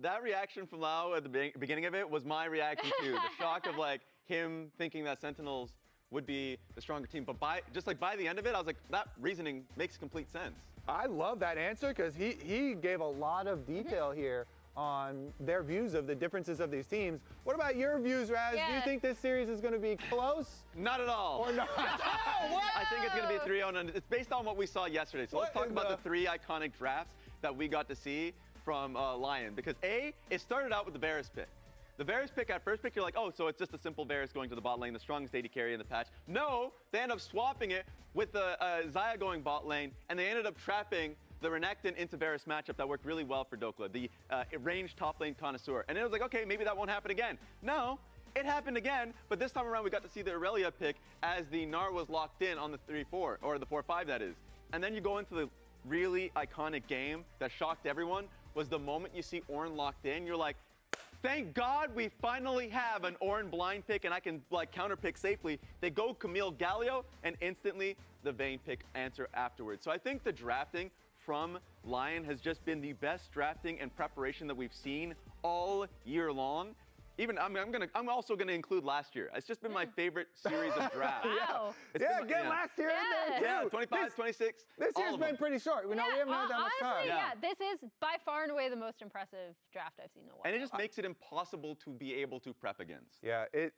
That reaction from Lau at the beginning of it was my reaction too. The shock of like him thinking that Sentinels would be the stronger team. But by the end of it, I was like, that reasoning makes complete sense. I love that answer because he gave a lot of detail here on their views of the differences of these teams. What about your views, Raz? Yeah. Do you think this series is going to be close? Not at all. Or not? Oh, what? I think it's going to be 3-0, and it's based on what we saw yesterday. So let's talk about the 3 iconic drafts that we got to see from LYON. Because A, it started out with the Varus pick. The Varus pick, at first pick, you're like, oh, so it's just a simple Varus going to the bot lane, the strongest AD carry in the patch. No, they end up swapping it with the Xayah going bot lane, and they ended up trapping the Renekton into Varus matchup that worked really well for Dokla, the ranged top lane connoisseur. And it was like, okay, maybe that won't happen again. No, it happened again, but this time around we got to see the Aurelia pick as the Gnar was locked in on the 3-4, or the 4-5 that is. And then you go into the really iconic game that shocked everyone, was the moment you see Ornn locked in, you're like, thank God we finally have an Ornn blind pick and I can like counter pick safely. They go Camille Galio and instantly the Vayne pick answer afterwards. So I think the drafting from LYON has just been the best drafting and preparation that we've seen all year long. Even I'm also gonna include last year. It's just been my favorite series of drafts. Wow. Get last year in there too. Yeah, 25, 26. This year's been pretty short. We haven't had that much time. Honestly, this is by far and away the most impressive draft I've seen in a while. And it just makes it impossible to be able to prep against. Yeah, it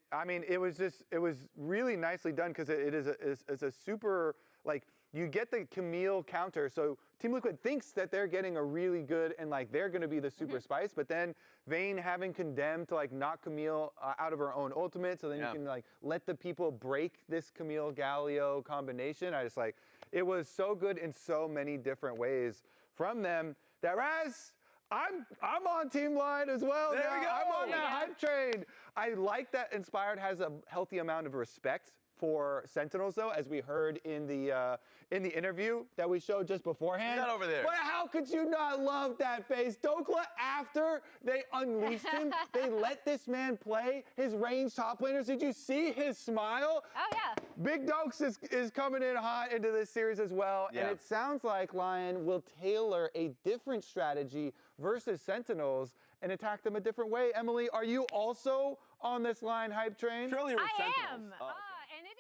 was really nicely done because it's a super, like, you get the Camille counter. So Team Liquid thinks that they're getting a really good and like they're going to be the super spice, but then Vayne having condemned to like knock Camille out of her own ultimate, so then you can like let the people break this Camille Galio combination. I just like, it was so good in so many different ways from them that Raz, I'm on Team LYON as well. There we go. I'm on that hype train. I like that Inspired has a healthy amount of respect for Sentinels, though, as we heard in the interview that we showed just beforehand. Not over there. But how could you not love that face? Dokla, after they unleashed him, they let this man play his range top laners. Did you see his smile? Oh, yeah. Big Dokes is coming in hot into this series as well. Yeah. And it sounds like LYON will tailor a different strategy versus Sentinels and attack them a different way. Emily, are you also on this LYON hype train? Surely with I Sentinels. am. Oh, okay. And it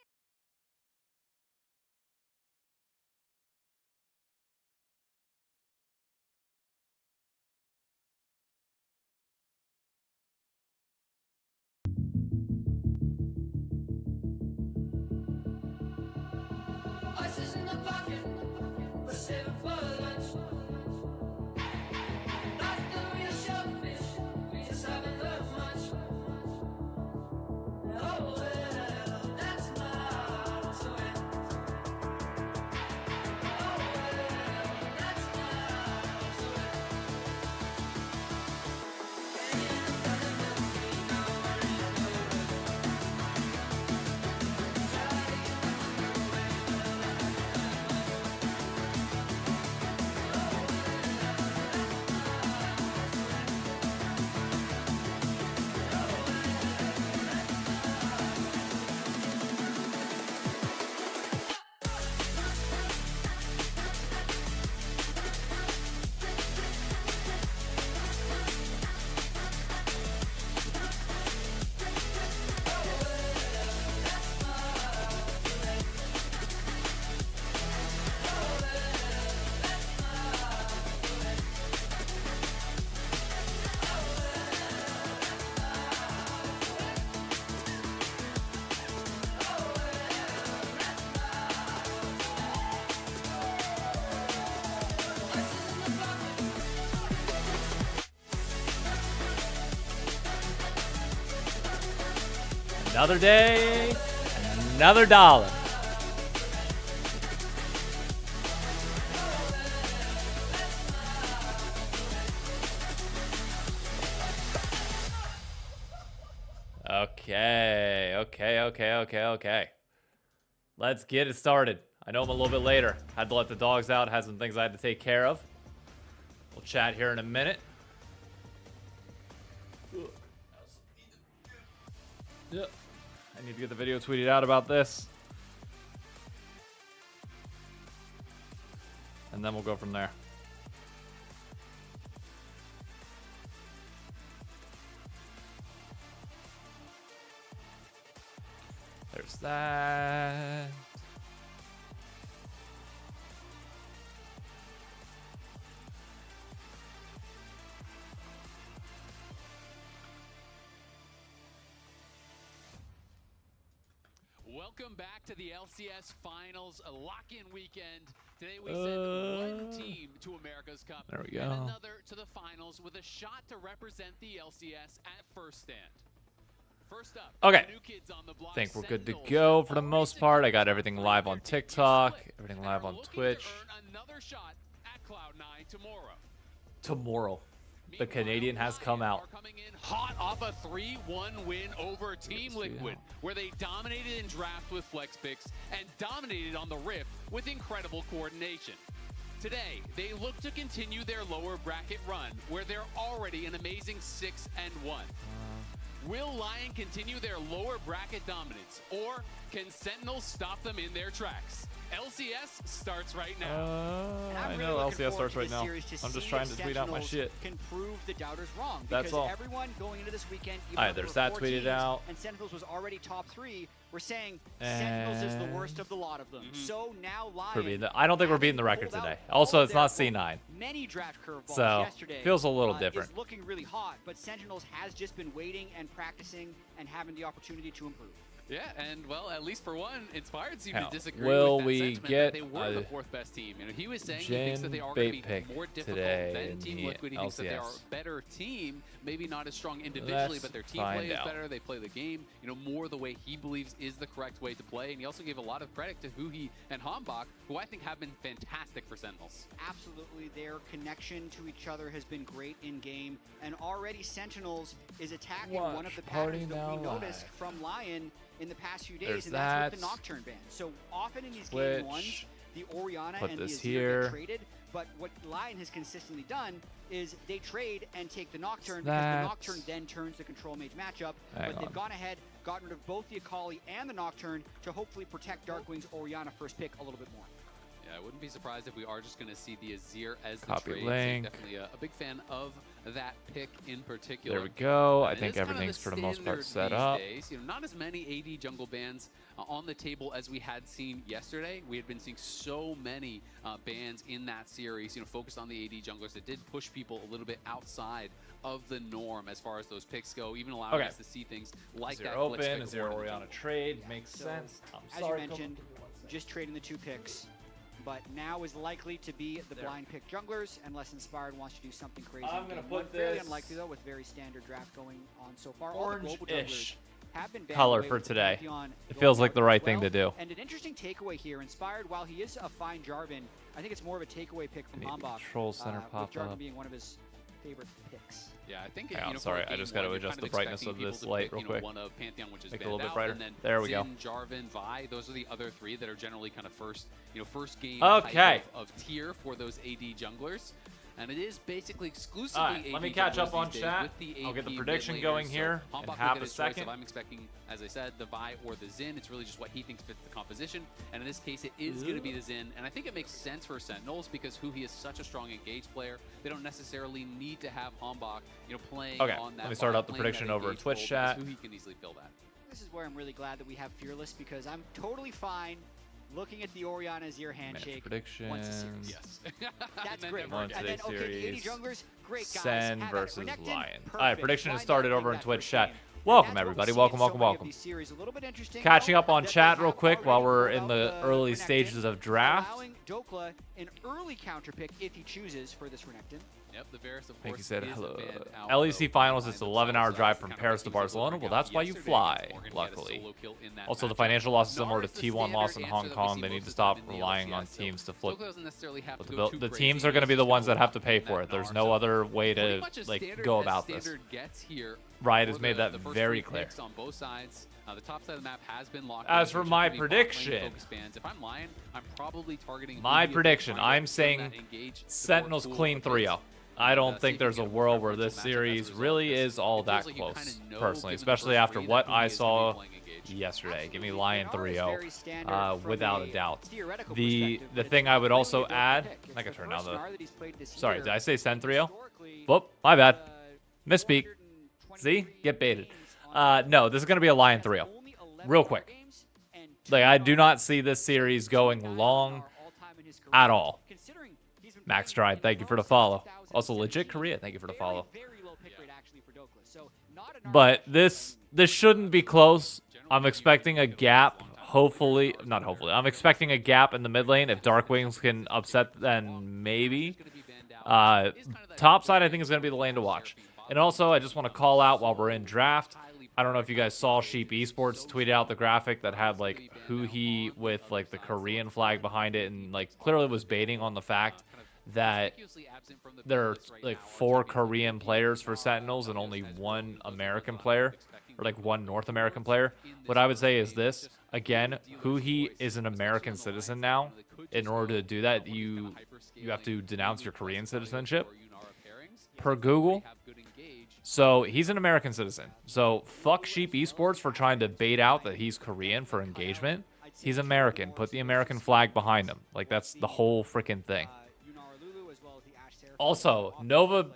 Ice in the pocket, we're saving for lunch. Not the real shellfish, we just haven't learned much. Oh well, that's not so it. Oh well, that's not so it. Another day, another dollar. Okay. Let's get it started. I know I'm a little bit later. Had to let the dogs out, had some things I had to take care of. We'll chat here in a minute. Yep. I need to get the video tweeted out about this. And then we'll go from there. There's that. Welcome back to the LCS Finals, a lock-in weekend. Today we send one team to America's Cup There we and go. another to the finals with a shot to represent the LCS at first stand. First up, Okay. the new kids on the block, Think we're good to Sentinels, go for the already most part. I got secured everything their live on tier TikTok, split, everything and live are on looking to Twitch. earn another shot at Cloud9 tomorrow. Tomorrow. The Meanwhile, Canadian has come Lion out. are coming in hot off a 3-1 win over Team Liquid, where they dominated in draft with flex picks and dominated on the Rift with incredible coordination. Today, they look to continue their lower bracket run, where they're already an amazing 6-1. Will Lion continue their lower bracket dominance, or can Sentinels stop them in their tracks? LCS starts right now. And I I'm really know looking LCS forward starts to right this now. series to I'm just see trying if to tweet out my Sentinels shit. Can prove the doubters wrong. That's because all. everyone going into this weekend, even Alright, though there's there that were tweeted 4 teams, out. and Sentinels was already top 3, we're saying Sentinels is the worst of the lot of them. So now Lion. I don't think we're beating the record pulled out today. all Also, of it's their, not C9. Many draft curveballs So, yesterday. feels a little different. Is looking really hot, but Sentinels has just been waiting and practicing and having the opportunity to improve. Yeah, and well, at least for one, Inspired seemed Hell, to disagree will with that we sentiment get that they were a the 4th best team. You know, he was saying he thinks that they are Jin going to bait be more pick difficult today than in Team the Liquid. He thinks that they are LCS. a better team, maybe not as strong individually, Let's but their team find play is out. better. They play the game, you know, more the way he believes is the correct way to play. And he also gave a lot of credit to Huhi and Hambach, who I think have been fantastic for Sentinels. Absolutely, their connection to each other has been great in game, and already Sentinels is attacking one of the patterns that we noticed from Lion in the past few days, There's and that's with that. the Nocturne ban. So often in these Twitch. game ones, the Orianna Put and the this Azir here. get traded, but what Lion has consistently done is they trade and take the Nocturne because That. the Nocturne then turns the Control Mage matchup, Hang but they've on. gone ahead, gotten rid of both the Akali and the Nocturne to hopefully protect Darkwing's Orianna first pick a little bit more. Yeah, I wouldn't be surprised if we are just going to see the Azir as the Copy trade. link. So definitely a big fan of that pick in particular. There we go. I And it think is kind of everything's the for the most part standard set these up. days. You know, not as many AD jungle bans on the table as we had seen yesterday. We had been seeing so many bans in that series, you know, focused on the AD junglers that did push people a little bit outside of the norm as far as those picks go, even allowing Okay. us to see things like Is that. there flex open? pick Is there award in the Orianna jungle. trade? Makes So, sense. I'm As sorry. you mentioned, just trading the 2 picks, but now is likely to be the There. blind pick junglers unless Inspired wants to do something crazy. I'm in gonna game put one. Fairly this unlikely though, with very standard draft going on so far. All the global junglers Orange-ish have been banned color away for with the today. Pantheon It going feels like out the as right thing to well. do. And an interesting takeaway here, Inspired, while he is a fine Jarvan, I think it's more of a takeaway pick from Maybe Hambach, control center with pop Jarvan up. being one of his favorite picks. Yeah, I think Hang you on, know, sorry, for I game just gotta one, you're adjust kind the brightness expecting of people this to light pick, real you know, quick. one of Pantheon, which is Make it a banned little bit out, brighter. and then There we go. Xin, Jarvan, Vi, those are the other 3 that are generally kind of first game Okay. type of tier for those AD junglers. And it is basically exclusively All right, AD let me catch junglers up on these days chat. with the I'll get the AP prediction mid going laners. here So in Hambach will half get a his choice. second. If I'm expecting, as I said, the Vi or the Xin, it's really just what he thinks fits the composition. And in this case, it is going to be the Xin. And I think it makes sense for Sentinels because Huhi is such a strong engage player. They don't necessarily need to have Hambach, you know, playing Okay, on that. let me start Vi, out the playing prediction that over in engage Twitch role, chat. because Huhi can easily fill that. This is where I'm really glad that we have Fearless because I'm totally fine looking at the Orianna Azir handshake prediction. once a series. Yes. That's then great. never On And again. then, today's okay, the 80 series, junglers, great guys. Sen have at it. versus Renekton, Lion. All right, perfect. prediction has Why started not over bring in that Twitch first chat. game? And Welcome, that's what everybody. we're Welcome, seeing in welcome, so many of welcome. these series. A little bit interesting, Catching though, up on that they chat have real quick while already we're rolled in out the early Renekton, stages of draft. allowing Dokla an early counter pick if he chooses for this Renekton. Yep, the Varus, of I think course, he said is hello. banned out, LEC though, finals, by it's an themselves. 11-hour So drive that's from kind of Paris what to he was able Barcelona. bring Well, out that's why you yesterday fly, against Morgan. He had a luckily. solo kill in that Also, the matchup. financial loss is similar to Nara is the T1 loss in standard Hong answer that we Kong. see They need most to of stop the time in the relying on LCS, so teams to flip. Dokla doesn't necessarily have But to go too the crazy. teams are going to be He's the just ones that gonna have to lock pay in for that it. There's Nara. no So other way pretty to much as like standard go as about this. standard gets here Riot has for made the that first very 3 clear. picks on both sides. The top side of the map has been locked. As in, for which is my gonna be bot lane prediction, focus bans. If I'm Lion, I'm probably targeting My Huhi if prediction, they find I'm it from saying that engage support Sentinels pool clean of 3-0. picks. I don't See think if there's you a get world where preferential this matchup as a series result, really because is all it that feels like you close, kinda know, personally, given the especially first after 3, what that I Huhi is gonna be saw playing engage. yesterday. Give me Absolutely. Lion And ours is 3-0 very standard from without a a doubt. theoretical The perspective, but thing it's I would not also really a Dokla add, pick. It's I can the turn down first the. Nara that he's played this Sorry, year. did I say Sen 3-0? Historically, Whoop, my bad. uh, Misspeak. 423 See? Get baited. games on No, this is going to be a Lion has 3-0. only 11 Real war quick. games Like, I do not see this series going long at all. Max Stride, thank you for the follow. Also, legit Korea, thank you for the follow. But this shouldn't be close. I'm expecting a gap. Hopefully, not hopefully. I'm expecting a gap in the mid lane. If Dark Wings can upset, then maybe. Top side, I think, is going to be the lane to watch. And also, I just want to call out while we're in draft. I don't know if you guys saw Sheep Esports tweeted out the graphic that had like Hoo-hee with like the Korean flag behind it, and like clearly was baiting on the fact that there are like 4 Korean players for Sentinels and only 1 American player, or like 1 North American player. What I would say is this: again, Hoo-hee is an American citizen now. In order to do that, you have to denounce your Korean citizenship per Google. So he's an American citizen. So fuck Sheep Esports for trying to bait out that he's Korean for engagement. He's American. Put the American flag behind him. Like, that's the whole freaking thing. Also, Nova,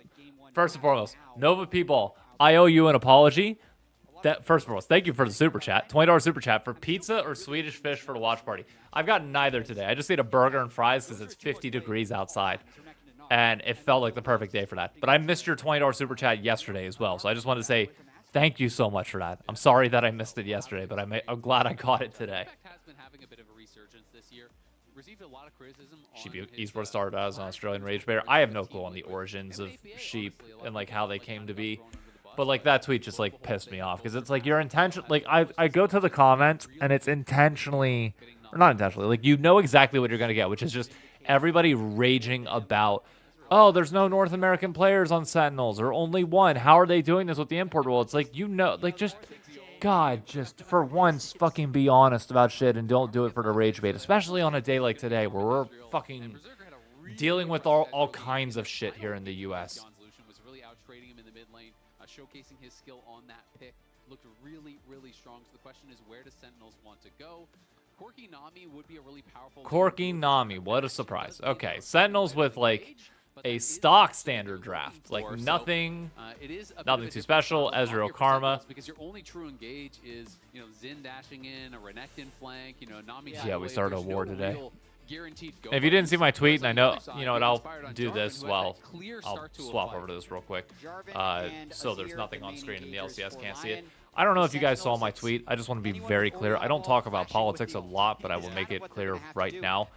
first and foremost, Nova people, I owe you an apology. First and foremost, thank you for the super chat. $20 super chat for pizza or Swedish fish for the watch party. I've got neither today. I just ate a burger and fries because it's 50 degrees outside. And it felt like the perfect day for that. But I missed your $20 super chat yesterday as well. So I just wanted to say thank you so much for that. I'm sorry that I missed it yesterday, but I'm glad I caught it today. Sheep Esports started as an Australian Rage Bear. I have no clue on the origins of Sheep and like how they came to be. But like that tweet just like pissed me off because it's like your intention. Like I go to the comments and it's intentionally, or not intentionally, like you know exactly what you're going to get, which is just everybody raging about, oh, there's no North American players on Sentinels, or only 1. How are they doing this with the import rule? It's like, you know, like just, God, just for once, fucking be honest about shit and don't do it for the rage bait, especially on a day like today where we're fucking dealing with all kinds of shit here in the U.S. Showcasing his skill on that pick looked really, really strong. So the question is, where does Sentinels want to go? Corki Nami would be a really powerful. Corki Nami, what a surprise. Okay, Sentinels with like a stock standard draft, like nothing too special. Ezreal Karma. Because your only true engage is, you know, Xin dashing in, a Renekton flank, you know, Nami. Yeah, we started a war today. If you didn't see my tweet, and I know, you know what, I'll do this. Well, I'll swap over to this real quick. So there's nothing on screen and the LCS can't see it. I don't know if you guys saw my tweet. I just want to be very clear. I don't talk about politics a lot, but I will make it clear right now.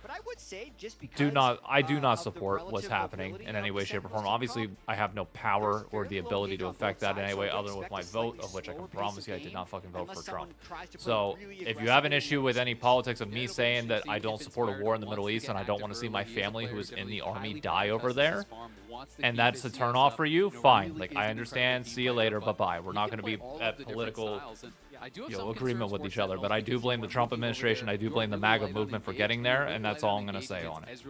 I do not support what's happening in any way, shape, or form. Obviously, I have no power or the ability to affect that in any way other than with my vote, of which I can promise you I did not fucking vote for Trump. So if you have an issue with any politics of me saying that I don't support a war in the Middle East and I don't want to see my family who is in the army die over there, and that's a turnoff for you, fine. Like, I understand. See you later. Bye-bye. We're not going to be at political agreement with each other, but I do blame the Trump administration. I do blame the MAGA movement for getting there, and that's all I'm going to say on it.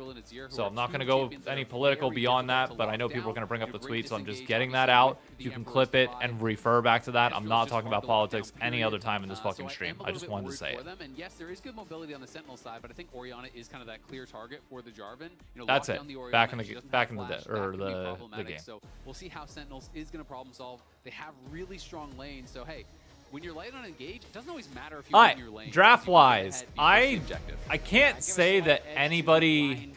So I'm not going to go any political beyond that, but I know people are going to bring up the tweet, so I'm just getting that out. You can clip it and refer back to that. I'm not talking about politics any other time in this fucking stream. I just wanted to say it. And yes, there is good mobility on the Sentinel side, but I think Orianna is kind of that clear target for the Jarvan. You know, that's it. Back in the game. So we'll see how Sentinels is going to problem solve. They have really strong lanes, so hey, when you're light on engage, it doesn't always matter if you win your lane. Draft-wise, I can't say that anybody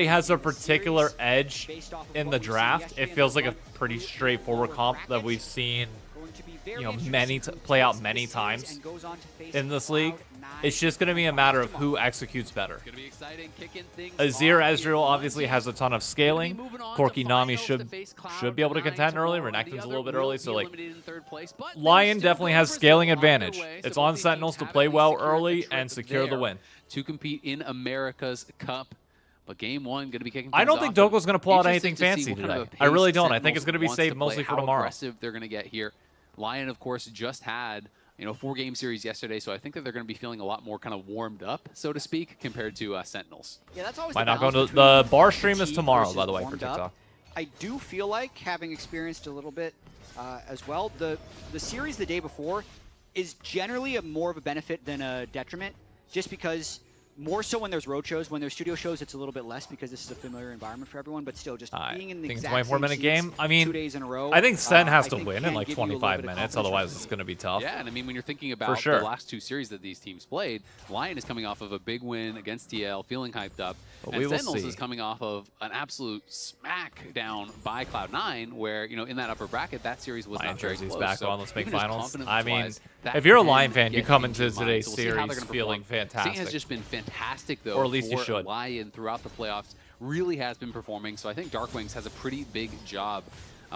has a particular edge in the draft. It feels like a pretty straightforward comp that we've seen, you know, play out many times in this league. It's just going to be a matter of who executes better. Azir Ezreal obviously has a ton of scaling. Corki Nami should be able to contend early. Renekton's a little bit early, so like LYON definitely has scaling advantage. It's on Sentinels to play well early and secure the win. To compete in America's Cup. But game 1 going to be kicking. I don't think Doko's going to pull out anything fancy today. I really don't. I think it's going to be saved mostly for tomorrow. How aggressive they're going to get here. LYON, of course, just had, you know, 4-game series yesterday, so I think that they're going to be feeling a lot more kind of warmed up, so to speak, compared to Sentinels. Yeah, that's always might not go to the bar stream is tomorrow, by the way, for TikTok. I do feel like, having experienced a little bit as well, the series the day before is generally more of a benefit than a detriment, just because more so when there's road shows. When there's studio shows, it's a little bit less because this is a familiar environment for everyone. But still, just being in the exact 24-minute same game. seats I mean, 2 days in a row. I think SEN has I to think win can in like give you a little 25 bit of minutes. confidence. Otherwise, it's going to be tough. Yeah, and I mean, when you're thinking about sure. the last 2 series that these teams played, LYON is coming off of a big win against TL, feeling hyped up. But and we will Sentinels see. is coming off of an absolute smackdown by Cloud9, where, you know, in that upper bracket, that series was LYON not very jersey's close. back So on. Let's make even just finals. I mean, confidence-wise, that if you're a can LYON fan, you get come into into your mind. today's So we'll see how they're series gonna feeling perform. fantastic. SEN has just been fantastic, though, Or at least you for should. LYON throughout the playoffs. Really has been performing. So I think Darkwings has a pretty big job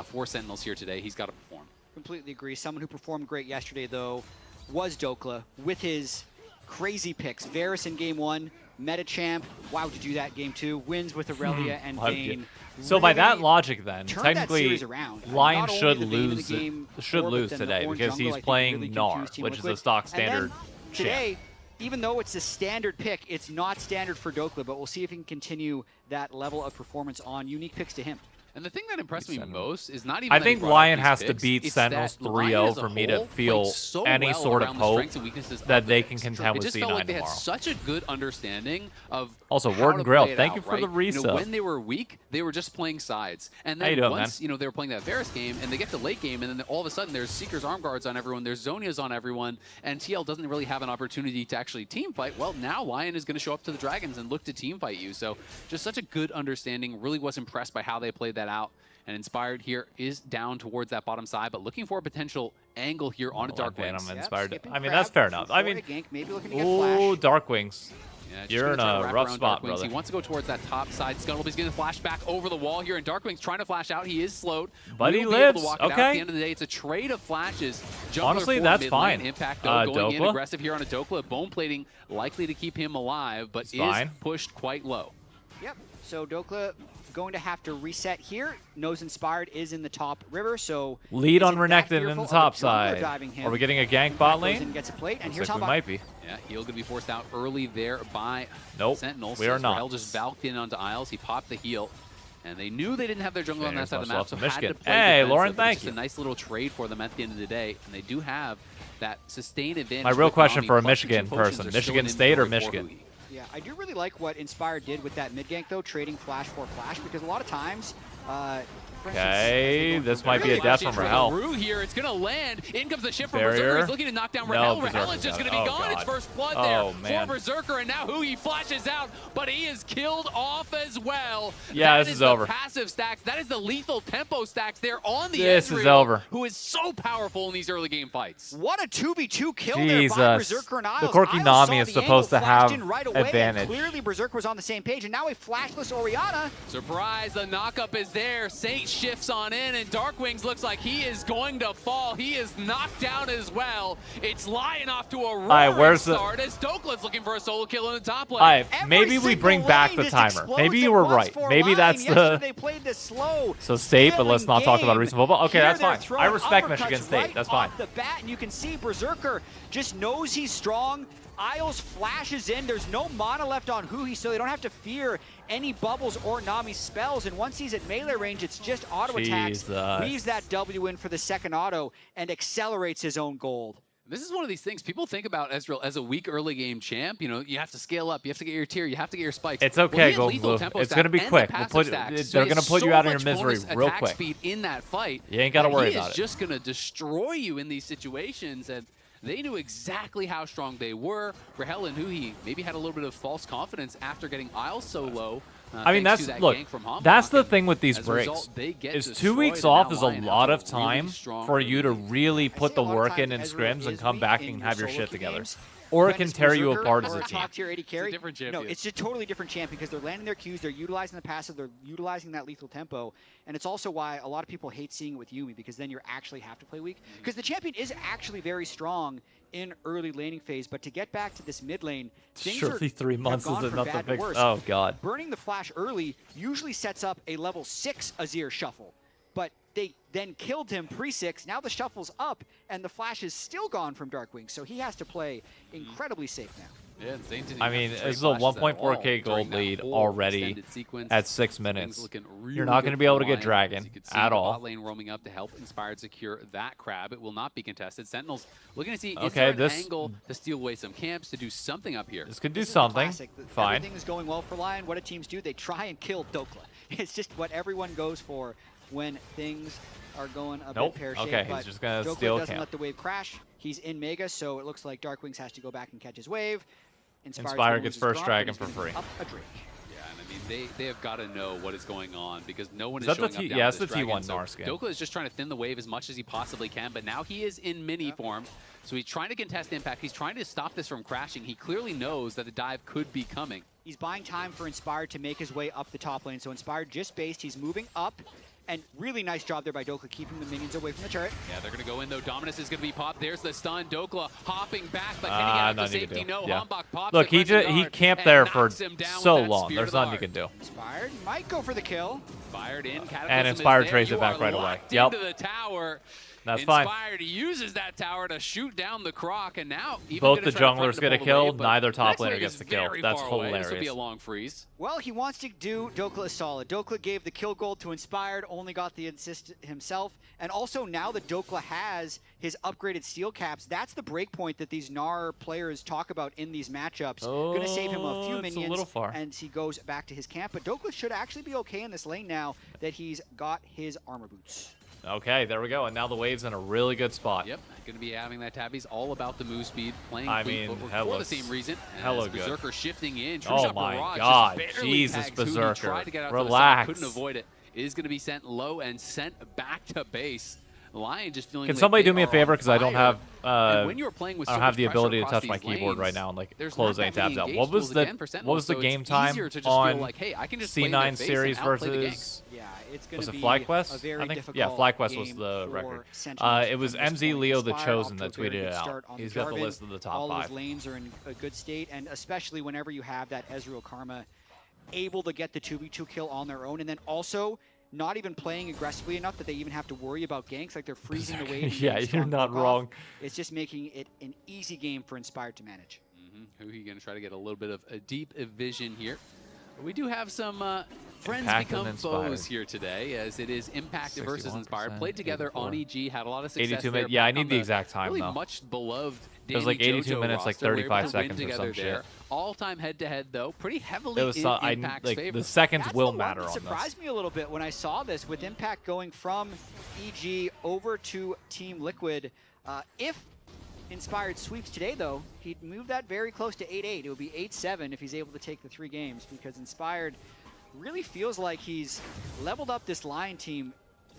for Sentinels here today. He's got to perform. Completely agree. Someone who performed great yesterday, though, was Dokla with his crazy picks. Varus in game 1, meta champ. Wow, to do that game 2. Wins with Aurelia and Vayne. So by that Really logic, then turned that technically, series around. LYON Not only should the Vayne in the lose. game Should four, but lose then the today orange because jungle, he's I think, playing really Gnar, confused Team which is a Liquid. stock And then standard champ. today, even though it's a standard pick, it's not standard for Dokla, but we'll see if he can continue that level of performance on unique picks to him. And the thing that impressed me most is not even I that he think brought up LYON these has to picks, beat it's Sentinels that LYON 3-0 as a for me to whole feel played so any well sort of around the hope strengths and weaknesses that of they the can picks. contend It with just felt C9 like they had tomorrow. such a good understanding of Also, how Warden to Grail, play it thank out, you for the right? You know, resub. when they were weak, they were just playing sides. And How then you doing, once, man? you know, they were playing that Varus game and they get to late game and then all of a sudden there's Seeker's arm guards on everyone, there's Zonia's on everyone, and TL doesn't really have an opportunity to actually team fight. Well, now LYON is going to show up to the Dragons and look to team fight you. So just such a good understanding. Really was impressed by how they played that out. And Inspired here is down towards that bottom side, but looking for a potential angle here on a Darkwings. I'm Inspired. skipping I mean, crab that's fair for enough. I mean, gank, maybe looking to get ooh, flash. Darkwings. Yeah, just You're gonna in try to a wrap rough around spot, Darkwings. brother. He wants to go towards that top side. Scuttleby's getting flashed back over the wall here, and Darkwing's trying to flash out. He is slowed. But he Will be able to lives. walk it out. At Okay. the end of the day, it's a trade of flashes. Jungler Honestly, for that's mid fine. lane. Impact, though, going in Dokla? aggressive here on a Dokla. Bone plating likely to keep him alive, but It's is fine. pushed quite low. Yep, so Dokla going to have to reset here. Knows Inspired is in the top river, so Lead on isn't that Renekton in fearful the of top jungler side. diving him. Are we getting a gank Impact bot goes in lane? and gets a plate, and Looks here's like how we might be. Yeah, he'll going to be forced out early there by Nope, Sentinels. we are As not. Rahel just valked in onto Isles. He popped the heal. And they knew they didn't have their jungle on that There's side of the much map, left so in had to Michigan. play Hey, defensive. Lauren, It's thank just you. a nice little trade for them at the end of the day, and they do have that sustained advantage. My real with question Nami, for a plus the Michigan two potions person, are still Michigan in State or inventory for Michigan? Hui. Yeah, I do really like what Inspired did with that mid gank though, trading flash for flash, because a lot of times, for instance, as Okay, they go this through might be a barrier, death Chance from for Rahel. Rue here. It's going to land. In comes the shift from Barrier. Berserker. He's looking to knock down No, Rahel. Berserker Rahel is just got going it. to be Oh, gone. It's God. first blood Oh, there man. for Berserker, and now Hui flashes out, but he is killed off as well. Yeah, That this is the over. passive stacks. That is the lethal tempo stacks there on the This is Ezreal, over. who is so powerful in these early game fights. What a 2v2 kill there by Jesus. Berserker and Isles. The Corky Isles Nami saw is the supposed angle, to flashed have in right away, and advantage. clearly Berserker was on the same page, and now a flashless Orianna. Surprise, the knockup is there. Saint shifts on in, and Darkwings looks like he is going to fall. He is knocked down as well. It's LYON off to a roaring where's the- start as Dokla's looking for a solo kill in the top lane. All right, Every maybe we bring single back lane the just timer. explodes Maybe you at were once right. for Maybe LYON. that's Yesterday the... they played this slow. So State, but let's not talk about game. recent football. Okay, Here that's they're fine. throwing I respect uppercuts Michigan State. right That's fine. off the bat, and you can see Berserker just knows he's strong. Isles flashes in. There's no mana left on Hui, so they don't have to fear any bubbles or Nami spells. And once he's at melee range, it's just auto attacks. Jesus. Weaves that W in for the second auto and accelerates his own gold. This is one of these things people think about Ezreal as a weak early game champ. You know, you have to scale up, you have to get your tier, you have to get your spikes. It's Well, okay, he had Golden lethal Blue. tempo It's stack gonna be and the quick. We'll passive put- stacks. they're he gonna has put you so out of your much misery bonus real attack quick. Speed in that fight. You ain't gotta that worry he about is it. just gonna destroy you in these situations, and they knew exactly how strong they were. Rahel and Hui maybe had a little bit of false confidence after getting Isles so low. I mean, thanks that's to that look. gank from Hammock, That's the and thing with these as a breaks. result, they get Is 2 destroyed, weeks and off now is a LYON lot have of a really time strong for you to early game. really I put say the a lot of work in times in Ezreal scrims and is come weak back in and your have your solo shit queue together. games. Or it When can it's tear you Berserker apart as or a team. top tier AD carry. different No, champion. it's a totally different champ because they're landing their Qs, they're utilizing the passive, they're utilizing that lethal tempo, and it's also why a lot of people hate seeing it with Yuumi, because then you actually have to play weak. Because the champion is actually very strong in early laning phase, but to get back to this mid lane, things Surely 3 months have gone is from enough to bad fix. worse. Oh God. Burning the flash early usually sets up a level 6 Azir shuffle, but they then killed him pre-6. Now the shuffle's up, and the flash is still gone from Darkwing, so he has to play incredibly safe now. Yeah, and Zayn didn't I even mean, have to this is trade a flashes at 1.4K all during gold that lead whole already extended sequence. at 6 Things minutes. looking You're really not good going to be for able to get Lion. Dragon As you can see, at the all. bot lane roaming up to help Inspired secure that crab. It will not be contested. Sentinels looking to see is Okay, there an this- angle to steal away some camps to do something up here. This could do This is the something. classic. Fine. Everything is going well for Lion. What do teams do? They try and kill Dokla. It's just what everyone goes for when things are going a Nope. bit pear-shaped. Okay, he's but just gonna Dokla steal doesn't camp. let the wave crash. He's in Mega, so it looks like Darkwings has to go back and catch his wave. Inspire gets first dragon for free. Up a Drake. Yeah, and I mean, they have got to know what is going on because no one Is is that the showing up T- down yeah, with it's the this dragon. T1 So Gnar skin. Dokla is just trying to thin the wave as much as he possibly can, but now he is in mini form. So he's trying to contest impact. He's trying to stop this from crashing. He clearly knows that the dive could be coming. He's buying time for Inspired to make his way up the top lane. So Inspired just based. He's moving up. And really nice job there by Dokla keeping the minions away from the turret. Yeah, they're going to go in, though. Dominus is going to be popped. There's the stun. Dokla hopping back, but can he get out to nothing you can safety? do. No, Yeah. Hanbok pops Look, the he Crescent he Guard camped and there for knocks him down so with that long. Spear There's to the nothing you heart. can do. Inspired might go for the kill. Inspired in. Cataclysm And is Inspired there. trades it You back are right away. locked Yep. into the tower. That's fine. Inspired, he uses that tower to shoot down the Croc, and now even Both gonna the try to junglers threaten get a to pull the kill. wave, but Neither top next laner wave gets is the kill. very That's far away. This will be hilarious. a long freeze. Well, he wants to do Dokla a solid. Dokla gave the kill gold to Inspired, only got the assist himself. And also now that Dokla has his upgraded steel caps, that's the break point that these Gnar players talk about in these matchups. Going to save him a few it's a minions, little far. and he goes back to his camp. But Dokla should actually be okay in this lane now that he's got his armor boots. Okay, there we go. And now the wave's in a really good spot. Yep, going to be having that tabby's all about the move speed, playing I Fleet mean, Footwork that for the looks same reason. hella As good. Berserker shifting in. Oh True Shot my Barrage God, just barely Jesus, tags Hootie, Berserker. tried to get out Relax. To the side, couldn't avoid it. Is going to be sent low and sent back to base. Lion just feeling Can like somebody they do me a are favor on because I don't fire. have And when you're playing with I don't so have much the pressure ability to across touch my these keyboard right lanes, now and like there's close not any that many tabs out. engage What was tools the again for Sentinels, so it's game time easier to just feel on like, hey, I can just play in their C9 face series and outplay the game. versus? Yeah, it's going Was to it be FlyQuest? a very I think difficult yeah, FlyQuest was game the for record. Sentinels It was from this MZ point. Leo the Inspired Chosen off that to a very tweeted good it out. start on He's the got the Jarvan. list of the top All of 5. his lanes are in a good state, and especially whenever you have that Ezreal Karma able to get the 2v2 kill on their own, and then also not even playing aggressively enough that they even have to worry about ganks, like they're freezing away. and Yeah, getting you're strong not poke off. wrong. It's just making it an easy game for Inspired to manage. Who are you going to try to get a little bit of a deep vision here? We do have some friends Impact and become Inspired. foes here today, as it is Impact versus 61%, Inspired. Played together 84. on EG, had a lot of success 82 there. minutes. Yeah, I back need on the exact time, really though. much beloved It was like Danny 82 JoJo minutes, like roster. We're able 35 to win seconds or together some there. shit. All-time head-to-head, though, pretty heavily It was in Impact's like favor. the seconds That's will the matter one that on this. surprised me a little bit when I saw this, with Impact going from EG over to Team Liquid. If Inspired sweeps today, though, he'd move that very close to 8-8. It would be 8-7 if he's able to take the 3 games, because Inspired really feels like he's leveled up this Lion team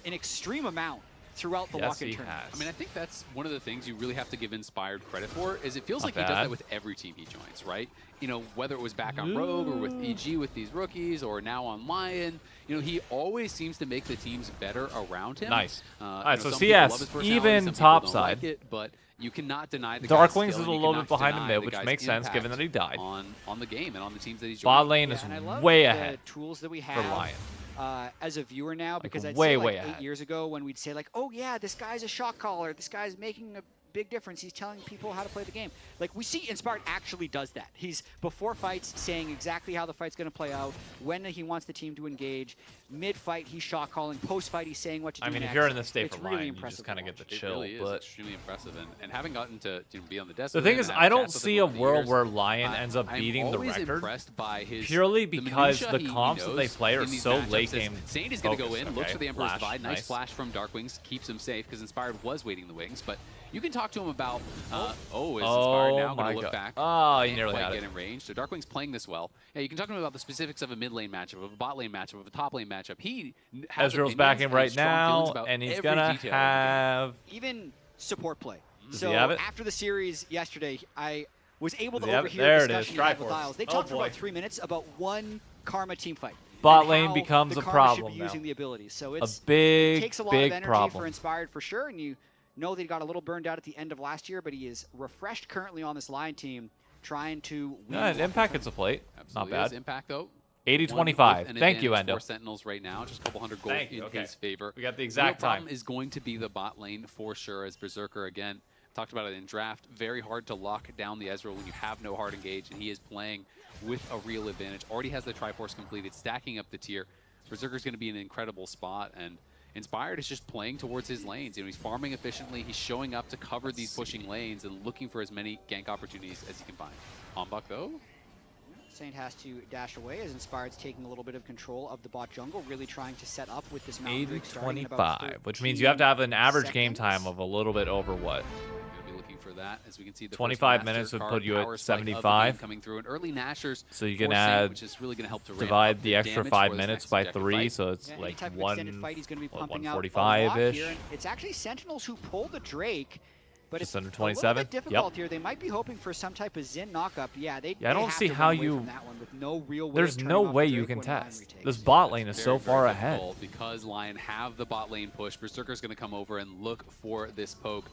an extreme amount throughout the Yes, walk-in he tournament. has. I mean, I think that's one of the things you really have to give Inspired credit for, is it feels Not like he does bad. that with every team he joins, right? You know, whether it was back on Rogue or with EG with these rookies or now on Lion, you know, he always seems to make the teams better around him. Nice. You All right, know, so some people love CS, his personality, even some people top don't side. like it, but you cannot deny the Dark guy's Wings skill, is a and you little bit cannot behind the deny mid, the which guy's makes sense given impact that he died. on the game and on the teams that he's Bot joined. lane Yeah, is and I love way the ahead tools that we for have Lion. as a viewer now, because I'd way, say like way 8 ahead. years ago when we'd say like, oh yeah, this guy's a shot caller, this guy's making a big difference, he's telling people how to play the game. Like, we see Inspired actually does that. He's before fights saying exactly how the fight's going to play out, when he wants the team to engage. Mid-fight, he's shot calling. Post-fight, he's saying what to do I mean, next. if you're in this state It's for really Lion, you impressive just kind to of get the watch. It chill. really is But extremely impressive, and having gotten to be on the desk. the with thing him is, and I have don't chats with see him a over the world years, where Lion ends up I'm beating the always record impressed by his purely the because minutia the he comps that they knows play are in these so matchups. late As game. Saint is going to go focused, in, looks okay? for the Emperor's Flash, Divide. Nice nice. flash from Darkwings, keeps him safe because Inspired was waiting the wings. But you can talk to him about, is Inspired now going to look back? Oh, he Can't nearly quite had get it. in range. So Darkwing's playing this well. Yeah, you can talk to him about the specifics of a mid lane matchup, of a bot lane matchup, of a top lane matchup. He has Ezreal's opinions backing and right strong feelings now, about and he's every gonna detail of the game. have. Even support play. Does So he have it? after the series yesterday, I was able Does to he have it? overhear There a it is. discussion he had with Triforce. Isles. They Oh, talked for boy. about 3 minutes about one Karma team fight. Bot and lane how becomes the a Karma should problem be now. using the abilities. So A it big, takes a lot big of energy problem. for Inspired for sure, and you know they got a little burned out at the end of last year, but he is refreshed currently on this Lion team, trying to win. Yeah, the Impact gets a plate. Absolutely Not is. bad. Impact, though. 80-25. An Thank you, advantage Endo. for Sentinels right now, just a couple hundred gold Thank you, in okay. his favor. We got the Real exact problem time. is going to be the bot lane for sure, as Berserker again talked about it in draft, very hard to lock down the Ezreal when you have no hard engage, and he is playing with a real advantage. Already has the Triforce completed, stacking up the tier. Berserker's going to be in an incredible spot, and Inspired is just playing towards his lanes. You know, he's farming efficiently, he's showing up to cover these pushing lanes and looking for as many gank opportunities as he can find. Hanbok, though, Saint has to dash away as Inspired's taking a little bit of control of the bot jungle, really trying to set up with this Mountain Drake starting in about 8:25, which means you have to have an average game time seconds. of a little bit over what? Gonna be looking for that. As we can see, the 25 minutes would put you at 75. Coming through, and early Nashers So you can for Saint, add, which is really going to help to divide the extra damage 5 for his minutes next by objective 3, fight. so it's Yeah, any like type of extended fight, he's going to be pumping out a lot 145-ish. here, and it's actually Sentinels who pull the Drake, but Just it's under a little 27. bit difficult here. They might be hoping for some type of Zen knockup. Yeah, they. Yeah, I they don't have see to how run away you- from that one with no real way There's of turning no off way the you Drake can when Lion test. retakes. This bot lane is Very, so very far ahead. difficult because Lion have the bot lane push. Berserker's going to come over and look for this poke.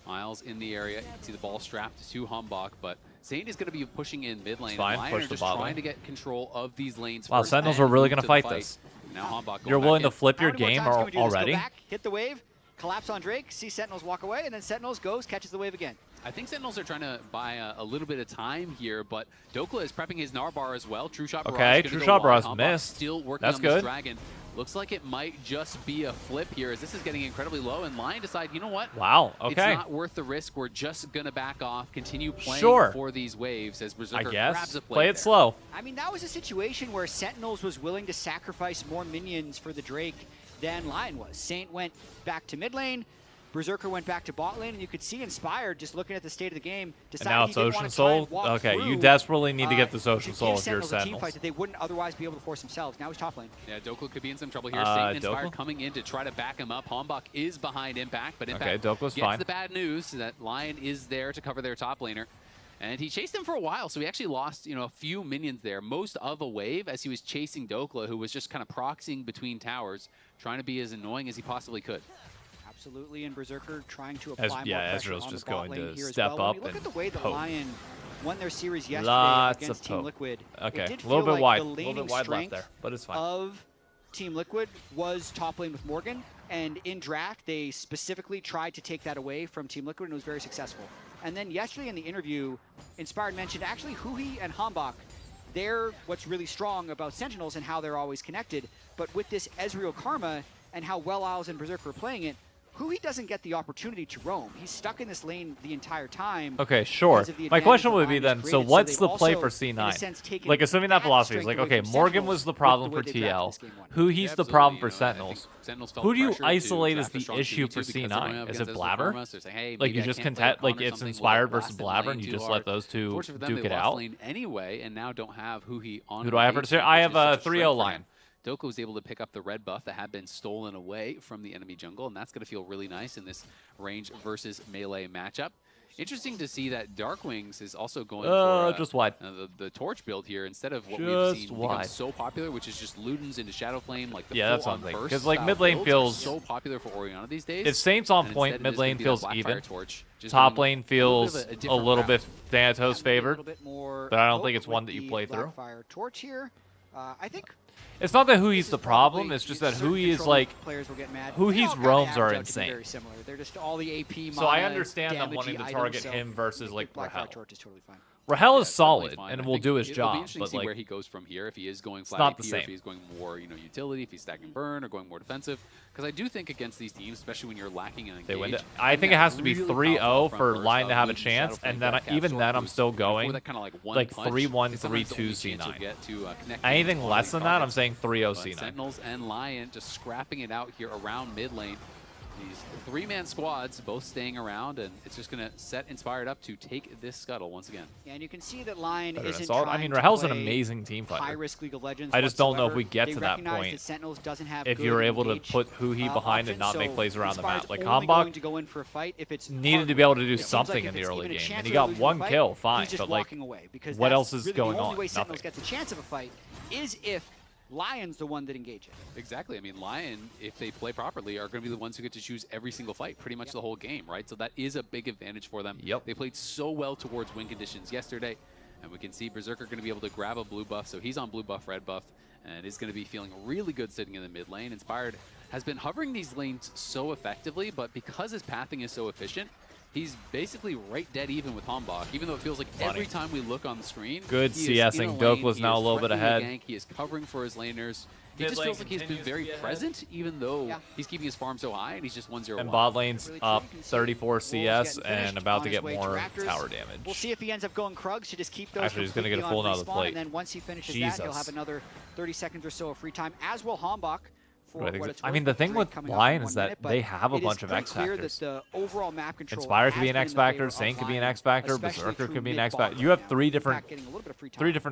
Miles in the area. You can see the ball strapped to Hanbok, but Saint is going to be pushing in mid lane. Fine, Lion push are the just bot trying lane. to get control of these lanes. Wow, first Sentinels and are really move gonna to the fight this. Now Hanbok You're going willing back to in. flip How your many more game times can we do this? Go already? back, hit the wave, collapse on Drake, see Sentinels walk away, and then Sentinels goes, catches the wave again. I think Sentinels are trying to buy a little bit of time here, but Dokla is prepping his Narbar as well. True Shot Barrage Okay, gonna True go Shot wide. Barrage Hanbok missed. Still working That's on good. this dragon. Looks like it might just be a flip here, as this is getting incredibly low, and Lion decide, you know what? Wow, okay. It's not worth the risk. We're just gonna back off, continue playing Sure. for these waves as I Berserker guess. grabs a Play it there. slow. I mean, that was a situation where Sentinels was willing to sacrifice more minions for the Drake than Lion was. Saint went back to mid lane, Berserker went back to bot lane, and you could see Inspired, just looking at the state of the game, And decided now he it's didn't Ocean want to try and Soul. walk Okay, you through, desperately need to get this to Ocean give Soul if you're Sentinels a team Sentinels. fight that they wouldn't otherwise be able to force themselves. Now he's top lane. Yeah, Dokla could be in some trouble here. Saint and Inspired Dokla? coming in to try to back him up. Hanbok is behind Impact, but Impact Okay, Dokla's gets fine. the bad news that Lion is there to cover their top laner. And he chased him for a while, so he actually lost, you know, a few minions there, most of a wave, as he was chasing Dokla, who was just kind of proxying between towers, trying to be as annoying as he possibly could. Absolutely, and Berserker trying to apply more yeah, pressure Ezreal's on just the bot going lane to here as step well. up When we look and at the way that poke. Lion won their series yesterday Lots of against Team poke. Liquid, Okay, it did a little feel bit like wide. the A little laning bit wide left strength there, but it's fine. of Team Liquid was top lane with Morgan, and in draft they specifically tried to take that away from Team Liquid, and it was very successful. And then yesterday in the interview, Inspired mentioned actually Huhi and Hanbok, they're what's really strong about Sentinels and how they're always connected. But with this Ezreal Karma and how well Owls and Berserker are playing it, Huhi doesn't get the opportunity to roam. He's stuck in this lane the entire time. Okay, sure. because of the My advantage question that would be Lion then, has so created. what's they've the play also, for in a C9? sense, taken Like, assuming that philosophy is strength like, away okay, from Morgan Sentinels was the with problem way for they drafted TL. this game one. Who he's the problem for Sentinels. Who do you isolate as the issue for C9? Is it Blabber? Like, you just content, like, it's Inspired versus Blabber, and you just let those two duke it out? Anyway, and now don't have Huhi on. Who do I have for the I have a 3-0 line. Dokla was able to pick up the red buff that had been stolen away from the enemy jungle, and that's going to feel really nice in this range versus melee matchup. Interesting to see that Dark Wings is also going for just wide. The torch build here instead of what we've Just seen wide. become so popular, which is just Ludens into Shadowflame, like the Yeah, that's full-on something. burst 'Cause, like, style mid lane builds feels- are so popular for Orianna these days. If Saint's on and point, instead it mid is gonna lane be that feels Blackfire even. torch, just Top doing lane a little feels bit of a different little route. bit Thanatos A favored. little bit more but I don't hope think it's one with that you the play through. Blackfire torch here. I think It's not that this Hui's is the problem, probably- it's just that certain Hui is controlling like, players will get mad. Hui's They all kinda roams average are out to be insane. Very similar. They're just all the AP. So I mana, understand them damagey wanting to items, target so him versus, like, Blackfire Rahel. torch is totally fine. Rahel Yeah, is it's totally solid fine. and I will think do his it'll be job, interesting to but see like, where he goes from here. If he is going flat not AP, the or if same. he's going more, utility, if he's stacking burn, or going more defensive. Because I do think against these teams, especially when you're lacking an engage, they win. I think it has to be 3-0 for Lion to have a chance, and then even then I'm still going like 3-1, 3-2 C9. Anything less than that, I'm saying 3-0 C9. Sentinels and Lion just scrapping it out here around mid lane. These three-man squads both staying around, and it's just going to set Inspired up to take this scuttle once again. Yeah, and you can see that Lion Better than isn't Assault. trying I mean, to Rahel's an play amazing team fighter. high-risk League of Legends I just don't know if we whatsoever. get They to that recognize point. that Sentinels doesn't have If good you're able to engage, put Huhi behind and options, not make so plays around the Inspired's map. Like, only going Hanbok to go in for a fight if it's needed to be able to do It seems something like in if the it's early even a game, chance and he of got losing the one fight, kill, fine, he's just but like, walking away, because what that's else is really going the only on? way Sentinels Nothing. gets a chance of a fight is if Lion's the one that engages. Exactly. I mean, Lion, if they play properly, are going to be the ones who get to choose every single fight, pretty much the whole game, right? So that is a big advantage for them. Yep. They played so well towards win conditions yesterday, and we can see Berserker going to be able to grab a blue buff. So he's on blue buff, red buff, and is going to be feeling really good sitting in the mid lane. Inspired has been hovering these lanes so effectively, but because his pathing is so efficient, he's basically right dead even with Hombach, even though it feels like every time we look on the screen. Good CSing. Dokla's now a little bit ahead. He is covering for his laners. He just feels like he's been very present, even though he's keeping his farm so high, and he's just 1-0-1. And bot lane's up 34 CS and about to get more tower damage. We'll see if he ends up going Krugs to just keep those. Actually, he's going to get a full another plate. And then once he finishes that, he'll have another 30 seconds or so of free time, as will Hombach. I mean, the thing with LYON is that they have a bunch of X factors. Inspire could be an X factor, Saint could be an X factor, Berserker could be an X factor. You have three different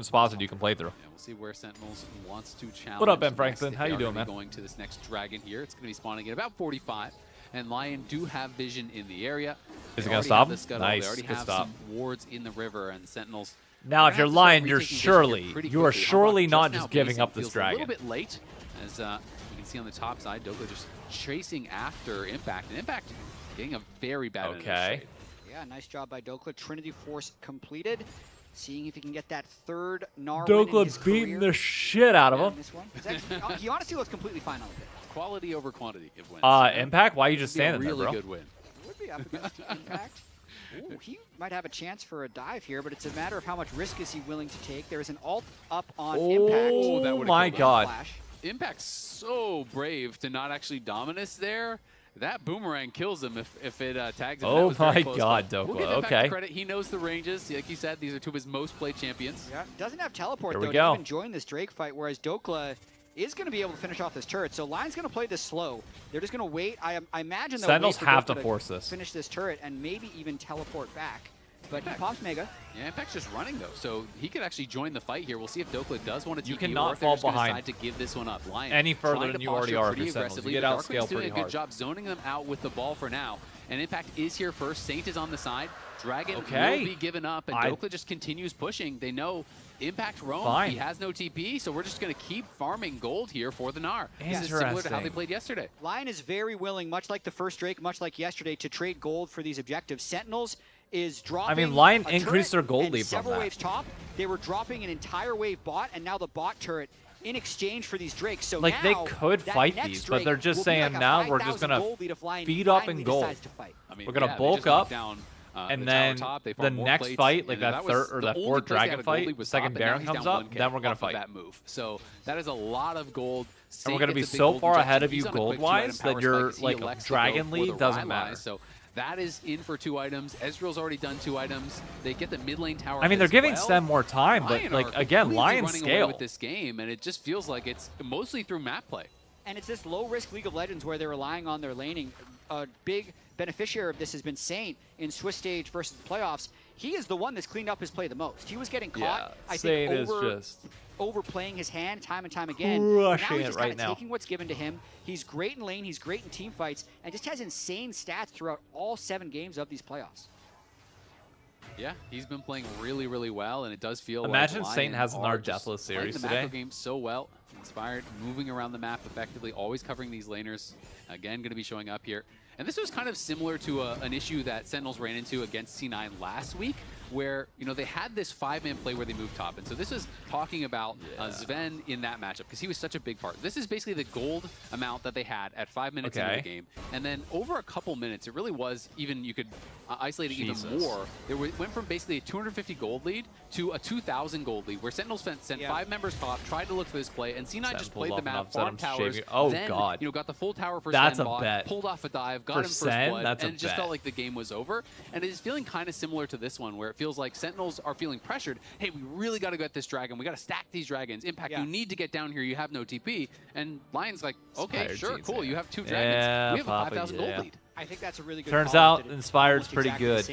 spots that you can play through. Yeah, we'll see where Sentinels wants to challenge. What up, Ben Franklin? How you doing, man? Going to this next dragon here. It's going to be spawning at about 45, and LYON do have vision in the area. Is it going to stop? Nice, they already good have stop. some wards in the river, and Sentinels. Now, if you're LYON, you are surely not just giving up this dragon. A little bit late, as see on the top side, Dokla just chasing after Impact, and Impact getting a very bad okay. Yeah, nice job by Dokla. Trinity Force completed. Seeing if he can get that third Gnar Dokla's beating the shit out of him. Actually, he honestly looks completely fine on it. Quality over quantity of wins. Impact? Why are you just standing there, bro? Really good win. Would be up against Impact. Ooh, he might have a chance for a dive here, but it's a matter of how much risk is he willing to take. There's an ult up on Impact. Oh my god. Impact's so brave to not actually Dominus there. That boomerang kills him if it tags him. Oh my god, Dokla. We'll give Impact credit. He knows the ranges. Like you said, these are two of his most played champions. Yeah, doesn't have teleport Here though we go. to even join this Drake fight, whereas Dokla is going to be able to finish off this turret. So LYON's going to play this slow. They're just going to wait. I imagine they'll Sentinels wait for have Dokla to force this. Finish this turret and maybe even teleport back. But he pops Mega. Yeah, Impact's just running though, so he could actually join the fight here. We'll see if Dokla does want to. You cannot fall behind. To give this one up. LYON any further than you already are for Sentinels. You get outscaled pretty doing a good job zoning them out with the ball for now. And Impact is here first. Saint is on the side. Dragon will be given up, and Dokla just continues pushing. They know Impact roam. He has no TP, so we're just going to keep farming gold here for the Gnar. This is similar to how they played yesterday. LYON is very willing, much like the first Drake, much like yesterday, to trade gold for these objectives. Sentinels is dropping. I mean, LYON increased their gold lead from several waves top. They were dropping an entire wave bot, and now the bot turret in exchange for these Drakes. So like now, they could fight these, but they're just saying now we're just gonna feed up in gold. I mean, we're gonna bulk up. And then the next fight, like that third or that fourth dragon fight, second Baron comes up, then we're gonna fight. That move. So that is a lot of gold. And we're gonna be so far ahead of you gold-wise that your like dragon lead doesn't matter. So that is in for 2 items. Ezreal's already done 2 items. They get the mid lane tower. I mean, they're giving SEN more time, but like again, LYON scale with this game, and it just feels like it's mostly through map play. And it's this low-risk League of Legends where they're relying on their laning. A big beneficiary of this has been Saint in Swiss stage versus the playoffs. He is the one that's cleaned up his play the most. He was getting caught, I think, overplaying his hand time and time again. Now he's just kind of taking what's given to him. He's great in lane, he's great in team fights, and just has insane stats throughout all 7 games of these playoffs. Yeah, he's been playing really, really well, and it does feel Imagine like Saint has an Gnar Deathless series the today. macro game so well. Inspired, moving around the map effectively, always covering these laners. Again, going to be showing up here. And this was kind of similar to an issue that Sentinels ran into against C9 last week, where, you know, they had this 5-man play where they moved top. And so this is talking about Sven in that matchup, because he was such a big part. This is basically the gold amount that they had at 5 minutes into the game. And then over a couple minutes, it really was even, you could isolate it even more. It went from basically a 250 gold lead to a 2,000 gold lead, where Sentinels sent 5 members top, tried to look for this play, and C9 just played the map, farmed towers, then, you know, got the full tower for Sven bot, pulled off a dive, got him first blood, and just felt like the game was over. And it is feeling kind of similar to this one, where it feels like Sentinels are feeling pressured. Hey, we really got to get this dragon. We got to stack these dragons. Impact, you need to get down here. You have no TP. And LYON's like, okay, sure, cool. You have 2 dragons. We have a 5,000 gold lead. I think that's a really good Turns call. out Inspired's pretty good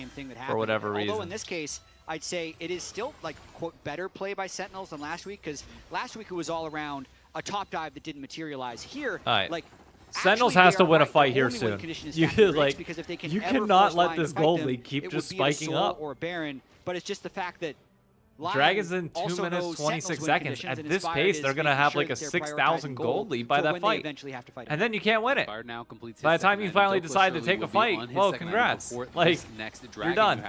for whatever reason. Although in this case, I'd say it is still, like, quote, better play by Sentinels than last week, because last week it was all around a top dive that didn't materialize. Here, like, Sentinels has to win a fight here soon. You cannot let this gold lead keep just spiking up. Or Baron, but it's just the fact that Dragons in 2 minutes 26 seconds. At this pace, they're going to have like a 6,000 gold lead by that fight. And then you can't win it. By the time you finally decide to take a fight, well, congrats. Like, you're done.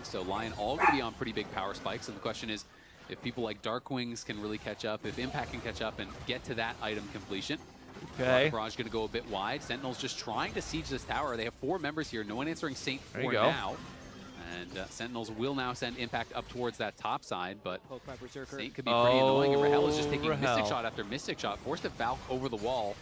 So LYON all going to be on pretty big power spikes, and the question is if people like Darkwings can really catch up, if Impact can catch up and get to that item completion. Okay. Barrage going to go a bit wide. Sentinels just trying to siege this tower. They have 4 members here. No one answering Saint There you for go. now. And Sentinels will now send Impact up towards that top side, but Poke by Berserker. Saint could be pretty annoying. And Rahel is just taking Rahel. Mystic Shot after Mystic Shot, forced to Valk over the wall.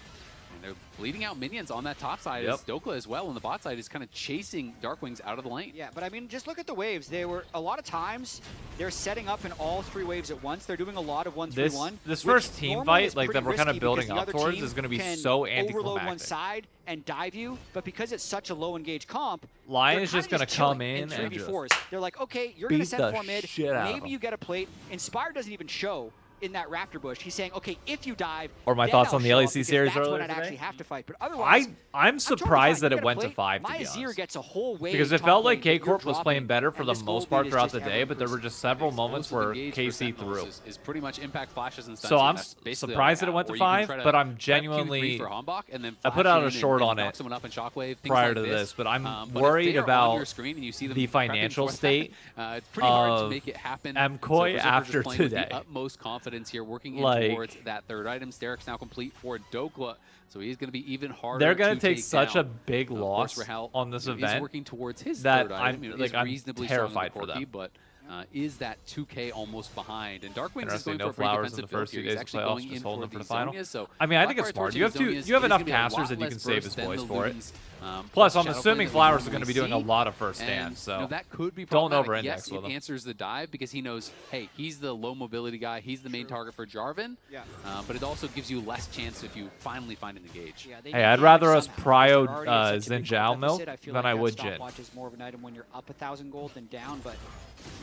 And they're bleeding out minions on that top side as Dokla as well, and the bot side is kind of chasing Darkwings out of the lane. Yeah, but I mean, just look at the waves. They were a lot of times they're setting up in all 3 waves at once. They're doing a lot of 1-3-1. This first team fight, like that we're kind of building up towards, is going to be so overload one anticlimactic. side and dive you, but because it's such a low engage comp, LYON they're is just kinda going to come chilling in and just 3v4s. They're like, okay, you're going to beat send the 4 mid. shit out of Maybe them. you get a plate. Inspire doesn't even show in that Raptor bush. He's saying, okay, if you dive, Or my then thoughts I'll on the show up, LEC because series that's earlier when I'd today? actually have to fight. But otherwise, I'm surprised that it went to 5, to my be Azir honest. gets a whole wave Because it top felt lane like that you're K-Corp was playing dropping, better for and the this most gold part lead is throughout just the day, ever but there were just several moments Most of the where engage for KC Sentinels threw. is pretty much Impact flashes and So stunts, I'm and that's basically all surprised they that it went have. to Or you can 5, try to but I'm prep Q3 genuinely... for Hombok and then I put flash out a in short and on knock it someone up in Shockwave, things prior like to this. this, but I'm But if worried they're on about your screen and you see them the prepping financial for that, state it's pretty hard to of make it happen. MCoy Berserker's after just playing with today. the utmost confidence here, working in Like- towards that third item. Sterik's now complete for Dokla, so he's going to be even harder. They're going to to take such down. a big Of course, loss Rahel on this is event working towards his that third item. I'm, It like, is I'm reasonably terrified strong for in the them. Corki, but is that 2K almost behind? And Darkwings is Interesting, going no for a pretty flowers in defensive the first build few here. days He's of actually playoffs, going just in holding them for for the the final. Zonias, so I mean, I think it's Blackfire smart. torch You have and to, Zonias you have is enough gonna be a lot casters that you less can save burst his than voice the for it. Loons, Plus, I'm Shadow assuming Flame that we Flowers is normally going to be doing a see. lot of first And, stands, so that could be don't problematic. over-index Yes, with it him. answers the dive because he knows, hey, he's the low mobility guy. He's the main target for Jarvan. Yeah. But it also gives you less chance if you finally find an engage. Yeah, they Hey, need I'd damage rather us somehow, prio, because they're already at such a big Xin Zhao gold milk deficit. I feel than like I that would Jhin. stopwatch is more of an item when you're up 1,000 gold than down, but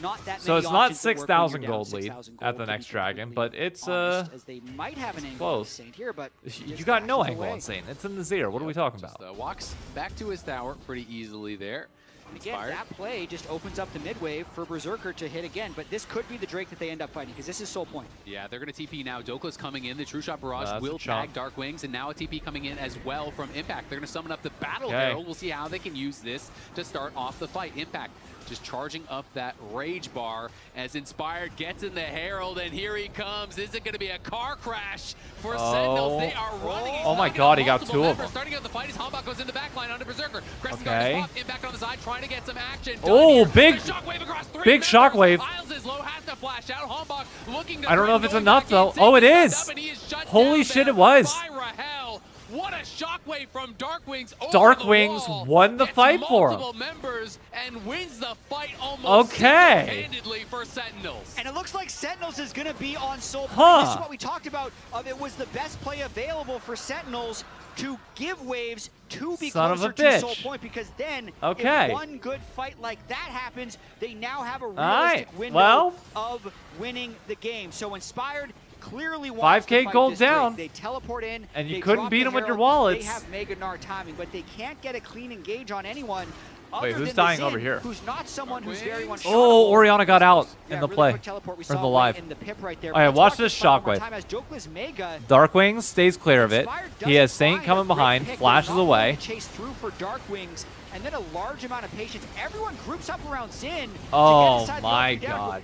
not that So many it's not options that work when 6,000 you're down gold lead 6,000 at gold, the to be next dragon, completely but it's honest, as they might have an angle close. on Saint here, but you just got no dashes angle away. on Saint. It's in the Zir. What are we talking Just, about? walks back to his tower pretty easily there. And again, Inspired. that play just opens up the mid wave for Berserker to hit again, but this could be the Drake that they end up fighting, because this is sole point. Yeah, they're going to TP now. Dokla's coming in. The True Shot Barrage That's will a chunk. tag Darkwings, and now a TP coming in as well from Impact. They're going to summon up the Battle Okay. Herald. We'll see how they can use this to start off the fight. Impact just charging up that Rage Bar as Inspired gets in the Herald, and here he comes. Is it going to be a car crash for Sentinels? They are running. He's Oh my knocking God, out he got multiple 2 of members. them. Starting out the fight as Hombok goes in the backline onto Berserker. Crescent Okay. Guard is off. Impact on the side trying to get some action. Oh, Done here. big- The shockwave across 3 big members. shockwave. Isles is low, has to flash out. Hombok looking to I don't know threaten, if it's going enough, back though. in. Oh, it Saint is. up, and he is shut Holy down shit, there it was. by Rahel. What a shockwave from Darkwings over Darkwings the wall. won the Gets fight for him. multiple members and wins the fight almost Okay. single-handedly for Sentinels. And it looks like Sentinels is going to be on sole point. Huh. This is what we talked about. It was the best play available for Sentinels to give waves to be Son of closer a to sole bitch. point, because then Okay. if one good fight like that happens, they now have a right. realistic window Well. of winning the game. So Inspired clearly wants 5K to fight gold this Drake. down. They teleport in, And you they couldn't drop beat the 'em with your Herald, wallets. They have Mega Gnar timing, but they can't get a clean engage on anyone. Wait, other who's than the dying Xin, over here? Who's not someone who's very one Oh, Orianna got out yeah, in the really play. quick teleport. We Or saw the it live. in the pip right there. All right, Let's watch watch this fight one more shockwave. time as Dokla's Mega. Darkwings stays clear of it. Inspired He has doesn't Saint find coming a great behind, pick. flashes They're not away. willing to chase through for Darkwings, and then a large amount of patience. Everyone groups up around Xin. Oh to get inside the my opening down. God.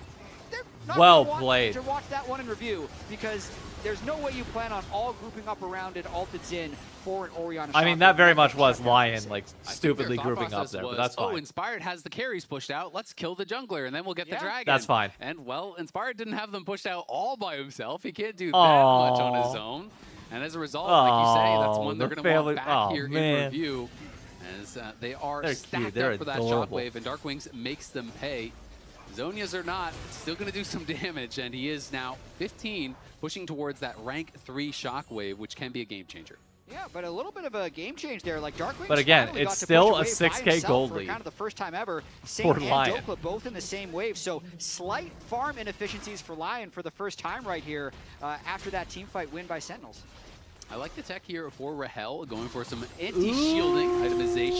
They're not Well gonna want played. To watch that one in review, because there's no way you plan on all grouping up around it, ulted Xin for an Orianna. I mean, shockwave. that very much That's was shut down LYON, Xin. like, I think stupidly their thought grouping up process there, but was, that's fine. Oh, Inspired has the carries pushed out. Let's kill the jungler, and then we'll get the Yeah. dragon. That's fine. And, well, Inspired didn't have them pushed out all by himself. He can't do that Aw. much on his own. And as a result, like you say, that's Aw, one they're the going to want family- back aw, here in man. review. As they are They're stacked cute. They're up for that adorable. shockwave, and Darkwings makes them pay. Zonias or not, still going to do some damage, and he is now 15, pushing towards that rank 3 shockwave, which can be a game changer. Yeah, but a little bit of a game change there. Like Darkwings. But again, finally it's got to still push a away by 6K himself gold for lead kind of the first time ever. for Saint and LYON. Dokla both in the same wave. So slight farm inefficiencies for LYON for the first time right here after that team fight win by Sentinels. I like the tech here for Rahel, going for some anti-shielding itemization.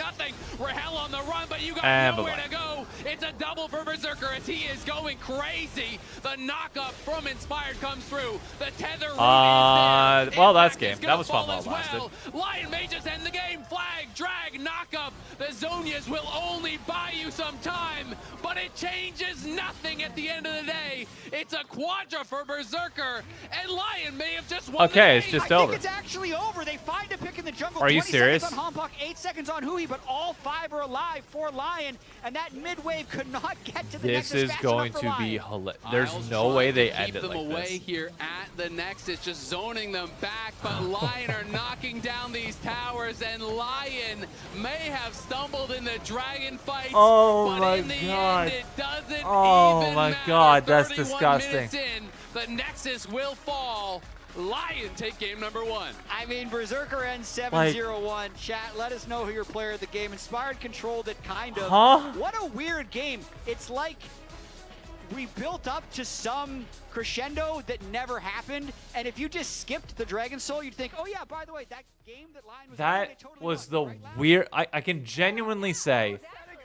nothing. Rahel on the run, but you got And nowhere bye-bye. to go. It's It's a double for Berserker as he is going crazy. The knock-up from Inspired comes through. The tether root is there. Well, that's Impact game. is That gonna was fun fall while it as lasted. well. LYON may just end the game. Flag, drag, knock-up. The Zonias will only buy you some time, but it changes nothing at the end of the day. It's a quadra for Berserker, and LYON may have just won the Okay, it's game. just I over. think it's actually over. They find a pick in the jungle. Are you 20 serious? seconds on Hompok, 8 seconds on Hui, but all 5 are alive for LYON, and that mid-wave could not get to the This Nexus is fast going enough to for be LYON. hilarious. There's Isles no way trying they to end keep it them like away this. here at the Nexus, just zoning them back, but LYON are knocking down these towers, and LYON may have stumbled in the dragon fights, Oh but my in the God. end, it doesn't Oh even my matter. God, that's 31 disgusting. minutes in, the Nexus will fall. LYON take game number 1. I mean, Berserker ends 7-0-1. Chat, let us know who your player of the game. Inspired controlled it, kind of. Huh? What a weird game. It's like we built up to some crescendo that never happened, and if you just skipped the Dragon Soul, you'd think, oh yeah, by the way, that game that LYON was winning, they That totally was won, the right, Lau? weird. I can genuinely say,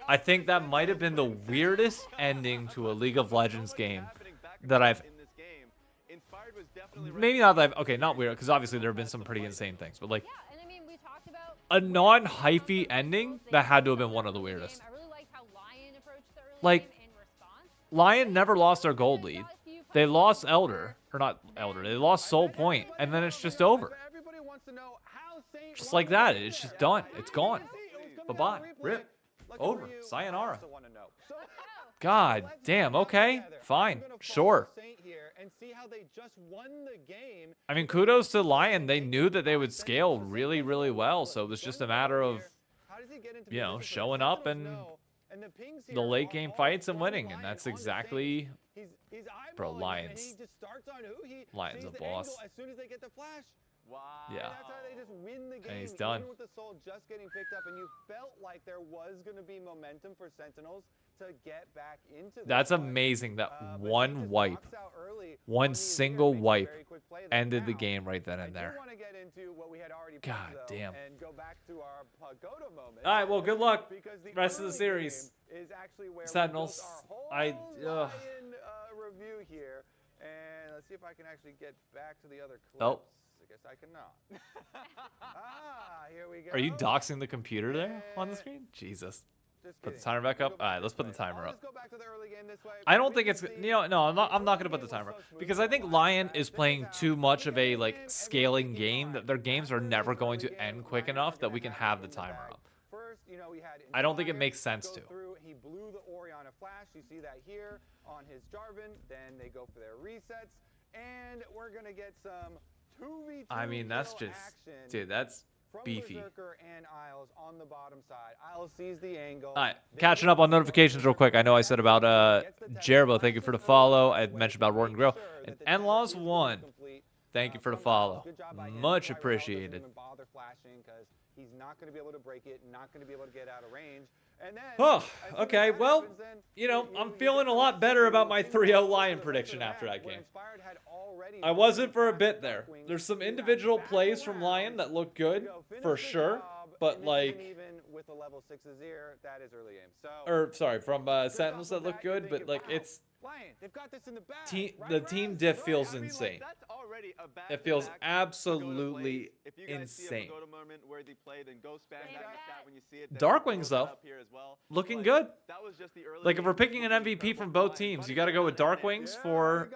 I think that might have been the weirdest ending to a League of Legends game that I've. Maybe not that. Okay, not weird, because obviously there have been some pretty insane things, but like Yeah, and I mean, we talked about a non-hyphy ending that had to have been one of the weirdest. I really liked how LYON approached the early Like, game in response. LYON never lost their gold lead. They lost Elder, or not Elder. They lost Soul Point, and then it's just over. Everybody wants to know how Saint Just like that, it's just done. It's gone. It was Bye coming bye. out of replay. Rip. Like Over. over you. Sayonara. I also wanna know. So, God let's damn. get Okay. together. Fine. We're gonna follow Sure. Saint here and see how they just won the game. I mean, kudos to LYON. They knew that they would scale really, really well. So it was just a matter of, How does he get into you know, position for showing the up Sentinels? and No. The pings the here late are game all fights and from winning. LYON And that's on the Saint. exactly. He's Bro, eyeballing him, LYON's- and he just starts on who he LYON's sees a the boss. angle as soon as they get the flash. Wow. Yeah. And that's how they just win the game. he's done. Even with the soul just getting picked up, and you felt like there was going to be momentum for Sentinels to get back into this That's fight. amazing that But he one just wipe, knocks out early one on the single Azir, makes a wipe very quick play there. ended the Now, game right then I and do there. want to get into what we had already God planned, though, damn. and go back to our Pagoda moment. All right, well, good luck. Because the Rest of the early series. game is actually where we Sentinels, built our whole I- ugh. LYON, review here. And let's see if I can actually get back to the other clips. Oh. I guess I cannot. Here we go. Are you doxing the computer there on the screen? Jesus. Just Put the kidding. timer back We'll up? go All right, back let's this put the way. timer I'll up. just go back to the early game this way. I don't We think can it's, see you know, no, I'm not the going to put the game timer was up so smooth because I think so LYON fast. is This playing how too much of a we like get scaling everything game in that their line. games are First never early going to game, end quick LYON enough that are we gonna can have the in timer bag. up. First, you know, we had I don't think it Inspired makes sense go to. through. He blew the Oriana flash. You see that here on his Jarvan. Then they go for their resets, and we're gonna get some 2v2 I mean, that's kill just, action dude, that's from beefy. Berserker and Isles on the bottom side. Isles sees the angle. All right, They catching go up on for it. notifications real quick. I know I said about Jerbo, thank you for the follow. I mentioned about Roar and Grill. And N-Laws 1, thank you for the follow. Much appreciated. Bother flashing because he's not going to be able to break it, not going to be able to get out of range. And then, Oh, as soon as okay, that well, happens, then you know, you I'm get feeling a the lot better about my in 3-0 the LYON rest prediction of after that where game. Inspired had already I wasn't for a won bit there. Darkwing. There's some He got individual back plays from around LYON that look good, to go finish for the sure, job, but and this like, isn't even with a level 6 Azir, that is early game. So or sorry, from good Sentinels off that the look bat, you're good, but thinking, like wow, it's LYON, they've got this in the bag. the team diff feels insane. That's already a It feels back-to-back absolutely Pagoda plays. If you guys see a insane. Pagoda moment where they play, then go spam that in the chat when you see it. Then Darkwings, throw that though, up here as well. looking But good. That was just the early Like if game. we're picking an MVP from both teams, you got to go with Darkwings for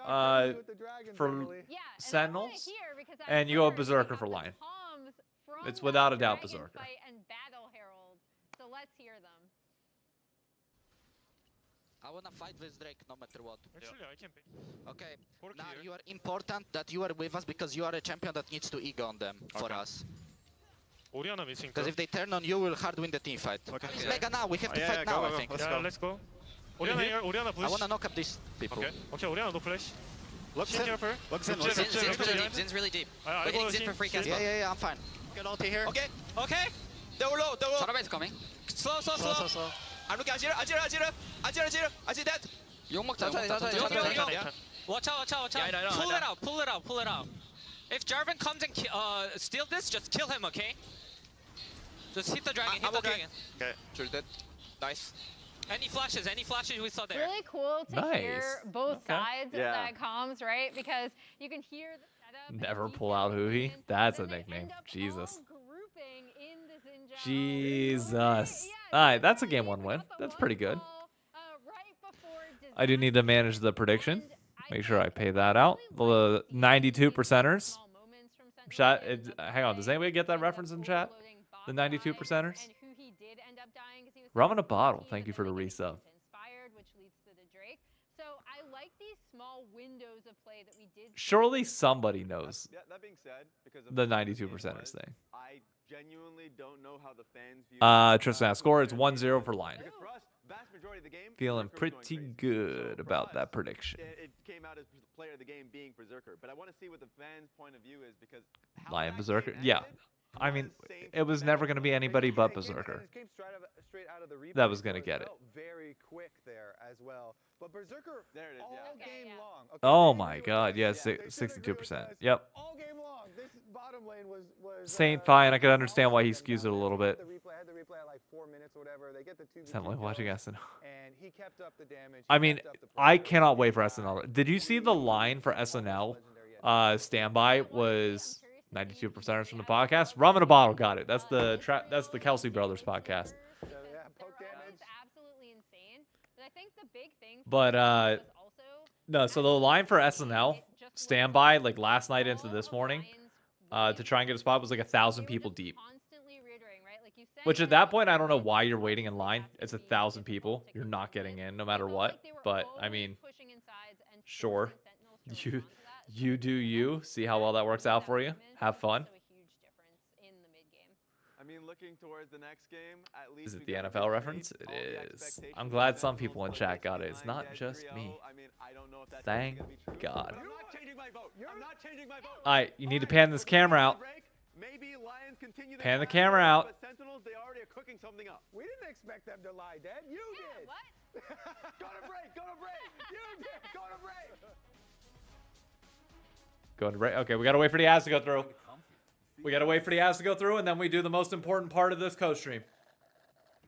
for Yeah, Sentinels, and, I wanna hear because and I you go heard Berserker about for the LYON. comms from It's that without a doubt Dragon Berserker. fight and Battle Herald. So let's hear them. I wanna fight with Drake no matter what. Actually, I can pick. Okay. Pork Now here. you are important that you are with us because you are a champion that needs to ego on them for Okay. us. Oriana missing. Because if they turn on you, we'll hard win the team fight. Okay. It's Mega now. We have to Yeah, fight go, now. go, I go. think. Let's go. Let's go. Oriana here. Oriana I push. wanna knock up these people. Okay. Okay. Oriana no flash. Looks Shin in. careful. Looks in. Look, Looks in. Jhin, Zin's Jhin, really Jhin. deep. Zin's really deep. I We're go getting Zin Jhin, for free Jhin. cast. Yeah, I'm fine. Good ulti here. Okay, okay. They were low, Sonobe's coming. Slow, slow, Slow, slow. slow, slow. I'm looking at Azir dead. 용 먹자. 천천히, 용, 천천히, 용, 용. 천천히. Watch out, watch out, watch out. Yeah, I know, Pull I it know. out, pull it out, pull it out. If Jarvan comes and steal this, just kill him, okay? Just hit the dragon, hit I'm the okay. dragon. Okay, Jules dead. Nice. Any flashes we saw there? Really cool to hear Nice. both Okay. sides Yeah. of that comms, right? Because you can hear the setup. and Never defense pull out going Huhi. in, That's then a they nickname. end up Jesus. all grouping in the Xinjiang. Jesus. Yeah, All right, that's a Xinjiang game 1 even win. got the That's one pretty good. ball, right before I do need to manage the prediction. Make sure I pay that out. The 92 percenters. Chat. Hang on. Does anybody get that reference in chat? The 92 percenters. Rum in a bottle. Thank you for the resub. So I like these small windows of play that we did. Surely somebody knows Yeah, that being said, because of the how 92 game percenters was, thing. I genuinely don't know how the fans view Tristan, score is 1-0 for Lion. Because for us, vast majority of the game, Feeling Berserker was pretty going crazy. good So for about us, that prediction. It came out as player of the game being Berserker, but I want to see what the fans' point of view is because how Lion that Berserker. game Yeah. ended I mean, was same it was never going to be anybody but It Berserker. came straight out of the replay, That was gonna so get it. felt very quick there as well. But Berserker There it is, all yeah. game yeah. long. Okay, Oh they my knew it god, was- yeah, they should agree with 62%. us. Yep. All game long. This bottom lane was Saint fine, I could all understand why he of them skews down it a there. little They had bit. the replay at like 4 minutes or whatever. They get the 2v2 Sound like watching kills, SNL. and he kept up the damage. I he mean, kept up the I pressure. cannot He wait for died. SNL. Did you see the line for SNL? Standby was 92 percenters from the podcast. Rum in a bottle got it. That's the Kelsey Brothers podcast. So, yeah, poke damage. Absolutely insane. But I think the big thing. But was also no, so the line for SNL standby like last night into this morning to try and get a spot was like 1,000 people deep. constantly reiterating, right? Like you said, Which at that point I don't know why you're waiting in line. It's 1,000 people. You're not getting in no matter what. But I mean, sure. You do you. See how well that works out for you. Have fun. I mean, looking towards the next game, at least Is it we the got a NFL good reference? lead. It All the is. expectations I'm of glad the some Sentinels people in were chat got it. It's line not dead just 3-0. me. I mean, I don't know if that's Thank gonna be true, God. but I'm not changing my vote. I'm not changing my vote. Alright, you need to pan this camera out. Maybe Lions continue their Pan the fast camera forward, out. But Sentinels, they already are cooking something up. We didn't expect them to lie, Dad. You did. What? Go to break. Go to break. You did. Go to break. Going to break. Okay, we gotta wait for the ads to go through. We gotta wait for the ads to go through, and then we do the most important part of this co-stream.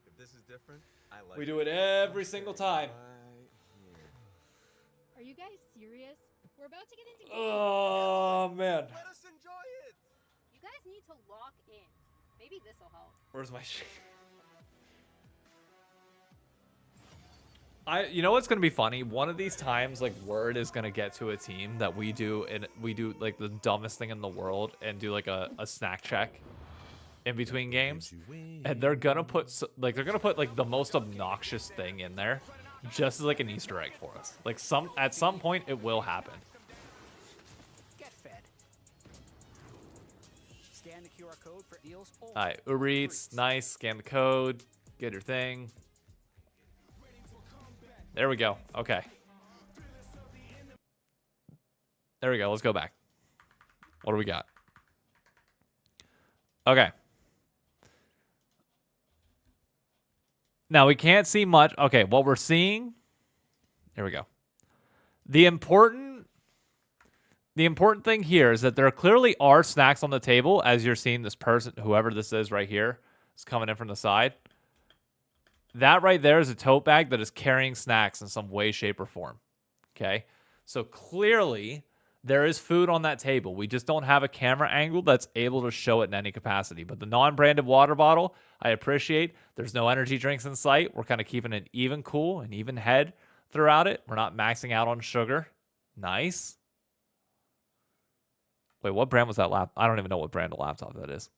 If this is different, I like We do it every single time. Are you guys serious? We're about to get into game. Oh man. Let us enjoy it. You guys need to lock in. Maybe this'll help. Where's my shit? You know what's gonna be funny? One of these times, like word is gonna get to a team that we do like the dumbest thing in the world and do like a snack check in between games, and they're gonna put like the most obnoxious thing in there, just as like an Easter egg for us. Like at some point it will happen. Get fed. Scan the QR code for deals. All right, Uber Eats, nice. Scan the code, get your thing. There we go. Okay. There we go. Let's go back. What do we got? Okay. Now we can't see much. Okay, what we're seeing. There we go. The important thing here is that there clearly are snacks on the table, as you're seeing this person, whoever this is right here, is coming in from the side. That right there is a tote bag that is carrying snacks in some way, shape, or form. Okay? So clearly, there is food on that table. We just don't have a camera angle that's able to show it in any capacity. But the non-branded water bottle, I appreciate. There's no energy drinks in sight. We're kind of keeping an even cool, an even head throughout it. We're not maxing out on sugar. Nice. Wait, what brand was that laptop? I don't even know what brand of laptop that is.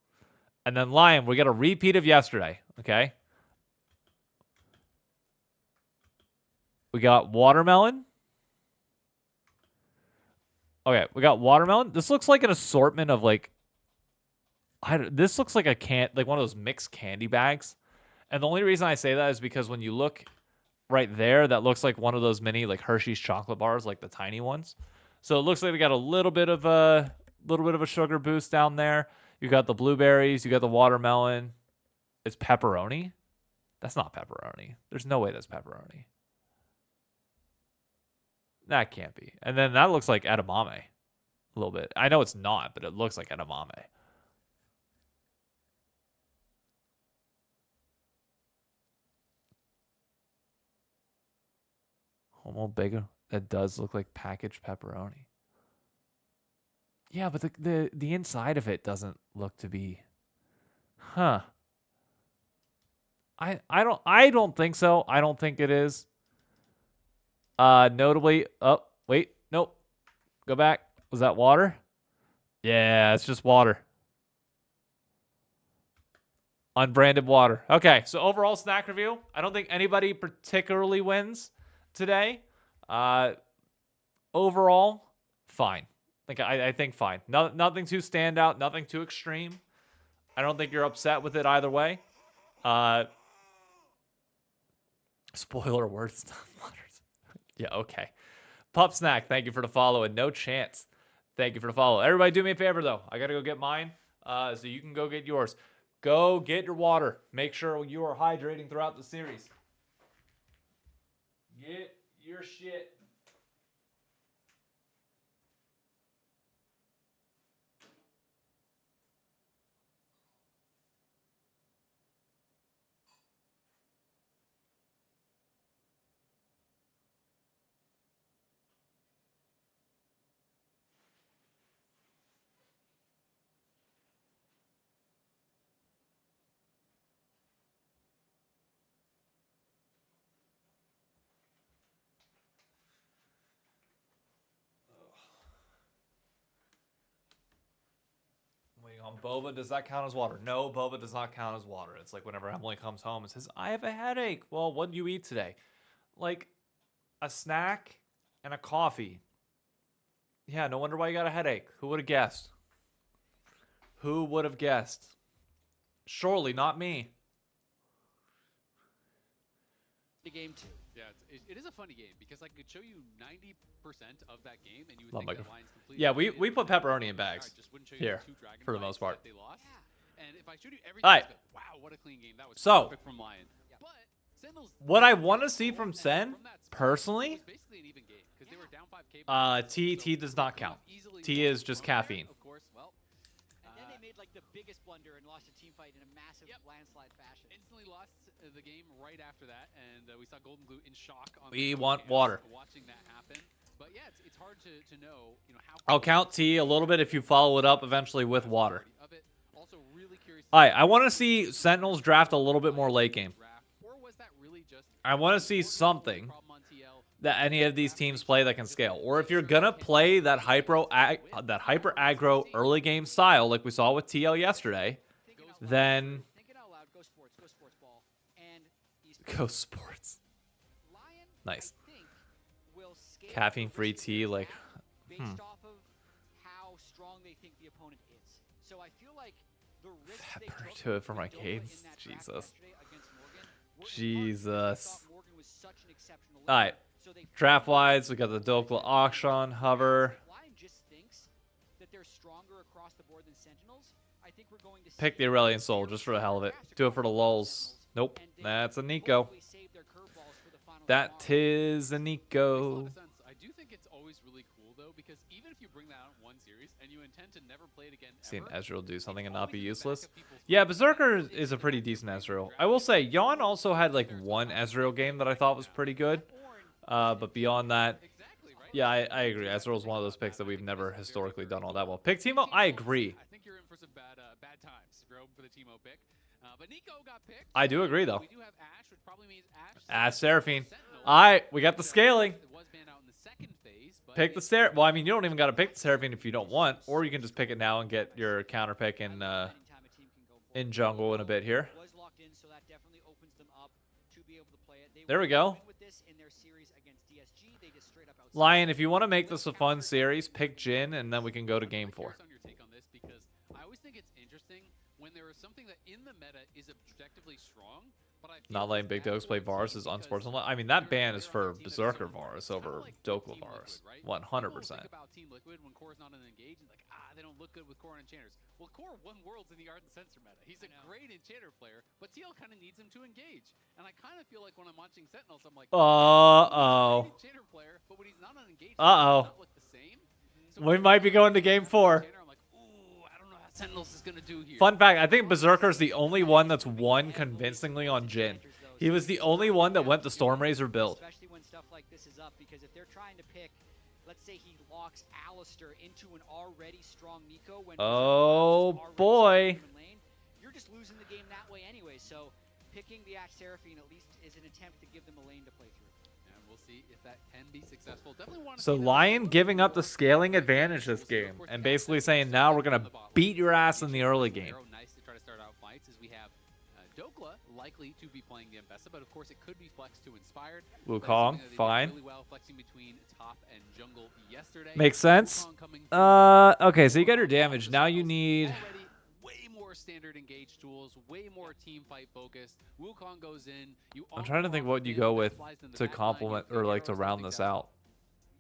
And then Lion, we got a repeat of yesterday. Okay? We got watermelon. Okay, we got watermelon. This looks like an assortment of like, this looks like like one of those mixed candy bags. And the only reason I say that is because when you look right there, that looks like one of those mini like Hershey's chocolate bars, like the tiny ones. So it looks like they got a little bit of a sugar boost down there. You got the blueberries, you got the watermelon. It's pepperoni. That's not pepperoni. There's no way that's pepperoni. That can't be. And then that looks like edamame a little bit. I know it's not, but it looks like edamame. Almost bigger. That does look like packaged pepperoni. Yeah, but the inside of it doesn't look to be. Huh. I don't think so. I don't think it is. Notably, oh wait, nope. Go back. Was that water? Yeah, it's just water. Unbranded water. Okay, so overall snack review. I don't think anybody particularly wins today. Overall, fine. Like I think fine. Nothing too standout. Nothing too extreme. I don't think you're upset with it either way. Spoiler words. Yeah, okay. Pup Snack, thank you for the follow. And No Chance, thank you for the follow. Everybody do me a favor, though. I got to go get mine, so you can go get yours. Go get your water. Make sure you are hydrating throughout the series. Get your shit. On boba, does that count as water? No, boba does not count as water. It's like whenever Emily comes home and says, I have a headache. Well, what did you eat today? Like a snack and a coffee. Yeah, no wonder why you got a headache. Who would have guessed? Who would have guessed? Surely not me. The game too. Yeah, it is a funny game because I could show you 90% of that game, and you would Love think my that Lions completely. Yeah, we put pepperoni in bags here for the most part. They lost. And if I showed you everything, All right. wow, what a clean game. That was So, perfect from Lion. But Sentinels, what I want to see from Sen, personally, basically an even game because they were down 5K. T does not count. T is just caffeine. Of course, well. And then they made like the biggest blunder and lost a team fight in a massive landslide fashion. Instantly lost the game right after that, and we saw Golden Glue in shock. On We want water. Watching that happen. But yeah, it's hard to know, how. I'll count T a little bit if you follow it up eventually with water. All right, I want to see Sentinels draft a little bit more late game. I want to see something that any of these teams play that can scale. Or if you're gonna play that hyper aggro early game style like we saw with TL yesterday, then go sports. Nice. Caffeine free tea, like based off of how strong they think the opponent is. So I feel like the risk they took to it for my cadence. Jesus. Jesus. All right. Draft wise, we got the Dokla auction hover. Pick the Aurelian Soul just for the hell of it. Do it for the lulz. Nope. That's a Nico. That is a Nico. I do think it's always really cool though, because even if you bring that out in one series and you intend to never play it again Seen ever, Ezreal do something and not be useless. Yeah, Berserker is a pretty decent Ezreal. I will say, LYON also had like one Ezreal game that I thought was pretty good. But beyond that, yeah, I agree. Ezreal is one of those picks that we've never historically done all that well. Pick Teemo, I agree. I think you're in for some bad times if you're open for the Teemo pick. But Nico got picked. I do agree though. We do have Ashe, which probably means Ash Seraphine. Alright, we got the scaling. Pick the Seraphine. Well, I mean, you don't even got to pick the Seraphine if you don't want, or you can just pick it now and get your counter pick in jungle in a bit here. There we go. Lion, if you want to make this a fun series, pick Jhin, and then we can go to game 4. I always think it's interesting when there is something that in the meta is objectively strong, but I Not letting Big Dogs play Varus is unsportsmanlike. I mean, that ban is for Berserker Varus over Dokla Varus. 100%. about Team Liquid when Core's not an engage and like, they don't look good with Core and Enchanters. Well, Core won Worlds in the Art and Sensor meta. He's a great Enchanter player, but TL kind of needs him to engage. And I kind of feel like when I'm watching Sentinels, I'm like, uh-oh. Enchanter player, but when he's not on engage, Uh-oh. look the same. So We might be going to game 4. I'm like, ooh, I don't know how Sentinels is going to do here. Fun fact, I think Berserker's the only one that's won convincingly on Jhin. He was the only one that went the Stormrazor build. stuff like this is up, because if they're trying to pick, let's say he locks Alistair into an already strong Nico when Oh boy. lane, you're just losing the game that way anyway. So picking the Axe Seraphine at least is an attempt to give them a lane to play through. And we'll see if that can be successful. Definitely want to So see that. LYON giving up the scaling advantage this game and basically saying now we're gonna beat your ass in the early game. Nice to try to start out fights as we have Dokla likely to be playing the Ambessa, but of course it could be Flex to Inspired. Wukong, fine. Really well flexing between top and jungle yesterday. Makes sense. Okay, so you got your damage. Now you need way more standard engage tools, way more team fight focused. Wukong goes in. I'm trying to think what you go with to complement or like to round this out.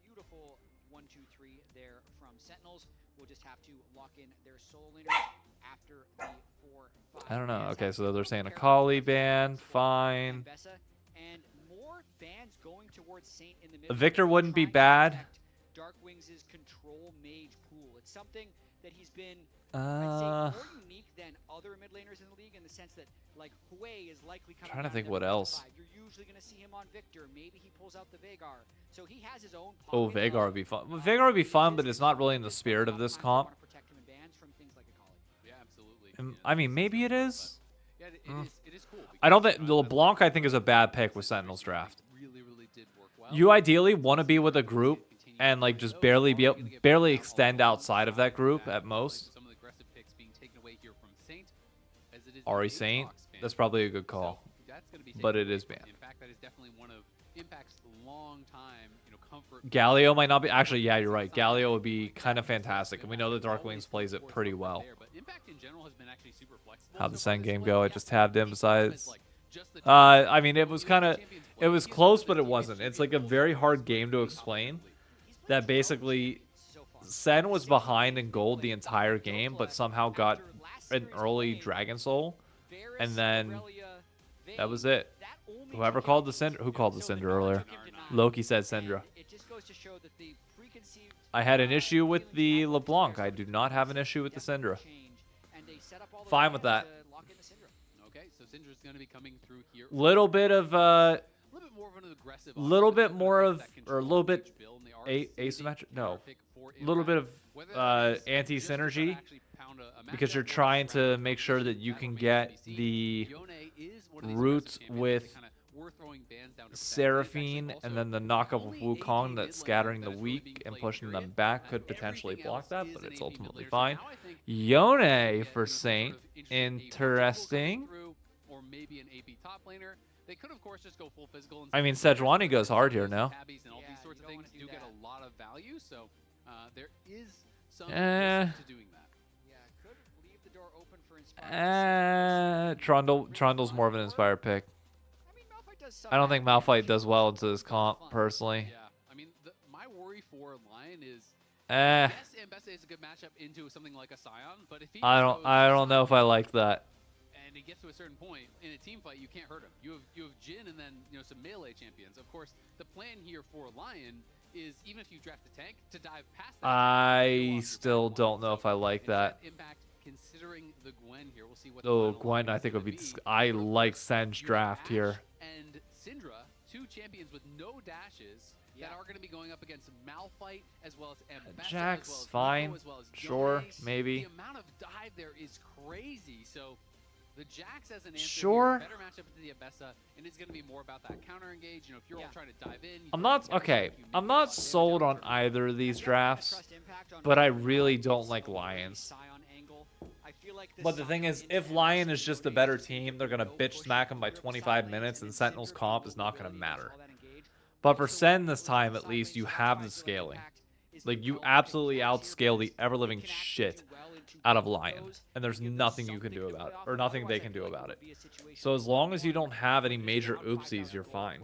Beautiful 1, 2, 3 there from Sentinels. We'll just have to lock in their soul laners after the 4, 5. I don't know. Okay, so they're saying a Kali ban, fine. And more bans going towards Saint in the A Victor wouldn't be bad. Darkwings' control mage pool. It's something that he's been, I'd say, more unique than other mid laners in the league, in the sense that, like, Hui is likely coming Trying to down think to what level else. 5. You're usually going to see him on Victor. Maybe he pulls out the Vagar. So he has his own Oh, pocket Vagar would be fun. Well, Vagar would be fun, but it's not really in the spirit of this comp. Yeah, absolutely. I mean, maybe it is. Yeah, it is cool. I don't think LeBlanc, I think, is a bad pick with Sentinels draft. Really did work well. You ideally want to be with a group and like just barely extend outside of that group at most. Some of the aggressive picks being taken away here from Saint, as it is Ari Saint, that's probably a good call, but it is banned. In fact, that is definitely one of Impact's long time, comfort. Galio might not be. Actually, yeah, you're right. Galio would be kind of fantastic, and we know that Darkwings plays it pretty well. But Impact in general has been actually super flexible. How'd the SEN game go? I just tabbed in besides. I mean, it was close, but it wasn't. It's like a very hard game to explain. That basically, SEN was behind in gold the entire game, but somehow got an early Dragon Soul, and then that was it. Whoever called the Syndra, who called the Syndra earlier? Loki said Syndra. I had an issue with the LeBlanc. I do not have an issue with the Syndra. Fine with that. Okay, so Syndra's going to be coming through here. Little bit of a little bit asymmetric. No, a little bit of anti-synergy, because you're trying to make sure that you can get the root with Seraphine, and then the knockup of Wukong that's scattering the weak and pushing them back could potentially block that, but it's ultimately fine. Yone for Saint, interesting. Or maybe an AP top laner. They could, of course, just go full physical. I mean, Sejuani goes hard here now. And all these sorts of things do get a lot of value, so there is some Eh. risk to doing that. Yeah, could leave the door open for Inspired. Trundle's more of an inspired pick. I don't think Malphite does well into this comp, personally. Yeah, I mean, my worry for LYON is Eh. yes, Ambessa is a good matchup into something like a Scion, but if he I don't know if I like that. and he gets to a certain point in a team fight, you can't hurt him. You have Jhin and then some melee champions. Of course, the plan here for LYON is, even if you draft a tank, to dive past that. I still don't know if I like that. Impact, considering the Gwen here, we'll see what. Oh, Gwen, I think would be. I like Sen's draft here. And Syndra, two champions with no dashes that are going to be going up against Malphite as well as Ambessa, Jax, as well as fine, Nico, as well as sure, Yone. maybe. The amount of dive there is crazy. So the Jax as an answer Sure. here, better matchup into the Ambessa, and it's going to be more about that counter engage. If you're all trying to dive in. I'm not okay. I'm not sold on either of these drafts, but I really don't like Lions. But the thing is, if LYON is just a better team, they're gonna bitch smack them by 25 minutes, and Sentinel's comp is not gonna matter. But for SEN this time, at least, you have the scaling. Like, you absolutely outscale the ever-living shit out of LYON, and there's nothing you can do about it, or nothing they can do about it. So as long as you don't have any major oopsies, you're fine.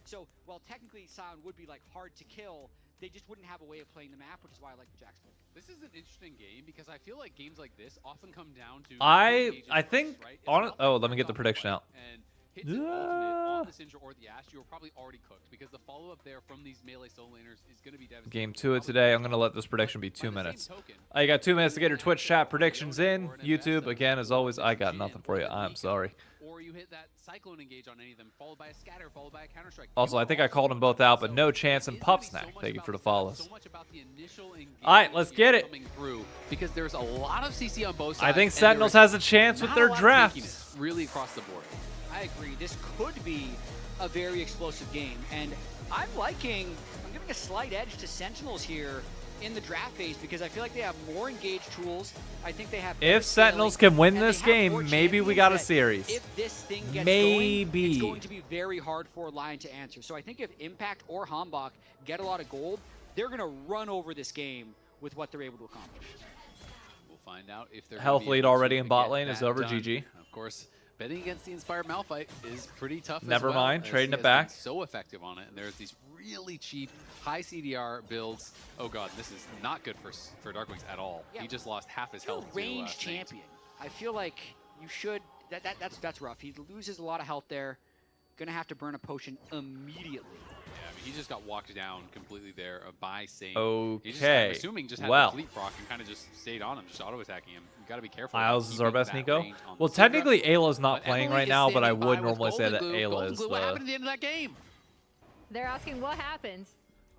So, while technically Scion would be like hard to kill, they just wouldn't have a way of playing the map, which is why I like the Jax pick. This is an interesting game because I feel like games like this often come down to. I think on. Oh, let me get the prediction out. And hits an ultimate on the Syndra or the Ashe, you're probably already cooked because the follow-up there from these melee solo laners is going to be devastating. Game 2 of today. I'm going to let this prediction be 2 minutes. You got 2 minutes to get your Twitch chat predictions in. YouTube, again, as always, I got nothing for you. I'm sorry. Or you hit that Cyclone engage on any of them, followed by a scatter, followed by a counter-strike. Also, I think I called them both out, but no chance and Pup Snack. Thank you for the follows. All right, let's get it. Because there's a lot of CC on both sides. I think Sentinels has a chance with their draft. Really across the board. I agree. This could be a very explosive game, and I'm giving a slight edge to Sentinels here in the draft phase because I feel like they have more engaged tools. I think they have. If Sentinels can win this game, maybe we got a series. If this thing gets maybe going, it's going to be very hard for LYON to answer. So I think if Impact or Hambach get a lot of gold, they're going to run over this game with what they're able to accomplish. We'll find out if they're Health lead already in bot lane is over. Done. GG. Of course, betting against the Inspired Malphite is pretty tough. Never as well, mind, trading he it back. So effective on it, and there's these really cheap, high CDR builds. Oh god, this is not good for Darkwings at all. Yeah. He just lost half his health. Range champion. I feel like you should. That's rough. He loses a lot of health there. Gonna have to burn a potion immediately. Yeah, I mean, he just got walked down completely there by Saint. Okay. He just, I'm assuming just had the fleet proc and kind of just stayed on him, just auto attacking him. You got to be careful. Isles is our best Nico. Well, technically Ayla's not playing right now, but I would normally say that Ayla is What happened at the end of that game? They're asking what happened.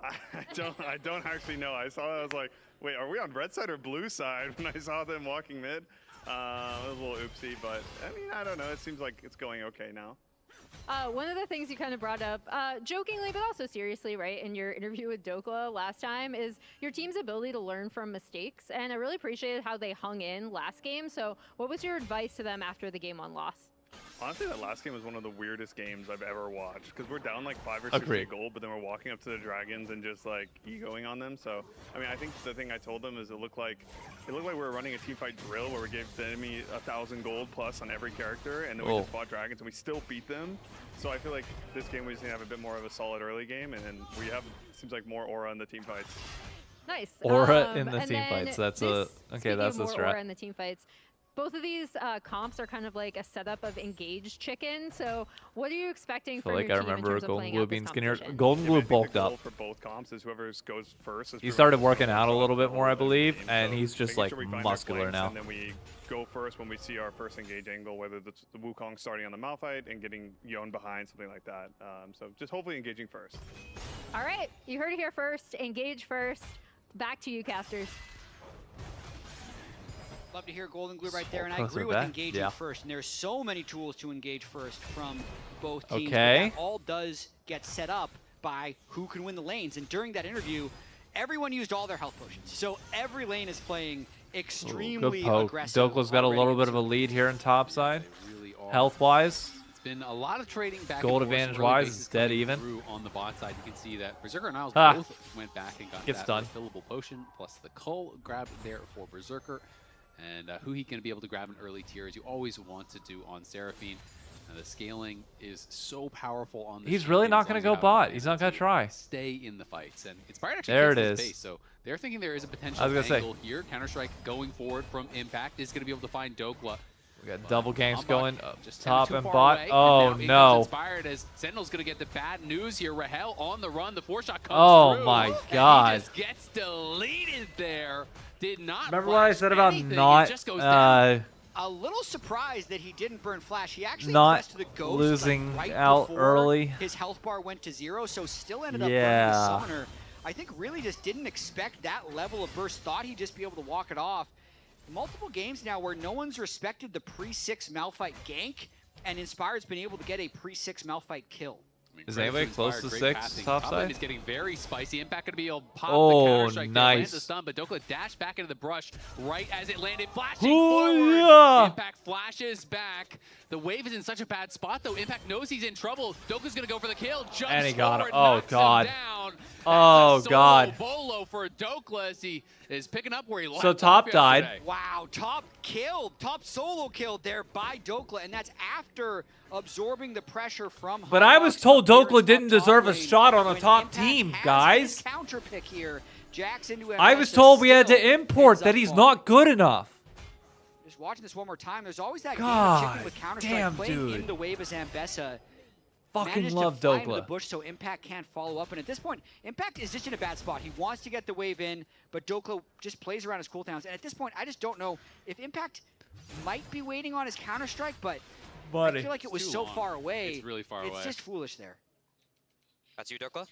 I don't actually know. I saw that. I was like, wait, are we on red side or blue side? When I saw them walking mid, it was a little oopsie, but I mean, I don't know. It seems like it's going okay now. One of the things you kind of brought up, jokingly but also seriously, right, in your interview with Dokla last time is your team's ability to learn from mistakes, and I really appreciated how they hung in last game. So what was your advice to them after the game on loss? Honestly, that last game was one of the weirdest games I've ever watched because we're down like 5 or 6 gold, but then we're walking up to the dragons and just like egoing on them. So, I mean, I think the thing I told them is it looked like we were running a teamfight drill where we gave the enemy 1,000 gold plus on every character, and then we just fought dragons and we still beat them. So I feel like this game we just need to have a bit more of a solid early game, and then we have seems like more aura in the team fights. Nice. Aura in the team fights. That's a that's the strat. Aura in the team fights. Both of these comps are kind of like a setup of engaged chicken. So what are you expecting from your team in terms of playing out this competition? Golden Glue being skinnier. Golden Glue bulked up. For both comps is whoever goes first. He started working out a little bit more, I believe, and he's just like muscular now. And then we go first when we see our first engage angle, whether the Wukong starting on the Malphite and getting LYON behind, something like that. So just hopefully engaging first. All right, you heard it here first. Engage first. Back to you, casters. Love to hear Golden Glue right there, and I agree with engaging first. And there's so many tools to engage first from both teams. Okay. That all does get set up by who can win the lanes. And during that interview, everyone used all their health potions. So every lane is playing extremely aggressive. Dokla's got a little bit of a lead here in top side, health-wise. It's been a lot of trading back gold and forth. advantage-wise, it's dead even. On the bot side, you can see that Berserker and Isles both went back and got that refillable potion, plus the Cull grabbed there for Berserker. And who he can be able to grab an early tier, as you always want to do on Seraphine. The scaling is so powerful on this. He's really not going to go bot. He's not going to try. Stay in the fights. And Inspired actually there it gets is. Base, so they're thinking there is a potential angle here. Counter-Strike going forward from Impact is going to be able to find Dokla. We got double games going just top and bot. Away, oh and no! Inspired as Sentinel's going to get the bad news here. Rahel on the run. The 4-shot comes oh through. My God! He just gets deleted there. Did not. Remember what I said about anything. not a little surprised that he didn't burn flash. He actually not to the ghost, losing like, right out early. His health bar went to 0, so still ended up burning the summoner. I think really just didn't expect that level of burst. Thought he'd just be able to walk it off. Multiple games now where no one's respected the pre-6 Malphite gank, and Inspired's been able to get a pre-6 Malphite kill. Is anybody close to 6 top side? Is getting very spicy. Impact going to be able to pop the counter-strike there, land the nice. stun, but Dokla dashed back into the brush right as it landed, flashing forward. Impact flashes back. The wave is in such a bad spot, though. Impact knows he's in trouble. Dokla's going to go for the kill. Jumps and he got forward, it. Oh, God. Down. Oh, God. Bolo for Dokla as he is picking up where he left So top off died. yesterday. Wow, top solo killed there by Dokla, and that's after absorbing the pressure from But I was told Dokla didn't deserve a shot on a top team, guys. Counter pick here. Jax into I was told we had to import that he's not good enough. Just watching this one more time, there's always that God game of chicken with Counter-Strike damn, playing dude. in the wave as Zambessa. Fucking Manages love to fly into the Dokla. bush so Impact can't follow up. And at this point, Impact is just in a bad spot. He wants to get the wave in, but Dokla just plays around his cooldowns. And at this point, I just don't know if Impact might be waiting on his Counter-Strike, but I feel like it was so far away. It's really far away. It's just foolish there. That's you, Dokla.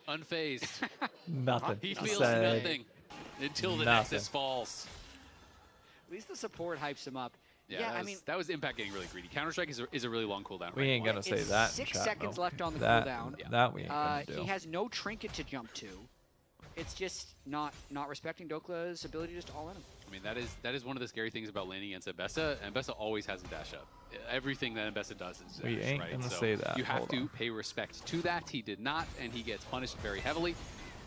Unfazed. Nothing. He feels Said nothing until the nothing. Nexus falls. At least the support hypes him up. Yeah, I mean, that was Impact getting really greedy. Counter-Strike is a really long cooldown. We ain't gonna say it's that. in 6 chat, seconds no. left on the that, cooldown. That we ain't gonna do. He has no trinket to jump to. It's just not respecting Dokla's ability to just all in him. I mean, that is one of the scary things about laning against Mbessa. Mbessa always has a dash up. Everything that Mbessa does is dash, We ain't right? gonna So say that. you have Hold to on. pay respect to that. He did not, and he gets punished very heavily.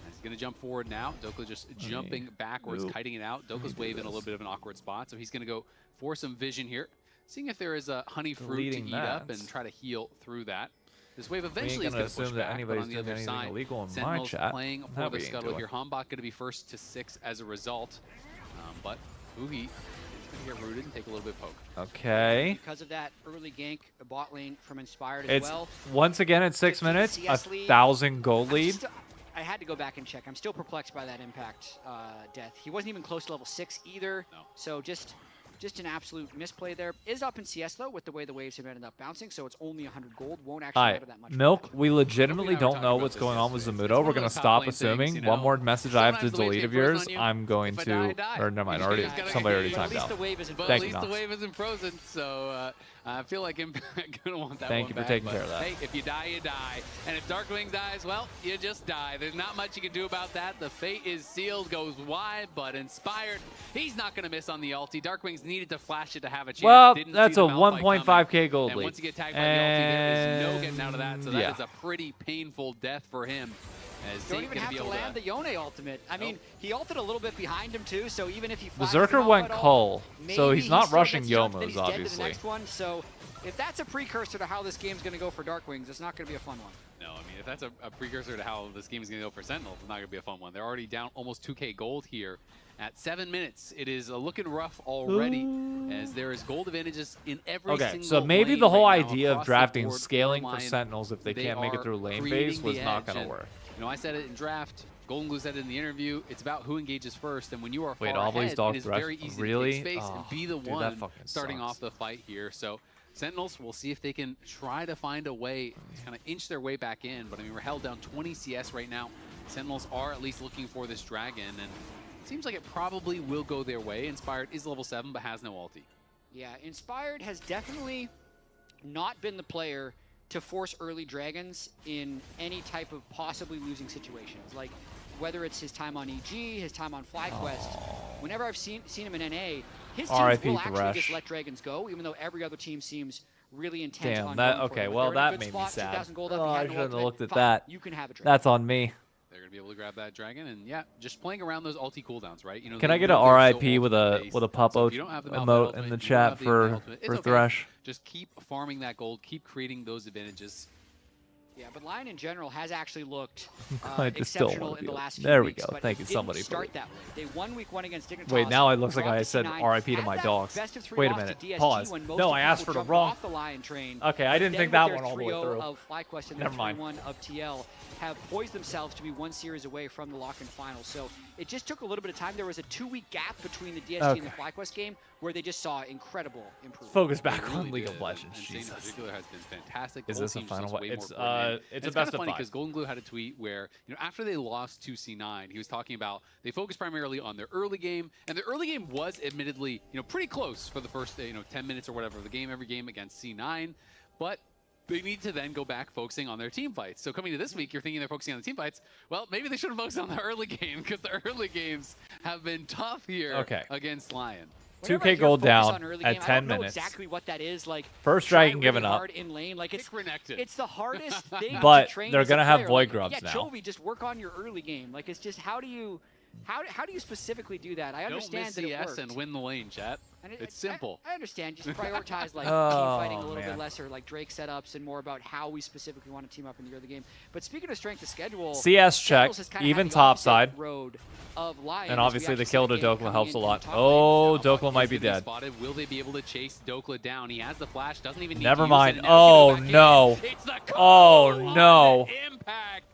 He's going to jump forward now. Dokla just jumping backwards, kiting it out. Dokla's wave in a little bit of an awkward spot, so he's going to go for some vision here, seeing if there is a honey fruit Deleting to eat up that. and try to heal through that. This wave We eventually ain't is gonna going to push assume that back, but anybody's on the doing other anything side, illegal in my Sentinels chat. playing That for we the ain't scuttle doing. here. Hombach going to be first to 6 as a result, but Uhi is going to get rooted and take a little bit of poke. Okay. Because of that early gank, the bot lane from Inspired as It's well. once again at 6 minutes, CS lead. 1,000 gold lead. I had to go back and check. I'm still perplexed by that Impact death. He wasn't even close to level 6 either. No. So just an absolute misplay there. Is up in CS though with the way the waves have ended up bouncing, so it's only 100 gold. Won't actually All matter right, that much. Milk, we legitimately were don't talking know about what's this going on with yesterday. It's Zamudo. one We're of going to those top stop lane assuming. things, One more message I have to sometimes the wave's delete of getting yours. frozen on you. I'm going If I to, die, or never mind, you already, just gotta somebody already get- At timed least out. the wave isn't. But Thank at you, least the Knox. wave isn't frozen, so I feel like Impact gonna want that Thank one you for back, taking but care of that. Hey, if you die, you die. And if Darkwing dies, well, you just die. There's not much you can do about that. The fate is sealed, goes wide, but Inspired, he's not gonna miss on the ulti. Darkwing's needed to flash it to have a chance. Well, Didn't that's see a the Malphite 1.5k coming. gold And lead. once you get tagged by the ulti, there is no And getting out of that. So yeah. that is a pretty painful death for him. As Don't Zeke even gonna have be to able land the Yone ultimate. I mean, he ulted a little bit behind him too, so even if he flashes him Berserker off went at all, Cull, so maybe he's not still rushing gets jumped, then Yomos, he's dead to the obviously. next one. So if that's a precursor to how this game's going to go for Darkwings, it's not going to be a fun one. No, I mean, if that's a precursor to how this game is going to go for Sentinels, it's not going to be a fun one. They're already down almost 2k gold here at 7 minutes. It is looking rough already, as there is gold advantages in every Okay, single so maybe lane the whole right now idea of across the drafting board scaling for for Lion. Sentinels if they can't make it are through lane creating phase was the not edge, going to and, work. You know, I said it in draft. Golden Glue said it in the interview. It's about who engages first, and when you are Wait, far all these ahead, dogs it is rush- very easy really? to take space Oh, and be the dude, that one fucking starting sucks. off the fight here. So Sentinels, we'll see if they can try to find a way to kind of inch their way back in. But I mean, we're held down 20 CS right now. Sentinels are at least looking for this dragon, and it seems like it probably will go their way. Inspired is level 7, but has no ulti. Yeah, Inspired has definitely not been the player to force early dragons in any type of possibly losing situations. Like, whether it's his time on EG, his time on FlyQuest, whenever I've seen him in NA, his teams RIP will actually Thresh. just let dragons go, even though every other team seems really intent Damn, on that going for okay. them. If Well, they're in a that good made me spot, sad. 2,000 gold up, Oh, he I had no shouldn't have ultimate, looked at fine, that. You can have a dragon. That's on me. They're going to be able to grab that dragon, and yeah, just playing around those ulti cooldowns, right? You know, Can they I get a move there so RIP with a ultimate-based. So puppo if you don't have the Malphite emote ultimate, in the you don't chat have the for ultimate, it's okay. Thresh? Just keep farming that gold, keep creating those advantages. Yeah, but Lion in general has actually looked I just don't exceptional wanna in the be- last few There we weeks, go. but Thank it you, didn't somebody, for start it. that way. They won week 1 against Dignitas. Wait, now it looks like dropped I to said C9, RIP to had my that dogs. best of 3 Wait a loss to minute. DSG Pause. when most No, of I the asked people for the jumped wrong. off the Lion train. Okay, I didn't Then think with that their one all the way trio through. of FlyQuest and Never the mind. 3-1 of TL have poised themselves to be one series away from the lock-in final. So it just took a little bit of time. There was a 2-week gap between the DSG and the FlyQuest game where they just saw incredible improvement. Focus back They on really League did, of Legends. and Insane in Jesus. particular has been fantastic. Is The this whole a team final just one? way more It's coordinated. it's And a kind best of of funny 5. because Golden Glue had a tweet where, you know, after they lost to C9, he was talking about they focused primarily on their early game, and their early game was admittedly, you know, pretty close for the first, 10 minutes or whatever of the game, every game against C9, but they need to then go back focusing on their team fights. So coming to this week, you're thinking they're focusing on the team fights. Well, maybe they should have focused on the early game because the early games have been tough here against Lion. 2K gold down at 10 I don't know minutes. exactly what that is. Like First try dragon given really up. hard in lane. Like it's connected. It's the hardest thing But to train they're as a gonna have player. void Like, grubs yeah, now. Chovy, just work on your early game. Like it's just how do you specifically do that? I Don't understand miss that it CS worked. and win the lane, chat. And It's simple. I understand. Just prioritize like Oh, team fighting a little man. bit lesser, like Drake setups, and more about how we specifically want to team up in the early game. But speaking of strength of schedule, CS check, Sentinels has kinda even had the top opposite side. road of Lion, And as we obviously the actually kill saw to game Dokla coming helps in a from lot. the top lane. Oh, Now, Dokla might is be gonna dead. Spotted. Will they be able to chase Dokla down? He has the flash. Doesn't even need Never to mind. use it. And now Oh, he's gonna go back no. in. It's the Oh, call no. on the Impact.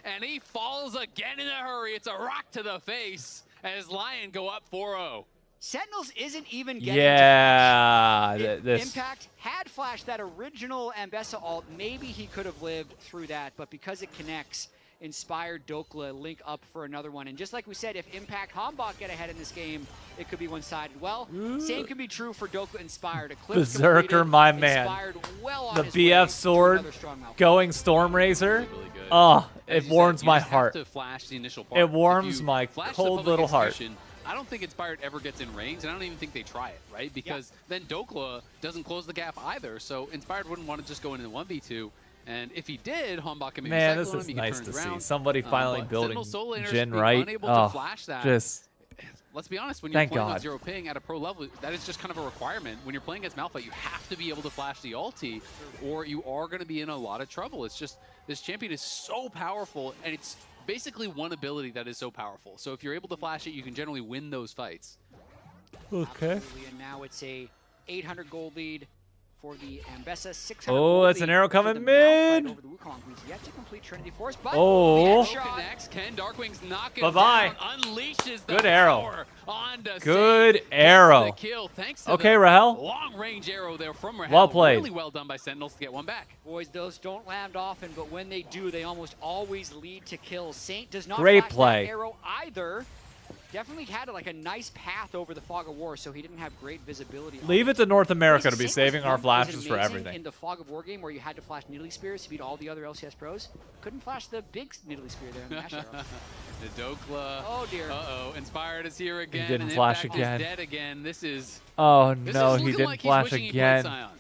And he falls again in a hurry. It's a rock to the face as Lion go up 4-0. Sentinels isn't even getting Yeah. to Flash. This. Impact had Flash, that original Ambessa ult. Maybe he could have lived through that, but because it connects, inspired Dokla link up for another one. And just like we said, if Impact Hambach get ahead in this game, it could be one-sided. Well, same can be true for Dokla Inspired. Eclipse Berserker, completed, my man. Inspired well on The his way BF to sword another strong Malphite. going Stormrazor. Really good. Oh, As it you warms said, you my just heart. have to flash the initial part. It warms If you my flash the cold public little heart. execution, I don't think Inspired ever gets in range, and I don't even think they try it, right? Because then Dokla doesn't close the gap either, so Inspired wouldn't want to just go into 1v2. And if he did, Hambach can maybe Man, cycle this him, is he can nice turn to it see. around. Somebody finally But building Sentinel solo laners Jin being right. unable Oh, to flash that. just Let's be honest, when you're Thank playing on God. 0 ping at a pro level, that is just kind of a requirement. When you're playing against Malphite, you have to be able to flash the ulti, or you are going to be in a lot of trouble. It's just, this champion is so powerful, and it's basically one ability that is so powerful. So if you're able to flash it, you can generally win those fights. okay. Absolutely, and now it's a 800 gold lead for the Ambessa, 600 Oh, gold that's an lead arrow for coming the mid. Malphite over the Wukong, who's yet to complete Trinity Force, but Oh. the Arrow headshot connects. Can Darkwing's knock it Bye-bye. down, unleashes the Good arrow. power onto Good Saint, gets arrow. the kill thanks to Okay, the Rahel. long-range arrow there from Rahel. Well played. Really well done by Sentinels to get one back. Boys, those don't land often, but when they do, they almost always lead to kills. Saint does not Great flash play. that arrow either. Definitely had like a nice path over the Fog of War, so he didn't have great visibility. on Leave it to North America to Saint be was saving our was flashes for amazing everything. In the Fog of War game where you had to flash Nidalee Spears to beat all the other LCS pros, couldn't flash the big Nidalee Spear there in the Nash arrow. The Dokla. Oh dear. Uh-oh. Inspired is here again. didn't and flash Impact again. Is dead again. This is Oh this no, is he looking didn't like flash he's wishing again. He played Sion.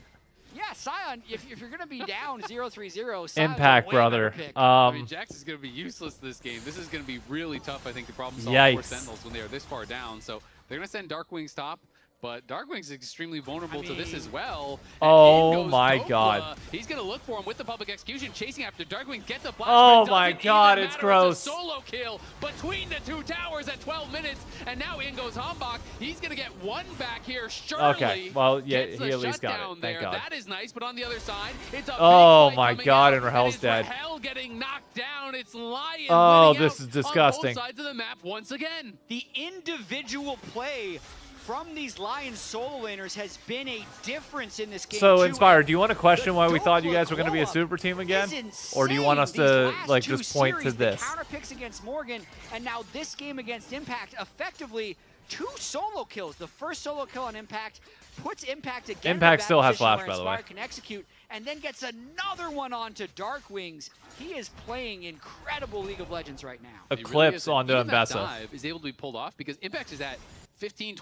Yeah, Sion, if you're going to be down 0-3-0, Sion's Impact, a way better brother. pick. I mean, Jax is going to be useless this game. This is going to be really tough, I think, to problem solve for Yikes. Sentinels when they are this far down. So they're going to send Darkwing's top, but Darkwing's extremely vulnerable to this as well. And Oh in goes my Dokla. God. He's going to look for him with the public execution, chasing after Darkwing. Get the flash. Oh but my doesn't God, even it's matter. gross. It's a solo kill between the two towers at 12 minutes, and now in goes Hambach. He's going to get one back here. Shirley Okay, well, yeah, gets he the at least got it. shutdown Thank there. God. That is nice, but on the other side, it's a Oh big fight my coming God, out, and Rahel's it's dead. Rahel getting knocked down. It's Lion Oh, winning this out is disgusting. on both sides of the map once again. The individual play from these Lion solo laners has been a difference in this game. So, too. Inspired, do you want to question why we thought you Dokla guys were going to be a glow-up super team again? is Or do you want us insane. to, These last like, two just point to series, this? The counter picks against Morgan, and now this game against Impact, effectively 2 solo kills. The first solo kill on Impact puts Impact again in a Impact bad still has position flash, where by the way. Inspired can execute, and then gets another one onto Darkwings. He is playing incredible League of Legends right now. He really Eclipse is. onto Even that Ambessa. dive is able to be pulled off because Impact is at 15-20%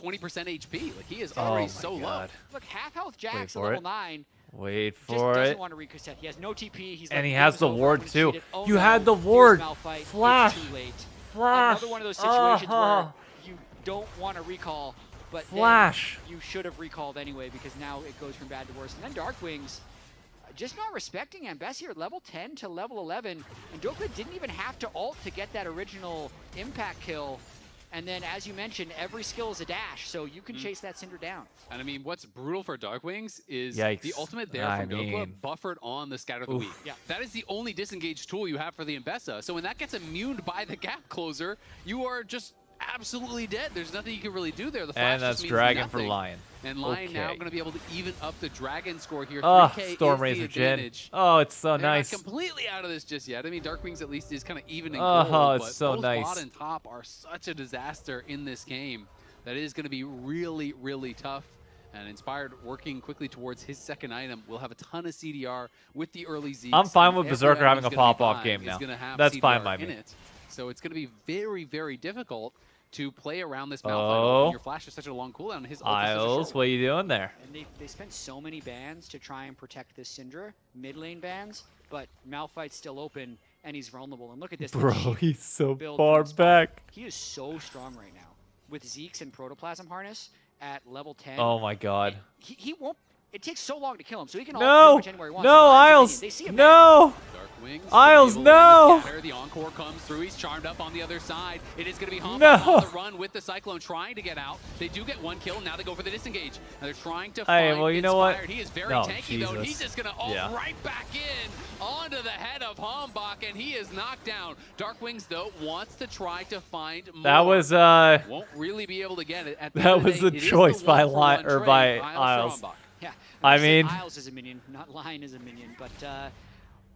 HP. Like, he is Oh already my so God. Look, half health Jax at for level it. 9. Wait Just for doesn't it. want to reset. He has no TP. He's And like, he has game's the over, ward, I'm too. cheated. Oh, You no. had the Here's ward. Malphite. It's Flash. too late. Flash. Another one of those situations Uh-huh. where you don't want to recall, but then Flash. you should have recalled anyway because now it goes from bad to worse. And then Darkwings, just not respecting Ambessa here, level 10 to level 11. And Dokla didn't even have to ult to get that original impact kill. And then, as you mentioned, every skill is a dash, so you can chase that Cinder down. And I mean, what's brutal for Darkwings is Yikes. the ultimate there I from Dokla mean- buffered on the Scatter the Oof. Weak. Yeah. That is the only disengaged tool you have for the Ambessa. So when that gets immuned by the gap closer, you are just absolutely dead. There's nothing you can really do there. The flash And that's just means Dragon for nothing. Lion. And Lion now Okay. going to be able to even up the Dragon score here. Oh, 3K is Stormrazor the Jin. advantage. Oh, it's so They're nice. not completely out of this just yet. I mean, Darkwings at least is kind of even in Oh, gold, it's but so both nice. bot and top are such a disaster in this game that it is going to be really, really tough. And Inspired working quickly towards his second item will have a ton of CDR with the early Zeeks. I'm fine and with every Berserker item having he's a gonna be pop-off buying game is now. gonna have That's fine CDR by in me. it. So it's going to be very, very difficult to play around this Malphite Oh. when your flash is such a long cooldown and his ult is such a Isles, short what are you doing there? And they spent so many bans to try and protect this Syndra, mid lane bans, but Malphite's still open and he's vulnerable. And look at this. the Bro, cheap he's so build far from Inspired. back. He is so strong right now. With Zeke's and Protoplasm Harness, at level 10. Oh my God. He won't. It takes so long to kill him, so he can No. pretty much anywhere he wants. No, Isles. They see him No. Darkwings Isles, able to land no. the scatter. The encore comes through. He's charmed up on the other side. It is going to be Hamba No. on the run with the Cyclone trying to get out. They do get one kill. Now they go for the disengage. And they're trying to find Well, you know what? Inspired. He is very No, tanky, though. Jesus. He's just going to ult right back in onto the head of Hambach, and he is knocked down. Darkwings, though, wants to try to find more. That was Won't really be able to get it. At the that end of was the the day, it is choice the by one-for-one Lion or trade, by Isles Isles. for Hambach. Yeah. I mean, Isles is a minion, not Lion is a minion. But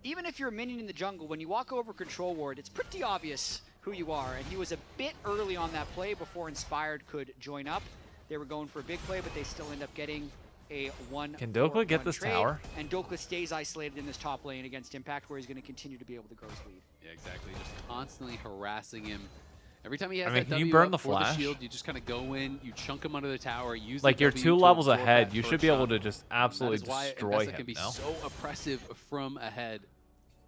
even if you're a minion in the jungle, when you walk over control ward, it's pretty obvious who you are. And he was a bit early on that play before Inspired could join up. They were going for a big play, but they still end up getting a 1-4-1 Can Dokla get this trade. tower? And Dokla stays isolated in this top lane against Impact, where he's going to continue to be able to grow his lead. Yeah, exactly. Just constantly harassing him. Every time he has I mean, that can W you burn up the for flash? shield, you just kind of go in, you chunk him under the tower, use Like the you're W 2 to levels absorb ahead. that You first should be able shot. to just absolutely That is why destroy Mbessa him. can be No? so oppressive from ahead,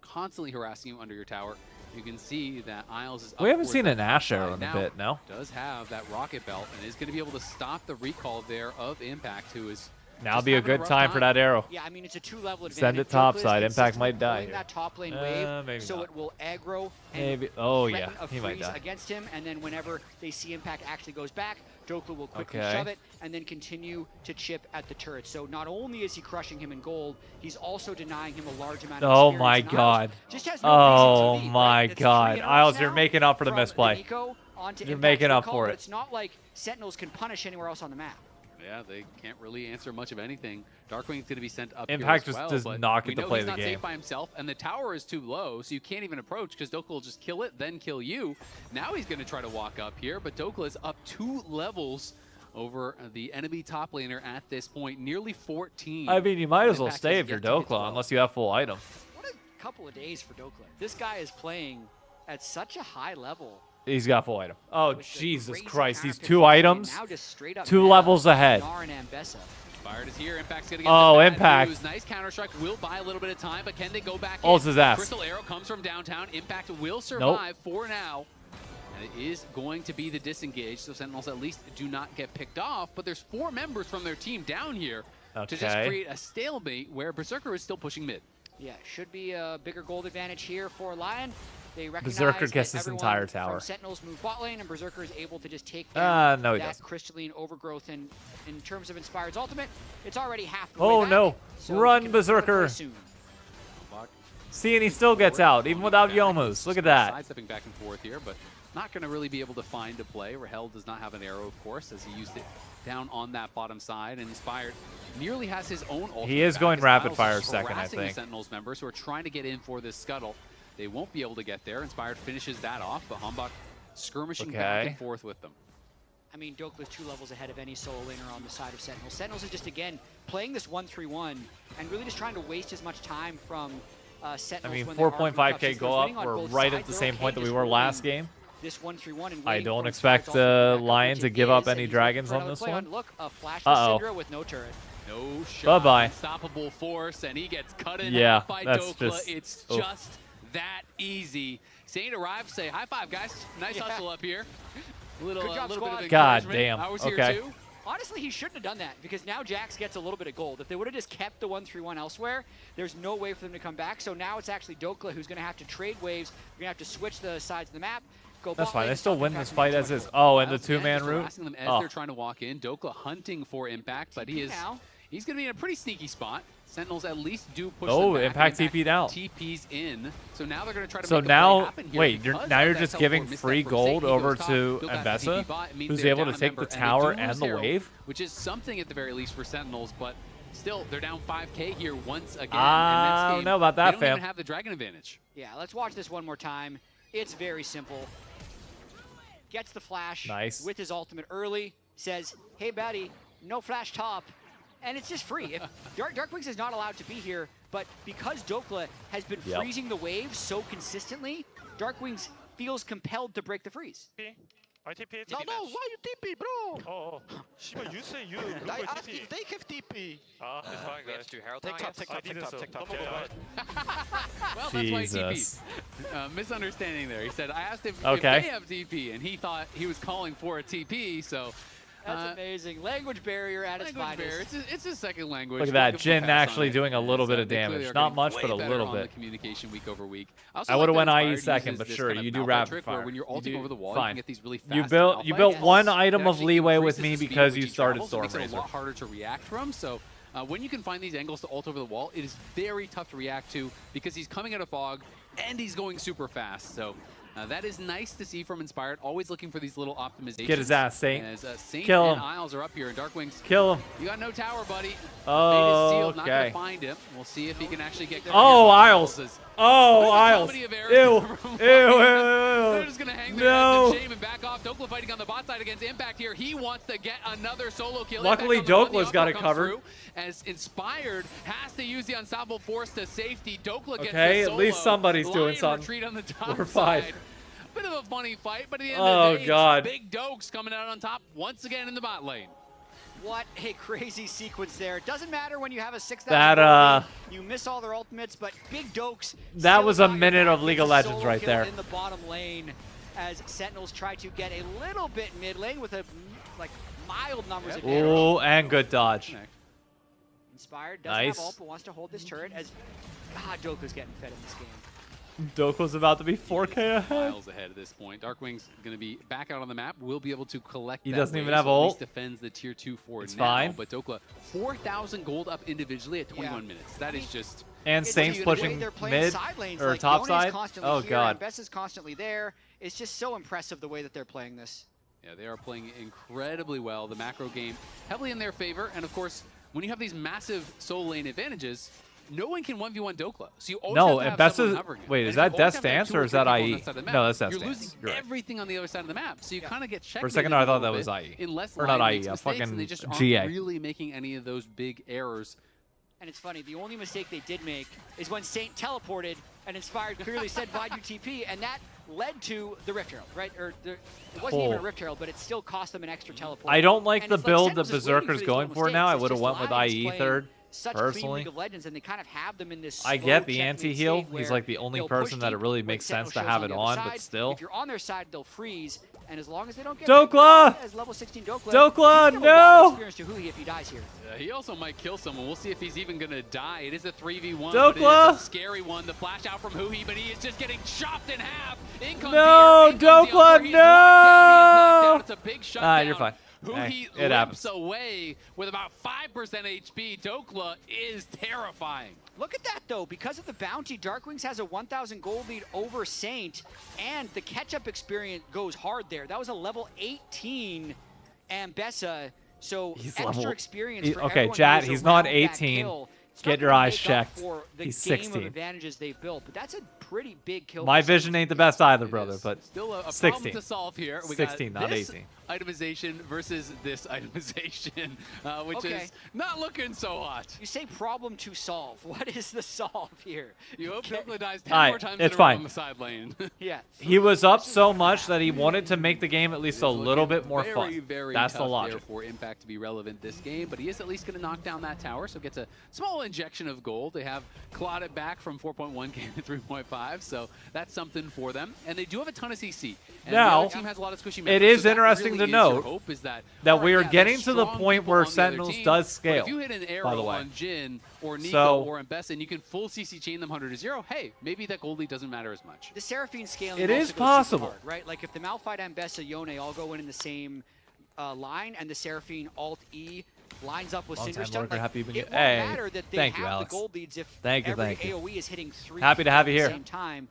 constantly harassing you under your tower. You can see that Isles is up We haven't towards seen that an Ash arrow side. in a Now, bit, no? Does have that rocket belt and is going to be able to stop the recall there of Impact, who is Now just be a having good rough time for that arrow. Yeah, I mean, it's a 2-level advantage. Send it Dokla is topside. Impact consistently might die pulling here. that top lane wave, Maybe so not. it will aggro and Maybe. Oh yeah, threaten a he might freeze die. against him, and then whenever they see Impact actually goes back, Dokla will quickly Okay. shove it and then continue to chip at the turret. So not only is he crushing him in gold, he's also denying him a large amount of Oh experience. my And Isles God. just has no Oh reason to lead, my right? It's God. 3 Isles, now you're making up for the from misplay. Nico onto You're Impact's making up recall, for but it. It's not like Sentinels can punish anywhere else on the map. Yeah, they can't really answer much of anything. Darkwing's going to be sent up Impact here as just well, does but not we get to know play he's the not game. safe by himself, and the tower is too low, so you can't even approach because Dokla will just kill it, then kill you. Now he's going to try to walk up here, but Dokla is up 2 levels over the enemy top laner at this point, nearly 14. I mean, you might as well Impact stay has if you're yet to hit Dokla, 12. unless you have full item. What a couple of days for Dokla. This guy is playing at such a high level. He's got full item. Oh, with the Jesus crazy Christ. These character 2 play, items, now just straight up 2 meta levels ahead. Gnar and Ambessa. Inspired is here. Impact's going to get Oh, the bad Impact. news. Nice counter-strike. Will buy a little bit of time, but can they go back Ults in? his ass. Crystal Arrow comes from downtown. Impact will survive for now. And it is going to be the disengage, so Sentinels at least do not get picked off. But there's 4 members from their team down here to just Okay. create a stalemate where Berserker is still pushing mid. Yeah, should be a bigger gold advantage here for Lion. They recognize Berserker that gets this everyone entire from tower. Sentinels move bot lane, and Berserker is able to just take down No, he that doesn't. crystalline overgrowth. And in terms of Inspired's ultimate, it's already half the way Oh back, no. so he Run, can deploy Berserker. soon. See, and he still gets out, even without Yomus. Look at that. Sidestepping back and forth here, but not going to really be able to find a play. Rahel does not have an arrow, of course, as he used it down on that bottom side. And Inspired nearly has his own ultimate. He is back going as rapid Isles fire is second, I harassing the think. Sentinels members who are trying to get in for this scuttle. They won't be able to get there. Inspired finishes that off, but Hambach skirmishing back and forth with them. I mean, Dokla's 2 levels ahead of any solo laner on the side of Sentinels. Sentinels is just, again, playing this 1-3-1 and really just trying to waste as much time from I Sentinels mean, when they are grouped up. 4.5k Since go they're up. winning on We're both right sides, at the they're same okay point that we just were last rolling game. This 1-3-1 and I waiting don't for expect Inspired's ultimate the back up, Lion which to it give up is, any and he's dragons looking for on another this play one. Look, a flash Uh-oh. to Syndra with no turret. No shot. Bye-bye. Unstoppable force, and he gets cut in Yeah, half by that's Dokla. just- It's oof. just that easy. Saint arrives, say high five, guys. Nice hustle up here. Little, Good job, little bit squad. of God encouragement. damn. I was Okay. here too. Honestly, he shouldn't have done that because now Jax gets a little bit of gold. If they would have just kept the 1-3-1 elsewhere, there's no way for them to come back. So now it's actually Dokla who's going to have to trade waves. You're going to have to switch the sides of the map. Go That's bot fine. lane, They still stop win Impact this from fight getting as too is. much Oh, and the Once again, 2-man just route. harassing them as Oh. they're trying to walk in. Dokla hunting for Impact, but he is now. he's going to be in a pretty sneaky spot. Sentinels at least do push Oh, them back. Impact TP'd out. TP's in. So now they're going to try to So make a play now, happen here wait, because now of you're that just teleport giving misstep free from gold Saint. He over goes top, to built out the Ambessa, TP bot. It means who's they're able to down a take the member, and they tower do and lose the Herald, wave? which is something at the very least for Sentinels, but still, they're down 5k here once again. I and don't know about that, they don't fam. even have the dragon advantage. Yeah, let's watch this one more time. It's very simple. Gets the flash Nice. with his ultimate early. Says, hey, baddie, no flash top. And it's just free. If Darkwings is not allowed to be here, but because Dokla has been Yep. freezing the waves so consistently, Darkwings feels compelled to break the freeze. I TP. No, no, why you TP, bro? Oh, 씨발, you say you. I look asked if they have TP. Ah, it's fine, guys. Take top, take top, take top, take top, take top. Well, that's why he Jesus. TP'd. Misunderstanding there. He said, I asked if Okay. they have TP, and he thought he was calling for a TP, so That's amazing. Language barrier at its finest. It's a second language. Look at that. Jin actually doing a little bit of damage. Not much, but a little bit. Communication week over week. I would have went IE second, but sure, you do rapid fire. When you're ulting over the wall, fine. you can get these really fast. You built one item of leeway with me because you started Storm It makes it a lot Razor. harder to react from. So when you can find these angles to ult over the wall, it is very tough to react to because he's coming out of fog and he's going super fast. So that is nice to see from Inspired. Always looking for these little optimizations. Get his ass, Saint. As Saint Kill and him. Isles are up here, and Darkwings. Kill him. You got no tower, buddy. Oh, Fate is sealed. Not okay. gonna find him. We'll see if he can actually get. Oh, Isles. Oh, Isles. Ew. Ew. They're just gonna hang their No. heads in shame and back off. Dokla fighting on the bot side against Impact here. He wants to get another solo kill. Luckily, Impact on the run. Dokla's The got it comes covered. through As Inspired has to use the unstoppable force to safety. Dokla gets Okay, the at least solo. somebody's doing Lion something. retreat on the top We're fine. side. Bit of a funny fight, but at the end Oh, of the day, God. Big Dokes coming out on top once again in the bot lane. What a crazy sequence there. It doesn't matter when you have a 6,000 That, you miss all their ultimates, but Big Dokes That still was a got your minute back. of League It's of a Legends solo right kill there. in the bottom lane as Sentinels try to get a little bit mid lane with a mild numbers of damage. Ooh, and good dodge. Inspired doesn't Nice. have ult, but wants to hold this turret as Doku's getting fed in this game. Dokla's about to be 4K ahead. Miles ahead at this point. Darkwing's going to be back out on the map. We'll be able to collect He that doesn't wave, even have so at ult. least defends the tier 2 for It's now. fine. But Dokla, 4,000 gold up individually at 21 minutes. That is just... And It's Saints the way pushing they're playing mid side lanes, or like top Yone's side. constantly Oh, here, God. and Bess is constantly there. It's just so impressive the way that they're playing this. Yeah, they are playing incredibly well. The macro game heavily in their favor. And of course, when you have these massive solo lane advantages, no one can 1v1 Dokla. So you always have No, to and have Best someone is. hovering him. Wait, And is if you that always Death have to have Stance two or is that three people on IE? that side of the map, No, that's Death You're Stance. losing You're right. everything on the other side of the map. So you kind of get checkmated. For a second, I thought that little was bit IE. Unless Or not Lion IE, makes mistakes fucking and they just aren't GA. really making any of those big errors. And it's funny, the only mistake they did make is when Saint teleported and Inspired clearly said Vide UTP, and that led to the Rift Herald, right? Or it wasn't even a Rift Herald, but it still cost them an extra teleport. I don't like And the it's build Sentinels that is waiting for Berserker's these going little for now. I mistakes. would have It's went just with Lions IE playing third, such clean personally. League of Legends, and they kind of have them in this I slow get the checkmate anti-heal. state He's where like the only they'll push person that it deep really when makes sense Sentinel to have shows it the on, other but side. still. If you're on their side, they'll freeze, and as long as they don't get Dokla! as level 16 Dokla, Dokla, he can have a lot of no! experience to Huhi if he dies here. He also might kill someone. We'll see if he's even going to die. It is a 3v1. Dokla! But it is a scary one. The flash out from Huhi, but he is just getting chopped in half. In comes No, the Dokla, Dokla, He is knocked down. It's a big shutdown. You're fine. Huhi Hey, it limps happens. away with about 5% HP. Dokla is terrifying. Look at that, though. Because of the bounty, Darkwings has a 1,000 gold lead over Saint, and the catch-up experience goes hard there. That was a level 18 Ambessa, so He's extra level- experience for okay, everyone chat, who's he's not around that 18. kill. It's Get not your gonna eyes make up checked. for the He's game 16. of advantages they've built, but that's a pretty big kill. My for vision ain't the best either, brother, but Still a 16. problem to solve here. We 16, got not this 18. itemization versus this itemization, which Okay. is not looking so hot. You say problem to solve. What is the solve here? You hope Dokla dies 10 Alright, more times it's in a row fine. on the side lane. Yeah. He was up so much that he wanted to make the game at least a little bit more very, fun. Very That's the tough logic. there for Impact to be relevant this game, but he is at least going to knock down that tower, so gets a small injection of gold. They have clawed it back from 4.1k to 3.5, so that's something for them. And they do have a ton of CC. And Now, the other team has a lot of squishy it members, is so that interesting really to is your note hope, is that we are yeah, getting there's to the strong point people where on the other Sentinels team, does but scale, if you hit an by the arrow way. on Jin or Nico So- or Ambessa and you can full CC chain them 100 to 0, hey, maybe that gold lead doesn't matter as much. The Seraphine scaling It also is goes super possible. hard, right? Like if the Malphite, Ambessa, Yone all go in the same line, and the Seraphine Alt E lines up with Long time Cinderstone, worker, like, happy you been it get- won't Hey, matter that they thank have you, the Alex. gold leads if Thank you, every thank you. AoE is hitting 3 Happy to have you at here. the same time.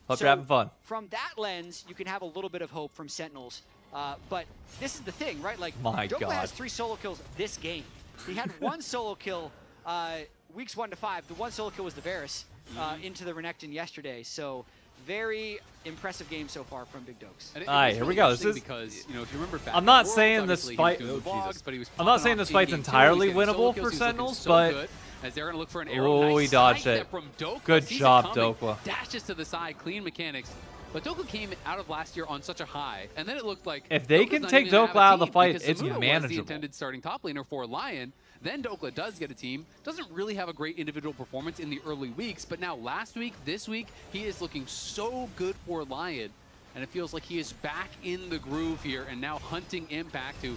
Hope So you're having fun. From that lens, you can have a little bit of hope from Sentinels. But this is the thing, right? Like, My Dokla God. has 3 solo kills this game. He had 1 solo kill weeks 1 to 5. The 1 solo kill was the Varus into the Renekton yesterday. So very impressive game so far from Big Dokes. And it Alright, was here really we go. This interesting is- because, you know, if you remember back I'm at not Worlds, saying this obviously he was fight- doing oh, vlogs, Jesus. but he was I'm not popping saying off this fight's in game 2. entirely He was getting solo winnable kills. for He was looking Sentinels, so but- good as they're going to look for an Oh, arrow. he Nice dodged side it. step from Dokla. Good Sees it job, coming, Dokla. Dashes to the side, clean mechanics. But Dokla came out of last year on such a high, and then it looked like If they Dokla's can not take even gonna have Dokla out a of the team fight, because it's Samuna was the manageable. intended starting top laner for Lion. Then Dokla does get a team. Doesn't really have a great individual performance in the early weeks, but now last week, this week, he is looking so good for Lion. And it feels like he is back in the groove here and now hunting Impact, who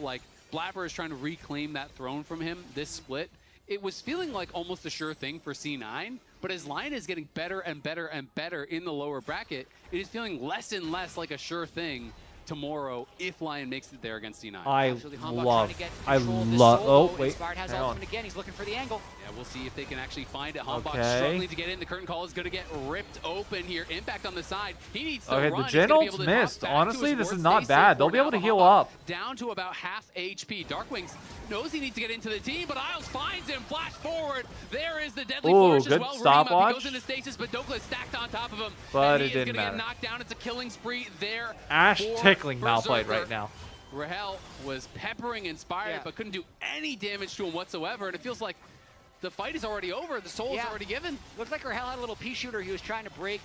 felt like Blapper is trying to reclaim that throne from him this split. It was feeling like almost a sure thing for C9, but as LYON is getting better and better and better in the lower bracket, it is feeling less and less like a sure thing tomorrow if Lion makes it there against C9. I love. Oh, wait. Inspired has Hang on. ultimate again. He's looking for the angle. Yeah, we'll see if they can actually find it. Hanbok Okay. struggling to get in. The curtain call is going to get ripped open here. Impact on the side. He needs to Okay, run. the He's Gen gonna be ult's able to hop missed. back to Honestly, his this ward. is not Stay bad. safe They'll for be able now. to heal Hanbok up. Down to about half HP. Darkwings knows he needs to get into the team, but Isles finds him. Flash forward. There is the deadly Ooh, flourish as good well. stopwatch. He goes into stasis, but Dokla is stacked on top of him. But and it he didn't is going to matter. get knocked down. It's a killing spree there. Ash for tickling Malphite Berserker. right now. Rahel was peppering Inspired, but couldn't do any damage to him whatsoever. And it feels like the fight is already over. The soul is already given. Looks like Rahel had a little pea shooter. He was trying to break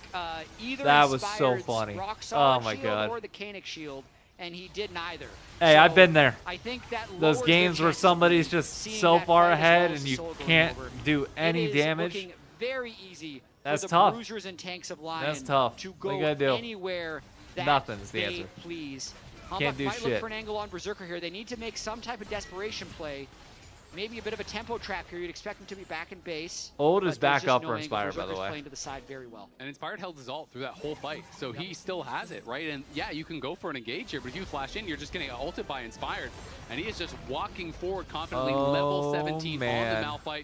either That was so Inspired's funny. rock solid Oh my shield God. or the Canic shield, and he did neither. Hey, So I've been there. I think that Those lowers games their where chances of somebody's just seeing so that far fight as well ahead as and the you soul going can't over. do any it is damage. looking very easy That's for the tough. bruisers and tanks of Lion That's tough. to What you go gotta do? anywhere that Nothing's the they answer. please. Can't Hanbok do might look shit. for an angle on Berserker here. They need to make some type of desperation play. Maybe a bit of a tempo trap here. You'd expect him to be back in base. Old but is back there's just up no for angle. Inspired, by the Berserker's way. playing to the side very well. And Inspired held his ult through that whole fight, so he still has it, right? And yeah, you can go for an engage here, but if you flash in, you're just getting ulted by Inspired. And he is just walking forward confidently, level 17 man. on the Malphite.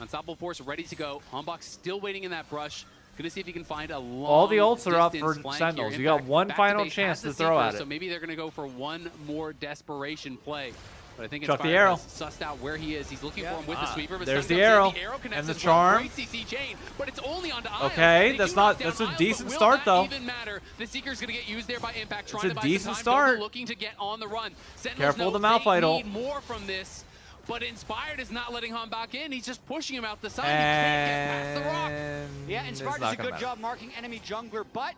Unstoppable Force ready to go. Hanbok still waiting in that brush. Gonna see if he can find a long All the ults are up distance for flank Sentinels. here. You got Impact one back final base, chance has to the throw Seeker, at it. So maybe they're gonna go for one more desperation play. But I think Chuck the Inspired arrow. has sussed out where he is. He's looking for him with the sweeper. But There's Sun the comes in. arrow. The arrow connects And the as well. charm. Great CC chain, but it's only onto Isles. Okay, They that's do not- knock that's down a Isles, decent but will start, that though. even matter? The Seeker's gonna get used there by Impact, trying It's a to buy decent some time. start. Dokka looking to get on the run. Sentinels Careful know of the Malphite they ult. need more from this. But Inspired is not letting Hanbok in. He's just pushing him out the side. He can't get past the rock. Yeah, And Inspired it's does not a gonna good matter. job marking enemy jungler, but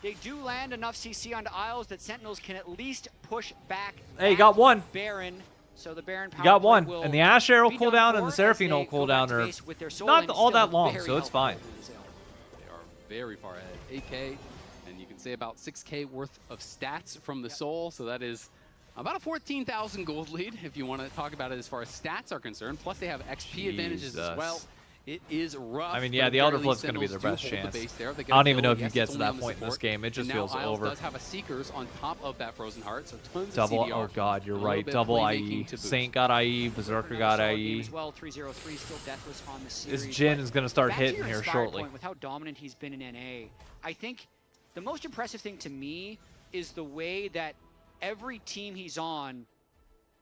they do land enough CC onto Isles that Sentinels can at least push back. Hey, you got one. Baron. So the Baron power You got play one. will And the Ash arrow be done cooldown and the for as Seraphine they ult go back cooldown to are base with their soul not and all still that long, very so it's healthy. fine. They are very far ahead. 8K, and you can say about 6K worth of stats from the Soul, so that is about a 14,000 gold lead if you want to talk about it as far as stats are concerned. Plus they have XP advantages as well. It is rough. I mean, but yeah, at the very Elder least Flip's going to be Sentinels their do best hold the chance. base there. They I get don't a even kill. know if Yes, he gets it's to only that on the point in this support. game. It just And feels now Isles over. does have a Seekers on top of that Frozen Heart, so tons Double, of CDR. oh god, you're A little right. bit Double playmaking IE. to boot. Saint got IE. Berserker got Solid game IE. as well. 303 still deathless on the series. This Jin but is going to start back to hitting your here Inspired shortly. point, with how dominant he's been in NA, I think the most impressive thing to me is the way that every team he's on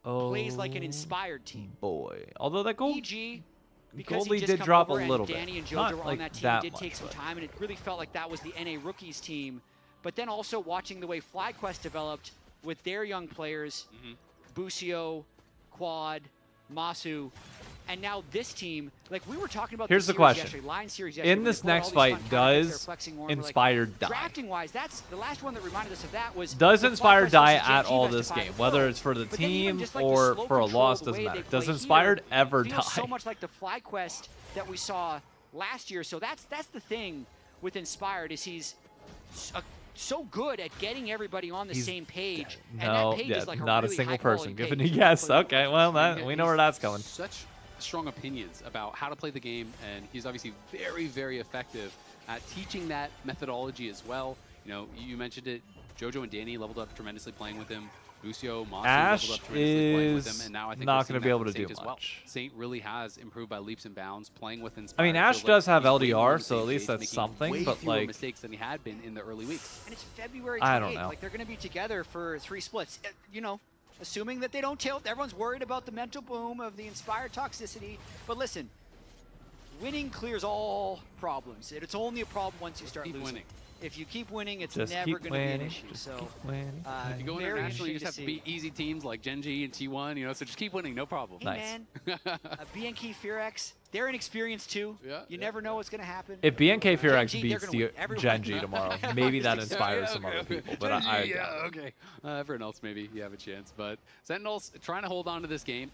plays like an inspired team. Boy. Although that gold, EG, because gold he lead just did come drop a over and little bit. Danny and JoJo Not were on like that team. that It did much, take some but- time, and it really felt like that was the NA rookies team. But then also watching the way FlyQuest developed with their young players, Busio, Quad, Masu, and now this team, like we were talking about. Here's the the series question. yesterday, Lion series yesterday, In when they this pulled all next these fight, fun combos, they're does flexing more, and we're like, Inspired die? Drafting-wise, that's the last one that reminded us of that was. Does the Inspired FlyQuest die versus at Gen G all best this of 5 game? in Whether world. it's for the But then even team just, like, the or slow for a control, loss, the doesn't way matter. they Does play Inspired here ever die? feels so much like the FlyQuest that we saw last year. So that's the thing with Inspired is he's so good at getting everybody on the same page. And No, that page yeah, is like not a really single high-quality person. Giving a page. yes. Okay, well, that, we know where that's going. Such strong opinions about how to play the game, and he's obviously very, very effective at teaching that methodology as well. You know, you mentioned it. JoJo and Danny leveled up tremendously playing with him. Lucio, Masu Ash leveled up tremendously playing with him, is and now I think not we're gonna seeing be that able with to do Saint as well. much. Saint really has improved by leaps and bounds playing with Inspired. I mean, Ash Feels does like have he's way more on LDR, the so at same least page, that's making something, way but, fewer like- mistakes than he had been in the early weeks. And it's February 28th. I don't know. Like they're going to be together for 3 splits. You know, assuming that they don't tilt. Everyone's worried about the mental boom of the Inspired toxicity. But listen, winning clears all problems. It's only a problem once you start Keep losing. winning. If you keep winning, it's Just never keep going to be an winning, issue. just So, keep winning. If you go very international, you just interesting have to to beat easy teams like Gen G and T1, you know, so just keep winning, no problem. Hey man, BNK Fearex, they're inexperienced too. You never know what's going to happen. If BNK Fearex Gen G, they're beats gonna win. Everyone- Gen G tomorrow, maybe that inspires some other people. But Gen I G, doubt it. okay. Everyone else maybe you have a chance, but Sentinels trying to hold on to this game.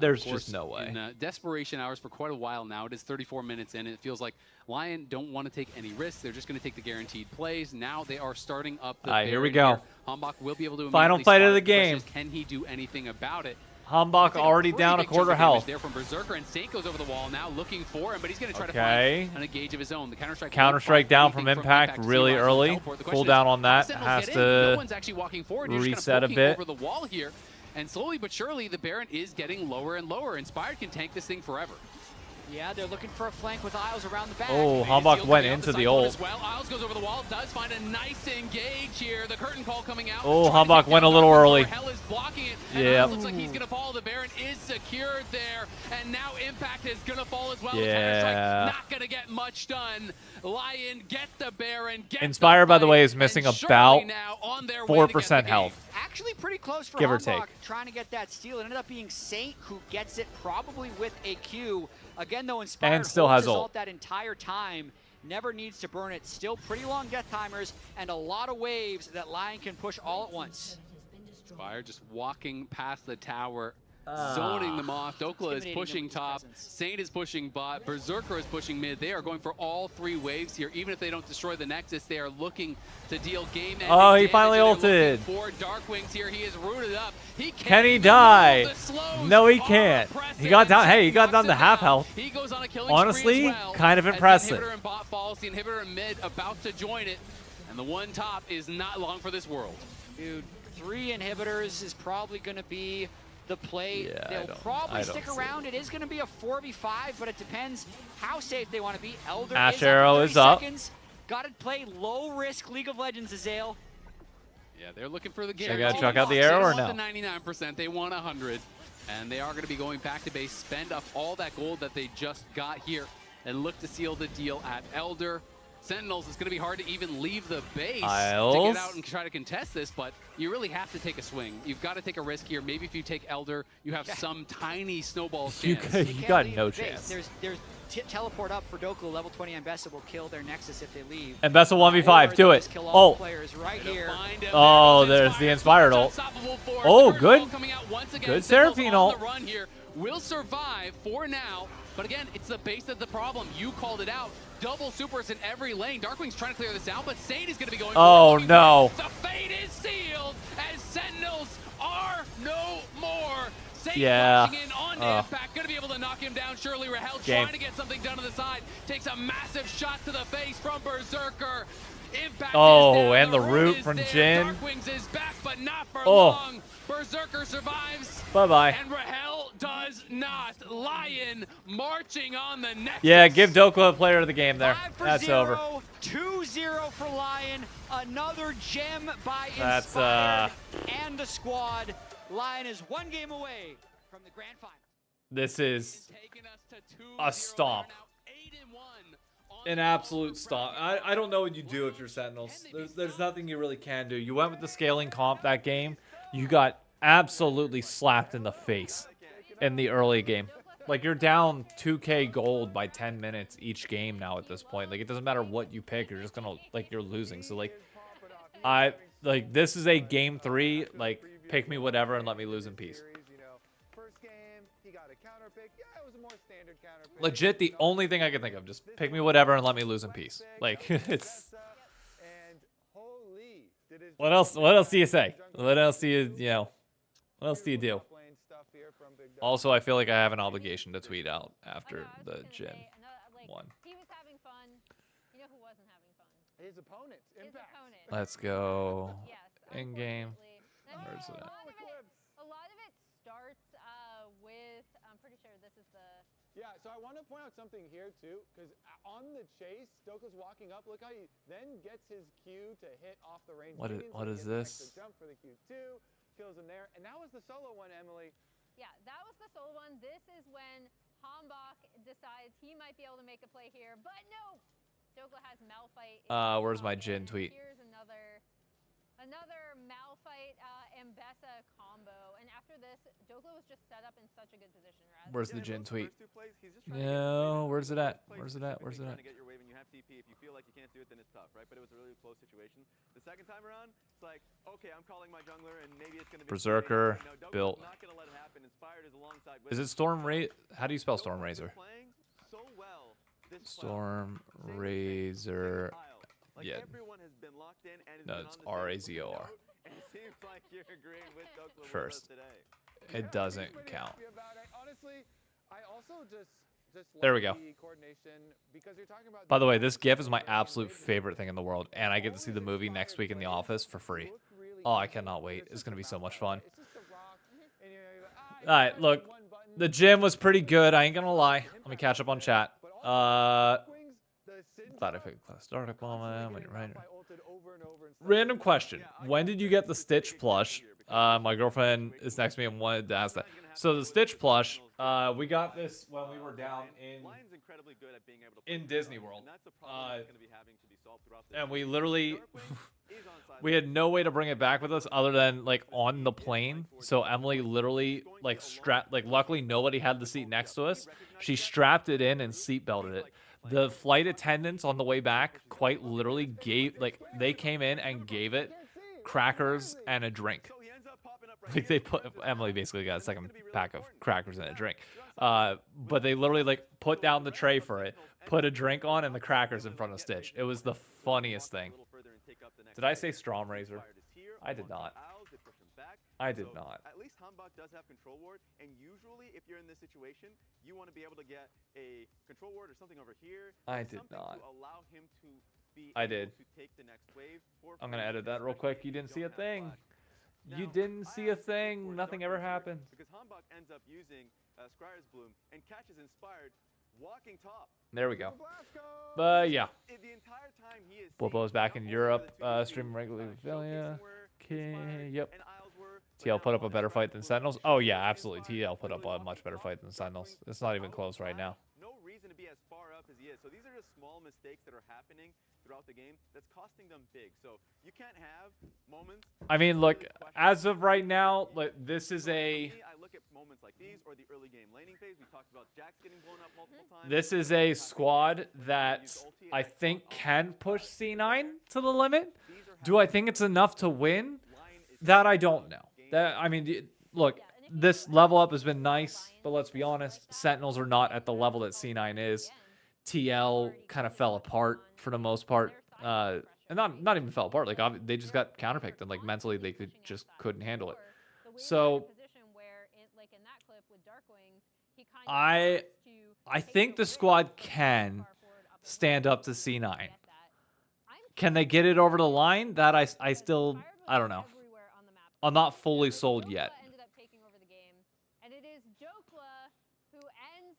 There's Of course, just no way. In desperation hours for quite a while now. It is 34 minutes in. It feels like Lion don't want to take any risks. They're just going to take the guaranteed plays. Now they are starting up the All right, here we Baron go. Hanbok will be able to Final immediately fight of start. the question game. is, can he do anything about it? Hambach already down a quarter health. There from Berserker, and Saint goes over the wall now looking for him, but he's going to try to find an engage of his own. The Counter-strike down from Impact really early. Cooldown on that has to reset a bit. Over the wall here, and slowly but surely the Baron is getting lower and lower. Inspired can tank this thing forever. Yeah, they're looking for a flank with Isles around the back. Oh, Hambach went into the ult. Well, Isles goes over the wall, does find a nice engage here. The curtain call coming out. Oh, Hambach went a little early. Hell is blocking it. Yeah. Looks like he's going to fall. The Baron is secured there, and now Impact is going to fall as well. Yeah. Not going to get much done. Lion, get the Baron. Inspired, by the way, is missing about 4% health. Actually pretty close for Give or Hambach, take. trying to get that steal. It ended up being Saint who gets it, probably with a Q. Again, though, Inspired and still has ult that entire time. Never needs to burn it. Still pretty long death timers and a lot of waves that Lion can push all at once. Inspired just walking past the tower, zoning them off. Dokla is pushing top. Saint is pushing bot. Berserker is pushing mid. They are going for all 3 waves here. Even if they don't destroy the Nexus, they are looking to deal game ending Oh, he damage. finally ulted. For Darkwings here, he is rooted up. Can he die? No, he can't. He got down. Hey, he got down to half health. He goes on a killing Honestly, spree as well, kind of as impressive. The inhibitor and bot falls. The inhibitor in mid about to join it, and the one top is not long for this world. Dude, 3 inhibitors is probably going to be the play. Yeah, They'll probably stick around. It is going to be a 4v5, but it depends how safe they want to be. Elder Ash Arrow is up. Got to play low-risk League of Legends, Azael. Yeah, they're looking for the Should guarantee. I gotta chuck out the arrow or no? They want the 99%. They want 100. And they are going to be going back to base, spend up all that gold that they just got here, and look to seal the deal at Elder. Sentinels, it's going to be hard to even leave the base to get out and try to contest this, but you really have to take a swing. You've got to take a risk here. Maybe if you take Elder, you have some tiny snowball chance. You got no chance. There's teleport up for Dokla. Level 20 Ambessa will kill their Nexus if they leave. Ambessa 1v5, do it. Oh, oh, there's the Inspired ult. Oh, good. Good Seraphine ult. Will survive for now, but again, it's the base of the problem. You called it out. Double supers in every lane. Darkwing's trying to clear this out, but Saint is going to be going. Oh no! The fate is sealed as Sentinels are no more. Saint yeah. in on Impact, going to be able to knock him down. Surely Rahel trying to get something done to the side. Takes a massive shot to the face from Berserker. Impact and the root from Jin. Darkwings is back, but not for long. Berserker survives. Bye-bye. And Rahel does not. Lion marching on the next. Yeah, give Dokla a player of the game there. That's 5-0, over. 2-0 for Lion. Another gem by Inspired and the squad. Lion is 1 game away from the grand final. This is a stomp. An absolute stomp. I don't know what you do if you're Sentinels. There's nothing you really can do. You went with the scaling comp that game. You got absolutely slapped in the face in the early game. Like, you're down 2k gold by 10 minutes each game now at this point. Like, it doesn't matter what you pick. You're just gonna, like, you're losing. So, like, this is a game 3. Like, pick me whatever and let me lose in peace. Legit, the only thing I can think of, just pick me whatever and let me lose in peace. Like, it's... What else do you say? What else do you what else do you do? Also, I feel like I have an obligation to tweet out after the Jin one. He was having fun. You know who wasn't having fun? His opponent. Let's go. In game. Where's it at? A lot of it starts with, I'm pretty sure this is the... Yeah, so I want to point out something here, too, because on the chase, Doka's walking up. Look how he then gets his Q to hit off the range. What is this? Jump for the Q2, kills him there. And that was the solo one, Emily. Yeah, that was the solo one. This is when Hambach decides he might be able to make a play here, but no! Dokla has Malphite. Where's my Jin tweet? Here's another Malphite Ambessa combo, and after this, Dokla was just set up in such a good position. Where's the Jin tweet? No, where's it at? Where's it at? Where's it at? To get your wave and you have TP. If you feel like you can't do it, then it's tough, right? But it was a really close situation. The second time around, it's like, okay, I'm calling my jungler, and maybe it's gonna be Berserker built. Not gonna let it happen. Inspired is alongside. Is it Storm Razor? How do you spell Storm Razor? So well. Storm Razor. Like Yeah. everyone has been locked in and No, it's R-A-Z-O-R. It seems like you're agreeing with Dokla First. today. It doesn't count. Honestly, I also just There we go. the coordination because you're talking about By the way, this GIF is my absolute favorite thing in the world, and I get to see the movie next week in the office for free. Oh, I cannot wait. It's going to be so much fun. All right, look. The gym was pretty good. I ain't going to lie. Let me catch up on chat. Glad I picked class startup moment. When you're right. Random question. When did you get the Stitch plush? My girlfriend is next to me and wanted to ask that. So the Stitch plush, we got this when we were down in Disney World. And we literally, we had no way to bring it back with us other than like on the plane. So Emily literally like luckily nobody had the seat next to us. She strapped it in and seat belted it. The flight attendants on the way back quite literally they came in and gave it crackers and a drink. Like Emily basically got a second pack of crackers and a drink. But they literally like put down the tray for it, put a drink on and the crackers in front of Stitch. It was the funniest thing. Did I say Strom Razor? I did not. I did not. At least Hambach does have control ward, and usually if you're in this situation, you want to be able to get a control ward or something over here. I did not. To allow him to be I did. able to take the next wave. I'm gonna edit that real quick. You didn't see a thing. You didn't see a thing. Nothing ever happened. Because Hambach ends up using Scryer's Bloom and catches Inspired walking top. There we go. But yeah. The entire time he is Bobo's back in Europe, streaming regularly with Philia. Okay, yep. TL put up a better fight than Sentinels. Oh yeah, absolutely. TL put up a much better fight than Sentinels. It's not even close right now. No reason to be as far up as he is. So these are just small mistakes that are happening throughout the game that's costing them big. So you can't have moments. I mean, look, as of right now, this is a. I look at moments like these or the early game laning phase. We talked about Jax getting blown up multiple times. This is a squad that I think can push C9 to the limit. Do I think it's enough to win? That I don't know. I mean, look, this level up has been nice, but let's be honest, Sentinels are not at the level that C9 is. TL kind of fell apart for the most part, and not even fell apart. Like they just got counterpicked, and like mentally they couldn't handle it. So I think the squad can stand up to C9. Can they get it over the line? That I don't know. I'm not fully sold yet.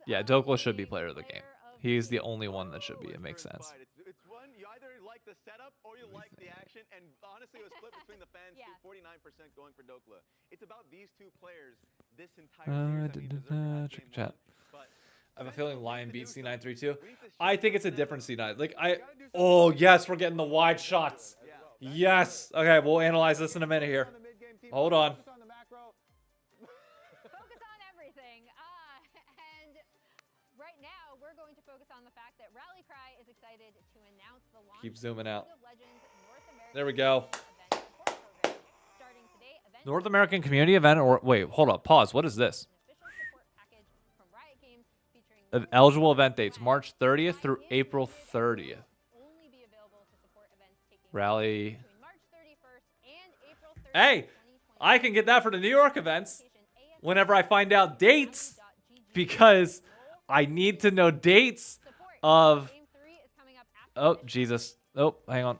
Yeah, Dokla should be player of the game. He's the only one that should be. It makes sense. It's one, you either like the setup or you like the action, and honestly it was split between the fans, 49% going for Dokla. It's about these two players this entire series. Check chat. I have a feeling Lion beat C9 3-2. I think it's a different C9. Oh yes, we're getting the wide shots. Yes. Okay, we'll analyze this in a minute here. Hold on. Focus on everything. And right now, we're going to focus on the fact that Rally Cry is excited to announce the launch Keep zooming out. of Legends North American There we go. event support program. Starting today, event North American community event, or wait, hold up, pause. What is this? official support package from Riot Games featuring Eligible event dates March 30th through April 30th. only be available to support events taking Rally. between March 31st and April 30th. Hey, I can get that for the New York events whenever I find out dates, because I need to know dates of. Oh Jesus! Oh, hang on.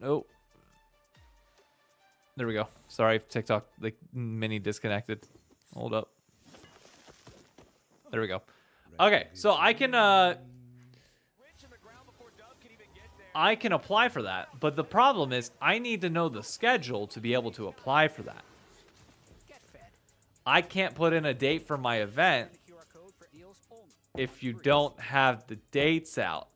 Oh, there we go. Sorry, TikTok mini disconnected. Hold up. There we go. Okay, so I can apply for that, but the problem is I need to know the schedule to be able to apply for that. I can't put in a date for my event if you don't have the dates out.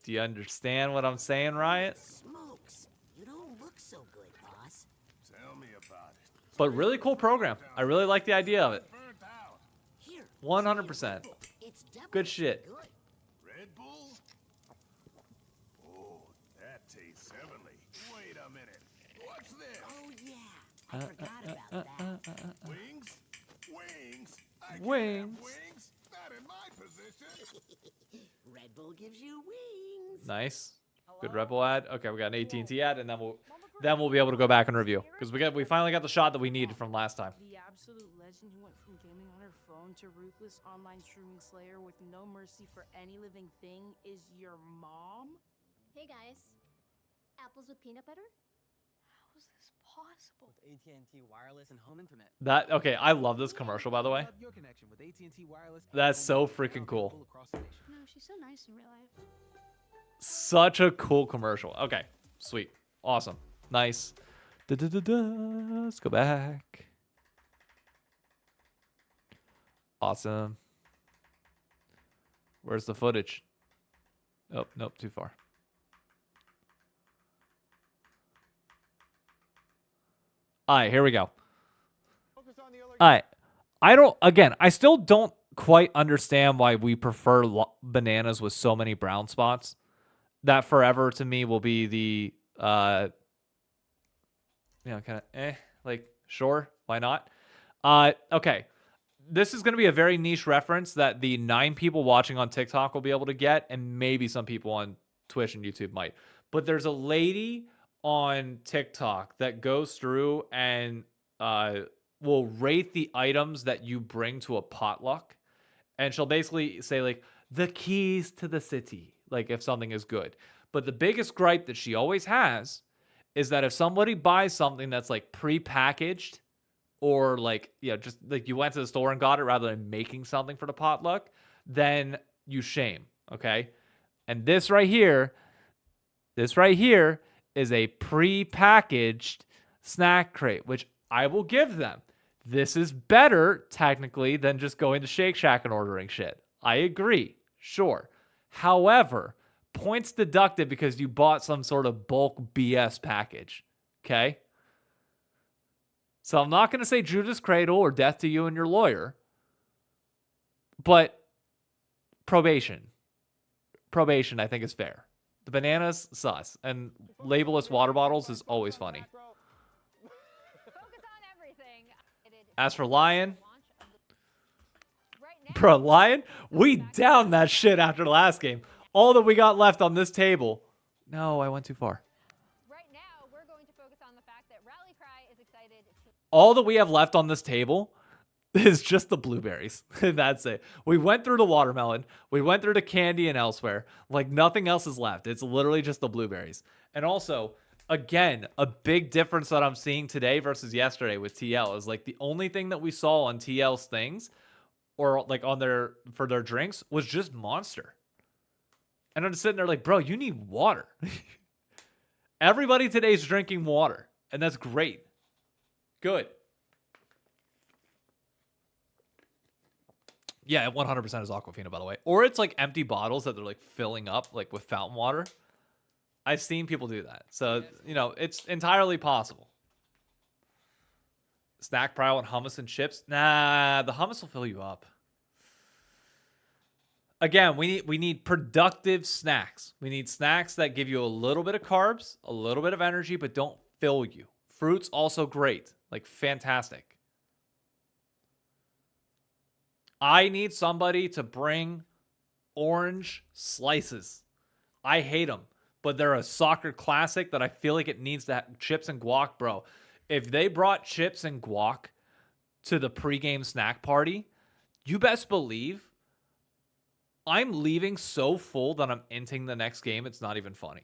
Do you understand what I'm saying, Riot? Smokes. You don't look so good, boss. Tell me about it. But really cool program. I really like the idea of it. Here, 100%. it's definitely Good shit. good. Red Bull? Oh, that tastes heavenly. Wait a minute. What's this? Oh yeah, I forgot about that. Wings? Wings? I can't Wings. have wings? Not in my position. Red Bull gives you wings. Nice. Good Rebel ad. Okay, we got an AT&T ad, and then then we'll be able to go back and review because we finally got the shot that we needed from last time. The absolute legend who went from gaming on her phone to ruthless online streaming slayer with no mercy for any living thing is your mom? Hey guys, apples with peanut butter? How is this possible? With AT&T wireless and home internet. That okay, I love this commercial by the way. Your connection with AT&T wireless. That's so freaking cool. No, she's so nice in real life. Such a cool commercial. Okay, sweet, awesome, nice. Let's go back. Awesome. Where's the footage? Oh, nope, too far. All right, here we go. All right. I still don't quite understand why we prefer bananas with so many brown spots. That forever to me will be the, kind of, like, sure, why not? Okay. This is going to be a very niche reference that the 9 people watching on TikTok will be able to get, and maybe some people on Twitch and YouTube might. But there's a lady on TikTok that goes through and will rate the items that you bring to a potluck. And she'll basically say, like, the keys to the city, like if something is good. But the biggest gripe that she always has is that if somebody buys something that's like pre-packaged or like, just like you went to the store and got it rather than making something for the potluck, then you shame, okay? And this right here is a pre-packaged snack crate, which I will give them. This is better, technically, than just going to Shake Shack and ordering shit. I agree, sure. However, points deducted because you bought some sort of bulk BS package, okay? So I'm not going to say Judas Cradle or death to you and your lawyer, but probation. Probation, I think, is fair. The bananas, sus. And labelless water bottles is always funny. As for LYON, bro, LYON, we downed that shit after the last game. All that we got left on this table. No, I went too far. Right now, we're going to focus on the fact that Rally Cry is excited to... All that we have left on this table is just the blueberries. That's it. We went through the watermelon. We went through the candy and elsewhere. Like, nothing else is left. It's literally just the blueberries. And also, again, a big difference that I'm seeing today versus yesterday with TL is, like, the only thing that we saw on TL's things or, like, on their for their drinks was just Monster. And I'm just sitting there like, bro, you need water. Everybody today is drinking water, and that's great. Good. Yeah, 100% is Aquafina, by the way. Or it's like empty bottles that they're like filling up like with fountain water. I've seen people do that. So, it's entirely possible. Snack pile and hummus and chips. Nah, the hummus will fill you up. Again, we need productive snacks. We need snacks that give you a little bit of carbs, a little bit of energy, but don't fill you. Fruits also great. Like, fantastic. I need somebody to bring orange slices. I hate them, but they're a soccer classic that I feel like it needs to have chips and guac, bro. If they brought chips and guac to the pregame snack party, you best believe I'm leaving so full that I'm inting the next game. It's not even funny.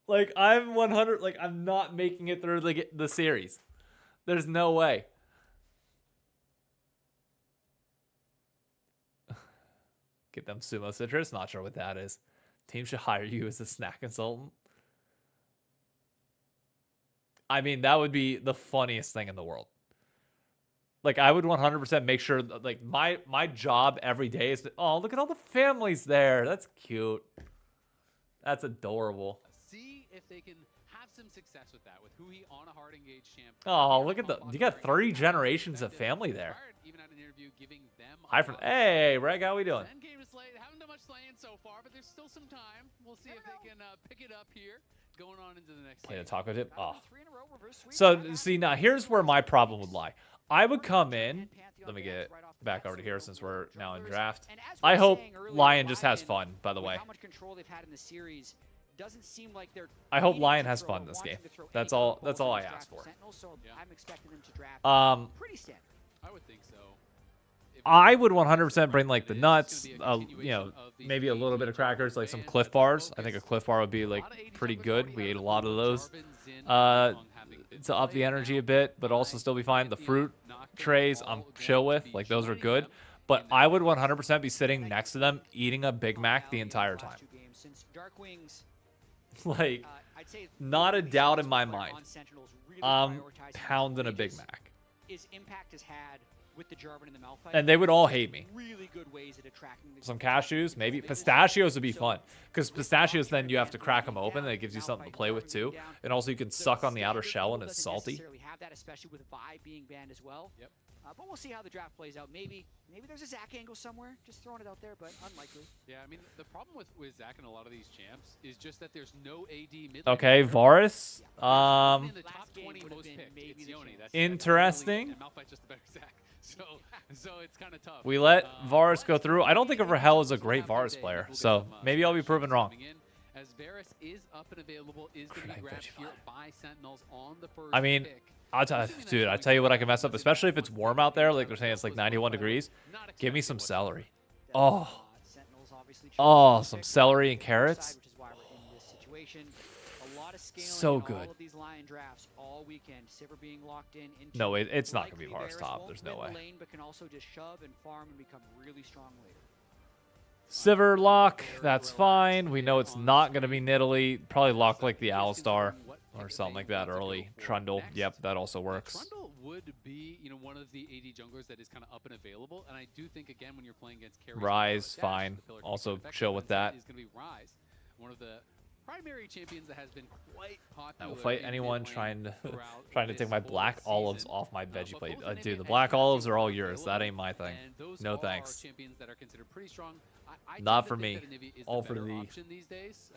like I'm 100. Like, I'm not making it through the series. There's no way. Get them Sumo Citrus. Not sure what that is. Team should hire you as a snack consultant. I mean, that would be the funniest thing in the world. Like, I would 100% make sure that, like, my job every day is to, oh, look at all the families there. That's cute. That's adorable. See if they can have some success with that, with Hui on a hard engaged champ. Oh, look at you got 3 generations of family there. Even at an interview, giving them hey, Reg, how we doing? Game to slay. Haven't done much slaying so far, but there's still some time. We'll see if they can pick it up here, going on into the next Play game. the taco dip. Oh. So, see, now here's where my problem would lie. I would come in. Let me get back over to here since we're now in draft. I hope LYON just has fun, by the way. How much control they've had in the series, doesn't seem like they're. I hope needing Lion to has throw fun or this wanting game. to throw That's any all. kind of That's balls all in I this asked draft for. Sentinels, so I'm expecting them to draft pretty standard. I would think so. I would 100% bring like the nuts, you know, maybe a little bit of crackers, like some Cliff Bars. I think a Cliff Bar would be like pretty good. We ate a lot of those to up the energy a bit, but also still be fine. The fruit trays I'm chill with, like those are good. But I would 100% be sitting next to them eating a Big Mac the entire time. Like, not a doubt in my mind. I'm pounding a Big Mac. His impact has had with the Jarvan and the Malphite. And they would all hate me. Really good ways at attracting Some cashews, maybe. Pistachios would be fun. Because pistachios, then you have to crack them open, and it gives you something to play with, too. And also, you can suck on the outer shell, and it's salty. Have that, especially with Vi being banned as well. Yep. But we'll see how the draft plays out. Maybe there's a Zac angle somewhere. Just throwing it out there, but unlikely. Yeah, I mean, the problem with Zac and a lot of these champs is just that there's no AD mid. Okay, Varus. In the top 20 most picked, it's Yoni. That's Interesting. and Malphite's just a better Zac. So it's kind of tough. We let Varus go through. I don't think Rahel is a great Varus player, so maybe I'll be proven wrong. As Varus is up and available, is going to be grabbed here by Sentinels on the first I mean, dude, I tell you what I can mess up, especially if it's warm out there. Like they're saying it's like 91 degrees. Give me some celery. Oh, some celery and carrots. So good. No, it's not going to be Varus top. There's no way. Sivir lock, that's fine. We know it's not going to be Nidalee. Probably lock like the Alistar or something like that early. Trundle, yep, that also works. Trundle would be, one of the AD junglers that is kind of up and available, and I do think again when you're playing against carries, Rise, fine. Also chill with that. Is going to be Rise, one of the primary champions that has been quite popular. I will fight anyone trying to take my black olives off my veggie plate. Dude, the black olives are all yours. That ain't my thing. No thanks. Champions that are considered pretty strong. Not for me. All for the option these days.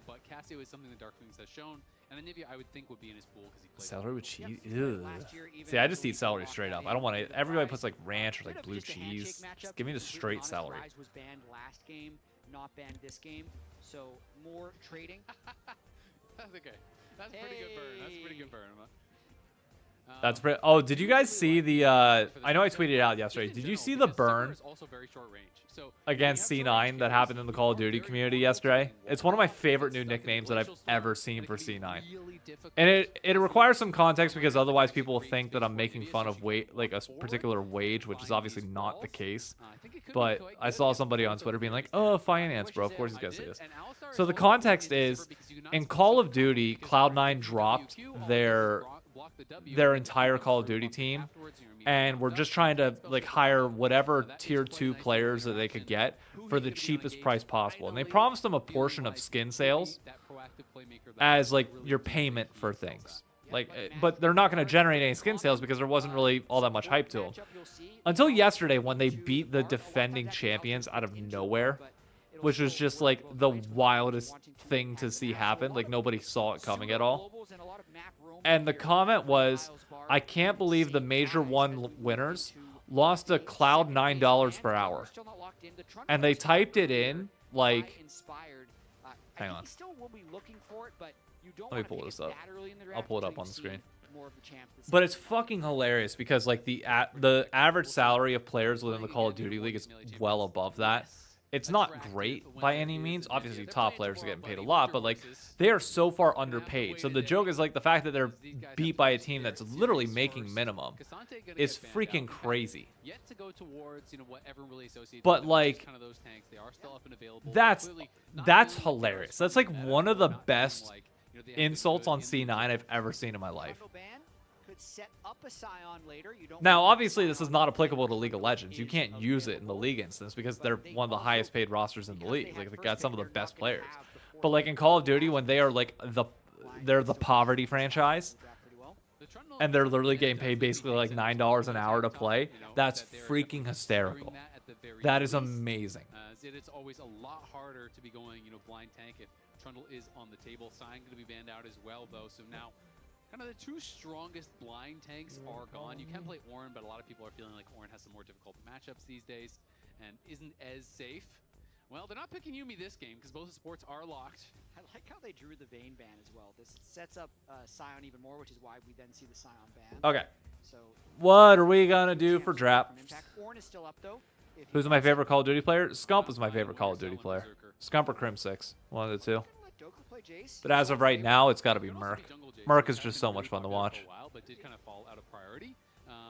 But Cassio is something that Darkwings has shown, and Anivia I would think would be in his pool because he plays celery with cheese. Ugh. See, I just eat celery straight up. I don't want to. Everybody puts like ranch or like blue cheese. Just give me the straight celery. Rise was banned last game, not banned this game. So more trading. That's okay. That's pretty good burn. That's a pretty good burn. That's pretty. Oh, did you guys see the? I know I tweeted it out yesterday. Did you see the burn against C9 that happened in the Call of Duty community yesterday? It's one of my favorite new nicknames that I've ever seen for C9, and it requires some context because otherwise people will think that I'm making fun of like a particular wage, which is obviously not the case. But I saw somebody on Twitter being like, "Oh, finance, bro. Of course he's gonna say this." So the context is, in Call of Duty, Cloud9 dropped their entire Call of Duty team, and we're just trying to like hire whatever tier 2 players that they could get for the cheapest price possible, and they promised them a portion of skin sales as like your payment for things, like, but they're not going to generate any skin sales because there wasn't really all that much hype to them until yesterday when they beat the defending champions out of nowhere, which was just like the wildest thing to see happen. Like nobody saw it coming at all. And the comment was, I can't believe the Major 1 winners lost to Cloud $9 per hour. And they typed it in like, hang on. Let me pull this up. I'll pull it up on the screen. But it's fucking hilarious because like the average salary of players within the Call of Duty League is well above that. It's not great by any means. Obviously, top players are getting paid a lot, but like they are so far underpaid. So the joke is like the fact that they're beat by a team that's literally making minimum is freaking crazy. But like that's hilarious. That's like one of the best insults on C9 I've ever seen in my life. Now, obviously, this is not applicable to League of Legends. You can't use it in the League instance because they're one of the highest paid rosters in the league. Like, they got some of the best players. But like in Call of Duty, when they are like they're the poverty franchise, and they're literally getting paid basically like $9 an hour to play, that's freaking hysterical. That is amazing. It's always a lot harder to be going, blind tank if Trundle is on the table. Sign going to be banned out as well, though. So now, kind of the two strongest blind tanks are gone. You can play Ornn, but a lot of people are feeling like Ornn has some more difficult matchups these days and isn't as safe. Well, they're not picking Yuumi this game because both supports are locked. I like how they drew the Vayne ban as well. This sets up Scion even more, which is why we then see the Scion ban. Okay. So What are we gonna do for draft? Ornn is still up though. Who's my favorite Call of Duty player? Scump is my favorite Call of Duty player. Scump or Crim6, one of the two. But as of right now, it's got to be Merc. Merc is just so much fun to watch. But did kind of fall out of priority.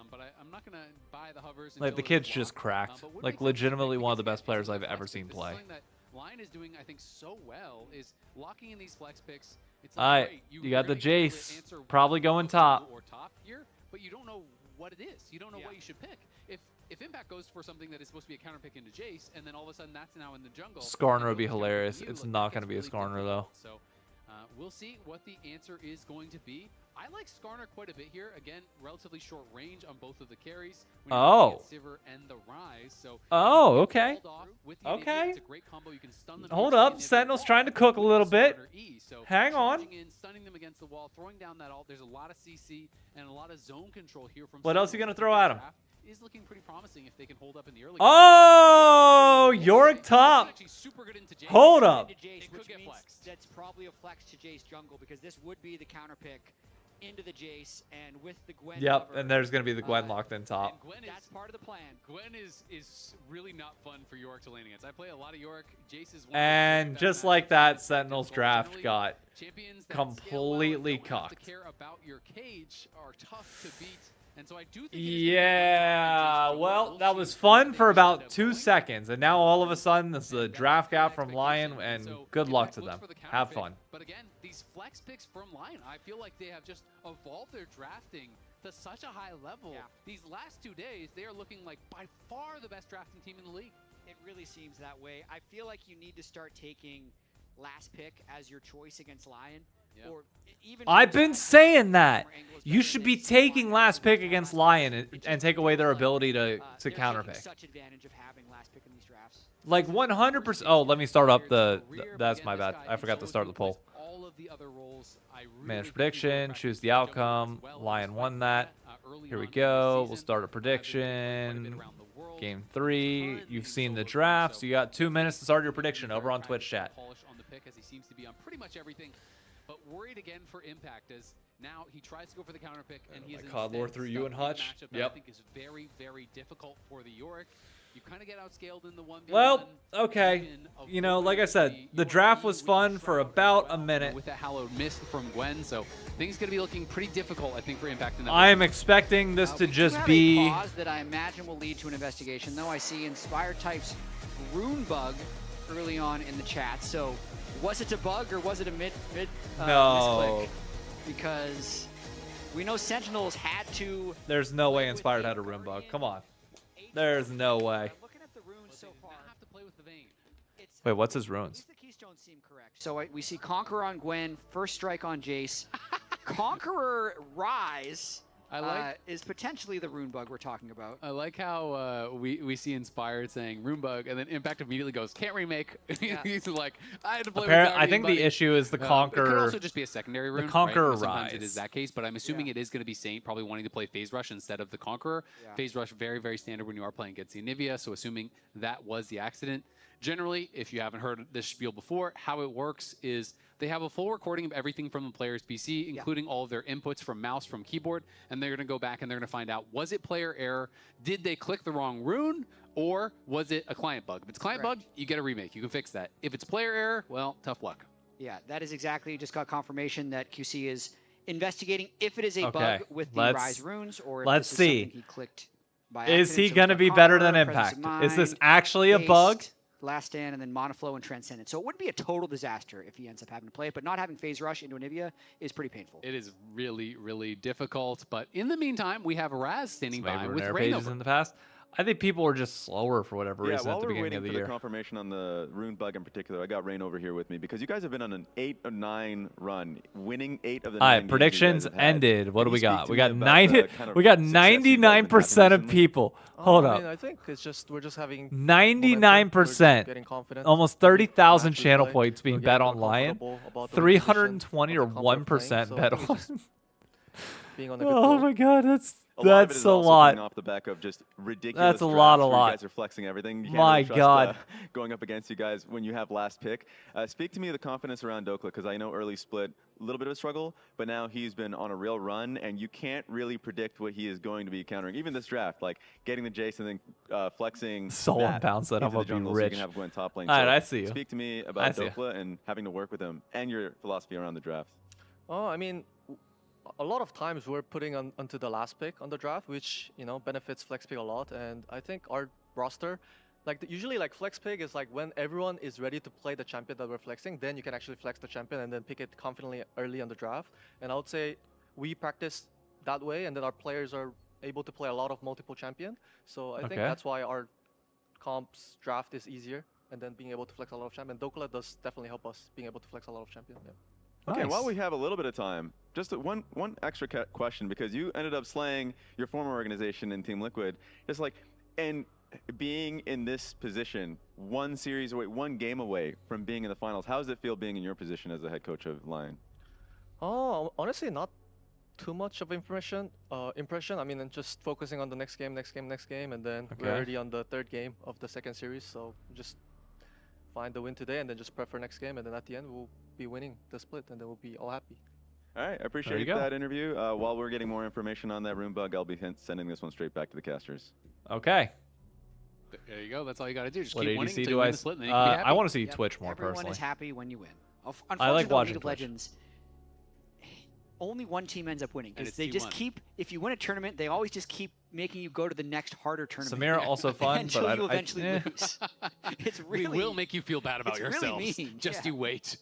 But I'm not gonna buy the hovers. Like the kid's just cracked. Like legitimately one of the best players I've ever seen play. That LYON is doing, I think, so well is locking in these flex picks. It's like, great, you got the Jace, answer probably going top. Or top here, but you don't know what it is. You don't know what you should pick. If Impact goes for something that is supposed to be a counter pick into Jace, and then all of a sudden that's now in the jungle. Skarner would be hilarious. It's not going to be a Skarner though. So we'll see what the answer is going to be. I like Skarner quite a bit here. Again, relatively short range on both of the carries. Oh. Sivir and the Rise. So oh, okay. Okay. Hold up. Sentinel's trying to cook a little bit. Hang on. Stunning them against the wall, throwing down that ult. There's a lot of CC and a lot of zone control here from What else are you going to throw at him? Is looking pretty promising if they can hold up in the early Oh, Yorick top. Hold up. Jace, which means that's probably a flex to Jace jungle because this would be the counter pick into the Jace and with the Gwen. Yep, cover, and there's going to be the Gwen locked in top. That's part of the plan. Gwen is really not fun for Yorick to lane against. I play a lot of Yorick. Jace is one And just like that, Sentinel's draft got completely cocked. Care about your cage are tough to beat. And so I do think yeah, well, that was fun for about 2 seconds, and now all of a sudden this is a draft gap from LYON, and good luck to them. Have fun. But again, these flex picks from LYON, I feel like they have just evolved their drafting to such a high level. Yeah. These last 2 days, they are looking like by far the best drafting team in the league. It really seems that way. I feel like you need to start taking last pick as your choice against LYON. Or even I've been saying that. You should be taking last pick against LYON and take away their ability to counter pick. Such advantage of having last pick in these drafts. Like 100%. Oh, let me start up the. That's my bad. I forgot to start the poll. Manage prediction. Choose the outcome. LYON won that. Here we go. We'll start a prediction. Game 3. You've seen the draft, so you got 2 minutes to start your prediction over on Twitch chat. On the pick as he seems to be on pretty much everything. But worried again for Impact as now he tries to go for the counter pick and he's COD lore through you and Hutch. Yep. I think is very, very difficult for the Yorick. You kind of get outscaled in the 1v1. Well, okay. You know, like I said, the draft was fun for about a minute. With that hallowed mist from Gwen, so things going to be looking pretty difficult, I think, for Impact. I am expecting this to just be a pause that I imagine will lead to an investigation. Though I see Inspired Type's rune bug early on in the chat, so. Was it a bug or was it a mid no. misclick? Because we know Sentinels had to. There's no way Inspired had a rune bug. Come on. There's no way. Looking at the runes so far. Have to play with the Vayne. Wait, what's his runes? The keystones seem correct. So we see Conqueror on Gwen, First Strike on Jace, Conqueror Rise. I like is potentially the rune bug we're talking about. I like how we see Inspired saying rune bug, and then Impact immediately goes can't remake. Yeah. He's like I had to play. I think the issue is the Conqueror. It could also just be a secondary rune. The Conqueror right? Sometimes Rise. it is that case, but I'm assuming it is going to be Saint probably wanting to play Phase Rush instead of the Conqueror. Yeah. Phase Rush very very standard when you are playing against the Anivia. So assuming that was the accident. Generally, if you haven't heard this spiel before, how it works is they have a full recording of everything from the player's PC, including all of their inputs from mouse, from keyboard, and they're going to go back and they're going to find out, was it player error? Did they click the wrong rune? Or was it a client bug? If it's client bug, you get a remake. You can fix that. If it's player error, well, tough luck. Yeah, that is exactly, just got confirmation that QC is investigating if it is a bug with the Rise runes or if let's this is see. something he clicked by accident. Is he going to be better than Impact? Is this actually a bug? Last Stand, and then Monoflow and Transcendent. So it wouldn't be a total disaster if he ends up having to play it, but not having Phase Rush into Anivia is pretty painful. It is really, really difficult, but in the meantime, we have Raz standing by with pages in the past. I think people were just slower for whatever reason at the beginning of the year. Yeah, while we're waiting for the confirmation on the rune bug in particular, I got Rain over here with me because you guys have been on an 8 or 9 run, winning 8 of the 9 All right, predictions ended. What do we got? We got 99% of people. Hold up. I think it's just we're just having 99%. Almost 30,000 channel points being bet on LYON. 320 or 1% bet on. Being on the oh my god, A lot of it That's is a also lot. coming off the back of just ridiculous That's a drafts lot. where you guys are flexing everything. You can't My really trust, God. going up against you guys when you have last pick. Speak to me of the confidence around Dokla, because I know early split, a little bit of a struggle, but now he's been on a real run, and you can't really predict what he is going to be countering. Even this draft, like getting the Jace and then flexing Someone bounce that into I'm the gonna be jungle so you rich. can have Gwen top lane. All right, So I see you. Speak to me I about see you. Dokla and having to work with him and your philosophy around the draft. Oh, I mean, a lot of times we're putting onto the last pick on the draft, which benefits flex pick a lot. And I think our roster, usually like flex pick is like when everyone is ready to play the champion that we're flexing, then you can actually flex the champion and then pick it confidently early on the draft. And I would say we practice that way, and then our players are able to play a lot of multiple champion. So I think that's why our comps draft is easier, and then being able to flex a lot of champion. Dokla does definitely help us being able to flex a lot of champion. Yeah. Okay, while we have a little bit of time, just one extra question, because you ended up slaying your former organization in Team Liquid. Just like, and being in this position, one series away, one game away from being in the finals, how does it feel being in your position as the head coach of LYON? Oh, honestly, not too much of impression. I mean, just focusing on the next game, and then we're already on the third game of the second series. So just find the win today, and then just prep for next game, and then at the end we'll be winning the split, and then we'll be all happy. All right, I appreciate that interview. While we're getting more information on that rune bug, I'll be sending this one straight back to the casters. Okay. There you go. That's all you got to do. Just What keep winning ADC until do you win I the split, and then s- you can be happy. I want to see Twitch more Everyone personally. is happy when you win. I like Unfortunately, watching League of Twitch. Legends, only one team ends up winning And because it's they team just one. keep. If you win a tournament, they always just keep making you go to the next harder tournament. Samira also fun, until but you eventually eh. lose. It's really. We will make you feel bad about it's really yourselves. mean, Just yeah. you wait.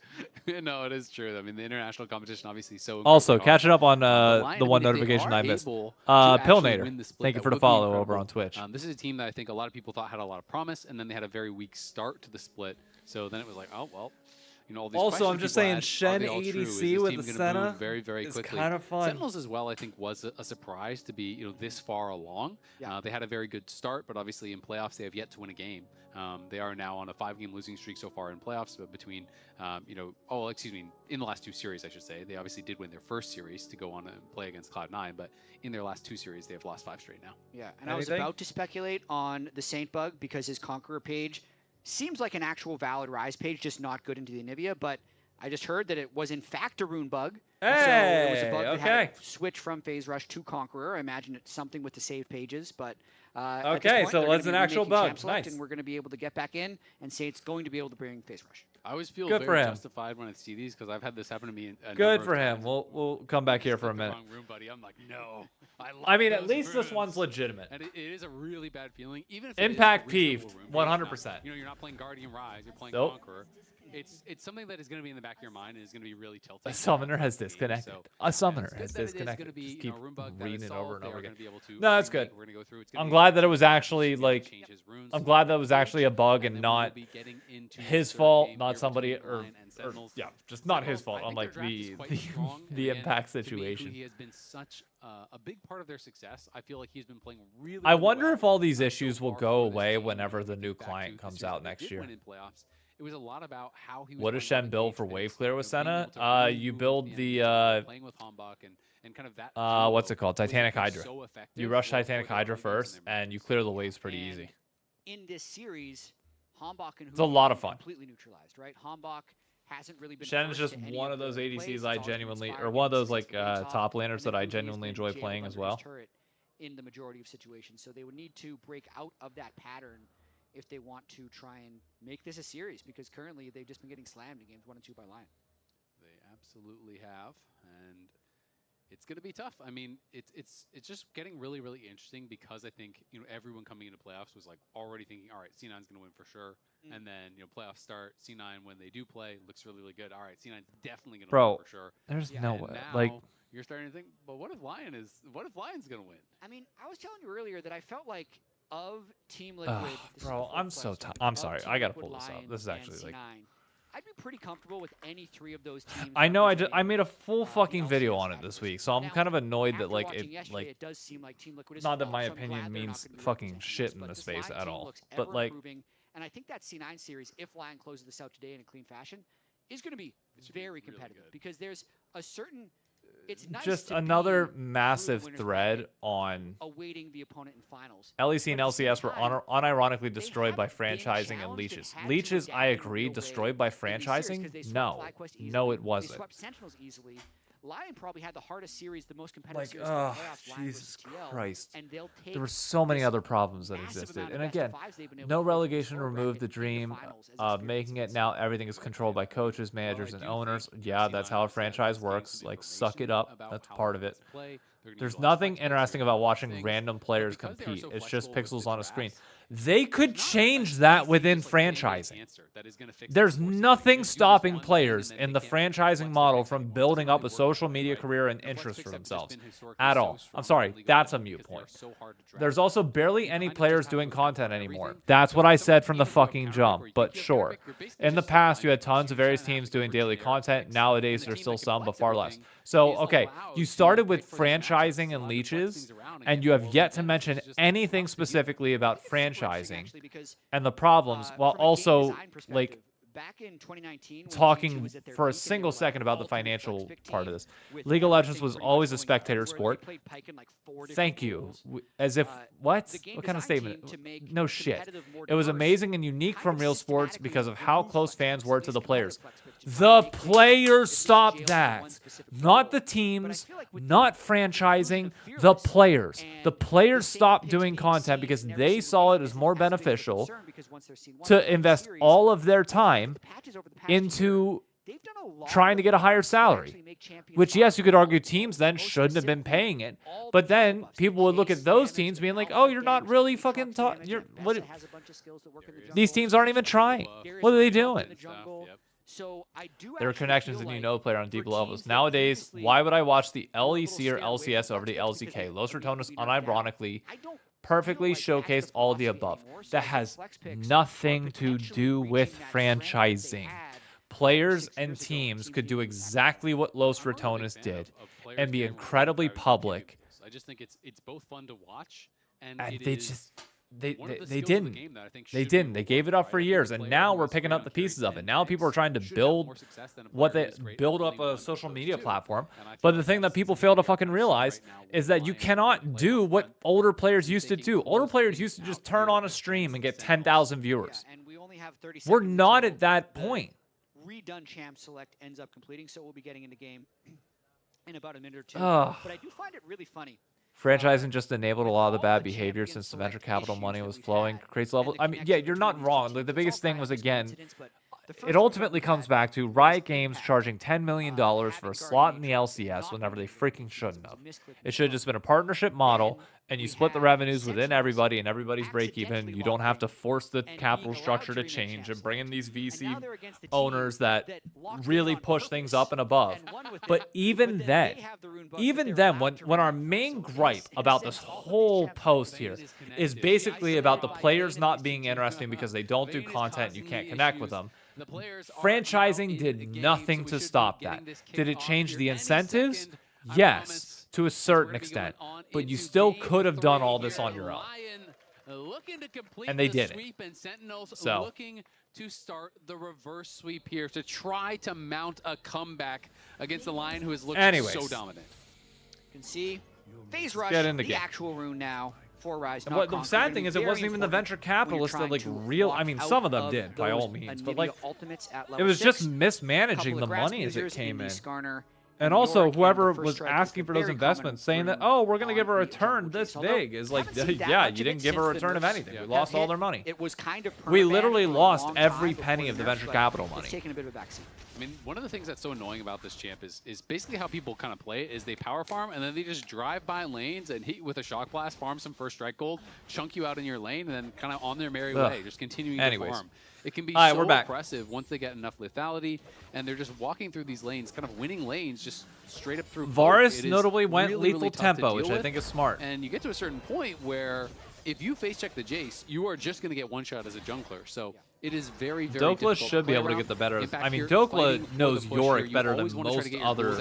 No, it is true. I mean, the international competition obviously so. Also, incredibly hard. catching up on LYON, the I one mean, if they notification are I missed. able to actually Pillnator, win the split, thank you that for the would be follow over incredible. on Twitch. This is a team that I think a lot of people thought had a lot of promise, and then they had a very weak start to the split. So then it was like, oh well. All these Also, I'm questions just people saying had, Shen are they all true? Is ADC this with team the gonna move Senna very, very is quickly. kind of fun. Sentinels as well, I think, was a surprise to be this far along. They had a very good start, but obviously in playoffs they have yet to win a game. They are now on a 5-game losing streak so far in playoffs, but between in the last 2 series, I should say. They obviously did win their first series to go on and play against Cloud9, but in their last 2 series they have lost 5 straight now. Yeah, and I was about to speculate on the Saint Bug because his Conqueror page seems like an actual valid Rise page, just not good into the Anivia, but I just heard that it was in fact a rune bug. So it was a bug that had to switch from Phase Rush to Conqueror. I imagine it's something with the save pages, but at this point, so they're it's gonna an be actual remaking bug. Champ Select, Nice. and we're going to be able to get back in and say it's going to be able to bring Phase Rush. I always feel Good for very him. justified when I see these because I've had this happen to me. Good for him. We'll come back here for a minute. Wrong room, buddy. I'm like, no. I mean, at those least this runes. one's legitimate. And it is a really bad feeling, even if it is Impact a reasonable peeved, room, but 100%. you're not playing Guardian Rise. You're playing Nope. Conqueror. It's something that is going to be in the back of your mind and is going to be really tilting. A summoner has disconnected. A summoner has It's good that it is disconnected. gonna be, Just keep rune bug that reading is it over solved. and They over are again. gonna be able to No, that's good. remake. We're gonna go through. It's gonna I'm be glad that it was actually like. change his runes. I'm glad that was actually a bug and not be getting into his the fault, game not here somebody between or LYON and Sentinels. yeah, just not his Sentinels, fault. I think Unlike their draft is the quite strong, the and impact to me, who situation. He has been such a big part of their success. I feel like he's been playing really. I really wonder well if all these so issues will far go for this away team. whenever the If new you back client to the comes series out that they next did year. win in playoffs, it was a lot about how he was. What does going Shen about build for engagements, wave clear with being Senna? able to really You move build at the end, playing with Hombok and kind of that. what's it called? combo was, I Titanic think, Hydra. so effective You rush for Titanic their Hydra early games and first, their and you clear the waves pretty And easy. in this series, Hombok and It's a lot of Hoover fun. completely neutralized, right? Hombok hasn't really been. Shen is forced just to any one of the those plays. ADCs It's I always been genuinely, inspired or one of against those like systems on top top, laners and that then I Hoover has genuinely been enjoy jailed playing as under his well. turret in the majority of situations, so they would need to break out of that pattern if they want to try and make this a series, because currently they've just been getting slammed in games 1 and 2 by LYON. They absolutely have, and it's going to be tough. I mean, it's just getting really, really interesting because I think everyone coming into playoffs was like already thinking, all right, C9's going to win for sure, and then playoffs start. C9 when they do play looks really, really good. All right, C9's definitely going to win for sure. There's Yeah, no and way. now Like, you're starting to think, but what if Lion's going to win? I mean, I was telling you earlier that I felt like of Team Liquid. ugh, this is bro, the full I'm so question, I'm of sorry. Team I gotta Liquid, pull this up. LYON, This is and actually like. C9, I'd be pretty comfortable with any 3 of those teams. I know. I representing, made a full fucking the video LCS on it this category. week, so I'm Now, kind of annoyed that after like watching it yesterday, it does seem like Team Liquid is not that false, my so I'm opinion glad they're not means gonna be fucking representing shit us, in but this this space LYON at team all. looks But ever like, improving, and I think that C9 series, if LYON closes this out today in a clean fashion, is going to be very competitive because there's a certain It's nice just to another be massive true winners thread bracket, on awaiting the opponent in finals. LEC and But at the same LCS were time, unironically destroyed by haven't been franchising and challenged leeches. had to Leeches, adapt I in a agree, real destroyed way by in these series 'cause franchising? they swept No. FlyQuest No, easily. it wasn't. They swept Sentinels easily. LYON probably had the hardest series, the most competitive Like, series in the oh, playoffs. LYON Jesus versus TL, Christ. and they'll take There were so many this other problems that massive existed. amount of And best of again, fives they've been able no to pull from relegation score removed the bracket into dream finals as of a making it series. now everything is controlled by coaches, managers, and owners. Yeah, that's how a franchise works. Like, suck it up. That's part of it. There's nothing interesting about watching random players compete. It's just pixels on a screen. They could change that within franchising. There's nothing stopping players in the franchising model from building up a social media career and interest for themselves at all. I'm sorry, that's a mute point. There's also barely any players doing content anymore. That's what I said from the fucking jump, but sure. In the past, you had tons of various teams doing daily content. Nowadays, there's still some, but far less. So, okay, you started with franchising and leeches, and you have yet to mention anything specifically about franchising and the problems, while also, like, Back in 2019, talking for a single second about the financial part of this. League of Legends was always a spectator sport. Thank you. As if, what? What kind of statement? No shit. It was amazing and unique from real sports because of how close fans were to the players. The players stopped that. Not the teams, not franchising, the players. The players stopped doing content because they saw it as more beneficial to invest all of their time into trying to get a higher salary, which, yes, you could argue teams then shouldn't have been paying it, but then people would look at those teams being like, oh, you're not really fucking these teams aren't even trying. What are they doing? There are connections and you know player on deep levels. Nowadays, why would I watch the LEC or LCS over the LCK? Los Ratones unironically perfectly showcased all of the above. That has nothing to do with franchising. Players and teams could do exactly what Los Ratones did and be incredibly public. I just think it's both fun to watch and they just they didn't. They didn't. They gave it up for years, and now we're picking up the pieces of it. Now people are trying to build up a social media platform. But the thing that people fail to fucking realize is that you cannot do what older players used to do. Older players used to just turn on a stream and get 10,000 viewers. We're not at that point. Redone champ select ends up completing, so we'll be getting into game in about a minute or two. Ugh. But I do find it really funny. Franchising just enabled a lot of the bad behavior since the venture capital money was flowing. Creates levels. I mean, yeah, you're not wrong. Like, the biggest thing was, again, it ultimately comes back to Riot Games charging $10 million for a slot in the LCS whenever they freaking shouldn't have. It should have just been a partnership model, and you split the revenues within everybody, and everybody's break even. You don't have to force the capital structure to change and bring in these VC owners that really push things up and above. But even then, when our main gripe about this whole post here is basically about the players not being interesting because they don't do content, you can't connect with them. Franchising did nothing to stop that. Did it change the incentives? Yes, to a certain extent. But you still could have done all this on your own. And they didn't. So, looking to start the reverse sweep here to try to mount a comeback against the Lion, who has looked so dominant. You can see phase rush, get in the the game. actual rune now. For Rise, And the sad thing is, it wasn't even the venture capitalists that, like, real. I mean, some of them did, by all means, but, like, it was just mismanaging the money as it came in. And also, whoever was asking for those investments, saying that, oh, we're going to give a return this big, is like, yeah, you didn't give a return of anything. We lost all their money. It was kind of we literally lost every penny of the venture capital money. It's taken a bit of a backseat. I mean, one of the things that's so annoying about this champ is basically how people kind of play it is they power farm and then they just drive by lanes and hit you with a shock blast, farm some first strike gold, chunk you out in your lane, and then kind of on their merry way, just continuing to farm. It can be so impressive once they get enough lethality, and they're just walking through these lanes, kind of winning lanes, just straight up through. Varus notably went lethal tempo, which I think is smart. And you get to a certain point where if you face check the Jace, you are just going to get one shot as a jungler. So it is very, very difficult. Dokla should be able to get the better. I mean, Dokla knows Yorick better than most other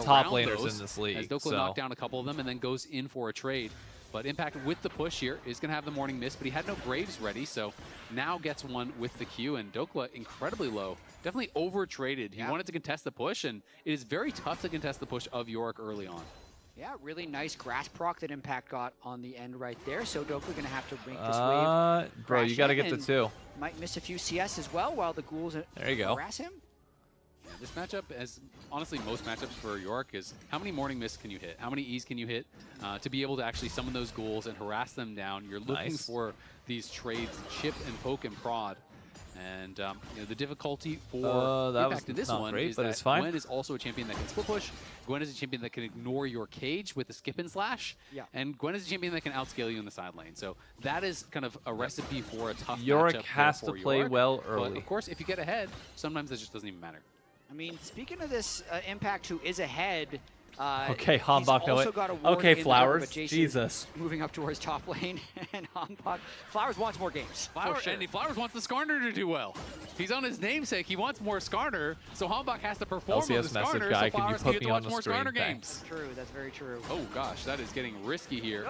top laners in this league. As Dokla knocked down a couple of them and then goes in for a trade. But Impact with the push here is going to have the morning mist, but he had no Graves ready, so now gets one with the Q, and Dokla incredibly low. Definitely over-traded. He wanted to contest the push, and it is very tough to contest the push of Yorick early on. Yeah, really nice grass proc that Impact got on the end right there. So Dokla going to have to make this wave. Bro, you got to get the 2. Might miss a few CS as well while the ghouls there you go. harass him. Yeah, this matchup, as honestly most matchups for Yorick, is how many morning mists can you hit? How many E's can you hit to be able to actually summon those ghouls and harass them down? You're looking for these trades, chip and poke and prod. And you know, the difficulty for Impact in this one is that Gwen is also a champion that can split push. Gwen is a champion that can ignore your cage with the skip and slash. Yeah. And Gwen is a champion that can outscale you in the side lane. So that is kind of a recipe for a tough Yorick matchup has for to play Yorick. well early. But of course, if you get ahead, sometimes that just doesn't even matter. I mean, speaking of this Impact who is ahead, okay, Hanbok, no it. Okay, Flowers, Jesus. Moving up towards top lane, and Hanbok. Flowers wants more games. Flowers wants the Skarner to do well. He's on his namesake. He wants more Skarner, so Hanbok has to perform LCS with the message Skarner, guy, so can you Flowers put can get me to on watch the more screen? Skarner Thanks. games. True, that's very true. Oh gosh, that is getting risky here.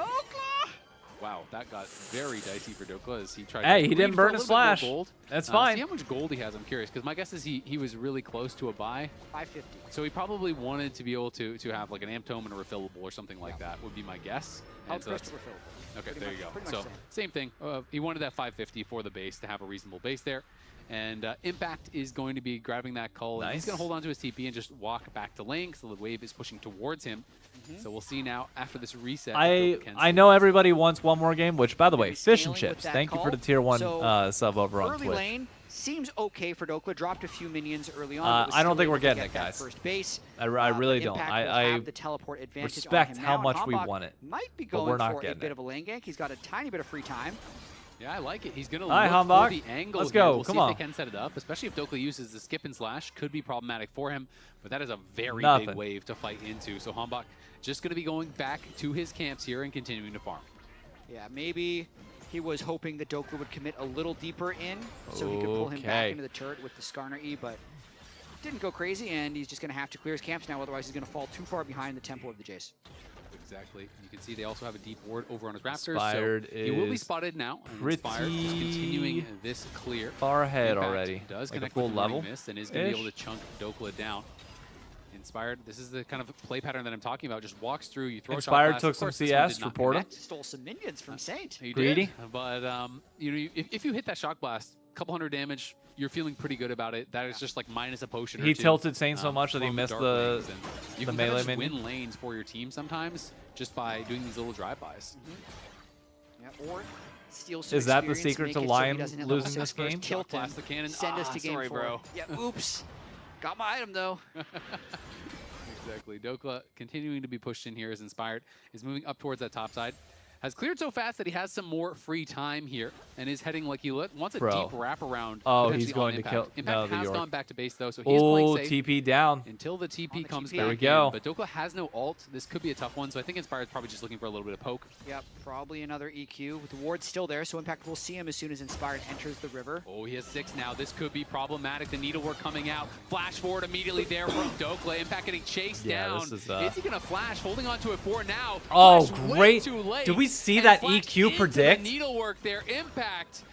Wow, that got very dicey for Dokla as he tried Hey, to he didn't burn his flash. Gold. That's fine. See how much gold he has, I'm curious, because my guess is he was really close to a buy. 550. So he probably wanted to be able to have like an amp tome and a refillable or something like that would be my guess. And so that's, okay, there you go. So same thing. He wanted that 550 for the base to have a reasonable base there. And Impact is going to be grabbing that cull. Nice. And he's going to hold on to his TP and just walk back to lane, so the wave is pushing towards him. So we'll see now after this reset. I know everybody wants one more game, which, by the way, Fish and Chips, thank you for the tier 1 sub over on early Twitch. Lane seems okay for Dokla. Dropped a few minions early on. I don't think we're getting it, guys. First base. I really don't. I the teleport advantage respect on him how now, much and we Hanbok want it, might be but going we're not for a getting bit it. of a lane gank. He's got a tiny bit of free time. Yeah, I like it. He's going to Hi, look Hanbok. for the angle Let's here. go. We'll Come see on. if they can set it up, especially if Dokla uses the skip and slash. Could be problematic for him, but that is a very big wave to fight into. So Hanbok just going to be going back to his camps here and continuing to farm. Yeah, maybe he was hoping that Dokla would commit a little deeper in so he could pull him back into the turret with the Skarner E, but didn't go crazy, and he's just going to have to clear his camps now, otherwise he's going to fall too far behind the Temple of the Jace. Exactly. You can see they also have a deep ward over on his Raptors, Inspired so he will be spotted now. And Inspired is continuing this clear. Far ahead Impact already. Does like a connect full with the level. Mist and is going to be able to chunk Dokla down. Inspired, this is the kind of play pattern that I'm talking about. Just walks through, you throw Inspired a shot took some CS for Porta. Stole some minions from Saint. He Greedy. did, but you know, if you hit that shock blast, a couple hundred damage, you're feeling pretty good about it. That is just like minus a potion or two. He tilted Saint so much that he missed the you can melee just minion. win lanes for your team sometimes just by doing these little drive-bys. Yeah, or steal some Is that the experience, secret make to it so he Lion doesn't hit level losing 6 this first, game? Tilt him, Blast the cannon. send us to game sorry, 4. bro. Yeah, oops. Got my item though. Exactly. Dokla continuing to be pushed in here as Inspired is moving up towards that top side. Has cleared so fast that he has some more free time here and is heading like he wants a deep wraparound. Oh, he's going to kill. Impact no, has York. gone back to base though, so he's playing safe. TP down. Until the TP comes There back we go. in. But Dokla has no ult. This could be a tough one, so I think Inspired's probably just looking for a little bit of poke. Yep, probably another EQ with the ward still there, so Impact will see him as soon as Inspired enters the river. Oh, he has 6 now. This could be problematic. The needlework coming out. Flash forward immediately there from Dokla. Impact getting chased down. This is he going to flash? Holding on to it for now. Oh, Flash way great. too late. Did we see And that Flash EQ into predict? The needlework there. Impact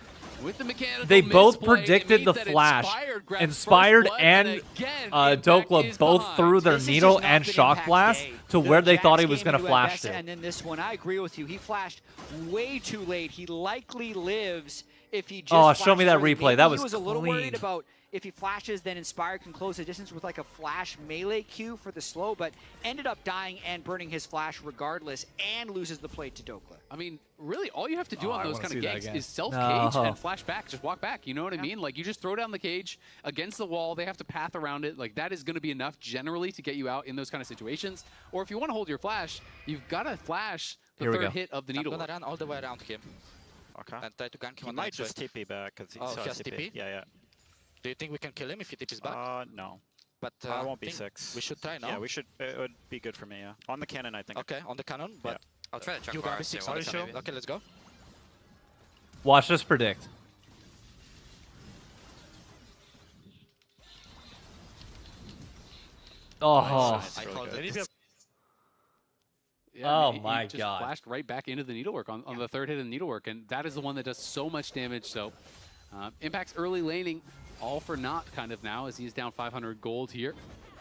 with the mechanical They both misplay. predicted It the means that flash. grabbed Inspired first blood, and again, Dokla is both behind. threw their This has needle just not and been shock Impact's blast day. to The where they thought he Jax was came going to into flash best, to. And then this one, I agree with you. He flashed way too late. He likely lives if he just Oh, show me that flashes early. replay. Maybe That he was was a little worried clean. about if he flashes, then Inspired can close the distance with like a flash melee Q for the slow, but ended up dying and burning his flash regardless and loses the play to Dokla. I mean, really, all you have to do on I those wanna kind of see that ganks again. is self-cage No. and flash back. Just walk back. You know what I mean? Like, you just throw down the cage against the wall. They have to path around it. Like, that is going to be enough generally to get you out in those kind of situations. Or if you want to hold your flash, you've got to flash the Here we third go. hit of the I'm needle. gonna run all the way around him Okay. and try to gank him He on the might next just wave. TP back because he Oh, saw just TP? Yeah, yeah. Do you think we can kill him if he TPs back? No. But I won't be think 6. We should try now. Yeah, we should. It would be good for me, yeah. On the cannon, I think. Okay, on the cannon, but I'll try to chuck you bar, gonna be see 6 what on the it's cannon. maybe. Okay, let's go. Watch us predict. Oh, I called They need it. to be Yeah, Oh he my just God. flashed right back into the needlework on the third hit of the needlework, and that is the one that does so much damage. So Impact's early laning all for naught kind of now as he's down 500 gold here.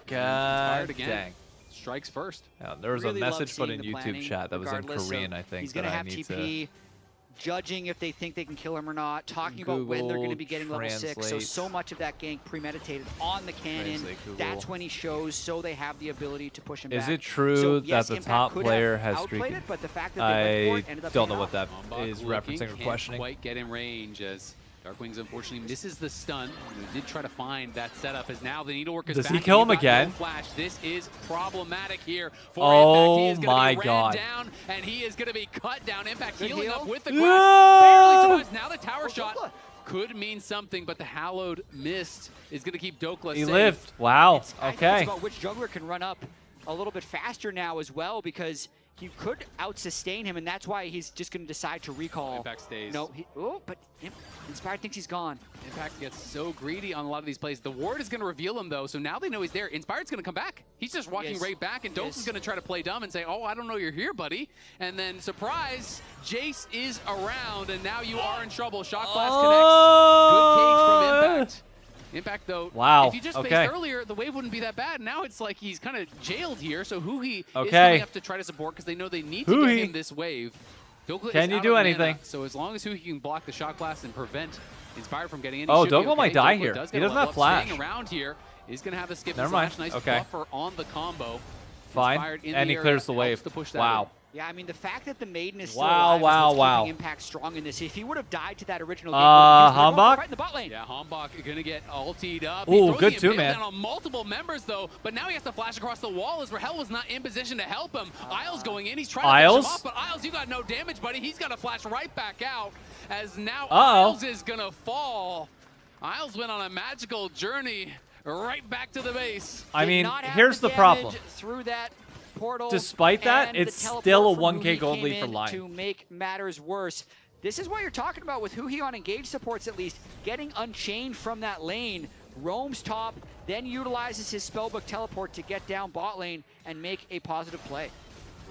God again. dang. Strikes first. Yeah, there was Really a love message put seeing in the YouTube planning, chat that was in regardless, so Korean, I think. he's going to that I have need TP, judging if they think they can kill him or not, talking about when they're going to be getting level 6. So much of that gank premeditated on the cannon. That's when he shows, so they have the ability to push him back. Is it true So, yes, that the Impact top could player have has outplayed streaking? it, but the fact that they went for it ended up don't know paying what that Bombok is looking, referencing or can't questioning. quite get in range as Darkwings unfortunately misses the stun. He did try to find that setup as now the needlework is Does back. he kill and him you got no again? Flash. This is problematic here for Oh Impact. He is gonna my be ran God. down and he is going to be cut down. Impact Good healing heal. up with the Yeah. grass. Barely survives. Now the tower shot could mean something, but the Hallowed Mist is going to keep Dokla He safe. lived. Wow. I think Okay. it's about which jungler can run up a little bit faster now as well, because he could out-sustain him, and that's why he's just going to decide to recall. Impact stays. No, but Inspired thinks he's gone. Impact gets so greedy on a lot of these plays. The ward is going to reveal him, though, so now they know he's there. Inspired's going to come back. He's just walking Yes. right back, and Dokes is going to try to play dumb and say, oh, I don't know you're here, buddy. And then, surprise, Jace is around, and now you are in trouble. Shock Blast connects. Good cage from Impact. Impact, though, Wow, if you just okay. faced earlier, the wave wouldn't be that bad. Now it's like he's kind of jailed here, so Huhi is Okay. coming up to try to support because they know they need to Huhi. get him this wave. Dokla Can is you out do of mana, anything? so as long as Huhi can block the Shock Blast and prevent Inspired from getting in, Oh, he should be Dokla might okay. die Dokla here. does He get a doesn't level have up. flash. Staying around here is going to have a skip Never and mind. slash. Nice Okay. buffer on the combo. Fine. Inspired in And the he clears area the wave. helps to push that Wow. in. Yeah, I mean, the fact that the Maiden is still Wow, alive wow, is what's wow. keeping Impact strong in this. If he would have died to that original game, he was Hambach? right in the bot lane. Yeah, Hambach going to get ultied up. Ooh, He throws good the too, impale man. down on multiple members, though, but now he has to flash across the wall as Rahel was not in position to help him. Isles going in. He's trying to Isles? finish him off, but Isles, you got no damage, buddy. He's got to flash right back out as now Uh-oh. Isles is going to fall. Isles went on a magical journey right back to the base. I Did mean, not have here's the damage problem. Through that portal, Despite that, and it's the teleport still a from 1K Huhi gold came lead for in Lion. to make matters worse. This is what you're talking about with Huhi on engaged supports, at least. Getting unchained from that lane. Roams top, then utilizes his spellbook teleport to get down bot lane and make a positive play.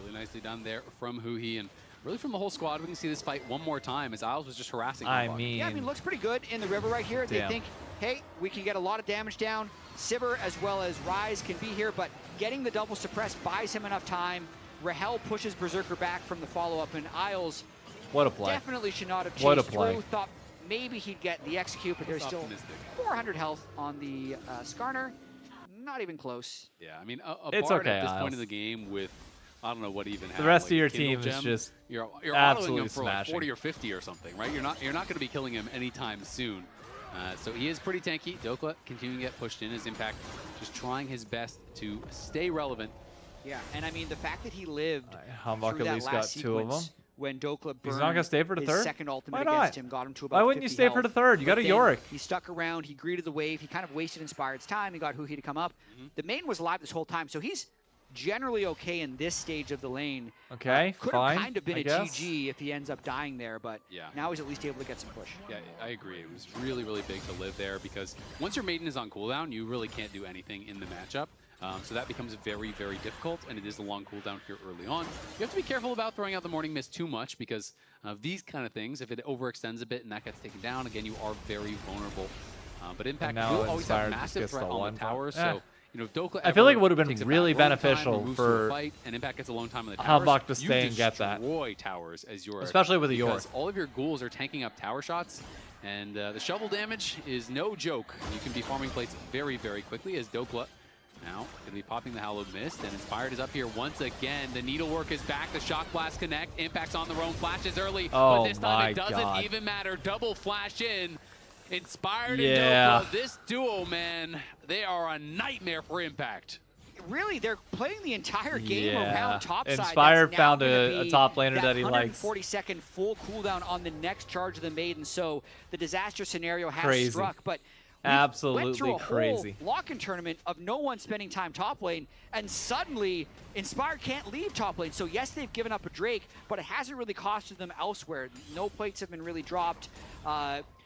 Really nicely done there from Huhi, and really from the whole squad. We can see this fight one more time as Isles was just harassing Hambach. Yeah, I mean, looks pretty good in the river right here. Damn. They think, hey, we can get a lot of damage down. Sivir as well as Ryze can be here, but getting the double suppress buys him enough time. Rahel pushes Berserker back from the follow-up, and Isles What a play. definitely should not have chased What a play. through. Thought maybe he'd get the execute, but there's still Optimistic. 400 health on the Skarner. Not even close. Yeah, I mean, a It's Bard okay, at this Isles. point in the game with, I don't know what even The rest of your Kindle team is Gem, just you're absolutely autoing him for like smashing. 40 or 50 or something, right? You're not going to be killing him anytime soon. So he is pretty tanky. Dokla continuing to get pushed in. His Impact just trying his best to stay relevant. Yeah, and I mean, the fact that he lived Hambach through at that least last got 2 of sequence them. when Dokla burned He's not gonna stay for the his third? second ultimate Why not? against him, got him to about Why wouldn't you 50 stay for the health. third? You got But a then Yorick. He stuck around, he greeted the wave, he kind of wasted Inspired's time, he got Huhi to come up. The main was alive this whole time, so he's generally okay in this stage of the lane. Okay, Could fine, have kind of been I a guess. GG if he ends up dying there, but Yeah. now he's at least able to get some push. Yeah, I agree. It was really, really big to live there because once your Maiden is on cooldown, you really can't do anything in the matchup. So that becomes very, very difficult, and it is a long cooldown here early on. You have to be careful about throwing out the Morning Mist too much because of these kind of things. If it overextends a bit and that gets taken down, again, you are very vulnerable. But Impact now will always have Inspired just massive gets threat the on one the time. tower. Eh. So, you know, if Dokla I feel like it ever would have been takes a really back roll time beneficial and moves to a for fight, and Impact gets a long time on the towers, Hambach to you stay and get that. destroy towers as your Especially with a because Yorick. all of your ghouls are tanking up tower shots, and the shovel damage is no joke. You can be farming plates very, very quickly as Dokla now going to be popping the Hallowed Mist, and Inspired is up here once again. The Needlework is back. The Shock Blast connect. Impact's on the roam. Flashes early, Oh but this time my it doesn't God. even matter. Double flash in. Inspired Yeah. and Dokla. This duo, man, they are a nightmare for Impact. Really, they're playing the entire game Yeah. around topside. Inspired That's now found gonna a be top laner that he likes. 140-second full cooldown on the next charge of the Maiden, so the disaster scenario has Crazy. struck. But we Absolutely went through a crazy. whole lock-in tournament of no one spending time top lane, and suddenly Inspired can't leave top lane. So yes, they've given up a Drake, but it hasn't really costed them elsewhere. No plates have been really dropped.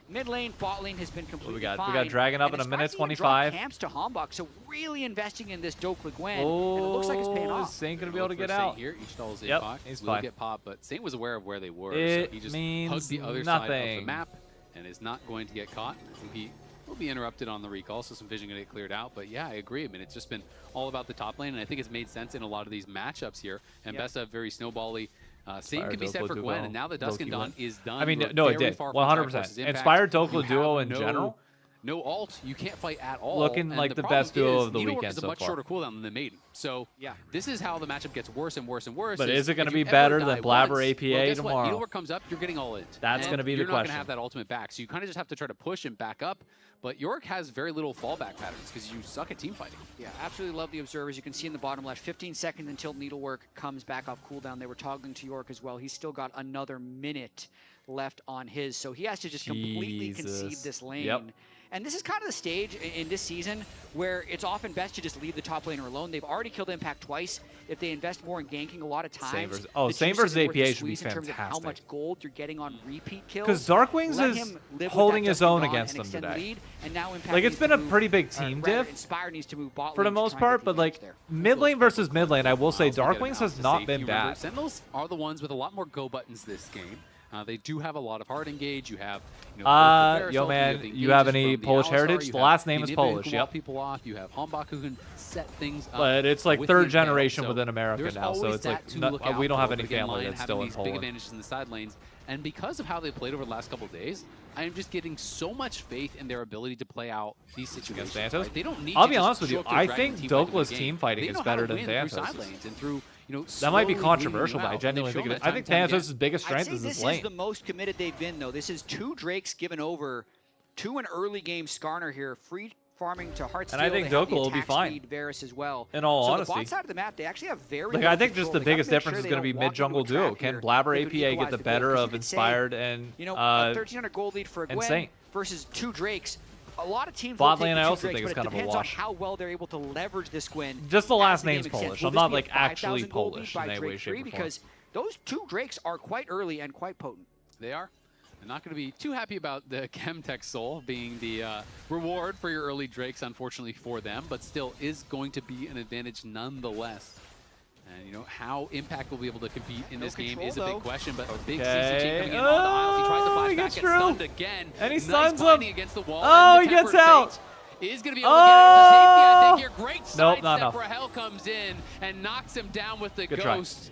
Mid lane, bot lane has been completely we got fine. Dragon up in a minute 25. Camps to Hombok, so really investing in this Dokla Gwen, and it looks like it's paying off. Saint gonna be able to get out. Here, each stall is Yep, in he's will fine. get popped, but Saint was aware of where they were, It so he just means hugged the other side of the nothing. map and is not going to get caught. I think he will be interrupted on the recall, so some vision going to get cleared out. But yeah, I agree. I mean, it's just been all about the top lane, and I think it's made sense in a lot of these matchups here. And best of very snowbally. Same can be said for Gwen, and now the Dusk and Dawn is done. I mean, no, it did. 100%. Inspired Dokla duo in general. No ult, you can't fight at all. Looking and like the best duo of the Needlework weekend is a so much far. shorter cooldown than the Maiden. So this is how the matchup gets worse and worse and worse. But is it going to if be you ever better die than Blabber once, APA well, guess tomorrow? What? Needlework comes up, you're getting all in. That's going to be the You're not going question. to have that ultimate back, so you kind of just have to try to push and back up. But York has very little fallback patterns because you suck at team fighting. Yeah, absolutely love the observers. You can see in the bottom left, 15 seconds until Needlework comes back off cooldown. They were toggling to York as well. He's still got another minute left on his, so he has to just completely concede this lane. Yep. And this is kind of the stage in this season where it's often best to just leave the top laner alone. They've already killed Impact twice. If they invest more in ganking a lot of times, Saint versus APA should be in terms of how fantastic. much gold you're getting on repeat kills. Because Darkwings Let is him live with holding that his Dusk and own Dawn against and them extend today. lead, and now Impact Like, it's needs been to a move, pretty big team rather, diff Inspire needs to move bot for the lane to most try and part, get but the like advantage there. mid lane versus mid lane, I will say Miles will get Darkwings it has out. not Safe, been you remember, bad. Sentinels are the ones with a lot more go buttons this game. They do have a lot of hard engage. You have, both the Parasols, Yo man, the you have engages any from the Polish Alistar, heritage? you The have last name is Inhibitor who Polish, can wall yep. people off. You have Hombach who can set things up. But it's like with third the Impale. generation So within America there's now, so always it's like that to look out we don't have for. any But again, family LYON that's having still in these big Poland. advantages in the side lanes, and because of how they played over the last couple of days, I am just getting so much faith in their ability to play out these situations. Santos? Right? They don't need I'll to be just honest with show you, up to a I Dragon think team fighting Dokla's the team game. fighting They is know how better to than win through Thanatos'. side lanes and through, That might be slowly controversial, bleeding but I you out. genuinely They've think shown I think that time and time Thanatos' biggest I'd strength say is this this lane. is the most committed they've been, though. This is 2 Drakes given over to an early game Skarner here, free farming to Heartsteel. And I think They have the Dokla will be attack fine. speed, Varus as well. In all so honesty. the bot side of the map, they actually have very Like, little I think just control. the They gotta biggest make difference sure is they going to be don't walk mid-jungle into a trap duo. Can here. Blabber They could APA get equalize the the better goal, 'cause of you could say, Inspired and You know, a 1,300 gold lead for a Gwen Saint? versus 2 Drakes. A lot of teams Bot will take lane, the I 2 also Drakes, think is but kind it of a depends on wash. how well they're able to leverage this Gwen. Just the as last game name's extends. Polish. Will I'm this not be a like actually 5,000 gold lead Polish by in any Drake way, shape, 3? or form. Because those 2 Drakes are quite early and quite potent. They are. I'm not going to be too happy about the Chemtech Soul being the reward for your early Drakes, unfortunately for them, but still is going to be an advantage nonetheless. And, you know, how Impact will be able to compete in this game is a big question, but big CCG coming in on the aisles. He tries to flash he back, gets gets through. stunned again. And he Nice stuns him. binding against the wall. Oh, and he the gets Tempered out. Fate is going to be able to get out of the safety, I think, here. Great Nope, sidestep not enough. where Hell comes in and knocks him down with the Good try. Ghost.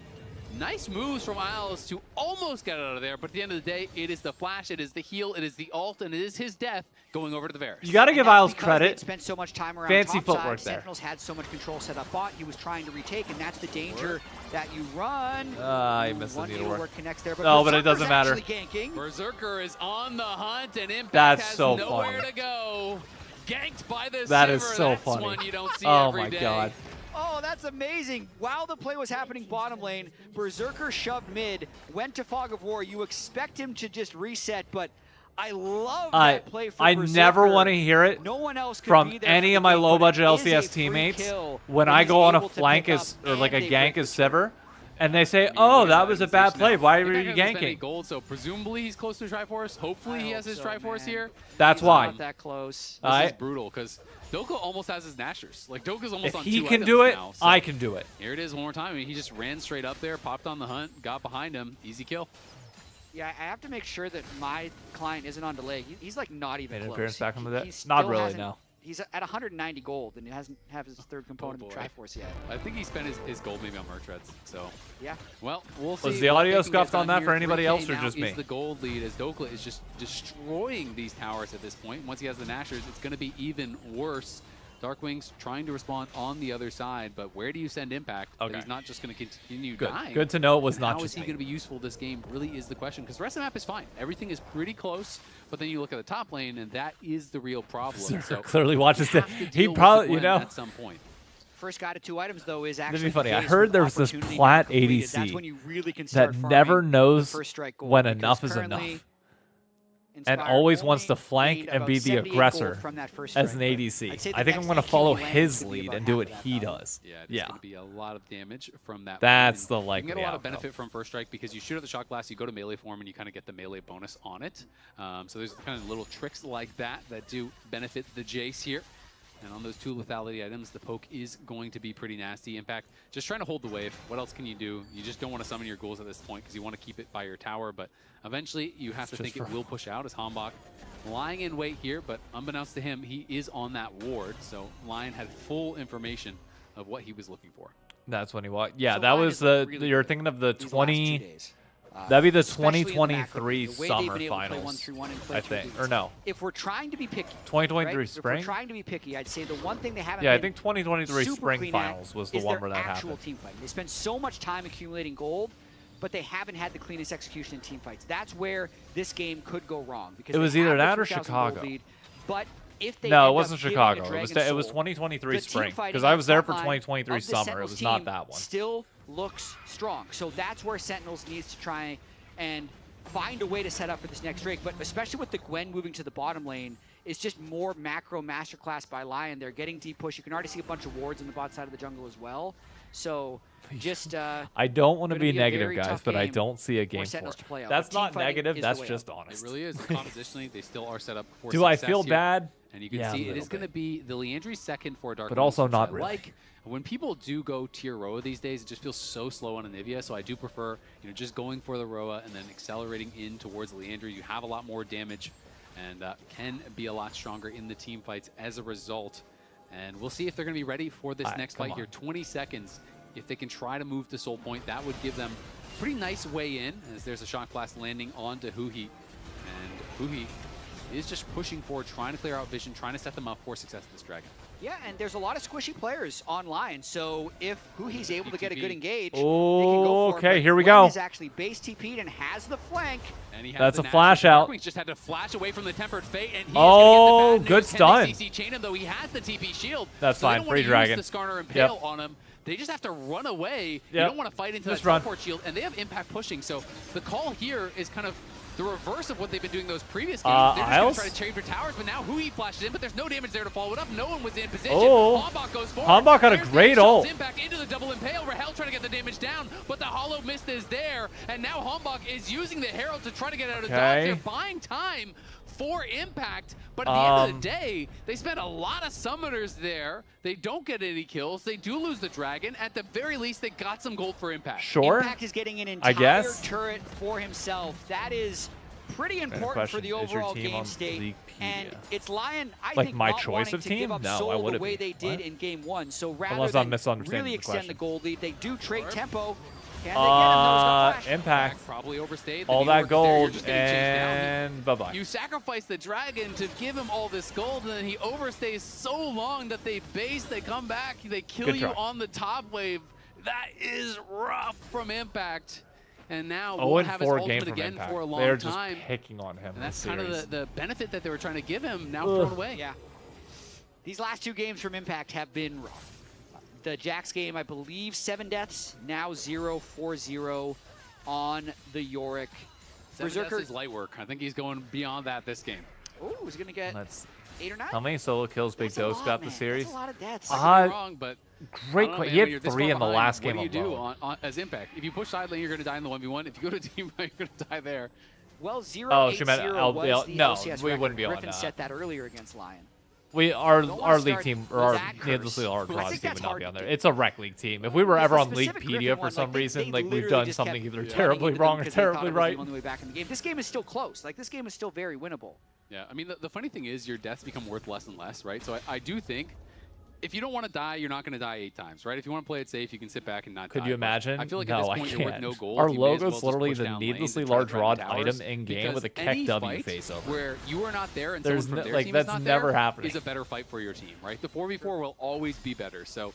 Nice moves from Isles to almost get out of there, but at the end of the day, it is the flash, it is the heal, it is the ult, and it is his death going over to the Varus. You got to give And that's Isles because credit. they'd spent so much time around Fancy top footwork side. there. Sentinels had so much control set up bot. He was trying to retake, and that's the danger that you run. He missed the One needlework. connects there, but No, but it doesn't Berserker's matter. actually ganking. Berserker is on the hunt, and Impact That's has so nowhere funny. to go. Ganked by the That is Shiver. so That's funny. one you don't see Oh every my day. god. Oh, that's amazing. While the play was happening bottom lane, Berserker shoved mid, went to Fog of War. You expect him to just reset, but I love that play for I Berserker. never want to hear it No one else could from be there any for of my the game, low-budget but it is a LCS free teammates kill when that I he's go on a able to flank pick as up or like a and they gank break as Sivir, and they say, "Oh, that was a bad play. Why were you Impact hasn't spent any ganking?" gold, so presumably he's close to Triforce. Hopefully he has his Triforce here. That's He's why. not that close. This is brutal because Doka almost has his Nashers. Like Doka's almost If on he 2 can items do it, now, so I can do it. Here it is one more time. I mean, he just ran straight up there, popped on the hunt, got behind him, easy kill. Yeah, I have to make sure that my client isn't on delay. He's like not even Made an close. appearance back on the He deck? still Not really, hasn't- no. He's at 190 gold, and he hasn't have his third component of boy. Triforce yet. I think he spent his gold maybe on Mertreads. So Yeah. well, we'll see. Was the what audio they can get scuffed on done that for here. anybody 3K else or now just me? is the gold lead as Dokla is just destroying these towers at this point. Once he has the Nashers, it's going to be even worse. Darkwings trying to respond on the other side, but where do you send Impact? Okay. That he's not just going to continue Good. dying. Good to know it was And not how just is he me. going to be useful this game really is the question, because the rest of the map is fine. Everything is pretty close, but then you look at the top lane, and that is the real problem. Berserker So clearly watches you the. have to He deal with probably, the you Gwen know. at some point. First guy to 2 items though is This actually would be funny. the I case heard with there was this opportunity plat completed. That's ADC when you really can that start farming never the knows first strike gold, when because enough is currently enough. and always wants to flank and be the aggressor as an ADC. I think I'm going to follow his lead and do what he does. Yeah, it's going to be a lot of damage from that. That's the You likely can get a lot of outcome. benefit from first strike because you shoot at the shock blast, you go to melee form, and you kind of get the melee bonus on it. So there's kind of little tricks like that that do benefit the Jace here. And on those 2 lethality items, the poke is going to be pretty nasty. In fact, just trying to hold the wave. What else can you do? You just don't want to summon your ghouls at this point because you want to keep it by your tower. But eventually, you have to think it will push out as Hambach lying in wait here. But unbeknownst to him, he is on that ward. So Lion had full information of what he was looking for. That's when he walked. Yeah, So that Lion was is the. really You're good thinking of the these last 2 20. days. That'd be the Especially in the macro. 2023 The way they've summer been able to play finals, 1-3-1 and play I 2 think, leads. or no? If we're trying to be picky, 2023 right? If spring? we're trying to be picky, I'd say the one thing they haven't Yeah, I been think 2023 super spring clean at finals was the is one their where that actual happened. team fight. They spend so much time accumulating gold, but they haven't had the cleanest execution in team fights. That's where this game could go wrong. Because It was they either have the that or 2,000 gold Chicago. lead, but if they No, end it up wasn't giving a Chicago. It Dragon was Soul, 2023 the team spring fighting because I on was there front for line 2023 of the summer. It Sentinels was not team that one. Still looks strong. So that's where Sentinels needs to try and find a way to set up for this next Drake. But especially with the Gwen moving to the bottom lane, it's just more macro masterclass by Lion. They're getting deep push. You can already see a bunch of wards on the bot side of the jungle as well. So just I don't want to gonna be a negative, very guys, tough but I game don't see a for game for Sentinels it. to play out. That's But team not fighting negative. is the That's way just out. honest. It really is. Compositionally, they still are set up for Do I success feel here. bad? And you can Yeah, a see it little is going to bit. be the Leandry's second for Dark But Knight, also which not I really. like. When people do go tier Roa these days, it just feels so slow on Anivia, so I do prefer just going for the Roa and then accelerating in towards Leandry. You have a lot more damage and can be a lot stronger in the team fights as a result. And we'll see if they're going to be ready for this next fight here. 20 seconds. If they can try to move to Soul Point, that would give them a pretty nice way in, as there's a Shock Blast landing onto Huhi. And Huhi is just pushing forward, trying to clear out vision, trying to set them up for success with this Dragon. Yeah, and there's a lot of squishy players online, so if Huhi's able to get a good engage, Oh, they can go for okay, it. But here we Gwen go. is actually base TP'd and has the flank. And he has That's the a Nash. flash The out. Darkwings just had to flash away from the Tempered Fate, and he Oh, is going to get the bad good news. stun. Can they CC chain him, though he has the TP shield. That's so they fine, don't free want to dragon. use the Skarner Yep. Impale on him. They just have to run away. You Yep. don't want to fight into Just that run. teleport shield, and they have impact pushing. So the call here is kind of the reverse of what they've been doing those previous games. They're just going Isles? to try to trade for towers, but now Hui flashes in, but there's no damage there to follow it up. No one was in position. Oh. Hambach goes forward. Hambach had a There's the great Shell's ult. Impact into the double impale. Rahel trying to get the damage down, but the hollow mist is there, and now Hambach is using the Herald to try to get out of dodge. Okay. They're buying time for impact, but at the end of the day, they spent a lot of summoners there. They don't get any kills. They do lose the dragon. At the very least, they got some gold for impact. Sure. Impact is getting an I entire guess. turret for himself. That is pretty important question, for the is your overall team game on state. Leaguepedia? And it's Lion, I Like think, my not choice wanting of to give team? up No, Soul why the would way it be? they did What? in game one. So rather Unless I'm than misunderstanding really the extend question. the gold lead, they do trade tempo. Can they get him? No, he's not flash. Impact. Probably overstayed. The All New that York is there. You're gold just getting chased down. and bye-bye. You sacrifice the dragon to give him all this gold, and then he overstays so long that they base, they come back, they kill Good you try. on the top wave. That is rough from Impact. And now 0 we'll and have his 4 ultimate game from again Impact. for a long They're just time. picking on him. And that's this kind series. of the benefit that they were trying to give him, now Ugh. thrown away. Yeah. These last two games from Impact have been rough. The Jax game, I believe, 7 deaths. Now 0-4-0 on the Yorick. Berserker is light work. I think he's going beyond that this game. Ooh, he's going to get Let's 8 or 9? How many solo kills Big That's a Dose lot, got man. this series? That's a lot of deaths. I could be wrong, but Great I don't know, question. man, He when had you're this 3 far in the behind, last game What do you do alone. as Impact? If you push side lane, you're going to die in the 1v1. If you go to team fight, you're going to die there. Well, 0-8-0 Oh, she meant was the no, LCS we record. wouldn't be on Griffin that. set that earlier against Lion. Our Don't wanna league start team, or with our that curse. needlessly our I draws think team that's would not hard be to on there. do. It's a rec league team. If we were There's ever a on specific Leaguepedia Griffin for one, some like, they reason, like we've literally done just something kept either running terribly into them wrong or because they thought terribly it was right. the only way back in the game. This game is still close. Like, this game is still very winnable. Yeah, I mean, the funny thing is your deaths become worth less and less, right? So I do think if you don't want to die, you're not going to die 8 times, right? If you want to play it safe, you can sit back and not die. Could you But imagine? I feel like no, at this I point, can't. you're worth no gold. Our You may as logo's well just literally push the down lane to needlessly try to large grab rod towers, item in game because with a any Keck W fight face over. where you are not there and There's someone from no- their like, team that's is not never there happening. is a better fight for your team, right? The 4v4 will always be better. So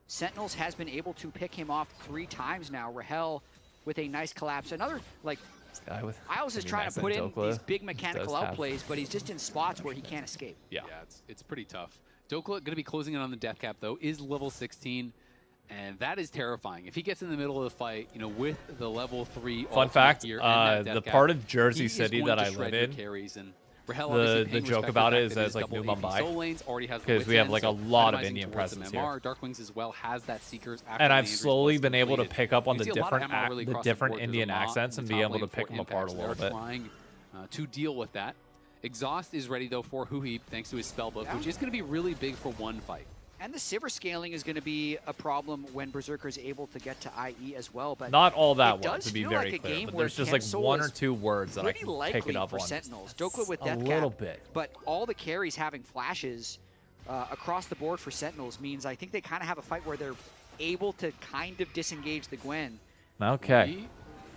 Sentinels has been able to pick him off 3 times now. Rahel with a nice collapse. Another, like, Guy with Isles is trying to put in these big mechanical outplays, but he's just in spots where he can't escape. Yeah, it's pretty tough. Dokla going to be closing in on the death cap, though, is level 16, and that is terrifying. If he gets in the middle of the fight, you know, with the level 3 Fun fact, gear and that the death cap, part of Jersey he is City going that to I shred live your in, carries and the joke about it is that it's like New Mumbai, because we have like a lot of Indian presence here. Darkwings as well has that Seekers. And I've slowly been able to pick up on the different Indian accents and be able to pick them apart a little bit. Trying to deal with that. Exhaust is ready though for Huhi thanks to his spellbook, which is going to be really big for one fight. And the Sivir scaling is going to be a problem when Berserker is able to get to IE as well. But not all that well, to be very clear, but there's just like one or two words that I can pick it up on. Sentinels. Dokla with Death a little bit. But all the carries having flashes across the board for Sentinels means I think they kind of have a fight where they're able to kind of disengage the Gwen. Okay.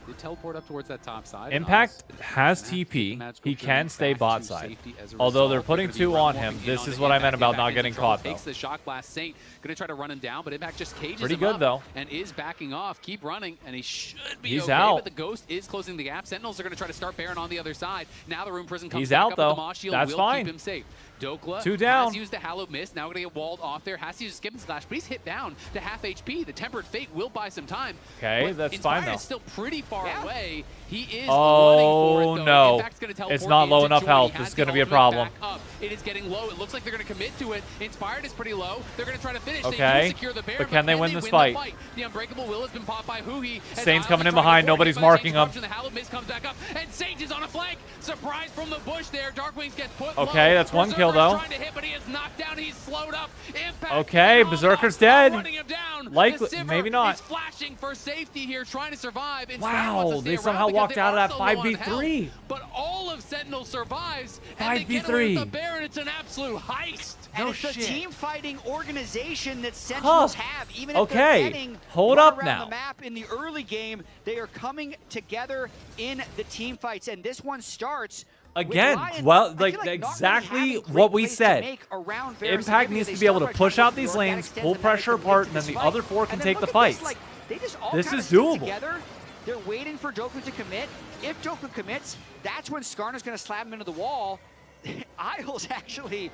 They teleport up towards that top side. Impact has TP. He can stay bot side. Although they're putting 2 on him, this is what I meant about not getting caught, though. Takes the shock blast. Saint gonna try to run him down, but Impact just cages pretty him good up though, and is backing off. Keep running, and he should be He's okay. out. But the Ghost is closing the gap. Sentinels are gonna try to start Baron on the other side. Now the Rune Prison comes He's back out up though. with the Moss Shield. That's will fine. Keep him safe. Dokla 2 down. has used the Hallowed Mist. Now gonna get walled off there. Has to use a Skipping Slash, but he's hit down to half HP. The Tempered Fate will buy some time. Okay, that's fine though. Is still pretty far away. He is oh no, it's not low enough health. This is going to be a problem. It is getting low. It looks like they're going to commit to it. Inspired is pretty low. They're going to try to finish. Okay, secure the bear, but can they win this fight? The Unbreakable Will has been popped by Huhi. Saint's coming in behind. Nobody's marking him. The Hallowed Mist comes back up, and Saint is on a flank. Surprise from the bush there. Darkwings gets put low. Okay, that's 1 kill though. Trying to hit, but he is knocked down. He's slowed up. Impact okay, Berserker's dead. Likely, the maybe not. He's flashing for safety here, trying to survive. Wow, they somehow walked out of that 5v3. But all of Sentinel survives, 5v3. and they get away with the Baron. It's an absolute heist. And it's a team fighting organization that Sentinels have. Even if they're getting hold run up around now. the map in the early game, they are coming together in the team fights. And this one starts again, LYON, well, like exactly what we said. Impact needs to be able to push out these lanes, pull pressure apart, and then the other 4 can take the fights. This is doable. Together. They're waiting for Dokla to commit. If Dokla commits, that's when Skarner's going to slam him into the wall. Isles actually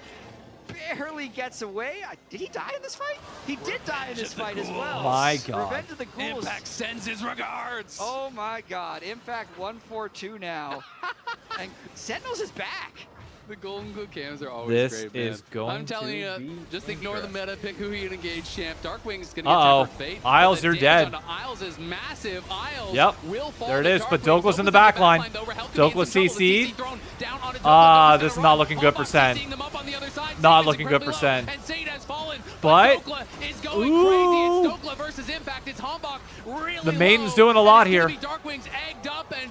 barely gets away. Did he die in this fight? He did die in this fight as well. My God. Revenge of the Ghouls. Impact sends his regards. Oh my God. Impact 1-4-2 now. And Sentinels is back. The Golden Glue cams are always this great, man. is going I'm telling you, just ignore the meta. Pick who you engage, champ. Darkwing's gonna get Tempered Fate. Isles, you're dead. Isles is massive. Isles will fall. There it is, but Dokla's in the back line. Dokla CC'd. This is not looking good for Sen. Not looking good for Sen. But, ooh. The Maiden's doing a lot here.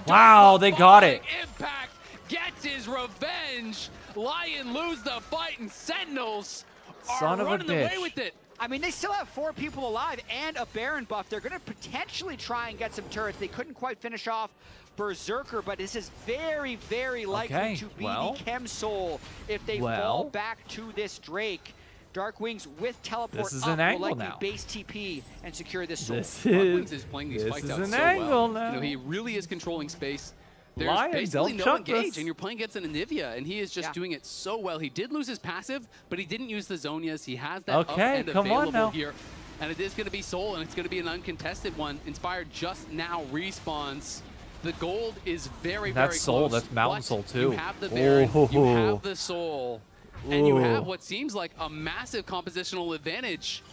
Wow, they got it. Impact gets his revenge. LYON lose the fight, and Sentinels are running away with it. I mean, they still have 4 people alive and a Baron buff. They're going to potentially try and get some turrets. They couldn't quite finish off Berserker, but this is very, very likely to be the Chem Soul if they fall back to this Drake. Dark Wings with teleport this is up an angle will likely now. base TP and secure this soul. Darkwings is playing these fights out an so angle well. Now. You know, he really is controlling space. There's LYON, basically don't no chuck engage, this. and you're playing against an Anivia, and he is just doing it so well. He did lose his passive, but he didn't use the Zonias. He has that up end available here. And it is going to be Soul, and it's going to be an uncontested one. Inspired just now respawns. The gold is very, very close. Soul, that's Mountain Soul too. You have the Baron, you have the Soul, and you have what seems like a massive compositional advantage.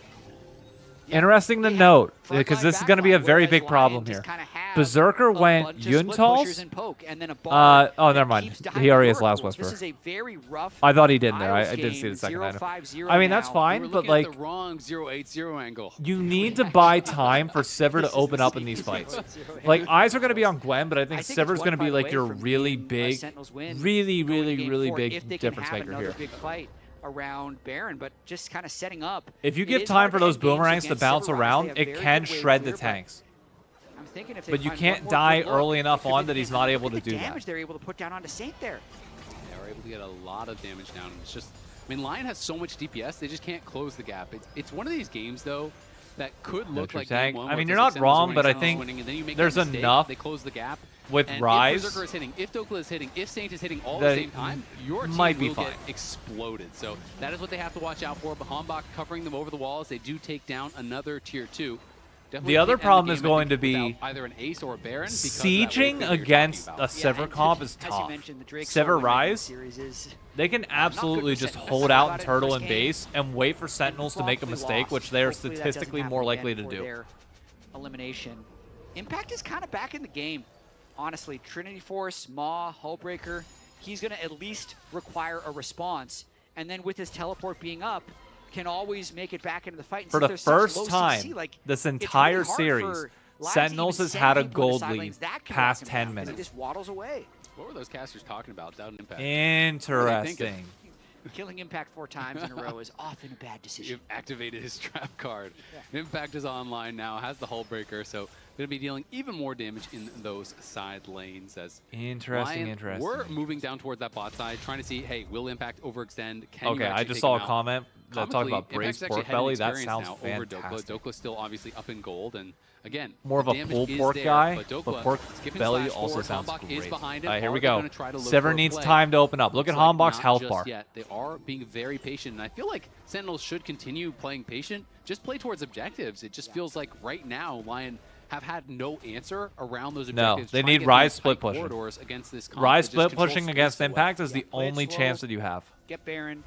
Interesting to note, because this is going to be a very big problem here. Berserker went Yuntals. Oh, never mind. He already has Last Whisper. I thought he did there. I did see the second item. I mean, that's fine, but like, the wrong 080 angle. You need to buy time for Sivir to open up in these fights. Like, eyes are going to be on Gwen, but I think Sivir's going to be like your really big, really big difference maker here. Around Baron, but just kind of setting up. If you give time for those boomerangs to bounce around, it can shred the tanks. But you can't die early enough on that he's not able to do that. Damage they're able to put down onto Saint there. They were able to get a lot of damage down. It's just, I mean, LYON has so much DPS, they just can't close the gap. It's one of these games though that could look like game 1. I mean, you're not wrong, but I think there's enough. They close the gap. With and Rise, if Berserker is hitting, if Dokla is hitting, if Saint is hitting all at the same time, your team might be will fine. get exploded. So that is what they have to watch out for. But Hambach covering them over the walls. They do take down another tier 2. Definitely The other can't end problem game, is I going think, to be without either an ace or a Baron. because of that wave sieging that you're talking against about. a Sever comp is As you tough. mentioned, the Drake Sever Soul Raven Rise, series is they can absolutely for just Sentinels. hold That's out about and it turtle first in game. base and wait for Sentinels to make a Promptly mistake, lost. which they are Hopefully that doesn't statistically happen more again likely to for do. their elimination. Impact is kind of back in the game, honestly. Trinity Force, Maw, Hullbreaker, he's going to at least require a response. And then with his teleport being up, can always make it back into the fight. And For since the there's such first low time CC, like, this it's really entire hard series, for Lions to Sentinels even has send had a people to gold sidelines lead that can past lock him 10 down, 'cause minutes. He just waddles away. What were those casters talking about down in Impact? Interesting. Killing Impact 4 times in a row is often a bad decision. You've activated his trap card. Impact is online now, has the Hullbreaker, so going to be dealing even more damage in those side lanes. As Interesting. We're moving down towards that bot side, trying to see, hey, will Impact overextend? Can you Okay, I actually just take saw him a out? comment that talked about Comically, braised Impact's actually pork had an belly. That experience sounds now over fantastic. Dokla. Dokla's still obviously up in gold, and again, More of the a damage pulled is pork there, guy, but but Dokla pork skipping belly slash also forward, sounds Hambach is great. behind it. All right, here Are we they go. gonna try to look Sever for a needs play? time to open up. Look at Looks like Hambach's not health just bar. Yet. They are being very patient, and I feel like Sentinels should continue playing patient. Just play towards objectives. It just feels like right now, Lion have had no answer around those No, objectives. they trying to need get Rise those split tight pushing. corridors against this comp Rise to just split control pushing space against away. Impact is the Play it only slow, chance that you have. Get Baron.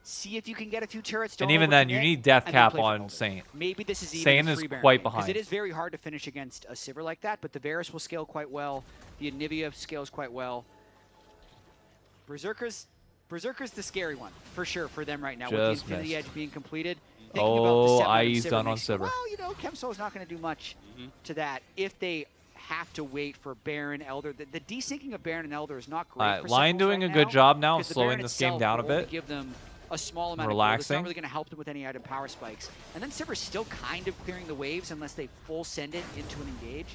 See if you can get a few turrets. And don't even then, you overcommit, need death and then cap play for on Elder. Saint. Maybe this is even Saint a is free Baron quite game, 'cause behind. it is very hard to finish against a Sivir like that, but the Varus will scale quite well. The Anivia scales quite well. Berserker's the scary one, for sure, for them right now. With the Just Infinity missed. Edge being completed. Oh, Thinking about the IE's done on Sivir. Well, you know, Kemso's not going to do much to that if they have to wait for Baron, Elder. The desyncing of Baron and Elder is not great for Lion Sentinels doing right a good now, job now of because the slowing Baron this game itself down a will only bit. give them a small amount of Relaxing. gold. It's not really going to help them with any item power spikes. And then Sivir's still kind of clearing the waves unless they full send it into an engage.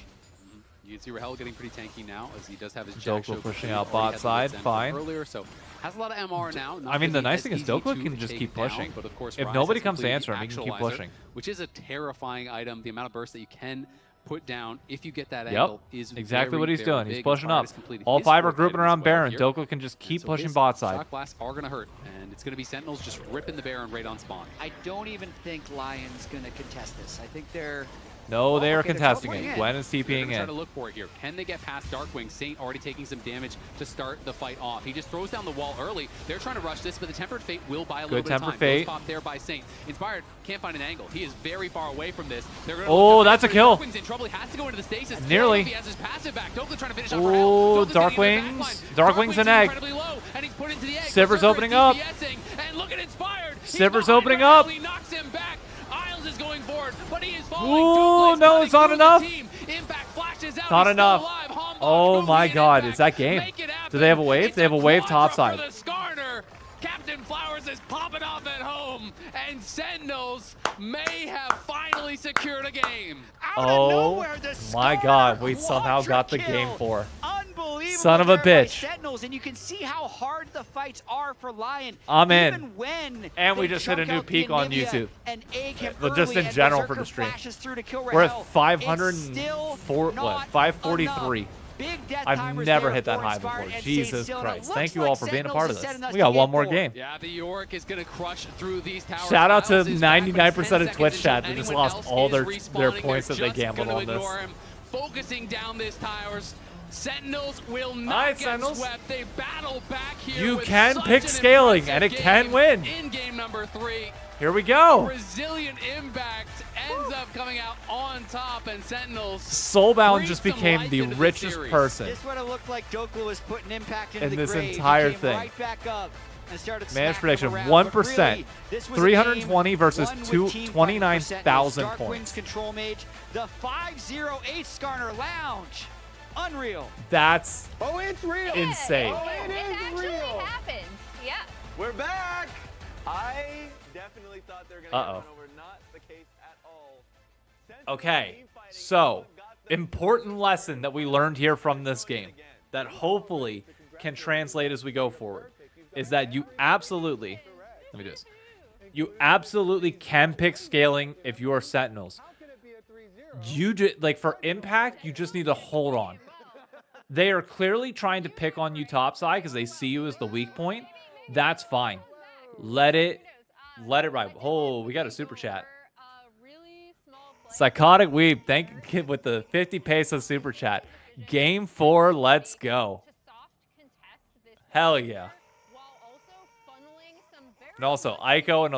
You can see Rahel getting pretty tanky now, as he does have his Dokla Jack Show pushing complete. out Already bot had the side, Zen from fine. Earlier, so has a lot of MR now. I mean, the nice thing is easy Dokla to can just take keep down, pushing. but of course, If Rise nobody has comes to completed answer the him, he can keep Actualizer, pushing. which is a terrifying item. The amount of burst that you can put down if you get that Yep, angle is exactly very, what he's very doing. big. He's pushing Inspired up. has completed All his five are fourth grouping item as around well Baron. here. Dokla can just And keep so pushing his bot side. Shock blasts are going to hurt, and it's going to be Sentinels just ripping the Baron right on spawn. I don't even think Lion's going to contest this. I think they're... No, they are okay, they're contesting teleporting it. in. Gwen is They're TPing gonna try in. to look for it here. Can they get past Darkwing? Saint already taking some damage to start the fight off. He just throws down the wall early. They're trying to rush this, but the Tempered Fate will buy a little bit of time. Tempered Fate. Goes pop there by Saint. Inspired can't find an angle. He is very far away from this. They're gonna Oh, look to that's a Darkwing. kill. Darkwing's in trouble. He has to go into the stasis. Nearly. He has his passive back. Dokla trying to finish off Oh, Rahel. Dokla's getting into the Darkwings. backline. Darkwing's an egg. incredibly low, and he's put into the egg. Sivir's Berserker's opening up. DPSing, and look at Inspired. He's Sivir's behind opening Rahel. up. He knocks him back. Isles is going forward, but he is falling. Ooh, Dokla is no, cutting it's not through the enough. team. Impact flashes out. Not He's enough. still alive. Hambach Oh moving my in God, Impact. it's that game. Make it Do they have a happen. wave? It's They have a wave top quadra side. for the Skarner. Captain Flowers is popping off at home, and Sentinels may have finally secured a game. Oh my God, we somehow got the game for. Unbelievable. Son of a there by bitch. Sentinels, and you can see how hard the fights are for Lion. I'm in. Even when And we they just hit a chunk new out the peak on Anivia YouTube. and egg him But just early, in and general for Berserker the stream. flashes through to kill We're at Rahel. 504, what, 543. Big death I've timers never there hit that for high Inspired before. and Jesus Saint still, and it Christ. looks Thank you like all for being a Sentinels part of is this. setting us We to got one game more for. game. Yeah, the Yorick is going to crush through these towers. Shout out to Isles is back, but 99% of 10 Twitch seconds chat until that just anyone lost else all is their respawning. points that They're they just gambled gonna on this. ignore him. Focusing down this towers. Sentinels will not Alright, get Sentinels. swept. They battle back here. You with can such pick an scaling, and impressive it can game win. In game number 3. Here we go. Resilient Impact ends up coming out on top, and Sentinels. Soulbound breathe just some became life the into this richest series. person This would have looked like Dokla was putting Impact into in the this grave. entire He came thing. right back up and started Managed smacking prediction, them around. 1%. But really, this was a 320 game versus won with 2 team fighting for 29,000 Sentinels. points. Darkwing's Control Mage, the 508 Skarner Lounge. Unreal. That's Oh, it's real. insane. Oh, it is real. happened. Yeah. We're back. I definitely thought they were going to get Uh-oh. run over. Not the case at all. Okay, so important lesson that we learned here from this game that hopefully can translate as we go forward is that you absolutely, let me do this, you absolutely can pick scaling if you are Sentinels. You like for Impact, you just need to hold on. They are clearly trying to pick on you topside because they see you as the weak point. That's fine. Let it ride. Oh, we got a super chat. Psychotic Weep, thank you with the 50 peso super chat. Game 4, let's go. Hell yeah. And also, Aiko and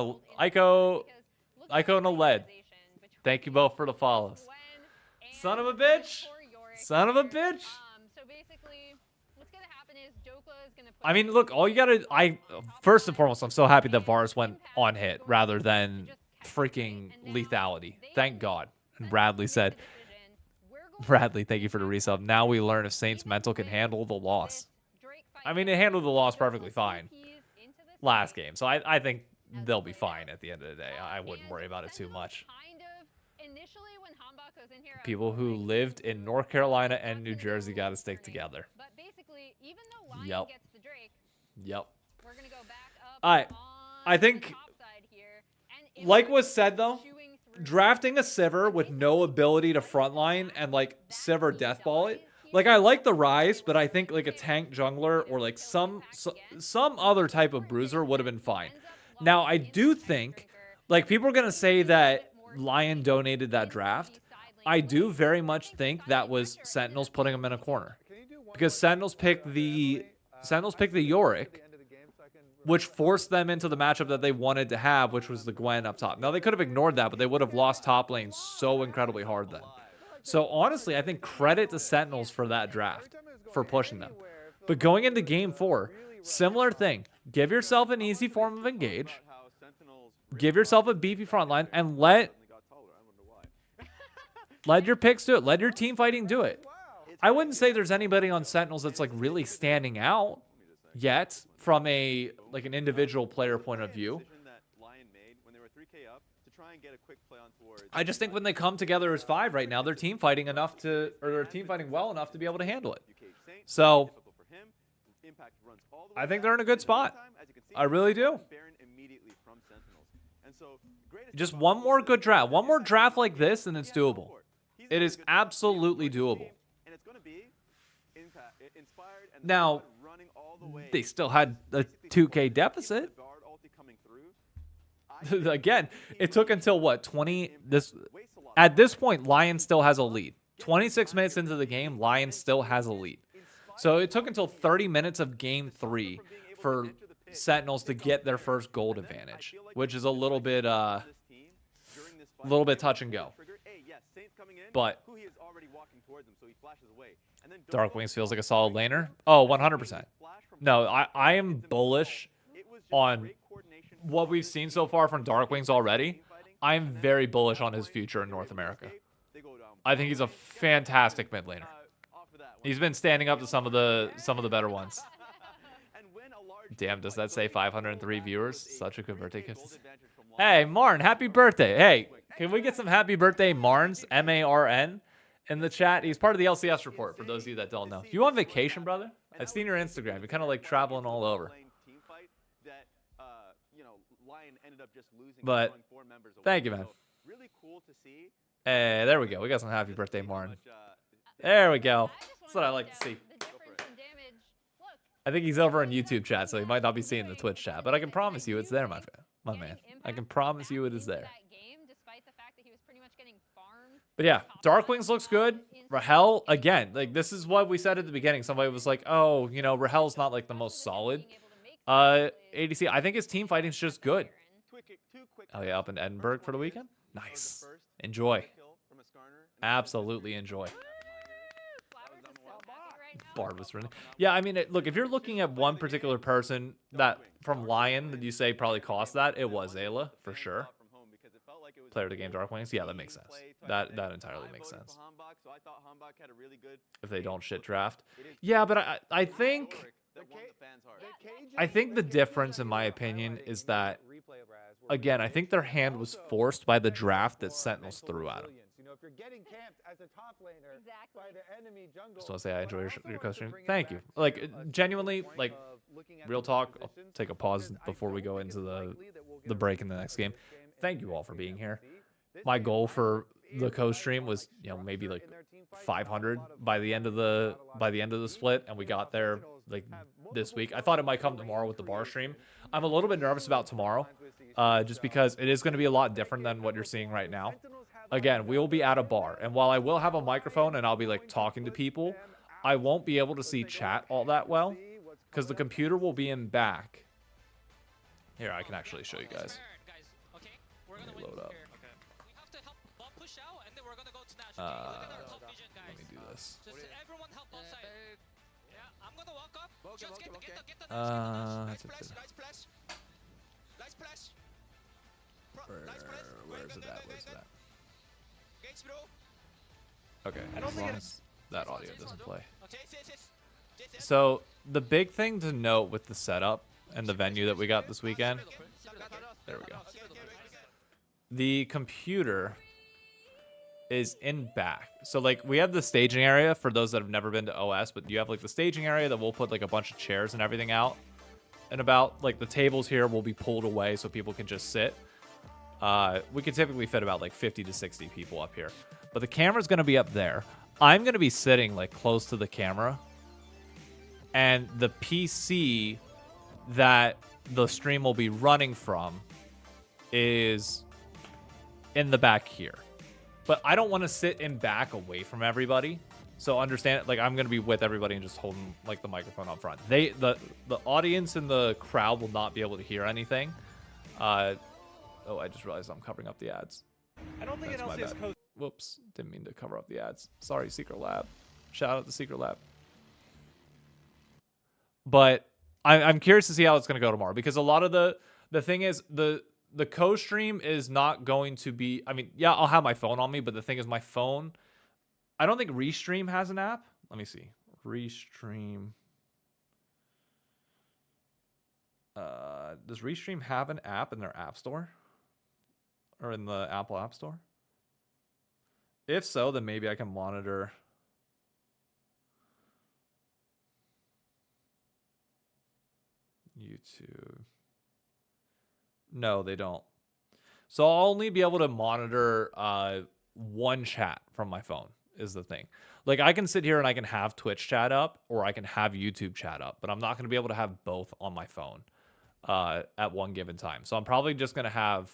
a lead. Thank you both for the follows. Son of a bitch. Son of a bitch. I mean, look, all you gotta, first and foremost, I'm so happy that Varus went on hit rather than freaking lethality. Thank God. And Bradley said, Bradley, thank you for the resub. Now we learn if Saints mental can handle the loss. I mean, it handled the loss perfectly fine last game. So I think they'll be fine at the end of the day. I wouldn't worry about it too much. People who lived in North Carolina and New Jersey got to stick together. Yep. Yep. All right. I think, like was said, though, drafting a Sivir with no ability to frontline and, like, Sivir deathball it, like, I like the Rise, but I think, like, a tank jungler or, like, some other type of bruiser would have been fine. Now, I do think, like, people are going to say that LYON donated that draft. I do very much think that was Sentinels putting him in a corner. Because Sentinels picked the Yorick, which forced them into the matchup that they wanted to have, which was the Gwen up top. Now, they could have ignored that, but they would have lost top lane so incredibly hard then. So, honestly, I think credit to Sentinels for that draft, for pushing them. But going into Game 4, similar thing. Give yourself an easy form of engage. Give yourself a beefy front line, and let your picks do it. Let your team fighting do it. I wouldn't say there's anybody on Sentinels that's, like, really standing out yet from an individual player point of view. I just think when they come together as 5 right now, they're team fighting well enough to be able to handle it. So I think they're in a good spot. I really do. Just one more good draft. One more draft like this, and it's doable. It is absolutely doable. Now, they still had a 2K deficit. Again, it took until what, at this point, LYON still has a lead. 26 minutes into the game, LYON still has a lead. So it took until 30 minutes of game 3 for Sentinels to get their first gold advantage, which is a little bit touch and go. But Dark Wings feels like a solid laner. Oh, 100%. No, I am bullish on what we've seen so far from Dark Wings already. I'm very bullish on his future in North America. I think he's a fantastic mid laner. He's been standing up to some of the better ones. Damn, does that say 503 viewers? Such a good birthday gift. Hey, Marn, happy birthday. Hey, can we get some happy birthday Marns, M-A-R-N, in the chat? He's part of the LCS report, for those of you that don't know. You on vacation, brother? I've seen your Instagram. You're kind of like traveling all over. But thank you, man. Hey, there we go. We got some happy birthday, Marn. There we go. That's what I like to see. I think he's over in YouTube chat, so he might not be seeing the Twitch chat. But I can promise you it's there, my man. I can promise you it is there. But yeah, Dark Wings looks good. Rahel, again, like this is what we said at the beginning. Somebody was like, oh, you know, Rahel's not like the most solid ADC. I think his team fighting's just good. Oh yeah, up in Edinburgh for the weekend? Nice. Enjoy. Absolutely enjoy. Bard was running. Yeah, I mean, look, if you're looking at one particular person that from LYON that you say probably cost that, it was Ayla, for sure. Player of the game, Dark Wings. Yeah, that makes sense. That entirely makes sense. If they don't shit draft. Yeah, but I think the difference, in my opinion, is that, again, I think their hand was forced by the draft that Sentinels threw at them. If you're getting camped as a top laner by the enemy jungle, just want to say I enjoy your question. Thank you. Like, genuinely, like, real talk. I'll take a pause before we go into the break in the next game. Thank you all for being here. My goal for the co-stream was, you know, maybe like 500 by the end of the split, and we got there like this week. I thought it might come tomorrow with the bar stream. I'm a little bit nervous about tomorrow, just because it is going to be a lot different than what you're seeing right now. again, we will be at a bar. And while I will have a microphone and I'll be like talking to people, I won't be able to see chat all that well because the computer will be in back. Here, I can actually show you guys. Let me load up. Let me do this. Where is it at? Where's it at? Okay, as long as that audio doesn't play. So the big thing to note with the setup and the venue that we got this weekend, there we go. The computer is in back. So like we have the staging area for those that have never been to OS, but you have like the staging area that we'll put like a bunch of chairs and everything out and about. Like the tables here will be pulled away so people can just sit. We could typically fit about like 50 to 60 people up here, but the camera's going to be up there. I'm going to be sitting like close to the camera, and the PC that the stream will be running from is in the back here. But I don't want to sit in back away from everybody. So understand, like I'm going to be with everybody and just holding like the microphone up front. The audience and the crowd will not be able to hear anything. Oh, I just realized I'm covering up the ads. I don't think an LCS coach. Whoops, didn't mean to cover up the ads. Sorry, Secret Lab. Shout out to Secret Lab. But I'm curious to see how it's going to go tomorrow, because a lot of the thing is the co-stream is not going to be, I mean, yeah, I'll have my phone on me, but the thing is my phone, I don't think Restream has an app. Let me see. Restream. Does Restream have an app in their app store? Or in the Apple App Store? If so, then maybe I can monitor. YouTube. No, they don't. So I'll only be able to monitor one chat from my phone is the thing. Like I can sit here and I can have Twitch chat up or I can have YouTube chat up, but I'm not going to be able to have both on my phone at one given time. So I'm probably just going to have,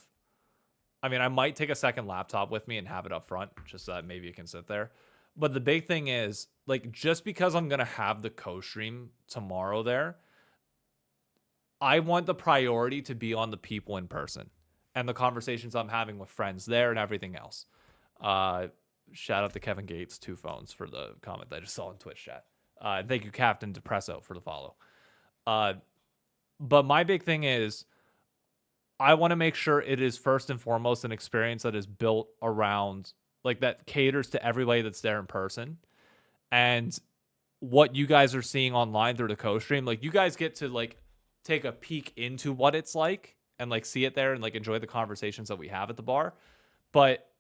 I mean, I might take a second laptop with me and have it up front just so that maybe it can sit there. But the big thing is, like, just because I'm going to have the co-stream tomorrow there, I want the priority to be on the people in person and the conversations I'm having with friends there and everything else. Shout out to Kevin Gates, 2 phones, for the comment that I just saw in Twitch chat. Thank you, Captain Depresso, for the follow. But my big thing is, I want to make sure it is first and foremost an experience that is built around, like, that caters to everybody that's there in person. And what you guys are seeing online through the co-stream, like, you guys get to, like, take a peek into what it's like and, like, see it there and, like, enjoy the conversations that we have at the bar. But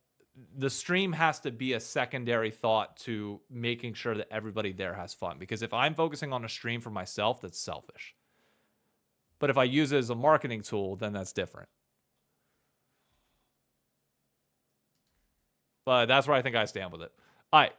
the stream has to be a secondary thought to making sure that everybody there has fun. Because if I'm focusing on a stream for myself, that's selfish. But if I use it as a marketing tool, then that's different. But that's where I think I stand with it. All right.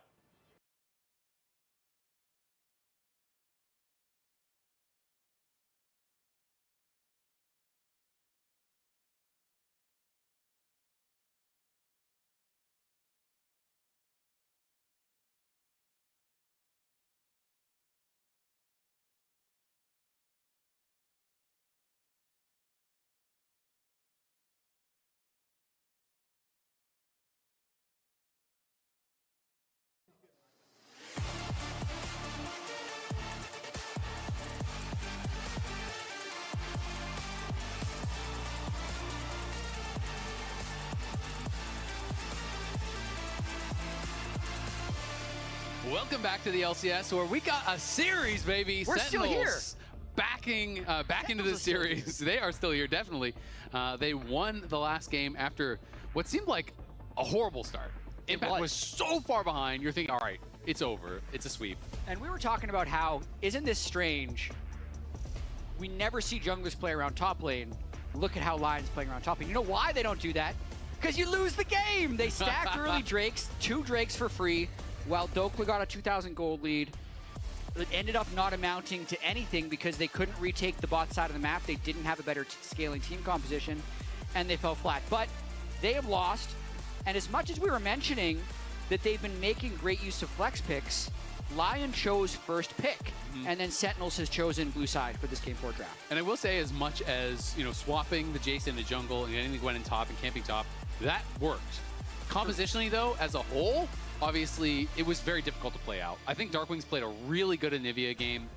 Welcome back to the LCS, where we got a series, baby. We're still here. Backing back into this series. They are still here, definitely. They won the last game after what seemed like a horrible start. Impact was so far behind, you're thinking, all right, it's over. It's a sweep. And we were talking about how, isn't this strange? We never see junglers play around top lane. Look at how LYON's playing around top lane. You know why they don't do that? Because you lose the game. They stacked early Drakes, 2 Drakes for free, while Dokla got a 2,000 gold lead. It ended up not amounting to anything because they couldn't retake the bot side of the map. They didn't have a better scaling team composition, and they fell flat. But they have lost, And as much as we were mentioning that they've been making great use of flex picks, LYON chose first pick, and then Sentinels has chosen blue side for this Game 4 draft. And I will say, as much as, swapping the Jace into jungle and getting the Gwen in top and camping top, that worked. Compositionally, though, as a whole, obviously, it was very difficult to play out. I think Darkwings played a really good Anivia game.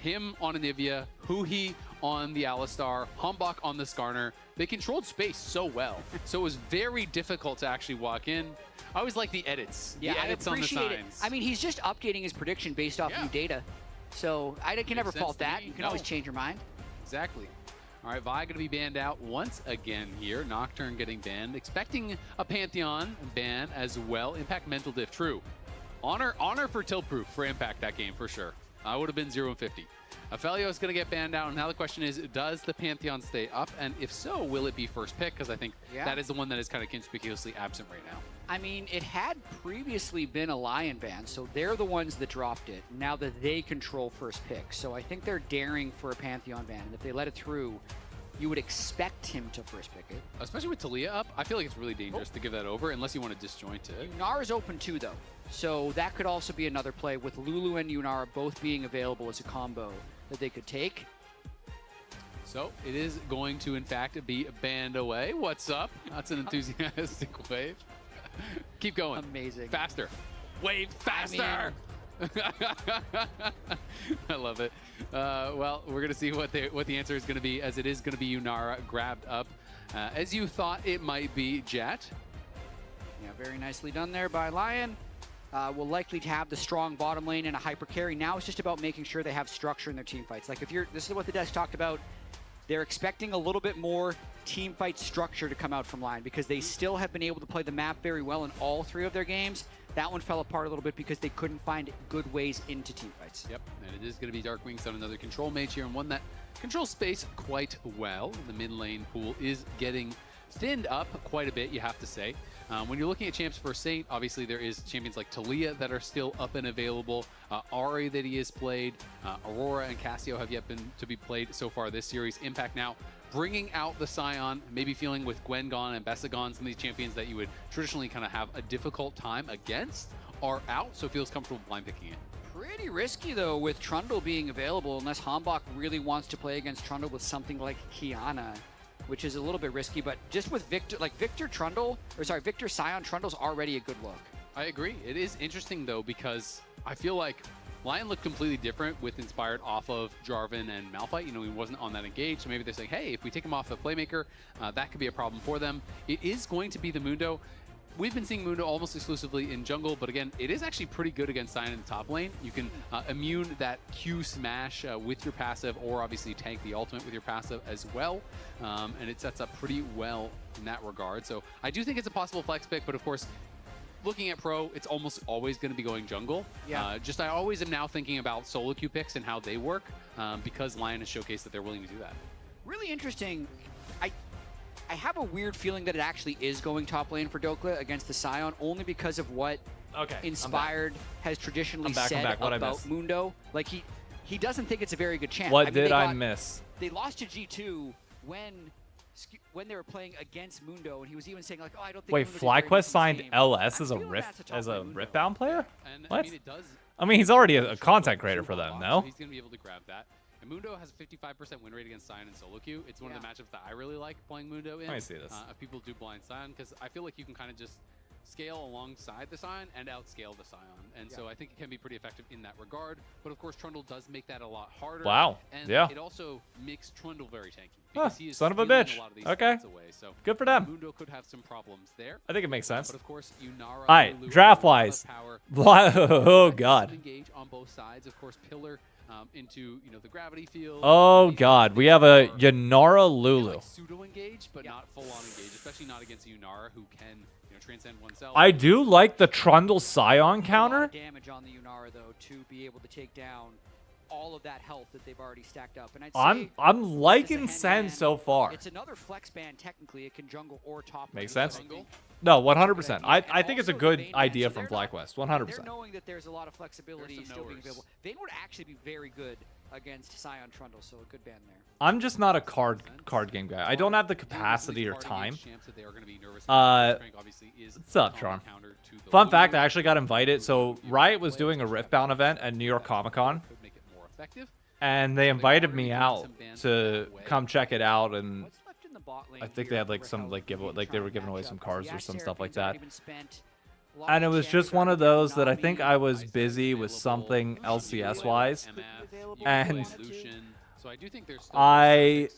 Him on Anivia, Huhi on the Alistar, Humbach on the Skarner. They controlled space so well. So it was very difficult to actually walk in. I always like the edits. Yeah, the edits I appreciate on the it. signs. I mean, he's just updating his prediction based off new data. So I can never fault that. me. You can No. always change your mind. Exactly. All right, Vi going to be banned out once again here. Nocturne getting banned. Expecting a Pantheon ban as well. Impact Mental Diff, true. Honor for Tilt Proof for Impact that game, for sure. I would have been 0 and 50. Aphelios is going to get banned out, and now the question is, does the Pantheon stay up? And if so, will it be first pick? Because I think that is the one that is kind of conspicuously absent right now. I mean, it had previously been a LYON ban, so they're the ones that dropped it, now that they control first pick. So I think they're daring for a Pantheon ban, and if they let it through, you would expect him to first pick it. Especially with Talia up, I feel like it's really dangerous to give that over, unless you want to disjoint it. Yunara's open too, though. So that could also be another play with Lulu and Yunara both being available as a combo that they could take. So it is going to, in fact, be banned away. What's up? That's an enthusiastic wave. Keep going. Amazing. Faster. Wave faster. I love it. Well, we're going to see what the answer is going to be, as it is going to be Yunara grabbed up. As you thought it might be Jet. Yeah, very nicely done there by LYON. Will likely to have the strong bottom lane and a hyper carry. Now it's just about making sure they have structure in their team fights. Like this is what the desk talked about. They're expecting a little bit more team fight structure to come out from LYON because they still have been able to play the map very well in all three of their games. That one fell apart a little bit because they couldn't find good ways into team fights. Yep, and it is going to be Darkwings on another control mage here, and one that controls space quite well. The mid lane pool is getting thinned up quite a bit, you have to say. When you're looking at champs for Saint, obviously there is champions like Talia that are still up and available. Ari that he has played. Aurora and Cassio have yet been to be played so far this series. Impact now bringing out the Scion, maybe feeling with Gwen gone and Bessa gone, some of these champions that you would traditionally kind of have a difficult time against are out, so feels comfortable blind picking it. Pretty risky, though, with Trundle being available, unless Hambach really wants to play against Trundle with something like Kiana, which is a little bit risky, but just with Victor Scion, Trundle's already a good look. I agree. It is interesting, though, because I feel like LYON looked completely different with Inspired off of Jarvan and Malphite. He wasn't on that engage, so maybe they're saying, hey, if we take him off the Playmaker, that could be a problem for them. It is going to be the Mundo. We've been seeing Mundo almost exclusively in jungle, but again, it is actually pretty good against Scion in the top lane. You can immune that Q smash with your passive, or obviously tank the ultimate with your passive as well, and it sets up pretty well in that regard. So I do think it's a possible flex pick, but of course, looking at pro, it's almost always going to be going jungle. Yeah. I always am now thinking about solo queue picks and how they work, because LYON has showcased that they're willing to do that. Really interesting. I have a weird feeling that it actually is going top lane for Dokla against the Scion, only because of what Inspired has traditionally said about Mundo. Like he doesn't think it's a very good chance. What did I miss? They lost to G2 when they were playing against Mundo, and he was even saying like, "Oh, I don't think." Wait, FlyQuest signed LS as a Riftbound player? And, What? I mean, it does. I mean, he's already a content creator for them, no? So he's going to be able to grab that. And Mundo has a 55% win rate against Scion and solo queue. It's one of the matchups that I really like playing Mundo in. Let me see this. If people do blind Scion, because I feel like you can kind of just scale alongside the Scion and outscale the Scion. And so I think it can be pretty effective in that regard. But of course, Trundle does make that a lot harder. Wow. And Yeah. it also makes Trundle very tanky. Huh, Because he is son of a stealing bitch. lot of these Okay. stats away. So Good for them. Mundo could have some problems there. I think it makes sense. But of course, Yunara, All right, Lulu, draft-wise. power. Oh, God. Engage on both sides. Of course, Pillar into the gravity field. Oh, God. We have a Yunara Lulu. Like pseudo engage, but not full on engage, especially not against Yunara, who can transcend oneself. I do like the Trundle Scion counter. A lot of damage on the Yunara though to be able to take down all of that health that they've already stacked up. And I'd say I'm liking Sen so far. It's another flex ban technically. It can jungle or top. Makes lane, sense. so I think No, 100%. I think it's a good idea from FlyQuest. They're 100%. knowing that there's a lot of flexibility still being available. Vayne would actually be very good against Scion Trundle, so a good ban there. I'm just not a card game guy. I don't have the capacity or time. What's up, Charm? Fun fact, I actually got invited. So Riot was doing a Riftbound event at New York Comic Con, and they invited me out to come check it out. And I think they had like some they were giving away some cards or some stuff like that. And it was just one of those that I think I was busy with something LCS wise, and I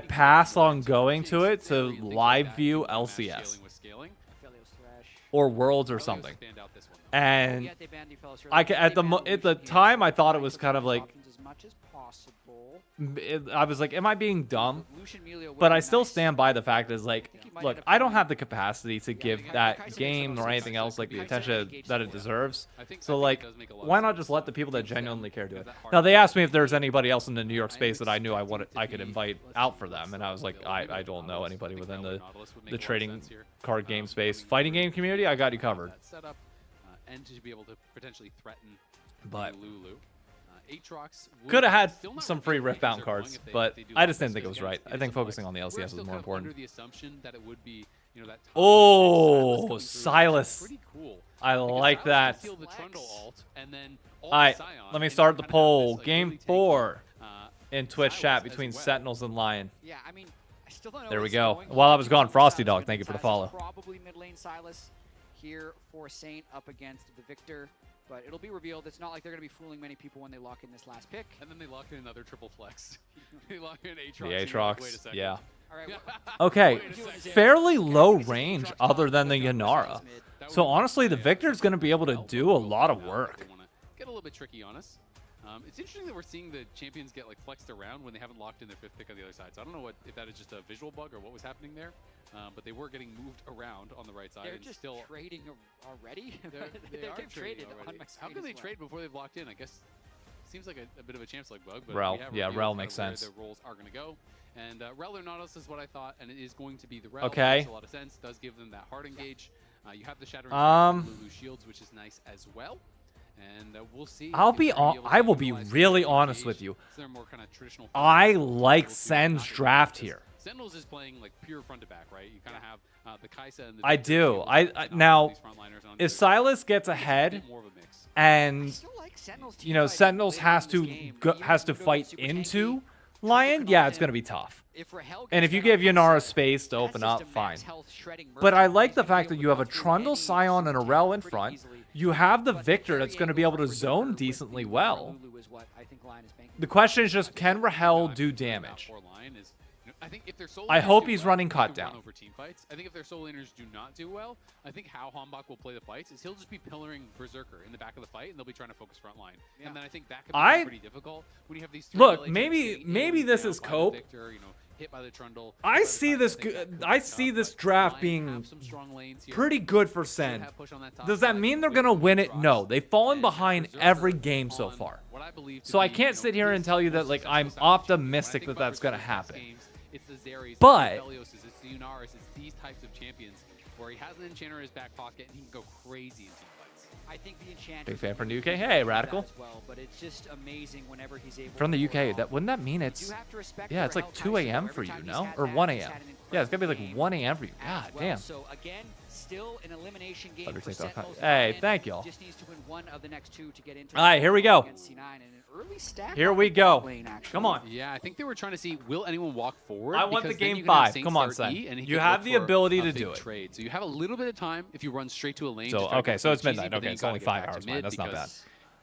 pass on going to it to live view LCS or Worlds or something. And at the time I thought it was kind of like I was like, am I being dumb? But I still stand by the fact is like, look, I don't have the capacity to give that game or anything else like the attention that it deserves. So like, why not just let the people that genuinely care do it? Now they asked me if there's anybody else in the New York space that I knew I could invite out for them, and I was like, I don't know anybody within the trading card game space, fighting game community. I got you covered. And to be able to potentially threaten but Lulu. Could have had some free Riftbound cards, but I just didn't think it was right. I think focusing on the LCS was more important. Oh, Silas. I like that. Alright, let me start the poll. Game 4 in Twitch chat between Sentinels and Lion. Yeah, I mean, I still don't know. There we go. While I was gone, Frosty Dog, thank you for the follow. Probably mid lane Silas here for Saint up against the Victor. But it'll be revealed. It's not like they're going to be fooling many people when they lock in this last pick. And then they lock in another triple flex. They lock in Aatrox. The Aatrox, yeah. All right, okay, fairly low range other than the Yanara. So honestly, the Victor's going to be able to do a lot of work. Get a little bit tricky on us. It's interesting that we're seeing the champions get like flexed around when they haven't locked in their 5th pick on the other side. So I don't know if that is just a visual bug or what was happening there. But they were getting moved around on the right side. They're and just still trading already. They've traded on my How can they trade before they've locked in? I guess seems like a bit of a chance like bug. But Rel, yeah, Rel makes sense. Their roles are going to go. And Rel or Nautilus is what I thought, and it is going to be the Rel. Okay. Makes a lot of sense. Does give them that hard engage. You have the Shattering Lulu shields, which is nice as well. And we'll see. I will be really honest with you. I like Sen's draft here. Sentinels is playing like pure front to back, right? You kind of have the Kai'Sa and the I do. Now, if Silas gets ahead, and you know Sentinels has to fight into Lion, yeah, it's gonna be tough. And if you give Yanara space to open up, fine. But I like the fact that you have a Trundle, Scion, and a Rel in front. You have the Victor that's going to be able to zone decently well. The question is just, can Rahel do damage? I hope he's running cut down. Over team fights. I think if their solo laners do not do well, I think how Hombach will play the fights is he'll just be pillaring Berserker in the back of the fight, and they'll be trying to focus front line. Yeah. And then I think that could be pretty difficult when you have these. Look, maybe this is cope. Victor, you know, hit by the Trundle. I see this draft being pretty good for Sen. Does that mean they're gonna win it? No, they've fallen behind every game so far. So I can't sit here and tell you that like I'm optimistic that that's gonna happen. It's the Zerys, but it's the Belios, it's the Unaris, it's these types of champions where he has an enchanter in his back pocket and he can go crazy in team fights. I think the enchanter big fan from the UK. Hey, Radical. Well, but it's just amazing whenever he's able from the UK. Wouldn't that mean it's it's like 2 a.m. for you, no? Or 1 a.m. Yeah, it's gonna be like 1 a.m. for you. God damn. So again, still an elimination game for Sentinels. Hey, thank y'all. Just needs to win one of the next 2 to get into. All right, here we go. Here we go. Come on. Yeah, I think they were trying to see, will anyone walk forward? I want the game 5. Come on, Sen. You have the ability to do it. Trade. So you have a little bit of time if you run straight to a lane. So okay, so it's midnight. Okay, it's only 5 hours. That's not bad.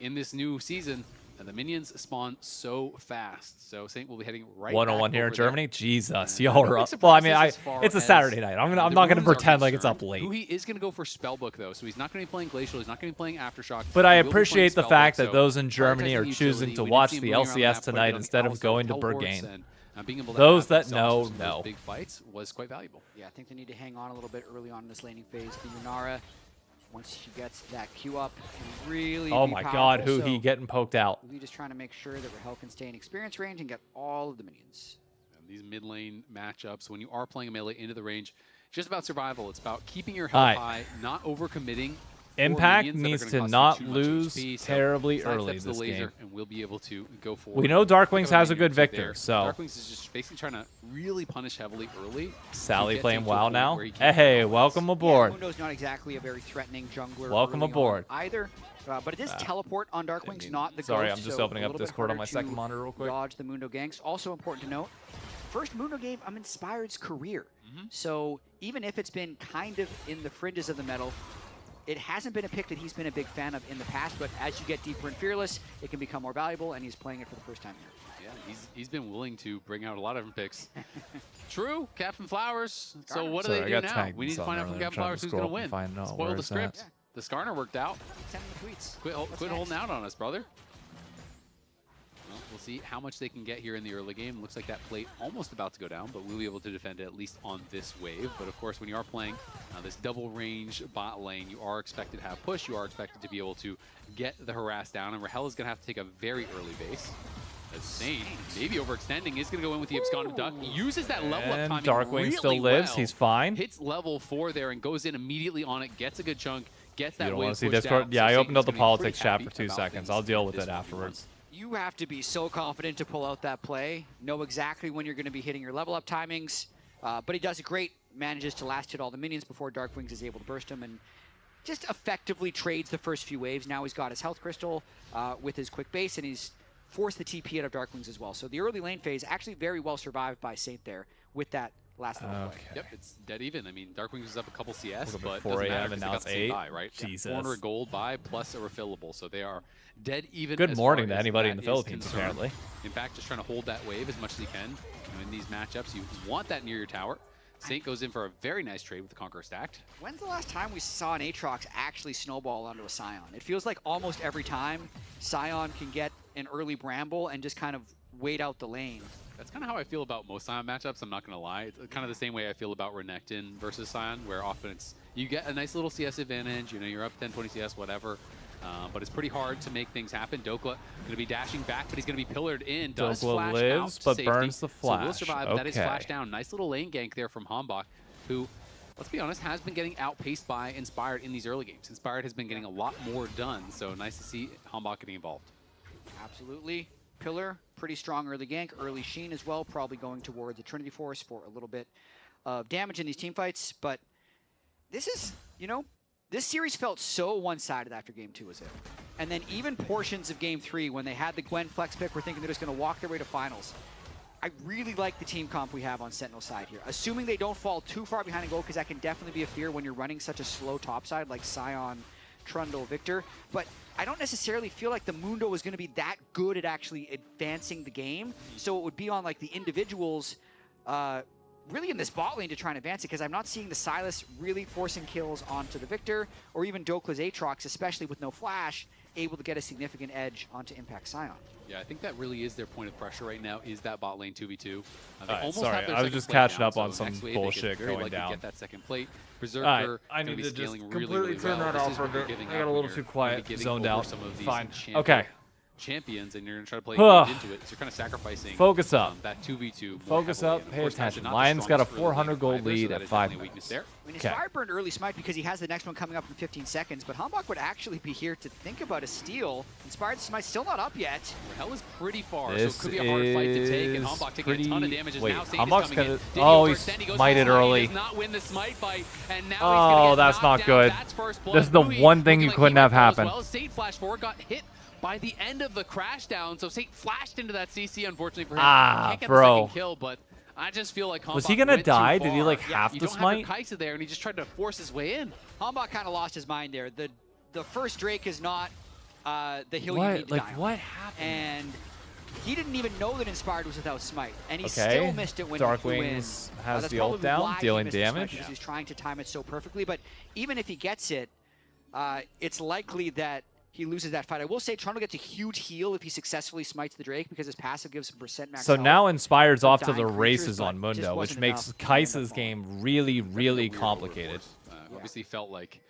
In this new season, the minions spawn so fast. So Saint will be heading right 101 here in Germany. Jesus, y'all are up. Well, I mean, it's a Saturday night. I'm not going to pretend like it's up late. He is going to go for Spellbook, though. So he's not going to be playing Glacial. He's not going to be playing Aftershock. But I appreciate the fact that those in Germany are choosing to watch the LCS tonight instead of going to Berghain. Those that know. Big fights was quite valuable. Yeah, I think they need to hang on a little bit early on in this laning phase. The Yunara, once she gets that Q up, can really oh my God, who he getting poked out. We're just trying to make sure that Rahel can stay in experience range and get all of the minions. And these mid lane matchups, when you are playing a melee into the range, it's just about survival. It's about keeping your health high, not overcommitting Impact minions that are needs gonna to cost not you too much lose HP, so terribly sidestep early to the this laser, game. and we'll be able to go forward. We know Dark Wings Pick up has a minion good right Victor, there. so Dark Wings is just basically trying to really punish heavily early. Sally to get playing Saint to a WoW point now. where he can't Hey, compromise. welcome Yeah, aboard. Mundo's not exactly a very threatening jungler. Welcome early on aboard. either. But it is teleport on Dark Wings, not the Sorry, ghost, I'm just so opening a up little bit Discord on harder my second to monitor real quick. dodge the Mundo ganks. Also important to note, first Mundo game, I'm Inspired's career. So even if it's been kind of in the fringes of the metal, it hasn't been a pick that he's been a big fan of in the past, but as you get deeper in Fearless, it can become more valuable, and he's playing it for the first time here. Yeah, he's been willing to bring out a lot of different picks. True, Captain Flowers. So what do Sorry, they I do got now? tagged We need to in find out something from earlier. I'm Captain trying Flowers to who's going to scroll up win. and find out Spoil where the it's script. at. The Skarner worked out. Send him the tweets. Quit holding out on us, brother. Well, we'll see how much they can get here in the early game. Looks like that plate almost about to go down, but we'll be able to defend it at least on this wave. But of course, when you are playing this double range bot lane, you are expected to have push. You are expected to be able to get the harass down, and Rahel is going to have to take a very early base. As Saint, maybe overextending, is going to go in with the absconded duck. Uses that level up And timing Darkwing really still lives. well. He's fine. Hits level 4 there and goes in immediately on it. Gets a good chunk. Gets that You don't wave want to see pushed Discord? out, Yeah, so I Saint opened is up the gonna be politics pretty chat for happy 2 about seconds. things I'll deal with this it 1v1. afterwards. You have to be so confident to pull out that play, know exactly when you're going to be hitting your level up timings, but he does it great, manages to last hit all the minions before Dark Wings is able to burst him, and just effectively trades the first few waves. Now he's got his health crystal with his quick base, and he's forced the TP out of Dark Wings as well. So the early lane phase actually very well survived by Saint there with that last level play. Yep, it's dead even. I mean, Dark Wings was up a couple CS, Look, but 4 doesn't matter a.m. 'cause and they now got it's the same 8. buy, right? Jesus. 400 gold buy plus a refillable, so they are dead even. Good as morning far to as anybody in that the is Philippines, concerned. apparently. In fact, just trying to hold that wave as much as you can. In these matchups, you want that near your tower. Saint goes in for a very nice trade with the Conqueror stacked. When's the last time we saw an Aatrox actually snowball onto a Scion? It feels like almost every time Scion can get an early Bramble and just kind of wait out the lane. That's kind of how I feel about most Scion matchups, I'm not going to lie. It's kind of the same way I feel about Renekton versus Scion, where often it's you get a nice little CS advantage, you know, you're up 10, 20 CS, whatever. But it's pretty hard to make things happen. Dokla going to be dashing back, but he's going to be pillared in. Does Dokla flash lives, out to but safety. burns the So will flash. survive. That is Okay. flash down. Nice little lane gank there from Hambach, who, let's be honest, has been getting outpaced by Inspired in these early games. Inspired has been getting a lot more done, so nice to see Hambach getting involved. Absolutely. Pillar, pretty strong early gank. Early Sheen as well, probably going towards the Trinity Force for a little bit of damage in these team fights. But this is, you know, this series felt so one-sided after Game 2 as if. And then even portions of Game 3, when they had the Gwen flex pick, we're thinking they're just going to walk their way to finals. I really like the team comp we have on Sentinel's side here. Assuming they don't fall too far behind and go, because that can definitely be a fear when you're running such a slow top side like Scion, Trundle, Victor. But I don't necessarily feel like the Mundo is going to be that good at actually advancing the game. So it would be on like the individuals really in this bot lane to try and advance it, because I'm not seeing the Sylas really forcing kills onto the Victor, or even Dokla's Aatrox, especially with no flash, able to get a significant edge onto Impact Scion. Yeah, I think that really is their point of pressure right now, is that bot lane 2v2. They Alright, almost sorry, have their I was second just plate catching now, up on so some next wave they could bullshit very going likely down. Get that second plate. Berserker Alright, I gonna need be to just scaling completely really turn well. that This off is for a what you're bit. giving I got up a when little you're too gonna be quiet, giving zoned over out. some of these Fine. champion Okay. champions, and you're gonna try to play Ugh. into it. So you're kind of sacrificing Focus up. that 2v2. more Focus heavily. up, And of pay course, attention. not the Lion's got a strongest early 400 lane gold either, lead so that at is 5 definitely a weakness there. I mean, Okay. Inspired burned early Smite because he has the next one coming up in 15 seconds, but Hambach would actually be here to think about a steal. Inspired Smite still not up yet. Rahel is pretty far, This so it could be a hard fight to take, and is Hambach taking a ton of pretty- damage. wait, Now Saint is Hambach's coming gonna- in. Did he oh, he's overextend? He goes smited for the smite. early. He does not win the smite fight, and now Oh, he's gonna get that's knocked not down. good. That's first blood. This is the Rui one thing looking you like couldn't he have would go as happen. well. Saint flash forward, got hit by the end of the crash down, so Saint flashed into that CC, unfortunately for him. Can't get the bro. second kill, but I just feel like Hambach Was he gonna went too die? Did he, far. like, have you to don't smite? have your Kaisa there, and he just tried to force his way in. Hambach kind of lost his mind there. The first Drake is not the hill What? you need to Like, die on. what happened? And he didn't even know that Inspired was without Smite, and he Okay. still missed it when Dark he flew in. Wings has That's the ult probably down, why he dealing missed the Smite, damage. because he's trying to time it so perfectly. But even if he gets it, it's likely that he loses that fight. I will say Trundle gets a huge heal if he successfully smites the Drake, because his passive gives him percent max So health now Inspired's from off to dying the creatures, races but on just Mundo, which wasn't makes enough to end up Kaisa's falling. game really, really Weird complicated. Obviously felt like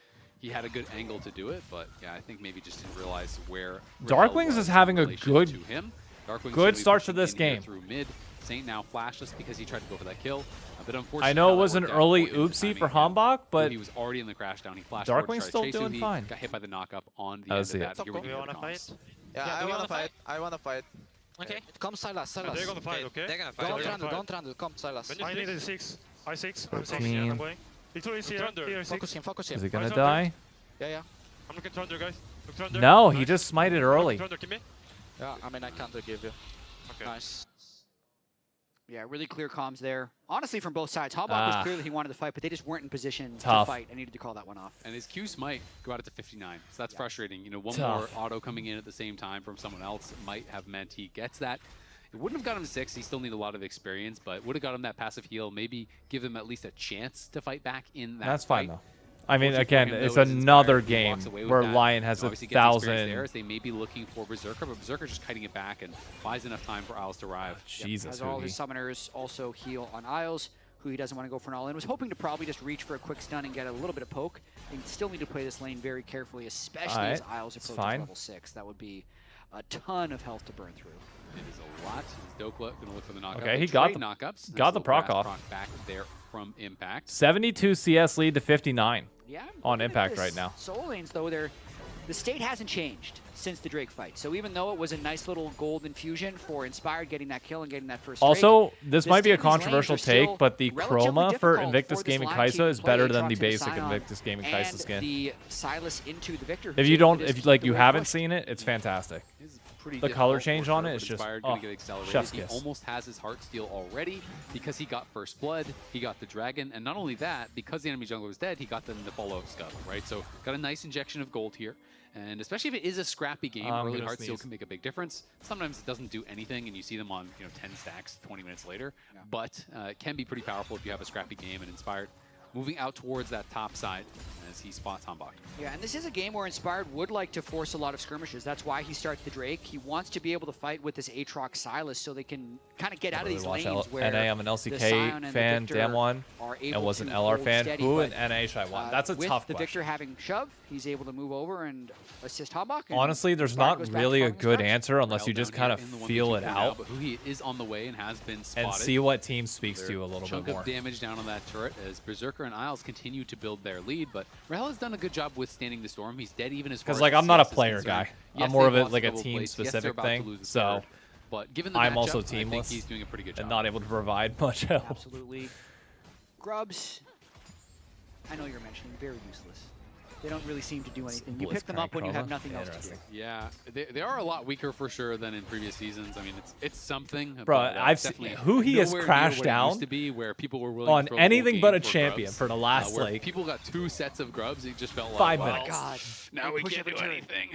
he had a good angle to do it, but yeah, I think maybe just didn't realize where Dark Rahel Wings was is having in a relation good- to him. Dark Wings good gonna be start to pushing this in here game. through mid. Saint now flashless because he tried to go for that kill. But unfortunately, I know it was that an worked out early for him oopsie for timing. Hambach, but He was already in the crash down. He flashed Darkwing's forward, still tried to chase doing Uzi, fine. Got hit by the knock-up on the end of that. Here we Do you go. want to fight? Yeah, I wanna fight. I wanna fight. Okay. Come, Silas. Silas. They're gonna fight, okay? They're gonna fight. Don't run. Don't run. Come, Silas. I need a 6. I 6. I'm 6. 14. I'm going. Victor is here. Here, 6. Focus him. Focus him. is he gonna die? Yeah, yeah. I'm looking Thunder, guys. Look Thunder. No, Nice. he just smited early. Thunder, give me. Yeah, I mean, I can't give you. Okay. Nice. Yeah, really clear comms there. Honestly, from both sides. Hambach was clearly he wanted to fight, but they just weren't in position Tough. to fight. I needed to call that one off. And his Qs might go out to 59, so that's frustrating. You know, one Tough. more auto coming in at the same time from someone else might have meant he gets that. It wouldn't have got him 6. He still needs a lot of experience, but would have got him that passive heal. Maybe give him at least a chance to fight back in that. That's fine fight. though. I mean, Unfortunately for again, him, though, it's it is another inspired. He game walks away with where that. Lion has Obviously gets experience 1,000. there, as they may be looking for Berserker, but Berserker just kiting it back and buys enough time for Isles to arrive. Jesus, As all Hoogie. his summoners also heal on Isles, who he doesn't want to go for an all-in. Was hoping to probably just reach for a quick stun and get a little bit of poke. And still need to play this lane very carefully, especially as Isles it's approaches fine. level 6. That would be a ton of health to burn through. It is a lot. Is Dokla going to look for the knockup? Okay, he They got trade the- knockups. got Nice the little proc grass off. proc back there from Impact. 72 CS lead to 59 Yeah, on looking at Impact this right now. Soul lanes, though, the state hasn't changed since the Drake fight. So even though it was a nice little gold infusion for Inspired getting that kill and getting that first Also, Drake, this the might be a state of these lanes controversial are still take, but the relatively chroma for difficult Invictus this Gaming line Kaisa team is to play. better than Aatrox the into basic Scion Invictus Gaming Kaisa and skin. the Silas into the Victor. If you don't, if like you haven't seen it, it's fantastic. Pretty The color difficult change for on sure, it is but just Inspired oh, gonna get accelerated. chef's He kiss. almost has his Heartsteel already because he got First Blood, he got the Dragon, and not only that, because the enemy jungler was dead, he got the follow-up Scuttle, right? So got a nice injection of gold here. And especially if it is a scrappy game, early gonna Heartsteel sneeze. can make a big difference. Sometimes it doesn't do anything, and you see them on 10 stacks 20 minutes later. Yeah. But it can be pretty powerful if you have a scrappy game, and Inspired moving out towards that top side as he spots Hambach. Yeah, and this is a game where Inspired would like to force a lot of skirmishes. That's why he starts the Drake. He wants to be able to fight with this Aatrox Silas so they can kind of get out of these Watch lanes where NA, I'm an the LCK Scion and the fan, Victor damn one, are and able was an to LR hold fan. steady, Who but, in NA should I want? That's a with tough the question. Victor having shove, he's able to move over and assist Hambach. and Honestly, there's Inspired not goes back to really a farming his good traps. answer unless Rel you just down kind here of in the feel 1v2 it now, out but Huhi is on the way and has been spotted. and see what team speaks to Their you a little chunk bit more. of damage down on that turret as Berserker and Isles continue to build their lead, but Rahel has done a good job withstanding the storm. He's dead even as far Because as like the I'm not a CS is player concerned. guy. Yes, I'm more of they've it lost like a couple team plates. Yes, they're specific about to thing. lose a So third. But given the I'm matchup, also I think teamless he's doing a pretty good job. and not able to provide much help. Absolutely. Grubs, I know you're mentioning, very useless. They don't really seem to do anything. You pick them up when you have nothing else to do. Yeah, they are a lot weaker for sure than in previous seasons. I mean, it's something. Bro, but, I've it's seen definitely who he has nowhere near crashed what it down used to be, where people were willing on to throw the full anything game but a for champion Grubs, for the last where like people got 2 sets of Grubs. It just felt like 5 well, minutes. God. now we Push can't every do turn. anything.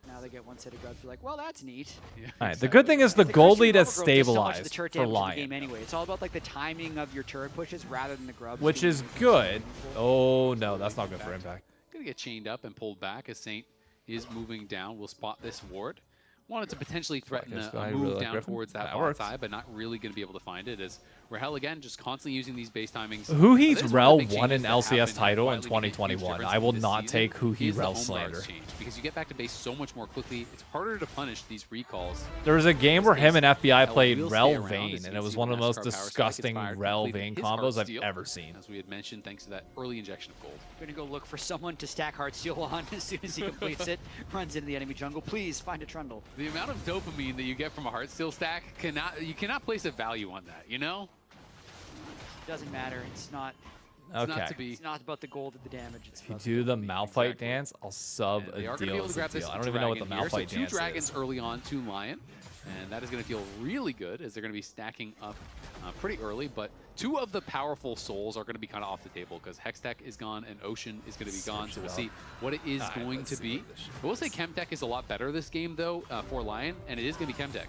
Now they get 1 set of Grubs. You're like, well, that's neat. Yeah, All right, the good thing is the The gold Christian lead has Overgrowth does so much of stabilized the turret for damage in the Lion, game anyway. It's all about like the timing of your turret pushes rather than the Grubs. which being is good. Oh no, that's not good for Impact. Gonna get chained up and pulled back as Saint is moving down. We'll spot this ward. Wanted to potentially threaten this a guy move really like down Griffin. towards that That bot works. side, but not really going to be able to find it as Rahel, again, just constantly using these base timings. Huhi's That is one Rel of the big won an changes that LCS happened title in quietly to make a huge 2021. difference I will this not season take Huhi is the Rel home slander. guards change, because you get back to base so much more quickly. It's harder to punish these recalls. There was a game where him and FBI Rel played will stay Rel around, Vayne, as you and can it was see one of the when most NASCAR Power Strike disgusting expired, Rel completed Vayne his combos I've Heartsteel, ever seen. As we had mentioned, thanks to that early injection of gold. Gonna go look for someone to stack Heartsteel on as soon as he completes it. Runs into the enemy jungle. Please find a Trundle. The amount of dopamine that you get from a Heartsteel stack you cannot place a value on that, you know? Doesn't matter. It's not. Okay. It's not about the gold or the damage. It's If you about do the Malphite dance, I'll sub And a they are going to be deal able to as a grab this deal. I don't even know what the dragon here. Malphite So 2 dance dragons is. early on to Lion. And that is going to feel really good as they're going to be stacking up pretty early. But 2 of the powerful souls are going to be kind of off the table because Hextech is gone and Ocean is going to be gone. So we'll see what it is going to be. I will say Chemtech is a lot better this game, though, for Lion, and it is going to be Chemtech.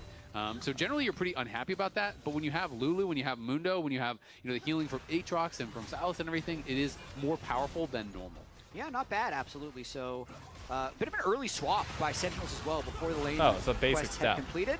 So generally, you're pretty unhappy about that. But when you have Lulu, when you have Mundo, when you have the healing from Aatrox and from Silas and everything, it is more powerful than normal. Yeah, not bad, absolutely. So, bit of an early swap by Sentinels as well before the lane Oh, it's a basic quest step. had completed.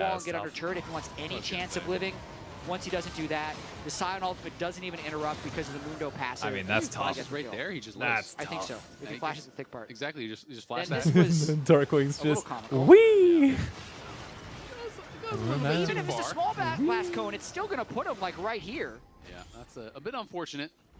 wall and it's get tough. under turret if he wants any chance of living. Once he doesn't do that, the Scion ultimate doesn't even interrupt because of the Mundo passive. I mean, that's I tough. guess right there, he just That's I think so. tough. If he flashes the thick part. Exactly, you just flash Then that. this was Darkwing's a little just comical. wee. But even if it's a small blast cone, it's still going to put him like right here. Yeah, that's a bit unfortunate.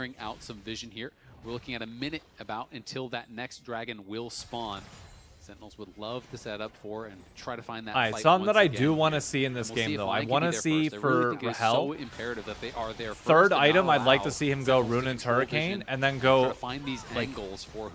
clearing out some vision here. We're looking at a minute about until that next dragon will spawn. Sentinels would love to set up for and try to find that. All right, fight something that I once do again want to here. see in this And we'll game, if though. I Lion can want be to there see first. I really for think it is Rahel. so imperative that they are there Third first and item, not I'd like to allow see him go Sentinels to Rune into control Hurricane vision and then try go to find these like angles for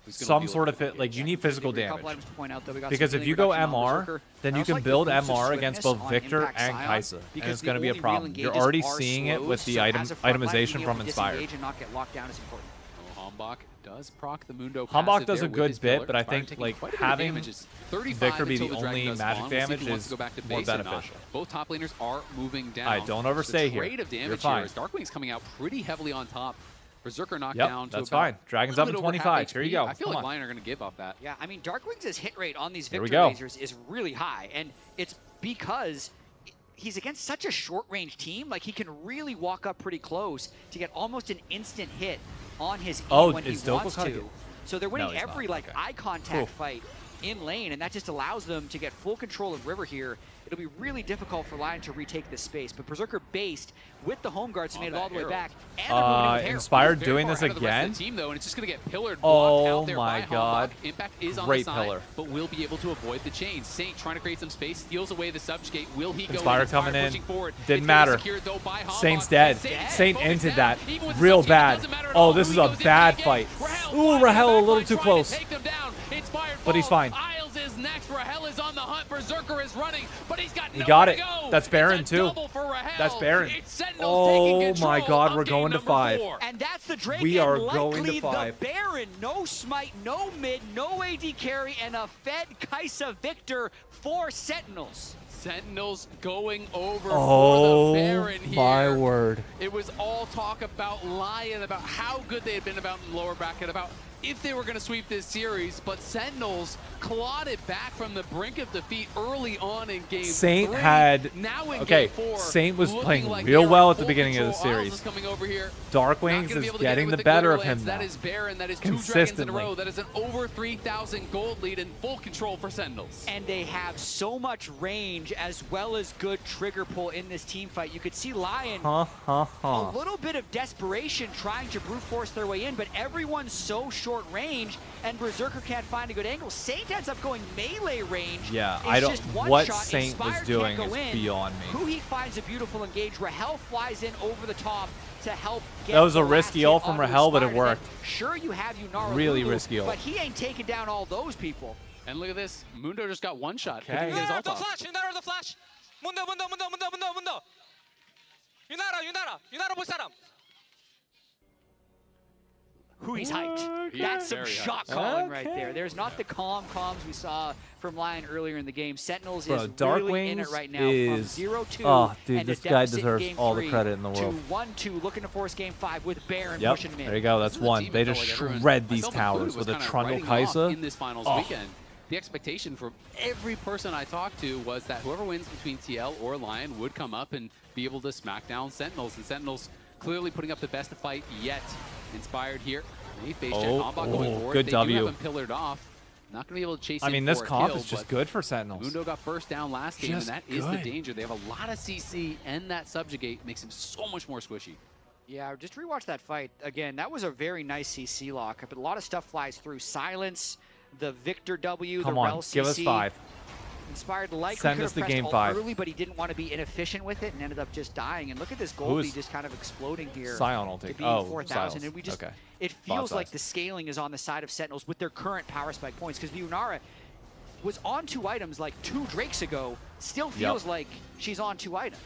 who's gonna some deal sort with of fit. Like you need physical A couple damage. items to point out, though. We got Because some if you healing go reduction on MR, Berserker. then I you also can like the build boost of MR against swiftness both on Victor Impact and Scion, Kaisa, and because it's the going to be a only real problem. You're engages already are seeing it with slows, the so as a frontline, being itemization able from to Inspired. disengage and not get locked down is important. Hombach does proc the Mundo Hambach passive does there a with good his bit, pillar. but I Inspired think taking like quite a bit of having damage. It's 35 Victor be until the Dragon only does magic spawn. We'll see if damage he wants is to go back to more base or not. beneficial. Both top laners are moving down. Alright, don't overstay here. Trade of You're damage fine. here as Darkwing's coming out pretty heavily on top. Berserker knocked Yep, down to that's about fine. Dragon's a up little in bit over half 25. Here you HP. go. I feel Come like on. Lion are going to give off that. Yeah, I mean, Darkwing's hit rate on these Here we Victor go. lasers is really high, and it's because he's against such a short-range team. Like, he can really walk up pretty close to get almost an instant hit on his E when he is Doku wants cutting to. it? So they're winning No, he's every not. like Okay. eye contact Cool. fight in lane, and that just allows them to get full control of River here. It'll be really difficult for Lion to retake this space, but Berserker based with the home guards who made it all the way back. And they're moving with Herald. Inspired Very doing far this ahead of the rest again? of the team, though, and it's just going to get pillared, blocked Oh out there my by god. Hambach. Impact is on Great the side, pillar. but will be able to avoid the chain. Saint trying to create some space, steals away the subjugate. Will he go Inspire in? coming in. Pushing forward. Didn't It's matter. secured, though, by Hambach. Saint's dead. Saint focused into down. that. Even with the Real subjugate, bad. doesn't matter at Oh, all. this Who is he a goes in bad again. fight. Rahel Ooh, trying Rahel a to little back too line, trying close. to take them down. Inspired But he's fall. fine. Isles is next. Rahel is on the hunt. Berserker is running, but he's got He nowhere got to it. go. That's Baron It's a too. double for Rahel. That's Baron. It's Sentinels taking Oh my control god, of we're game going to number 5. 4. And that's the Drake. We and are likely going to the 5. Baron. No smite, no mid, no AD carry, and a Fed Kaisa Victor for Sentinels. Sentinels going over Oh for the Baron here. my word. It was all talk about Lion, about how good they had been about in the lower bracket, about if they were going to sweep this series, but Sentinels clawed it back from the brink of defeat early on in game 3. had Now in okay. game 4, Saint was looking playing like real they're well in at the full beginning of the control. Isles series. is coming over here. Darkwings Not gonna be is able to get getting it the with better of glitter him lens. now. That is Baron. That is 2 dragons in a Consistently. row. That is an over 3,000 gold lead in full control for Sentinels. And they have so much range as well as good trigger pull in this team fight. You could see Lion a little bit of desperation trying to brute force their way in, but everyone's so short range and Berserker can't find a good angle. Saint ends up going melee range. Yeah, It's I don't. just one What shot. Saint was Inspired doing can't is go in. beyond me. Who he finds a beautiful engage. Rahel flies in over the top to help get That was a the last risky hit ult from onto Rahel, but it Inspired. And worked. then, sure, you have Yunara Really Lulu, risky ult. but he ain't taking down all those people. And look at this. Mundo just got one shot. Okay. Couldn't even get his ult the off. flash, Yunara the flash. Mundo. Yunara 볼 사람. Who he's hyped. He That's is some very shot hyped. calling right there. There's not the comms we saw from Lion earlier in the game. Sentinels Bro, is Darkwings really in it right now is from 0-2. oh, dude, and a this guy deficit in deserves game all the 3 credit in the world. To 1-2, looking to force game 5 with Baron Yep, pushing him in. there you go. That's This is a one. team They that just felt like everyone- shred I these felt like towers Food with was a kinda Trundle writing off Kaisa. in this finals Oh. weekend. The expectation from every person I talked to was that whoever wins between TL or Lion would come up and be able to smack down Sentinels. And Sentinels clearly putting up the best fight yet. Inspired here. They face check Hambach going forward. Good they W. do have him pillared off. Not going to be able to chase I him mean, this for a comp kill, is just but good for Sentinels. Mundo got first down last game, Just and that is the good. danger. They have a lot of CC, and that subjugate makes him so much more squishy. Yeah, just rewatch that fight. Again, that was a very nice CC lock, but a lot of stuff flies through. Silence, the Victor W, Come the on, Rel CC. give us 5. Inspired likely Send could us have to pressed game ult 5. early, but he didn't want to be inefficient with it and ended up just dying. And look at this Who gold is lead just kind of exploding here. Scion will to take- be oh, 4,000. Siles. And we just, Okay. it Bot feels like size. the scaling is on the side of Sentinels with their current power spike points, because Yunara was on 2 items like 2 Drakes ago, still feels like she's on 2 items.